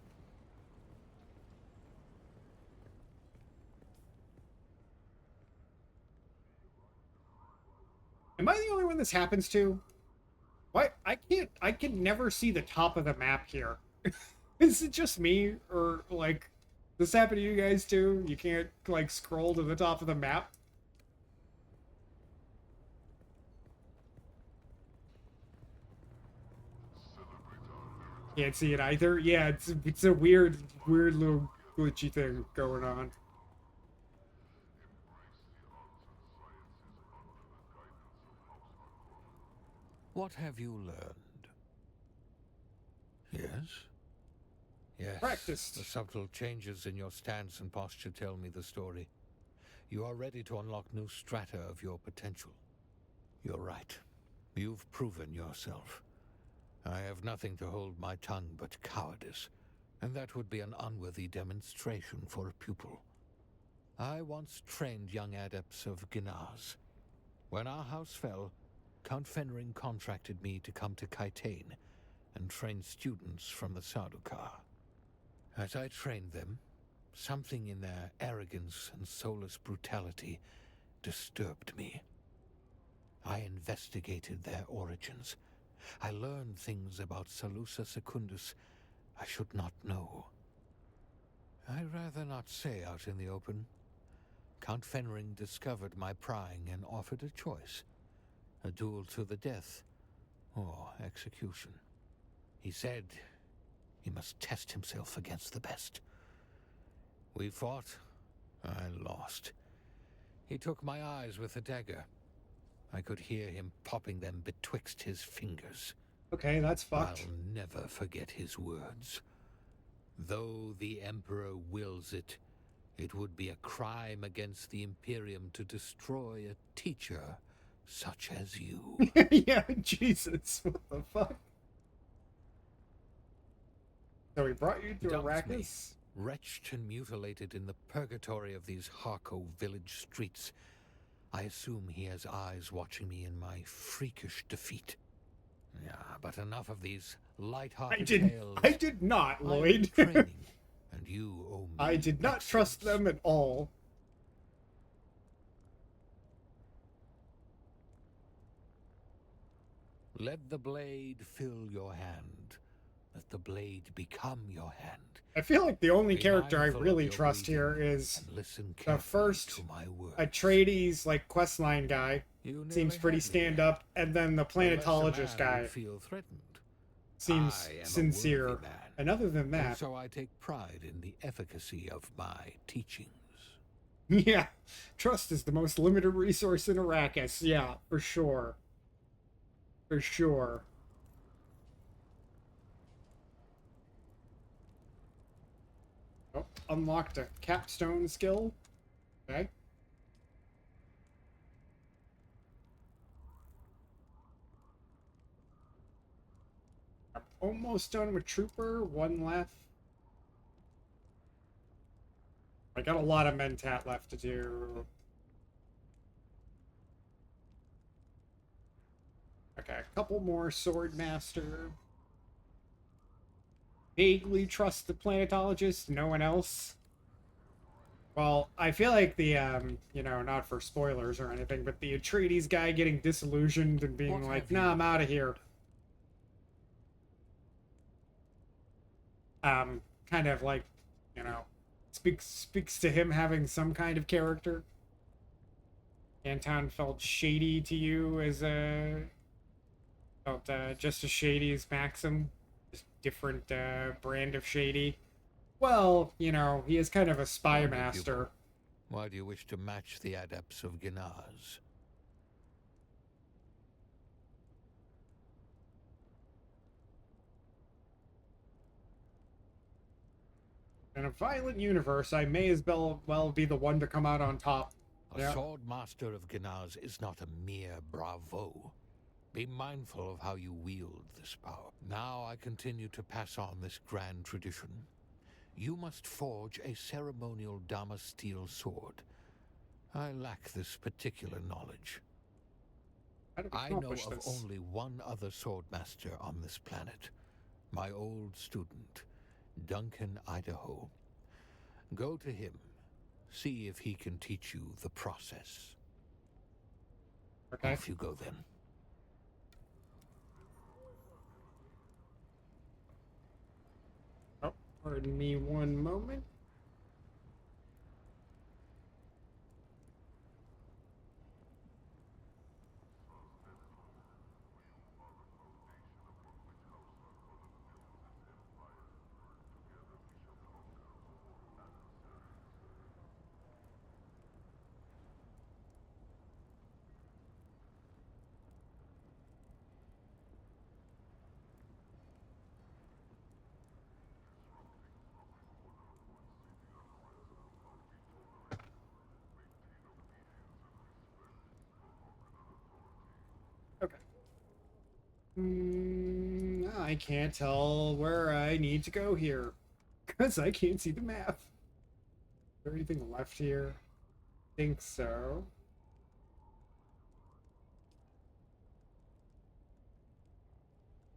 Am I the only one this happens to? What? I can never see the top of the map here. Is it just me? Or, like, does this happen to you guys too? You can't, like, scroll to the top of the map? Can't see it either? Yeah, it's a weird little glitchy thing going on. What have you learned? Yes? Yes. Practiced. The subtle changes in your stance and posture tell me the story. You are ready to unlock new strata of your potential. You're right. You've proven yourself. I have nothing to hold my tongue but cowardice, and that would be an unworthy demonstration for a pupil. I once trained young adepts of Ginaz. When our house fell, Count Fenring contracted me to come to Kaitane and train students from the Sardaukar. As I trained them, something in their arrogance and soulless brutality disturbed me. I investigated their origins. I learned things about Salusa Secundus I should not know. I'd rather not say out in the open. Count Fenring discovered my prying and offered a choice. A duel to the death, or execution. He said he must test himself against the best. We fought. I lost. He took my eyes with a dagger. I could hear him popping them betwixt his fingers. Okay, that's fucked. I'll never forget his words. Though the Emperor wills it, it would be a crime against the Imperium to destroy a teacher such as you. Yeah, Jesus, what the fuck? So he brought you to Arrakis? Wretched and mutilated in the purgatory of these Harko village streets. I assume he has eyes watching me in my freakish defeat. Yeah, but enough of these light-hearted tales. I did not, Lloyd. Training, and you owe me I did not trust them at all. Let the blade fill your hand. Let the blade become your hand. I feel like the only character I really trust here is the first Atreides, like, questline guy. Seems pretty stand-up. And then the planetologist guy. Feel threatened. Seems sincere. And other than that... And so I take pride in the efficacy of my teachings. Yeah. Trust is the most limited resource in Arrakis. Yeah, for sure. For sure. Oh, unlocked a capstone skill. Okay. I'm almost done with Trooper. One left. I got a lot of Mentat left to do. Okay, a couple more Swordmaster. Vaguely trust the planetologist, no one else. Well, I feel like the, you know, not for spoilers or anything, but the Atreides guy getting disillusioned and being like, nah, I'm out of here. Kind of like, you know, speaks to him having some kind of character. Anton felt shady to you as a... Felt just as shady as Maxim. Just different brand of shady. Well, you know, he is kind of a spy master. Why do you wish to match the adepts of Ginaz? In a violent universe, I may as well be the one to come out on top. A sword master of Ginaz is not a mere bravo. Be mindful of how you wield this power. Now I continue to pass on this grand tradition. You must forge a ceremonial Damasteel sword. I lack this particular knowledge. I know of only one other swordmaster on this planet. My old student, Duncan Idaho. Go to him. See if he can teach you the process. Okay. Off you go then. Oh, pardon me one moment. Okay. I can't tell where I need to go here because I can't see the map. Is there anything left here? Think so.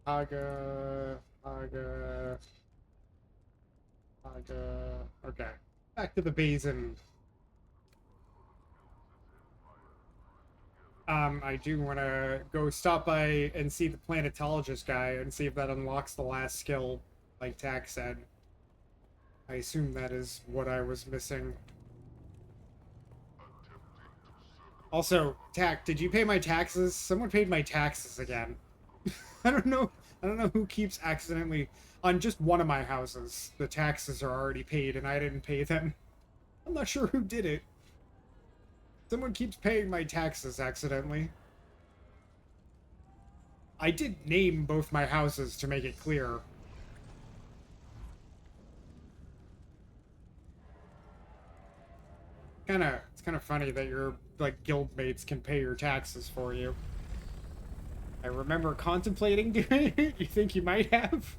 Aga. Okay. Back to the basin. I do want to go stop by and see the planetologist guy and see if that unlocks the last skill, like Tack said. I assume that is what I was missing. Also, Tack, did you pay my taxes? Someone paid my taxes again. I don't know who keeps accidentally... On just one of my houses, the taxes are already paid and I didn't pay them. I'm not sure who did it. Someone keeps paying my taxes accidentally. I did name both my houses to make it clear. It's kind of funny that your like guildmates can pay your taxes for you. I remember contemplating doing it. You think you might have?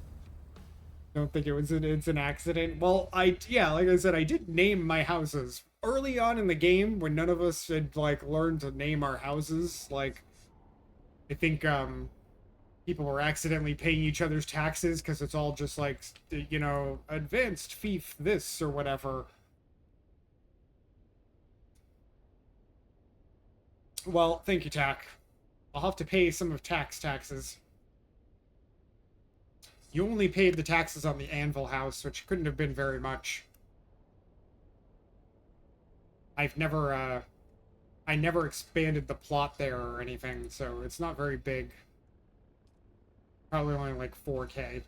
Don't think it's an accident. Well, yeah, like I said, I did name my houses early on in the game when none of us had like learned to name our houses. Like, I think people were accidentally paying each other's taxes because it's all just like, you know, advanced fief this or whatever. Well, thank you, Tack. I'll have to pay some of taxes. You only paid the taxes on the Anvil house, which couldn't have been very much. I never expanded the plot there or anything, so it's not very big. Probably only like 4K.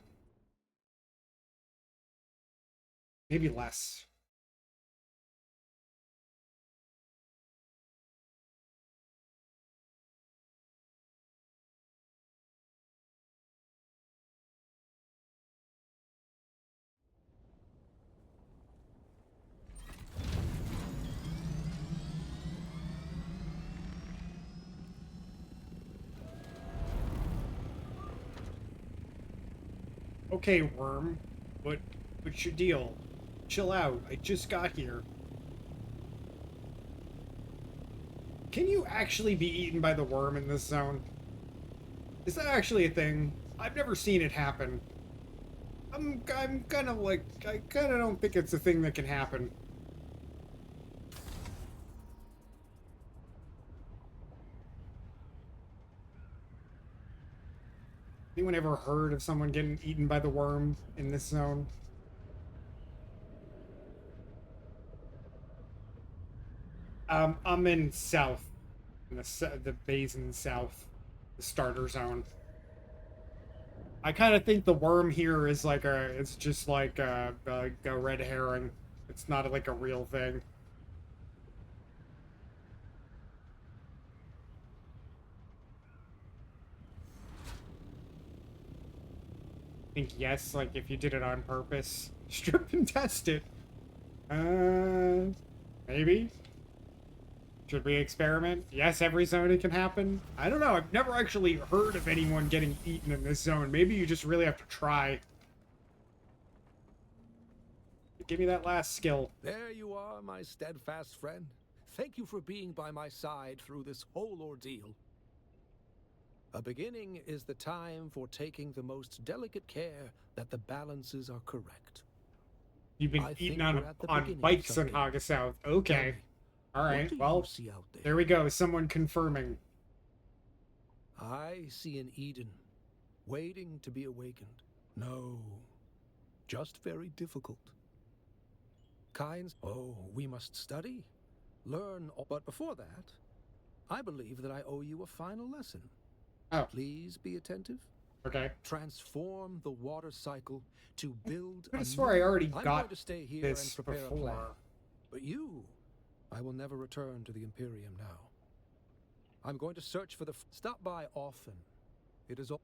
Maybe less. Okay, Worm. What's your deal? Chill out. I just got here. Can you actually be eaten by the worm in this zone? Is that actually a thing? I've never seen it happen. I'm kind of like, I kind of don't think it's a thing that can happen. Anyone ever heard of someone getting eaten by the worm in this zone? I'm in south, in the basin south, the starter zone. I kind of think the worm here is like it's just like a red herring. It's not like a real thing. I think yes, like if you did it on purpose. Strip and test it. Maybe? Should we experiment? Yes, every zone it can happen? I don't know, I've never actually heard of anyone getting eaten in this zone. Maybe you just really have to try. Give me that last skill. There you are, my steadfast friend. Thank you for being by my side through this whole ordeal. A beginning is the time for taking the most delicate care that the balances are correct. You've been eating on bikes in Haga South. Okay. All right. Well, there we go. Someone confirming. I see an Eden, waiting to be awakened. No, just very difficult. Oh, we must study, learn, but before that, I believe that I owe you a final lesson. Oh. Please be attentive. Okay. Transform the water cycle to build I swear I already I'm got going to stay here this and prepare before. a plan. But you, I will never return to the Imperium now. I'm going to search for the... Stop by often. It is all...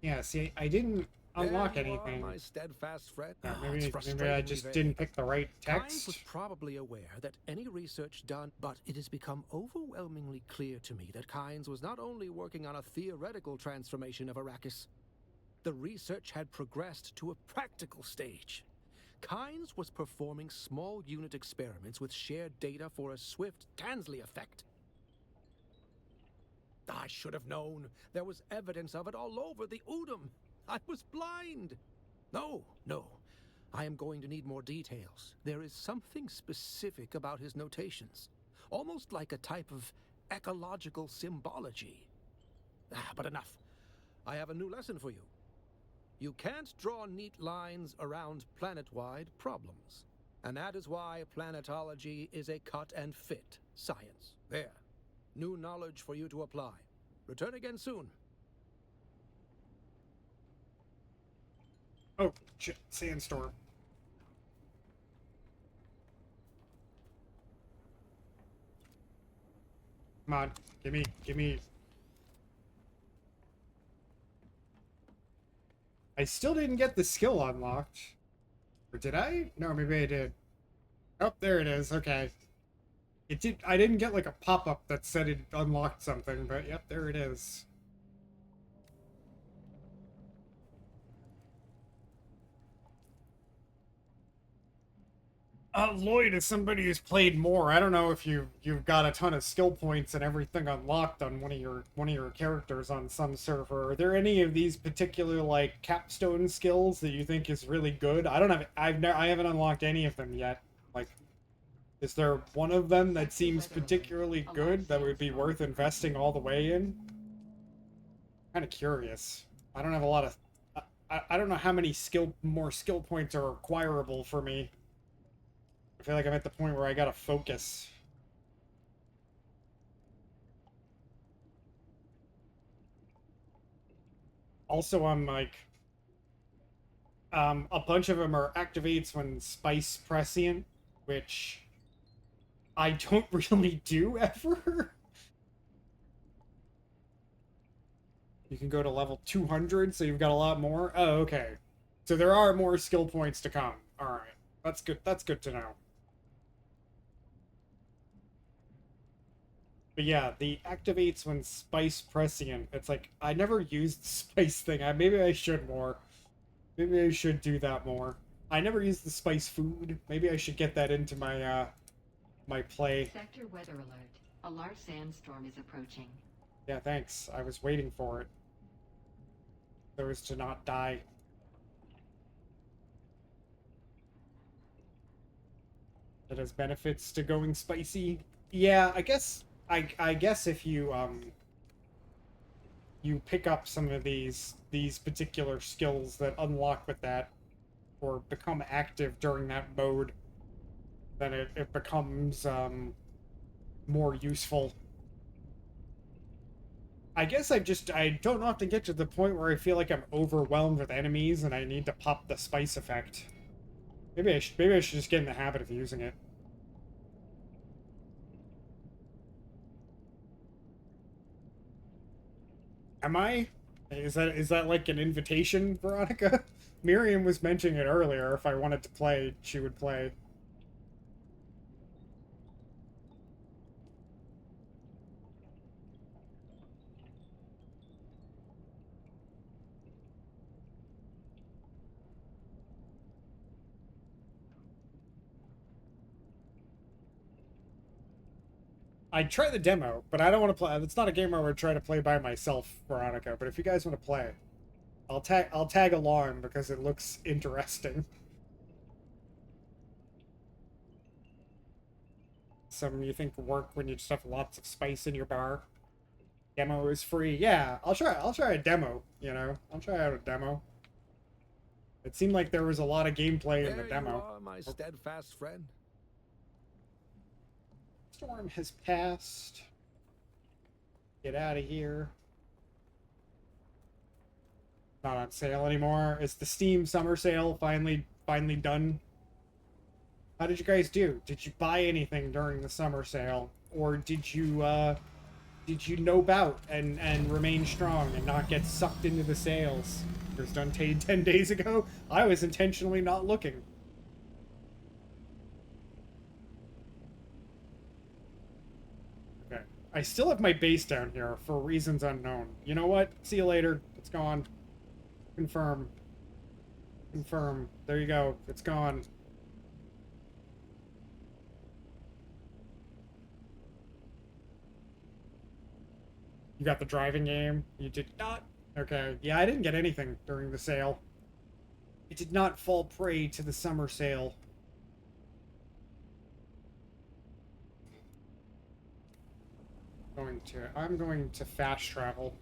Yeah, see, I didn't unlock There you anything. are, my steadfast friend. Maybe I just didn't pick the right Kynes text. was probably aware that any research done, but it has become overwhelmingly clear to me that Kynes was not only working on a theoretical transformation of Arrakis, the research had progressed to a practical stage. Kynes was performing small unit experiments with shared data for a swift Tansley effect. I should have known. There was evidence of it all over the Udum. I was blind. No. I am going to need more details. There is something specific about his notations. Almost like a type of ecological symbology. But enough. I have a new lesson for you. You can't draw neat lines around planet-wide problems. And that is why planetology is a cut-and-fit science. There. New knowledge for you to apply. Return again soon. Oh, shit. Sandstorm. Come on. Give me. I still didn't get the skill unlocked. Or did I? No, maybe I did. Oh, there it is. Okay. I didn't get like a pop-up that said it unlocked something, but yep, there it is. Lloyd, as somebody who's played more, I don't know if you've got a ton of skill points and everything unlocked on one of your characters on some server. Are there any of these particular like capstone skills that you think is really good? I haven't unlocked any of them yet. Like, is there one of them that seems particularly good that would be worth investing all the way in? Kind of curious. I don't have a lot of. I don't know how many more skill points are acquirable for me. I feel like I'm at the point where I gotta focus. Also, I'm like, a bunch of them are activates when spice prescient, which I don't really do ever. You can go to level 200, so you've got a lot more. Oh, okay. So there are more skill points to come. All right, that's good. That's good to know. But yeah, the activates when spice prescient. It's like, I never used the spice thing. Maybe I should more. Maybe I should do that more. I never used the spice food. Maybe I should get that into my, my play. Sector weather alert. A large sandstorm is approaching. Yeah, thanks. I was waiting for it. So as to not die. It has benefits to going spicy. Yeah, I guess if you you pick up some of these particular skills that unlock with that or become active during that mode, then it becomes more useful. I guess I don't often get to the point where I feel like I'm overwhelmed with enemies and I need to pop the spice effect. Maybe I should just get in the habit of using it. Am I? Is that like an invitation, Veronica? Miriam was mentioning it earlier. If I wanted to play, she would play. I'd try the demo, but I don't want to play. It's not a game I would try to play by myself, Veronica. But if you guys want to play, I'll tag along because it looks interesting. Some you think work when you just have lots of spice in your bar. Demo is free. Yeah, I'll try a demo, you know. I'll try out a demo. It seemed like there was a lot of gameplay in the demo. There you are, my steadfast friend. Storm has passed. Get out of here. Not on sale anymore. Is the Steam summer sale finally done? How did you guys do? Did you buy anything during the summer sale? Or did you nope out and remain strong and not get sucked into the sales? It was done 10 days ago. I was intentionally not looking. Okay. I still have my base down here for reasons unknown. You know what? See you later. It's gone. Confirm. Confirm. There you go. It's gone. You got the driving game? You did not? Okay. Yeah, I didn't get anything during the sale. It did not fall prey to the summer sale. I'm going to fast travel.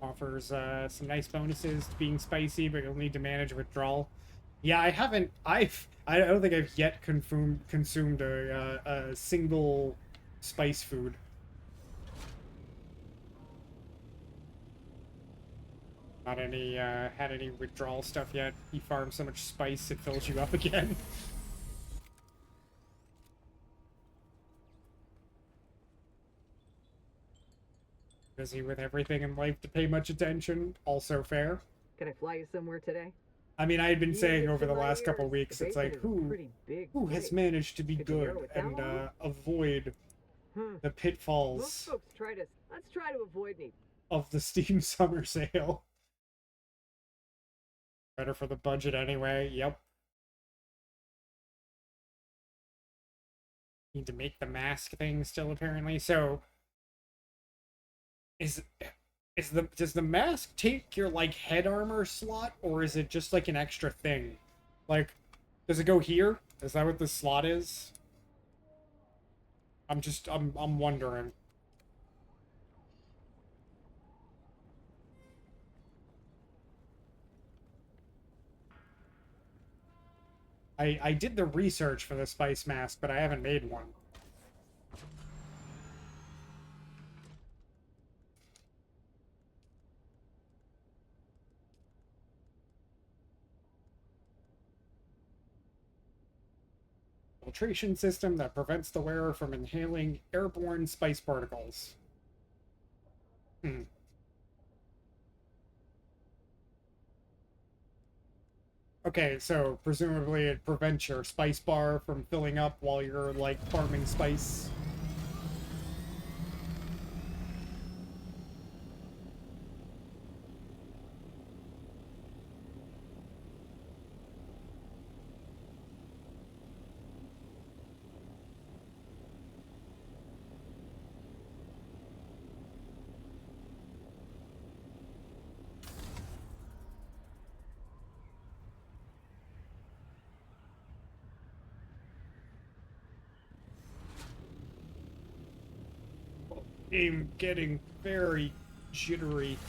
Offers some nice bonuses to being spicy, but you'll need to manage withdrawal. Yeah, I don't think I've yet consumed a single spice food. Not any, had any withdrawal stuff yet. You farm so much spice, it fills you up again. Busy with everything in life to pay much attention. Also fair. Can I fly you somewhere today? I mean, I had been saying over the last couple of weeks, it's like, who has managed to be good and avoid the pitfalls Most folks let's try to avoid me. of the Steam summer sale. Better for the budget anyway. Yep. Need to make the mask thing still apparently. So does the mask take your like head armor slot, or is it just like an extra thing? Like, does it go here? Is that what this slot is? I'm wondering. I did the research for the spice mask, but I haven't made one. Filtration system that prevents the wearer from inhaling airborne spice particles. Okay, so presumably it prevents your spice bar from filling up while you're, like, farming spice. Game getting very jittery.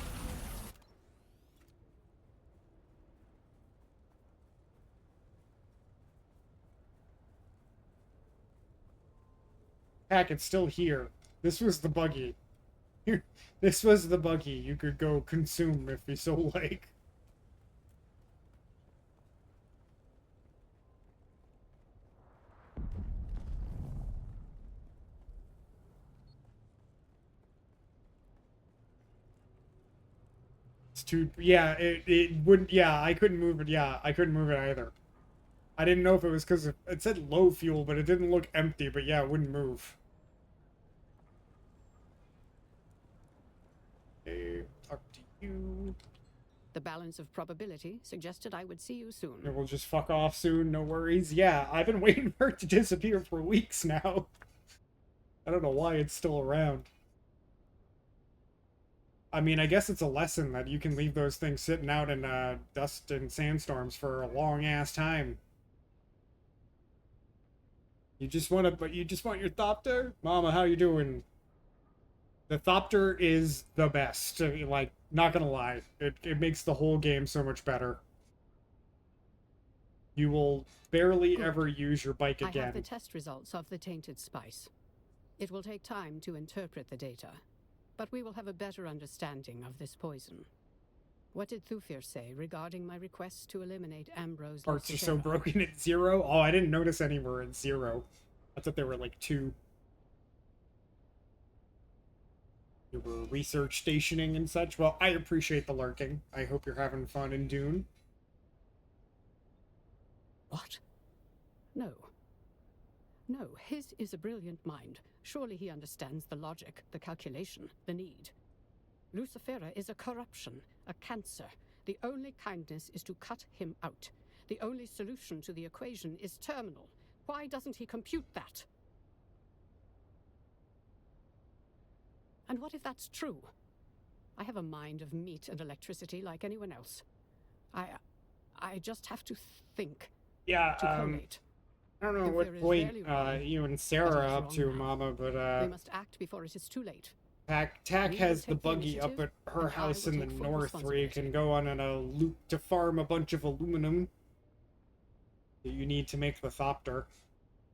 Heck, it's still here. This was the buggy. This was the buggy you could go consume if you so like. Yeah, it wouldn't, yeah, I couldn't move it, yeah, I couldn't move it either. I didn't know if it was because it said low fuel, but it didn't look empty, but yeah, it wouldn't move. Okay, talk to you. The balance of probability suggested I would see you soon. And we'll just fuck off soon, no worries. Yeah, I've been waiting for it to disappear for weeks now. I don't know why it's still around. I mean, I guess it's a lesson that you can leave those things sitting out in dust and sandstorms for a long-ass time. You just want your Thopter? Mama, how you doing? The Thopter is the best. Like, not gonna lie. It makes the whole game so much better. You will barely ever use your bike again. I have the test results of the tainted spice. It will take time to interpret the data, but we will have a better understanding of this poison. What did Thufir say regarding my request to eliminate Ambrose? Parts are so broken at 0? Oh, I didn't notice any were at 0. I thought there were like 2. You were research stationing and such. Well, I appreciate the lurking. I hope you're having fun in Dune. What? No. No, his is a brilliant mind. Surely he understands the logic, the calculation, the need. Lucifera is a corruption, a cancer. The only kindness is to cut him out. The only solution to the equation is terminal. Why doesn't he compute that? And what if that's true? I have a mind of meat and electricity like anyone else. I just have to think. Yeah, to collate. I don't know what point you and Sarah are up to, Mama, but we must act before it is too late. Tack has the buggy up at her house in the north where you can go on a loop to farm a bunch of aluminum that you need to make the Thopter.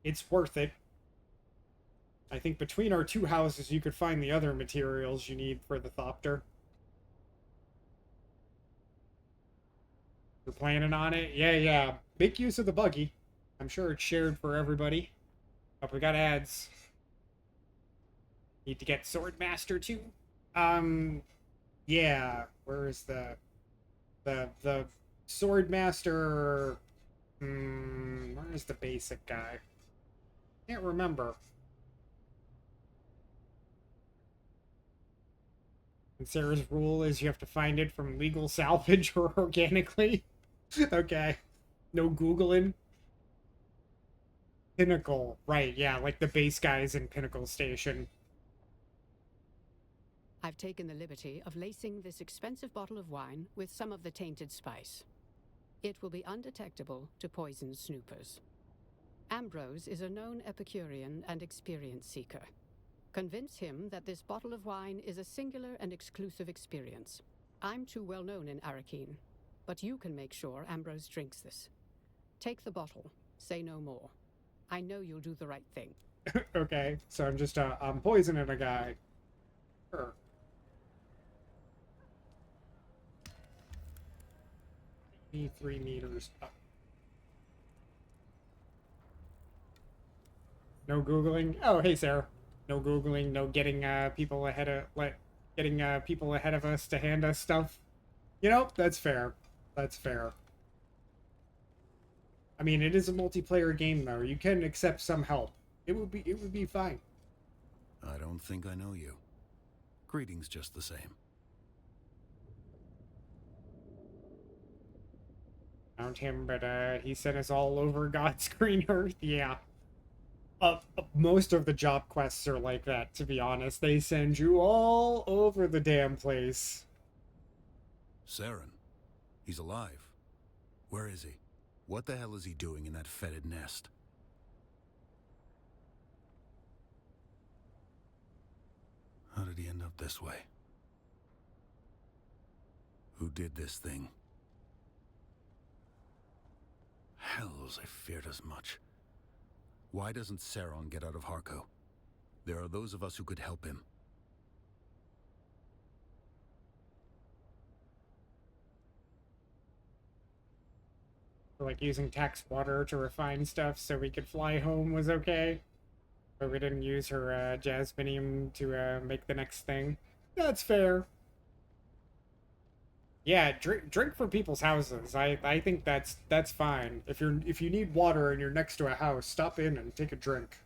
It's worth it. I think between our 2 houses you could find the other materials you need for the Thopter. You're planning on it? Yeah. Make use of the buggy. I'm sure it's shared for everybody. Oh, we got ads. Need to get Swordmaster too? Yeah. Where is the Swordmaster? Where is the basic guy? Can't remember. And Sarah's rule is you have to find it from legal salvage or organically. Okay. No Googling. Pinnacle. Right, yeah, like the base guys in Pinnacle Station. I've taken the liberty of lacing this expensive bottle of wine with some of the tainted spice. It will be undetectable to poison snoopers. Ambrose is a known Epicurean and experience seeker. Convince him that this bottle of wine is a singular and exclusive experience. I'm too well known in Arakeen, but you can make sure Ambrose drinks this. Take the bottle. Say no more. I know you'll do the right thing. Okay, so I'm just, I'm poisoning a guy. Sure. Be 3 meters up. No Googling? Oh, hey, Sarah. No Googling, no getting, people ahead of us to hand us stuff. You know, that's fair. That's fair. I mean, it is a multiplayer game, though. You can accept some help. It would be fine. I don't think I know you. Greetings just the same. Found him, but, he sent us all over God's green earth. Yeah. Most of the job quests are like that, to be honest. They send you all over the damn place. Saren. He's alive. Where is he? What the hell is he doing in that fetid nest? How did he end up this way? Who did this thing? Hells, I feared as much. Why doesn't Saron get out of Harko? There are those of us who could help him. Like using tax water to refine stuff so we could fly home was okay. But we didn't use her jasminium to make the next thing. That's fair. Yeah, drink from people's houses. I think that's fine. If you need water and you're next to a house, stop in and take a drink.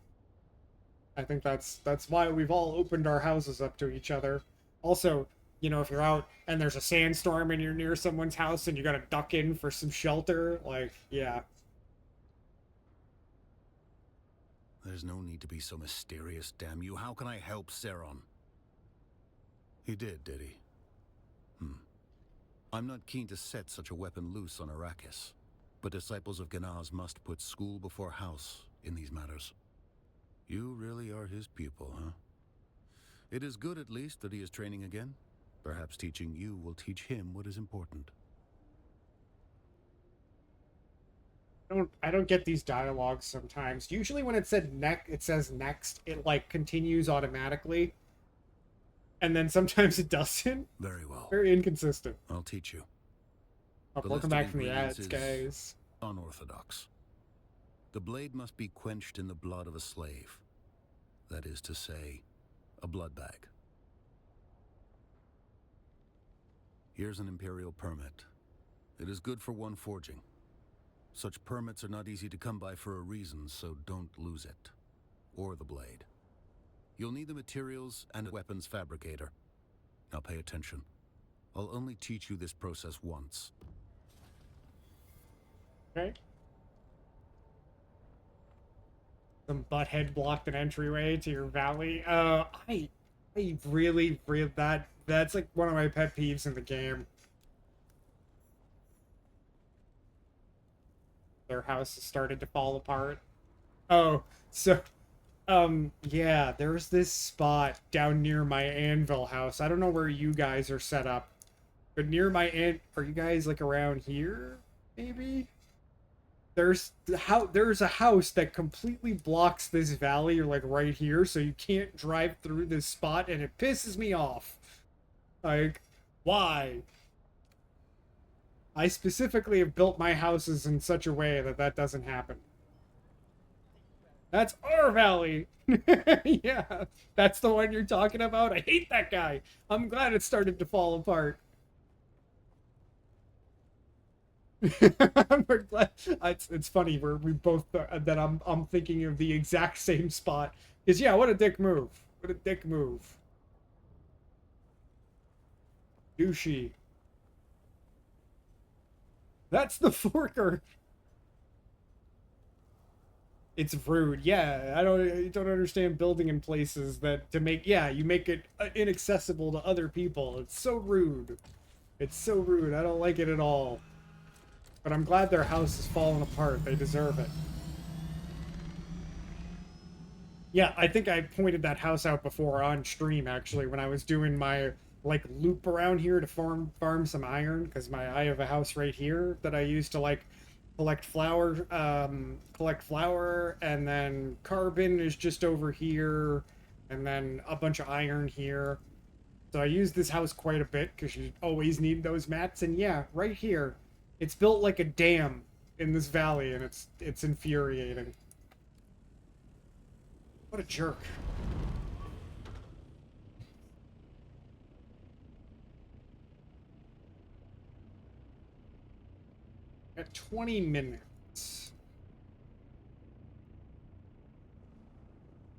I think that's why we've all opened our houses up to each other. Also, You know, if you're out and there's a sandstorm and you're near someone's house and you gotta duck in for some shelter, like, yeah. There's no need to be so mysterious, damn you. How can I help Seron? He did he? I'm not keen to set such a weapon loose on Arrakis, but disciples of Ganaz must put school before house in these matters. You really are his pupil, huh? It is good, at least, that he is training again. Perhaps teaching you will teach him what is important. I don't get these dialogues sometimes. Usually when it says next, it like continues automatically. And then sometimes it doesn't. Very well. Very inconsistent. I'll teach you. Oh, welcome back from the ads, guys. Unorthodox. The blade must be quenched in the blood of a slave. That is to say, a blood bag. Here's an Imperial permit. It is good for one forging. Such permits are not easy to come by for a reason, so don't lose it. Or the blade. You'll need the materials and a weapons fabricator. Now pay attention. I'll only teach you this process once. Okay. Some butthead blocked an entryway to your valley. I really, that's like one of my pet peeves in the game. Their house has started to fall apart. Oh, so, yeah, there's this spot down near my anvil house. I don't know where you guys are set up, but near my are you guys like around here? Maybe? There's a house that completely blocks this valley, or like right here, so you can't drive through this spot, and it pisses me off. Like, why? I specifically have built my houses in such a way that that doesn't happen. That's our valley. Yeah, that's the one you're talking about. I hate that guy. I'm glad it started to fall apart. We're glad. It's funny. We both that I'm thinking of the exact same spot. Because yeah, what a dick move. What a dick move. Douchey. That's the forker. It's rude. Yeah, I don't understand building in places that to make you make it inaccessible to other people. It's so rude. It's so rude. I don't like it at all. But I'm glad their house is falling apart. They deserve it. Yeah, I think I pointed that house out before on stream, actually, when I was doing my, like, loop around here to farm some iron, because I have a house right here that I use to, like, collect flour, and then carbon is just over here, and then a bunch of iron here. So I use this house quite a bit, because you always need those mats, and yeah, right here. It's built like a dam in this valley, and it's infuriating. What a jerk. At 20 minutes.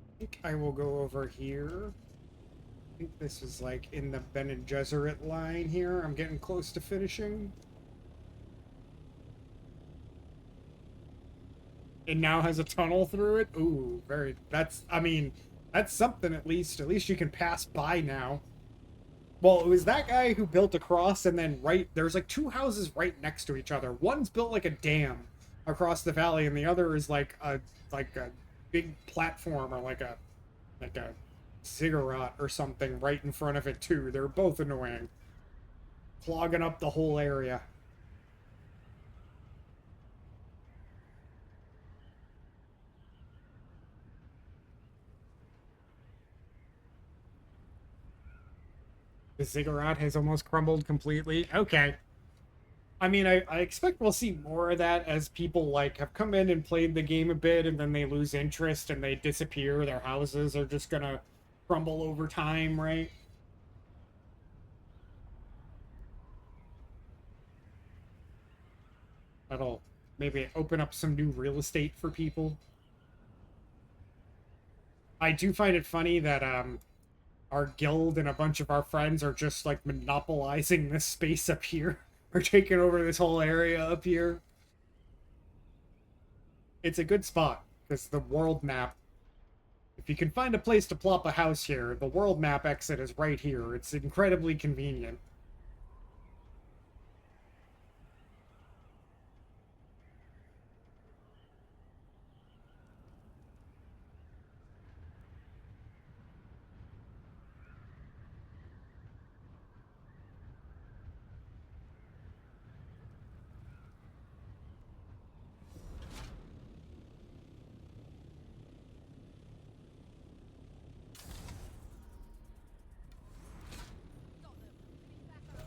I think I will go over here. I think this is like in the Bene Gesserit line here. I'm getting close to finishing. It now has a tunnel through it. Ooh, that's something at least. At least you can pass by now. Well, it was that guy who built across, and then there's like two houses right next to each other. One's built like a dam across the valley, and the other is like a big platform, or like a ziggurat or something right in front of it too. They're both annoying. Clogging up the whole area. The ziggurat has almost crumbled completely. Okay. I mean, I expect we'll see more of that as people, like, have come in and played the game a bit, and then they lose interest and they disappear. Their houses are just gonna crumble over time, right? That'll maybe open up some new real estate for people. I do find it funny that, our guild and a bunch of our friends are just like monopolizing this space up here. We're taking over this whole area up here. It's a good spot because the world map, if you can find a place to plop a house here, the world map exit is right here. It's incredibly convenient.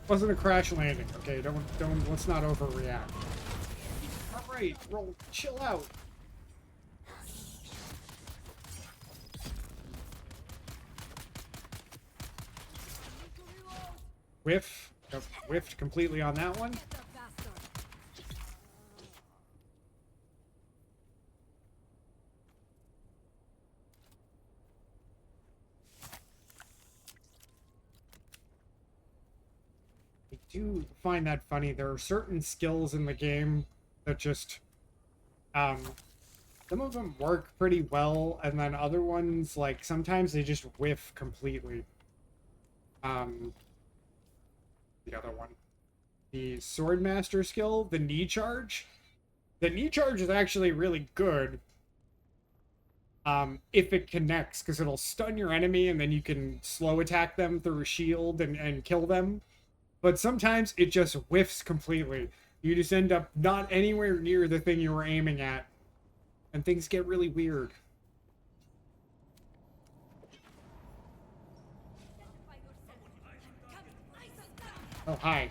Wasn't a crash landing, okay? Let's not overreact. Alright, roll, chill out. Whiff. Whiffed completely on that one. I do find that funny. There are certain skills in the game that just, some of them work pretty well, and then other ones, like, sometimes they just whiff completely. The other one. The Swordmaster skill, the knee charge. The knee charge is actually really good. If it connects, because it'll stun your enemy, and then you can slow attack them through a shield and kill them. But sometimes it just whiffs completely. You just end up not anywhere near the thing you were aiming at. And things get really weird. Oh, hi.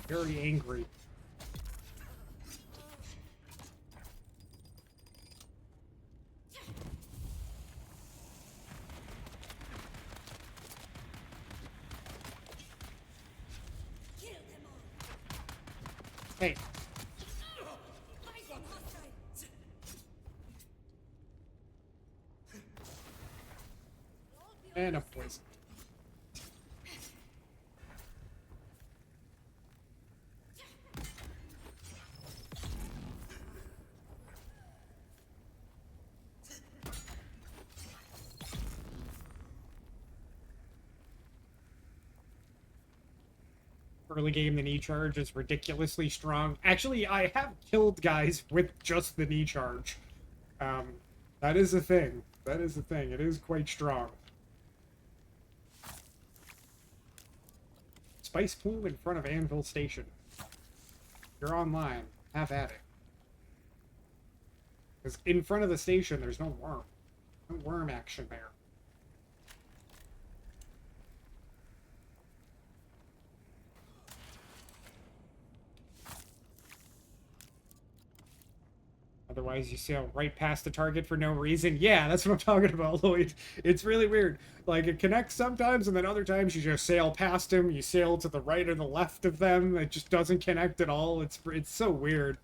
Very angry. Hey. And a poison. Early game, the knee charge is ridiculously strong. Actually, I have killed guys with just the knee charge. That is a thing. That is a thing. It is quite strong. Spice pool in front of Anvil Station. You're online. Have at it. Because in front of the station, there's no worm. No worm action there. Otherwise, you sail right past the target for no reason. Yeah, that's what I'm talking about, Lloyd. It's really weird. Like, it connects sometimes, and then other times you just sail past him. You sail to the right or the left of them. It just doesn't connect at all. It's so weird.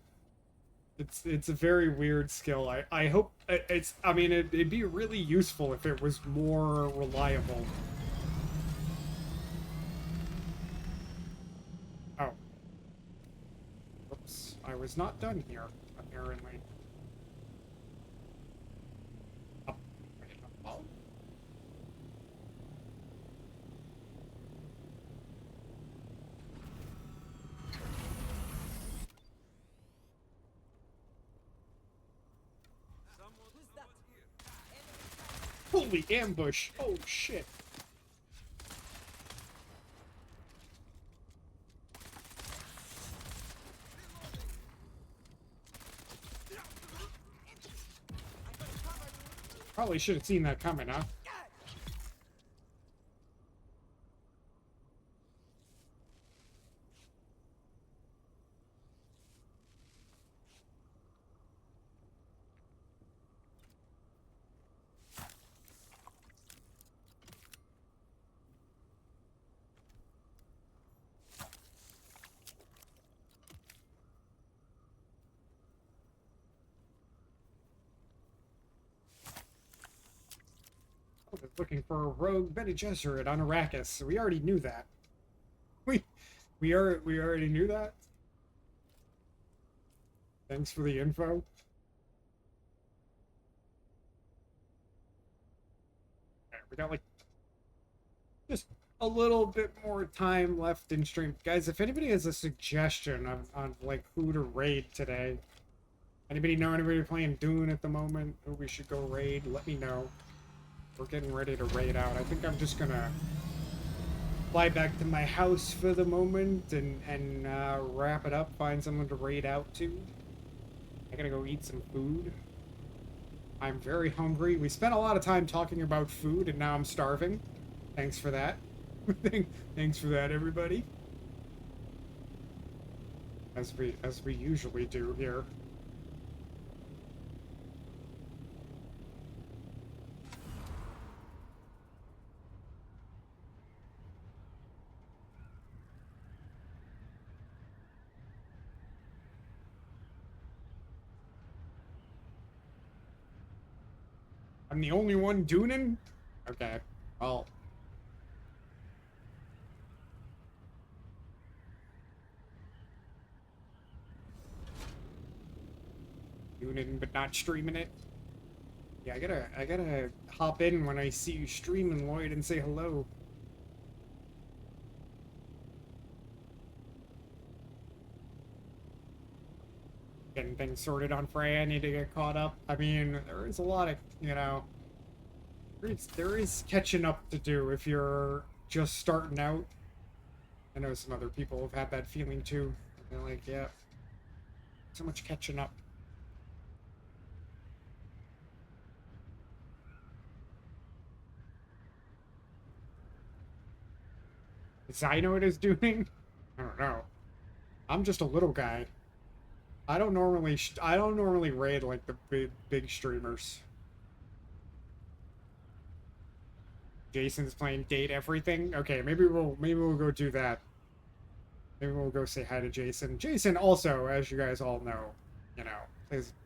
It's a very weird skill. I hope it's... I mean, it'd be really useful if it was more reliable. Oh. Oops. I was not done here, apparently. Holy ambush! Oh shit! Probably should have seen that coming, huh? I was looking for a rogue Bene Gesserit on Arrakis. We already knew that. We already knew that. Thanks for the info. Okay, we got like just a little bit more time left in stream. Guys, if anybody has a suggestion on like who to raid today, anybody know anybody playing Dune at the moment who we should go raid, let me know. We're getting ready to raid out. I think I'm just gonna fly back to my house for the moment and wrap it up, find someone to raid out to. I gotta go eat some food. I'm very hungry. We spent a lot of time talking about food and now I'm starving. Thanks for that. Thanks for that, everybody. As we usually do here. I'm the only one dooning? Okay. Well. Dooning but not streaming it. Yeah, I gotta hop in when I see you streaming, Lloyd, and say hello. Getting things sorted on Freya. I need to get caught up. I mean, there is a lot of, you know, there is catching up to do if you're just starting out. I know some other people have had that feeling too. They're like, yeah, so much catching up. Does I know what it's doing? I don't know. I'm just a little guy. I don't normally raid like the big streamers. Jason's playing Date Everything. Okay, maybe we'll go do that. Maybe we'll go say hi to Jason. Jason also, as you guys all know, you know,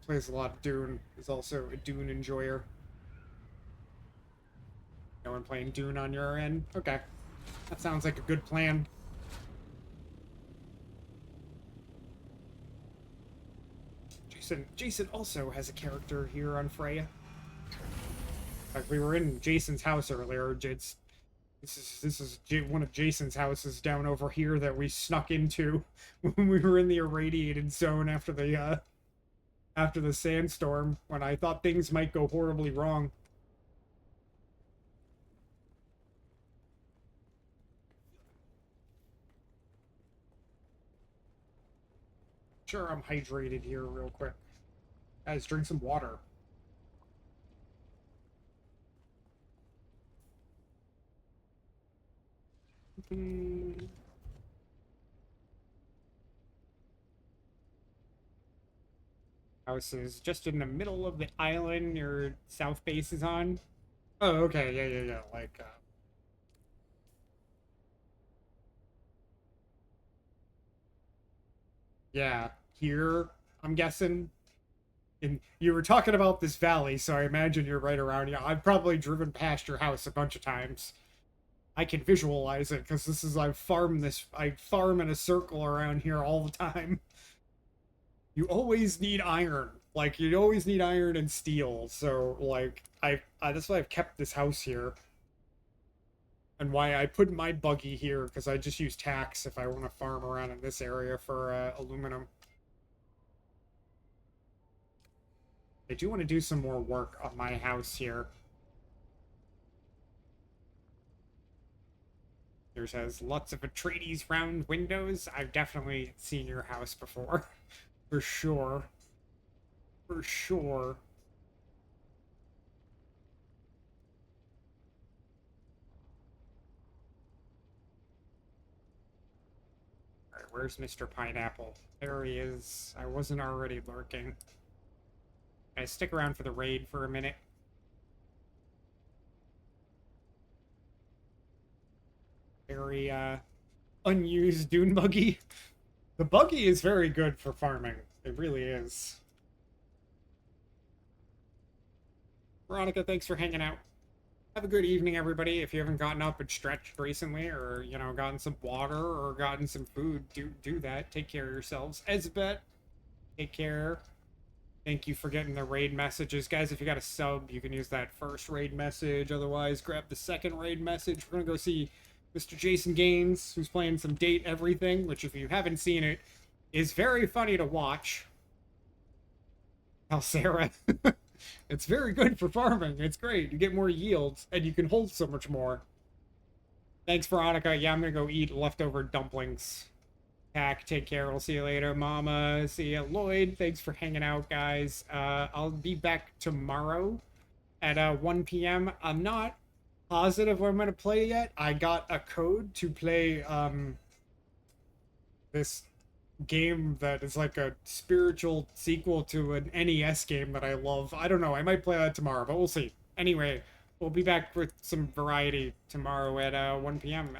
plays a lot of Dune. Is also a Dune enjoyer. No one playing Dune on your end? Okay. That sounds like a good plan. Jason also has a character here on Freya. In fact, we were in Jason's house earlier. This is one of Jason's houses down over here that we snuck into when we were in the irradiated zone after the sandstorm, when I thought things might go horribly wrong. Sure, I'm hydrated here real quick. Guys, drink some water. House is just in the middle of the island your south base is on. Oh, okay, yeah. Like, yeah, here, I'm guessing. And you were talking about this valley, so I imagine you're right around. Yeah, I've probably driven past your house a bunch of times. I can visualize it because I farm in a circle around here all the time. You always need iron. Like, you always need iron and steel. So, like, that's why I've kept this house here. And why I put my buggy here, because I just use tacks if I want to farm around in this area for aluminum. I do want to do some more work on my house here. Yours has lots of Atreides round windows. I've definitely seen your house before. For sure. For sure. Alright, where's Mr. Pineapple? There he is. I wasn't already lurking. I stick around for the raid for a minute. Very, unused dune buggy. The buggy is very good for farming. It really is. Veronica, thanks for hanging out. Have a good evening, everybody. If you haven't gotten up and stretched recently, or, you know, gotten some water, or gotten some food, do that. Take care of yourselves. Esbet, take care. Thank you for getting the raid messages. Guys, if you got a sub, you can use that first raid message. Otherwise, grab the second raid message. We're going to go see Mr. Jason Gaines, who's playing some Date Everything, which, if you haven't seen it, is very funny to watch. Sarah. It's very good for farming. It's great. You get more yields, and you can hold so much more. Thanks, Veronica. Yeah, I'm going to go eat leftover dumplings. Pack, take care. We'll see you later. Mama, see ya. Lloyd, thanks for hanging out, guys. I'll be back tomorrow at 1 p.m. I'm not positive what I'm going to play yet. I got a code to play this game that is like a spiritual sequel to an NES game that I love. I don't know. I might play that tomorrow, but we'll see. Anyway, we'll be back with some variety tomorrow at 1 p.m.